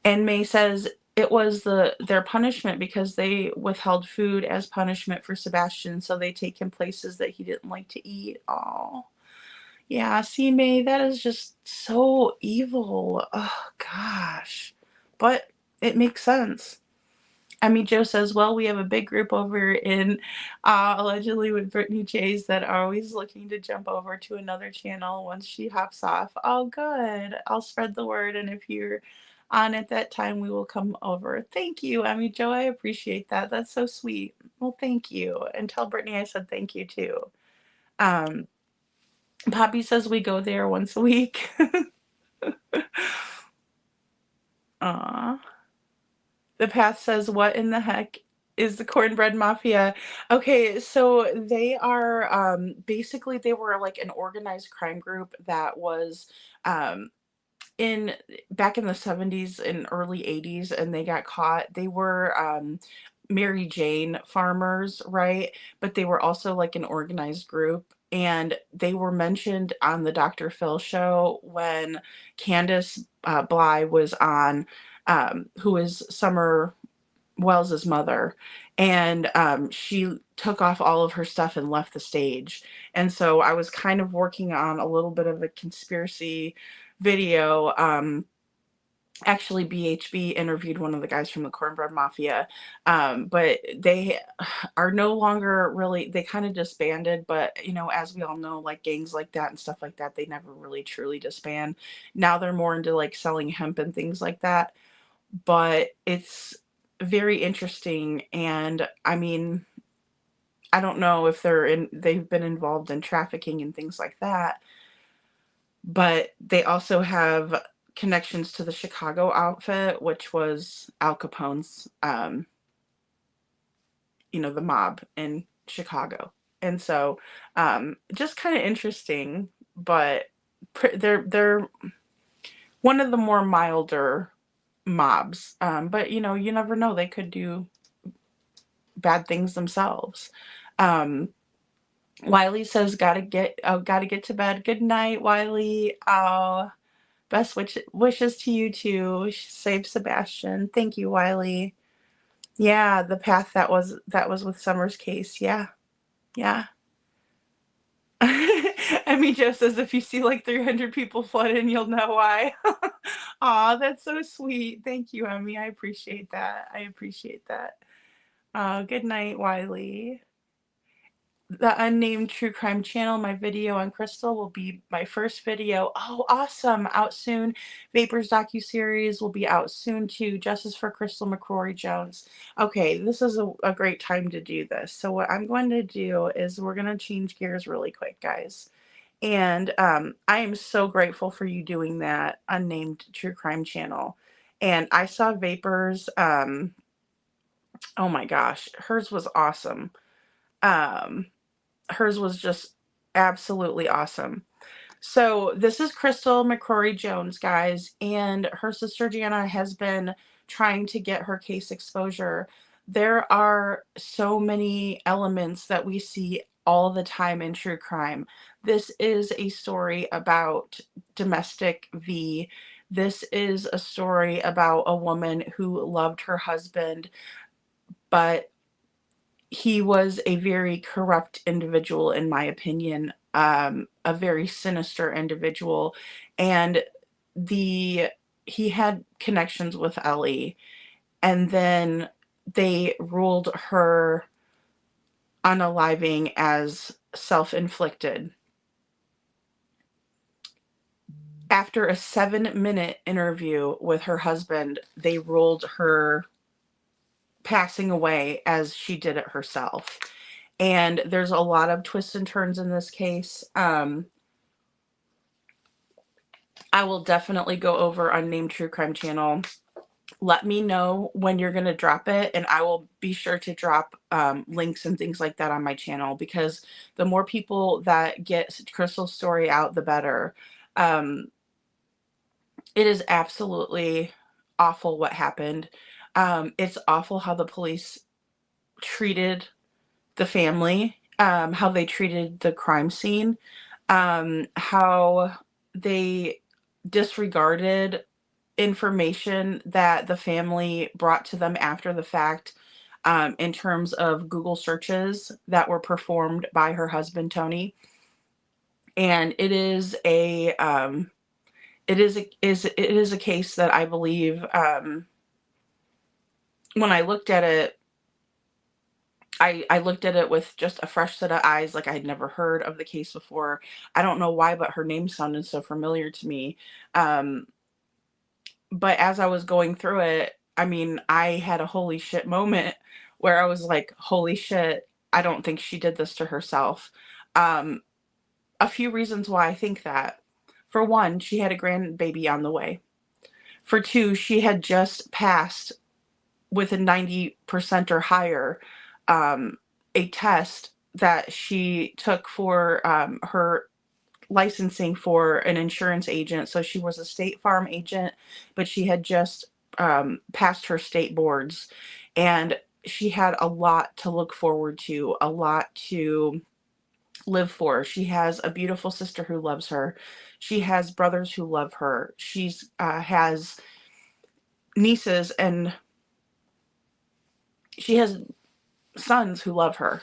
And May says it was their punishment because they withheld food as punishment for Sebastian, so they take him places that he didn't like to eat. Oh, yeah. See, May, that is just so evil. Oh gosh. But it makes sense. Emmy Jo says, well, we have a big group over in allegedly with Brittany Chase that are always looking to jump over to another channel once she hops off. Oh, good. I'll spread the word. And if you're on at that time, we will come over. Thank you, Emmy Jo. I appreciate that. That's so sweet. Well, thank you. And tell Brittany I said thank you too. Poppy says we go there once a week. Aw. The Path says, what in the heck is the Cornbread Mafia? Okay, so they are basically they were like an organized crime group that was back in the 70s and early 80s, and they got caught. They were Mary Jane farmers, right? But they were also like an organized group. And they were mentioned on the Dr. Phil show when Candace Bly was on, who is Summer Wells's mother, and she took off all of her stuff and left the stage. And so I was kind of working on a little bit of a conspiracy video. Actually, BHB interviewed one of the guys from the Cornbread Mafia, but they are no longer really, they kind of disbanded, but you know, as we all know, like gangs like that and stuff like that, they never really truly disband. Now they're more into like selling hemp and things like that, but it's very interesting. And I mean, I don't know if they've been involved in trafficking and things like that, but they also have connections to the Chicago outfit, which was Al Capone's, the mob in Chicago. And so just kind of interesting, but they're one of the more milder mobs. But you know, you never know, they could do bad things themselves. Wiley says gotta get to bed. Good night, Wiley. Best wishes to you too. Save Sebastian. Thank you, Wiley. Yeah, the path that was with Summer's case. Yeah. Emmy Joe says if you see like 300 people flood in, you'll know why. Aw, that's so sweet. Thank you, Emmy. I appreciate that. Good night, Wiley. The Unnamed True Crime Channel, my video on Crystal will be my first video. Oh, awesome. Out soon. Vapors docuseries will be out soon too. Justice for Crystal McCrory Jones. Okay, this is a great time to do this. So what I'm going to do is we're going to change gears really quick, guys. And I am so grateful for you doing that, Unnamed True Crime Channel. And I saw Vapors. Oh my gosh, hers was awesome. Hers was just absolutely awesome. So this is Crystal McCrory Jones, guys, and her sister Jana has been trying to get her case exposure. There are so many elements that we see all the time in true crime. This is a story about domestic V. This is a story about a woman who loved her husband, but he was a very corrupt individual, in my opinion, a very sinister individual, and he had connections with Ellie, and then they ruled her unaliving as self-inflicted. After a 7-minute interview with her husband, they ruled her passing away as she did it herself. And there's a lot of twists and turns in this case. I will definitely go over Unnamed True Crime Channel. Let me know when you're going to drop it, and I will be sure to drop links and things like that on my channel, because the more people that get Crystal's story out, the better. It is absolutely awful what happened. It's awful how the police treated the family, how they treated the crime scene, how they disregarded information that the family brought to them after the fact, in terms of Google searches that were performed by her husband, Tony. And it is a case that I believe, when I looked at it, I looked at it with just a fresh set of eyes, like I had never heard of the case before. I don't know why, but her name sounded so familiar to me. But as I was going through it, I mean, I had a holy shit moment where I was like, holy shit, I don't think she did this to herself. A few reasons why I think that. For one, she had a grandbaby on the way. For two, she had just passed with a 90% or higher a test that she took for her licensing for an insurance agent. So she was a State Farm agent, but she had just passed her state boards, and she had a lot to look forward to, a lot to live for. She has a beautiful sister who loves her. She has brothers who love her. She's has nieces, and she has sons who love her.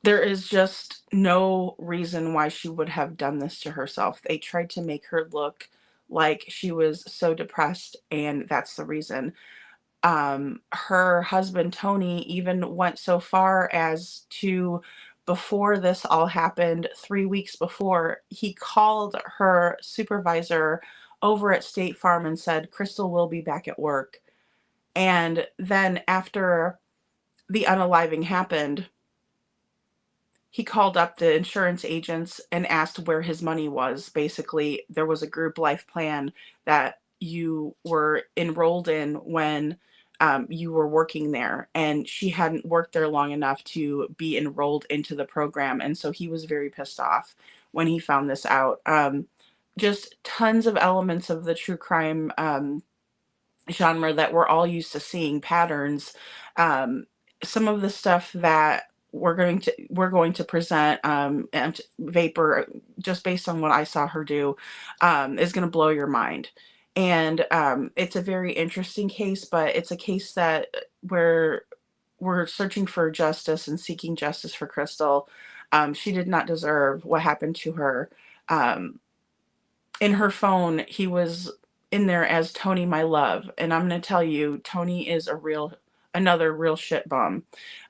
There is just no reason why she would have done this to herself. They tried to make her look like she was so depressed, and that's the reason. Her husband, Tony, even went so far as to, before this all happened, 3 weeks before, he called her supervisor over at State Farm and said, Crystal will be back at work. And then after the unaliving happened, he called up the insurance agents and asked where his money was. Basically, there was a group life plan that you were enrolled in when you were working there, and she hadn't worked there long enough to be enrolled into the program. And so he was very pissed off when he found this out. Just tons of elements of the true crime genre that we're all used to seeing patterns. Some of the stuff that we're going to present, and Vapor, just based on what I saw her do, is going to blow your mind. And it's a very interesting case, but it's a case that we're searching for justice and seeking justice for Crystal. She did not deserve what happened to her. In her phone, he was in there as Tony, my love. And I'm going to tell you, Tony is another real shit bum.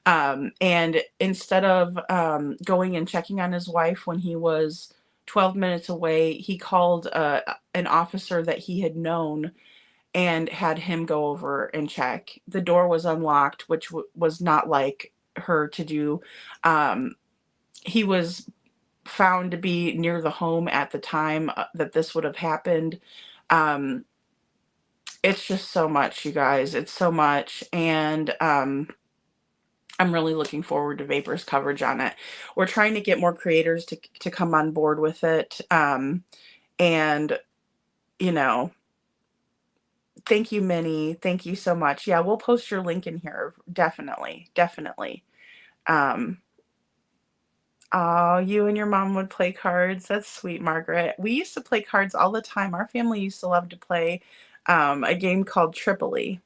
And instead of going and checking on his wife when he was 12 minutes away, he called an officer that he had known and had him go over and check. The door was unlocked, which was not like her to do. He was found to be near the home at the time that this would have happened. It's just so much, you guys. It's so much. And I'm really looking forward to Vapor's coverage on it. We're trying to get more creators to come on board with it. And, you know, thank you, Minnie. Thank you so much. Yeah, we'll post your link in here. Definitely. Definitely. Oh, you and your mom would play cards. That's sweet, Margaret. We used to play cards all the time. Our family used to love to play a game called Tripoli.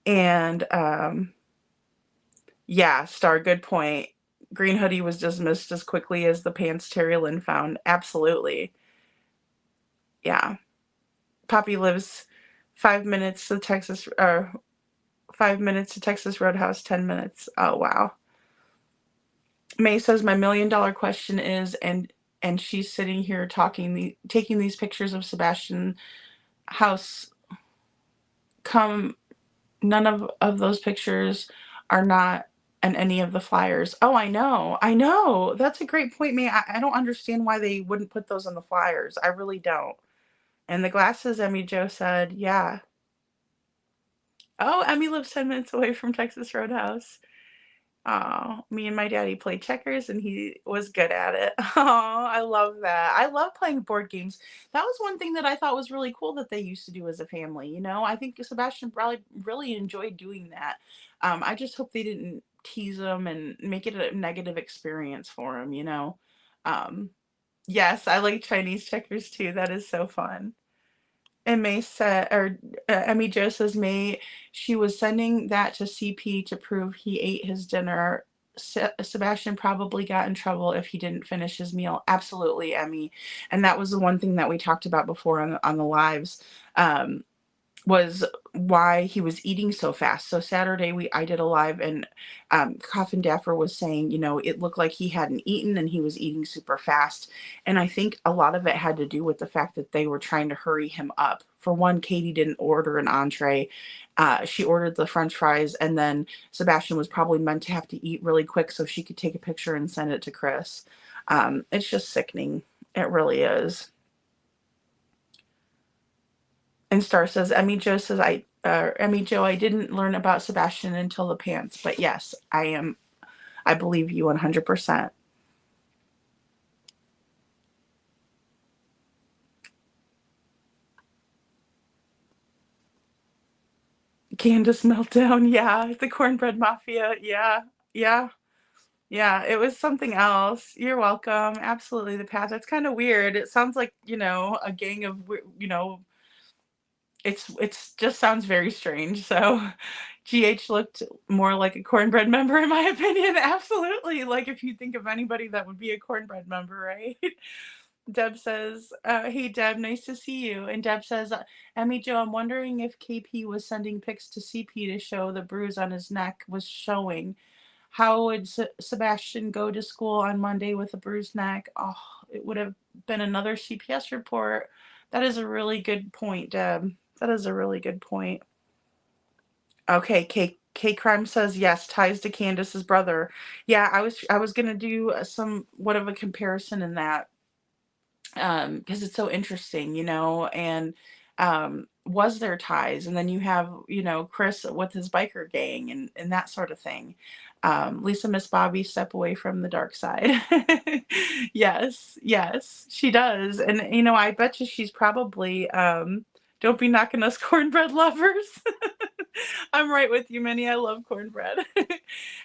And yeah, Star, good point. Green Hoodie was dismissed as quickly as the pants Terry Lynn found. Absolutely. Yeah. Poppy lives 5 minutes to Texas, 5 minutes to Texas Roadhouse, 10 minutes. Oh, wow. May says, my $1 million question is, and she's sitting here taking these pictures of Sebastian house. None of those pictures are not in any of the flyers. Oh, I know. That's a great point, May. I don't understand why they wouldn't put those on the flyers. I really don't. And the glasses, Emmy Joe said, yeah. Oh, Emmy lives 10 minutes away from Texas Roadhouse. Oh, me and my daddy played checkers and he was good at it. Oh, I love that. I love playing board games. That was one thing that I thought was really cool that they used to do as a family. You know, I think Sebastian probably really enjoyed doing that. I just hope they didn't tease him and make it a negative experience for him, you know. Yes, I like Chinese checkers too. That is so fun. And May said, or Emmy Jo says, May, she was sending that to CP to prove he ate his dinner. Sebastian probably got in trouble if he didn't finish his meal. Absolutely, Emmy. And that was the one thing that we talked about before on the lives, was why he was eating so fast. So Saturday I did a live, and Coffin Daffer was saying, you know, it looked like he hadn't eaten and he was eating super fast. And I think a lot of it had to do with the fact that they were trying to hurry him up. For one, Katie didn't order an entree. She ordered the French fries, and then Sebastian was probably meant to have to eat really quick so she could take a picture and send it to Chris. It's just sickening. It really is. And Star says, Emmy Jo says, Emmy Jo, I didn't learn about Sebastian until the pants, but yes, I believe you 100%. Candace meltdown, yeah. The cornbread mafia, yeah. It was something else. You're welcome. Absolutely, the path. That's kind of weird. It sounds like, you know, a gang of, you know, it's just sounds very strange. So GH looked more like a cornbread member in my opinion. Absolutely. Like if you think of anybody that would be a cornbread member, right? Deb says, hey Deb, nice to see you. And Deb says, Emmy Jo, I'm wondering if KP was sending pics to CP to show the bruise on his neck was showing. How would Sebastian go to school on Monday with a bruised neck? Oh, it would have been another CPS report. That is a really good point, Deb. That is a really good point. Okay, K Crime says yes, ties to Candace's brother. Yeah, I was gonna do somewhat of a comparison in that, because it's so interesting, you know, and Was there ties? And then you have, Chris with his biker gang and that sort of thing. Lisa Miss Bobbie, step away from the dark side. Yes, yes, she does. And, I bet you she's probably, don't be knocking us cornbread lovers. I'm right with you, Minnie. I love cornbread.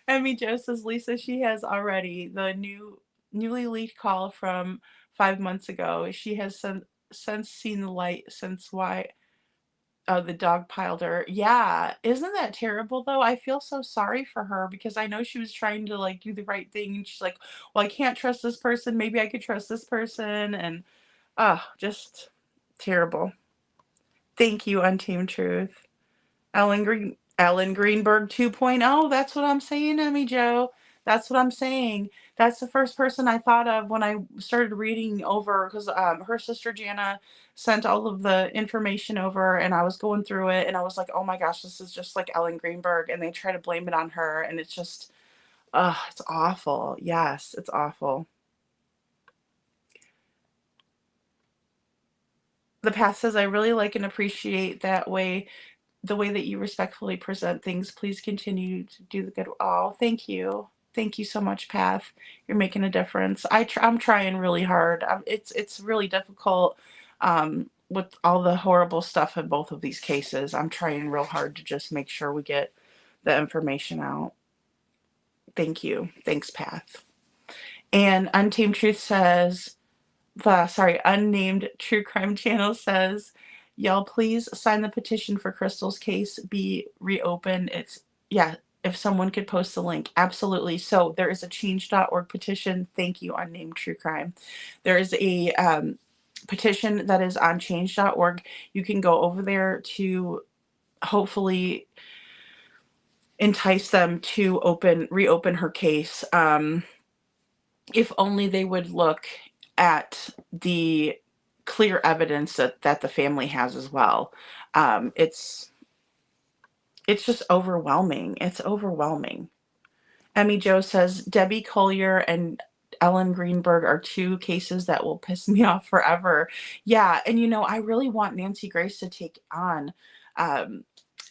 Emmy Jo says Lisa, she has already the newly leaked call from 5 months ago. She has since seen the light since why the dog piled her. Yeah, isn't that terrible though? I feel so sorry for her because I know she was trying to like do the right thing and she's like, well, I can't trust this person. Maybe I could trust this person and just terrible. Thank you, Untamed Truth. Ellen Greenberg 2.0. That's what I'm saying, Emmy Jo. That's what I'm saying. That's the first person I thought of when I started reading over because her sister Jana sent all of the information over and I was going through it and I was like, oh my gosh, this is just like Ellen Greenberg. And they try to blame it on her and it's just, it's awful. Yes, it's awful. The Path says, I really like and appreciate the way that you respectfully present things. Please continue to do the good. Oh, thank you. Thank you so much, Path. You're making a difference. I'm trying really hard. It's really difficult with all the horrible stuff in both of these cases. I'm trying real hard to just make sure we get the information out. Thank you. Thanks, Path. And Untamed Truth says, Unnamed True Crime Channel says, y'all please sign the petition for Crystal's case be reopened. If someone could post the link. Absolutely. So there is a change.org petition. Thank you, Unnamed True Crime. There is a petition that is on change.org. You can go over there to hopefully entice them to reopen her case. If only they would look at the clear evidence that the family has as well. It's just overwhelming. It's overwhelming. Emmy Jo says, Debbie Collier and Ellen Greenberg are two cases that will piss me off forever. Yeah, and I really want Nancy Grace to take on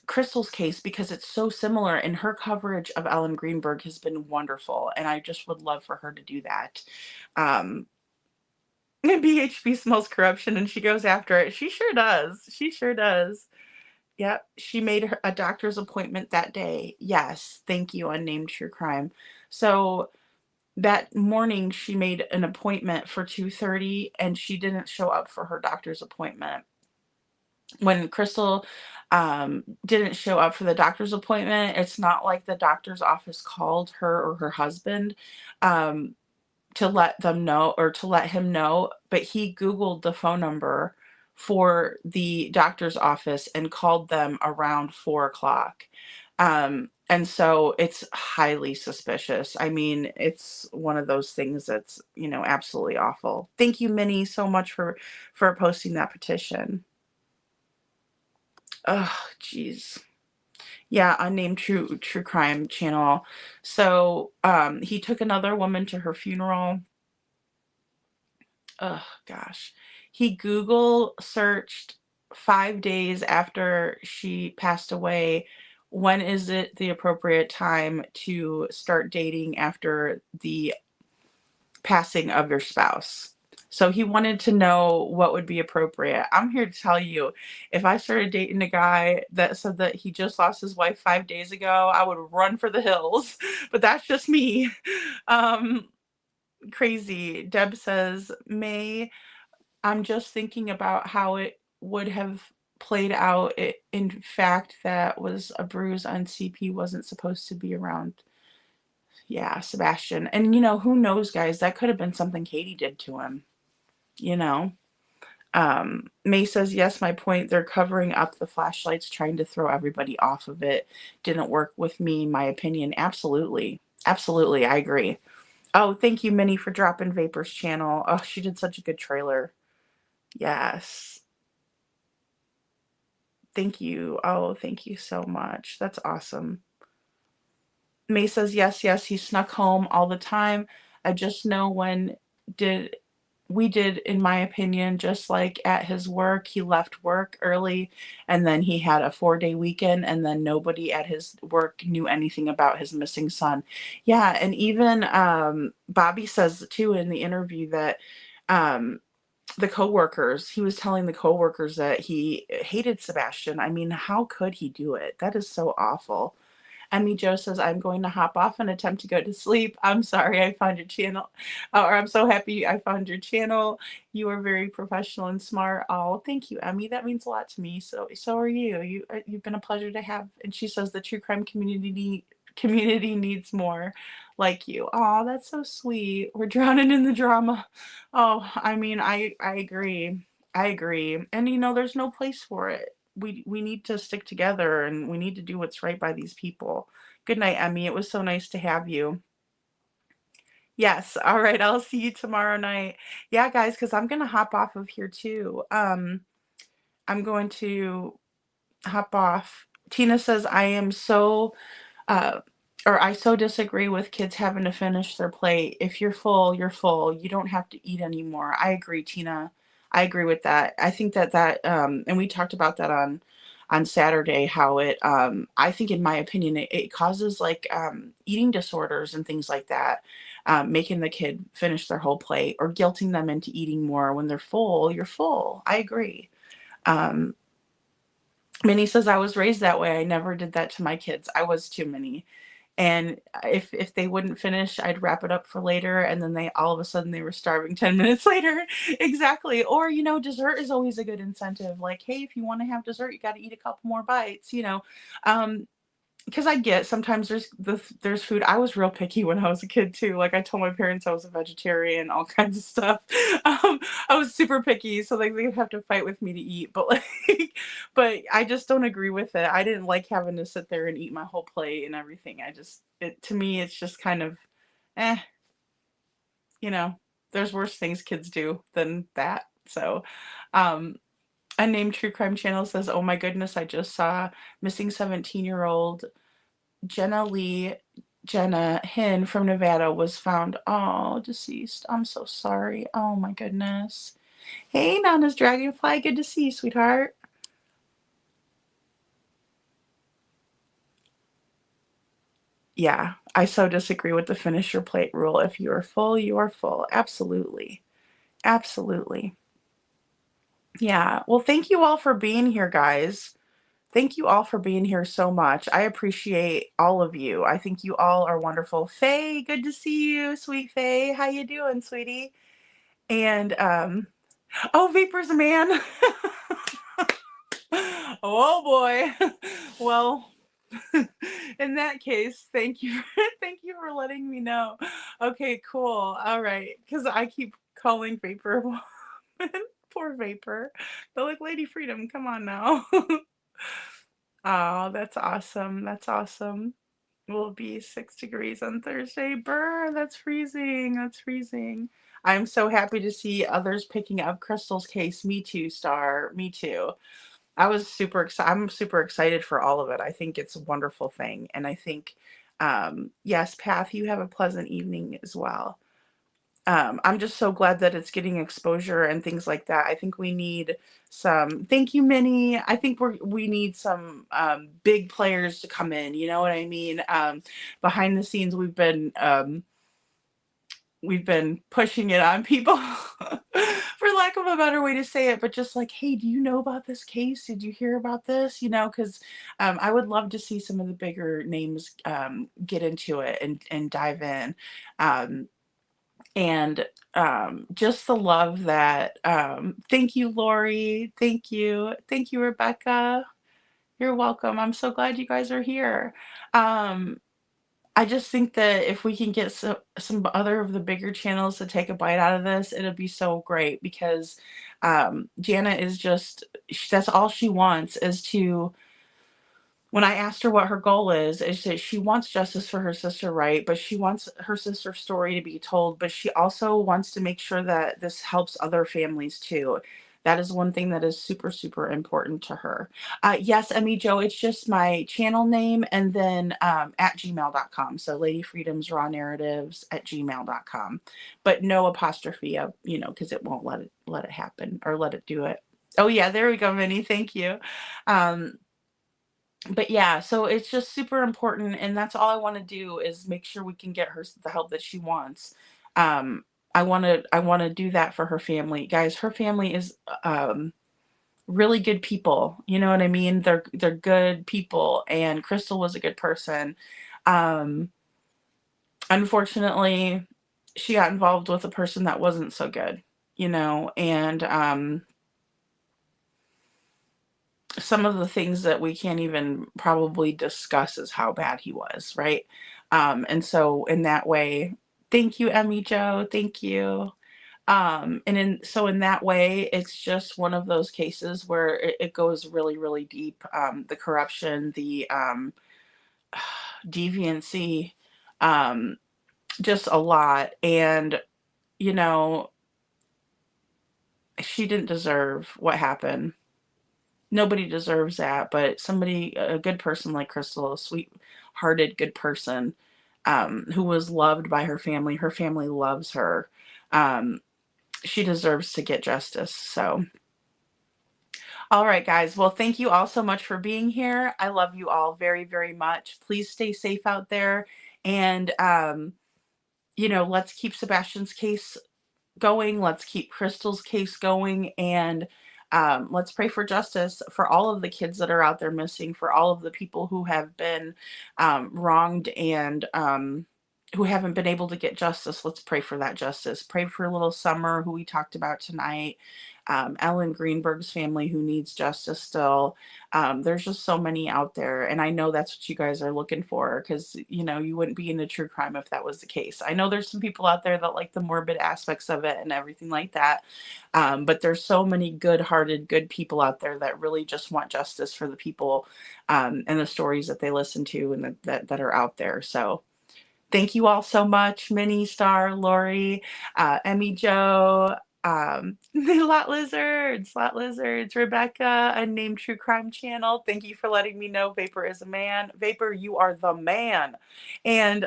Crystal's case because it's so similar and her coverage of Ellen Greenberg has been wonderful and I just would love for her to do that. BHB smells corruption and she goes after it. She sure does. She sure does. Yep. She made a doctor's appointment that day. Yes. Thank you, Unnamed True Crime. So that morning she made an appointment for 2:30 and she didn't show up for her doctor's appointment. When Crystal didn't show up for the doctor's appointment, it's not like the doctor's office called her or her husband to let them know or to let him know, but he Googled the phone number for the doctor's office and called them around 4:00. And so it's highly suspicious. I mean, it's one of those things that's, absolutely awful. Thank you, Minnie, so much for posting that petition. Oh, jeez. Yeah, Unnamed True Crime Channel. So he took another woman to her funeral. Oh gosh. He Google searched 5 days after she passed away, when is it the appropriate time to start dating after the passing of your spouse? So he wanted to know what would be appropriate. I'm here to tell you, if I started dating a guy that said that he just lost his wife 5 days ago, I would run for the hills. But that's just me. Crazy. Deb says, May, I'm just thinking about how it would have played out. In fact, that was a bruise on CP wasn't supposed to be around. Yeah, Sebastian. And who knows, guys, that could have been something Katie did to him. May says, yes, my point. They're covering up the flashlights, trying to throw everybody off of it. Didn't work with me, my opinion. Absolutely. Absolutely. I agree. Oh, thank you, Minnie, for dropping Vapor's channel. Oh, she did such a good trailer. Yes. Thank you. Oh, thank you so much. That's awesome. May says, yes, he snuck home all the time. I just know when did we did, in my opinion, just like at his work. He left work early and then he had a 4-day weekend, and then nobody at his work knew anything about his missing son. Yeah, and even Bobbie says too in the interview that the coworkers, he was telling the coworkers that he hated Sebastian. I mean, how could he do it? That is so awful. Emmy Joe says, I'm going to hop off and attempt to go to sleep. I'm sorry I found your channel. Or I'm so happy I found your channel. You are very professional and smart. Oh, thank you, Emmy. That means a lot to me. So are you. You've been a pleasure to have. And she says the true crime community needs more like you. Oh, that's so sweet. We're drowning in the drama. Oh, I mean, I agree. I agree. And there's no place for it. We need to stick together, and we need to do what's right by these people. Good night, Emmy. It was so nice to have you. Yes. All right. I'll see you tomorrow night. Yeah, guys, because I'm going to hop off of here too. I'm going to hop off. Tina says, uh, I so disagree with kids having to finish their plate. If you're full, you're full. You don't have to eat anymore. I agree, Tina. I agree with that. I think that and we talked about that on Saturday, how I think, in my opinion, it causes like eating disorders and things like that. Making the kid finish their whole plate or guilting them into eating more when they're full. You're full. I agree. Um, Minnie says, I was raised that way. I never did that to my kids. I was too, Minnie. And if they wouldn't finish, I'd wrap it up for later, and then they all of a sudden they were starving 10 minutes later. Exactly. Or, dessert is always a good incentive. Like, hey, if you want to have dessert, you got to eat a couple more bites, because I get sometimes there's food. I was real picky when I was a kid too. Like, I told my parents I was a vegetarian, all kinds of stuff. I was super picky, so like they would have to fight with me to eat. But but I just don't agree with it. I didn't like having to sit there and eat my whole plate and everything. To me, it's just kind of, eh, you know. There's worse things kids do than that. So, um, Unnamed True Crime Channel says, "Oh my goodness, I just saw missing 17-year-old Jenna Hinn from Nevada was found, oh, deceased. I'm so sorry. Oh my goodness. Hey, Nana's Dragonfly. Good to see you, sweetheart." Yeah, I so disagree with the finish your plate rule. If you are full, you are full. Absolutely. Absolutely. Yeah. Well, thank you all for being here, guys. Thank you all for being here so much. I appreciate all of you. I think you all are wonderful. Faye, good to see you, sweet Faye. How you doing, sweetie? And oh, Vapor's a man. Oh boy. Well, in that case, thank you for letting me know. Okay, cool. All right, because I keep calling Vapor a woman. Poor Vapor. But like, Lady Freedom, come on now. Oh, that's awesome. That's awesome. Will be 6 degrees on Thursday. Brr, that's freezing. That's freezing. I'm so happy to see others picking up Crystal's case. Me too, Star. Me too. I'm super excited for all of it. I think it's a wonderful thing. And I think, yes, Path, you have a pleasant evening as well. I'm just so glad that it's getting exposure and things like that. I think we need thank you, Minnie. I think we need some big players to come in. You know what I mean? Behind the scenes, we've been pushing it on people for lack of a better way to say it, but just like, hey, do you know about this case? Did you hear about this? Because I would love to see some of the bigger names get into it and dive in. And just the love that thank you, Lori. Thank you, Rebecca. You're welcome. I'm so glad you guys are here. I just think that if we can get some other of the bigger channels to take a bite out of this, it'll be so great, because Jana is that's all she wants is to. When I asked her what her goal is that she wants justice for her sister, right? But she wants her sister's story to be told, but she also wants to make sure that this helps other families too. That is one thing that is super, super important to her. Yes, Emmy Joe, it's just my channel name and then at gmail.com. So Lady Freedom's Raw Narratives at gmail.com. But no apostrophe, because it won't let it happen or let it do it. Oh yeah, there we go, Minnie. Thank you. But yeah, so it's just super important, and that's all I want to do is make sure we can get her the help that she wants. Um, I want to do that for her family, guys. Her family is really good people. You know what I mean? They're good people, and Crystal was a good person. Um, Unfortunately, she got involved with a person that wasn't so good, and some of the things that we can't even probably discuss is how bad he was, right? And so in that way, thank you, Emmy Joe, thank you. In that way, it's just one of those cases where it goes really, really deep. The corruption, the deviancy, um, just a lot. And, you know, she didn't deserve what happened. Nobody deserves that, but a good person like Crystal, a sweet-hearted, good person, who was loved by her family loves her. She deserves to get justice. So, all right, guys. Well, thank you all so much for being here. I love you all very, very much. Please stay safe out there. And, let's keep Sebastian's case going. Let's keep Crystal's case going. And let's pray for justice for all of the kids that are out there missing, for all of the people who have been wronged and who haven't been able to get justice. Let's pray for that justice. Pray for little Summer, who we talked about tonight. Ellen Greenberg's family, who needs justice still. There's just so many out there. And I know that's what you guys are looking for, because, you wouldn't be into true crime if that was the case. I know there's some people out there that like the morbid aspects of it and everything like that. But there's so many good-hearted, good people out there that really just want justice for the people and the stories that they listen to and that are out there. So thank you all so much. Minnie, Star, Lori, Emmy Joe, Lot Lizards, Rebecca, Unnamed True Crime Channel. Thank you for letting me know Vapor is a man. Vapor, you are the man. And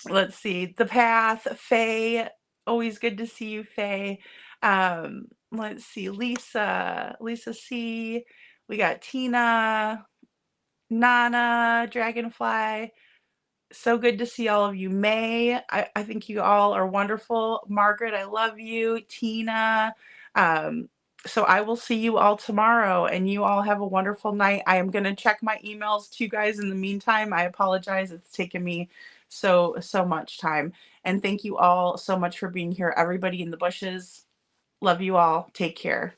let's see, The Path, Faye, always good to see you, Faye. Let's see, Lisa C. We got Tina, Nana, Dragonfly. So good to see all of you. May, I think you all are wonderful. Margaret, I love you. Tina. So I will see you all tomorrow, and you all have a wonderful night. I am going to check my emails too, guys. In the meantime, I apologize. It's taken me so much time. And thank you all so much for being here. Everybody in the bushes, love you all. Take care.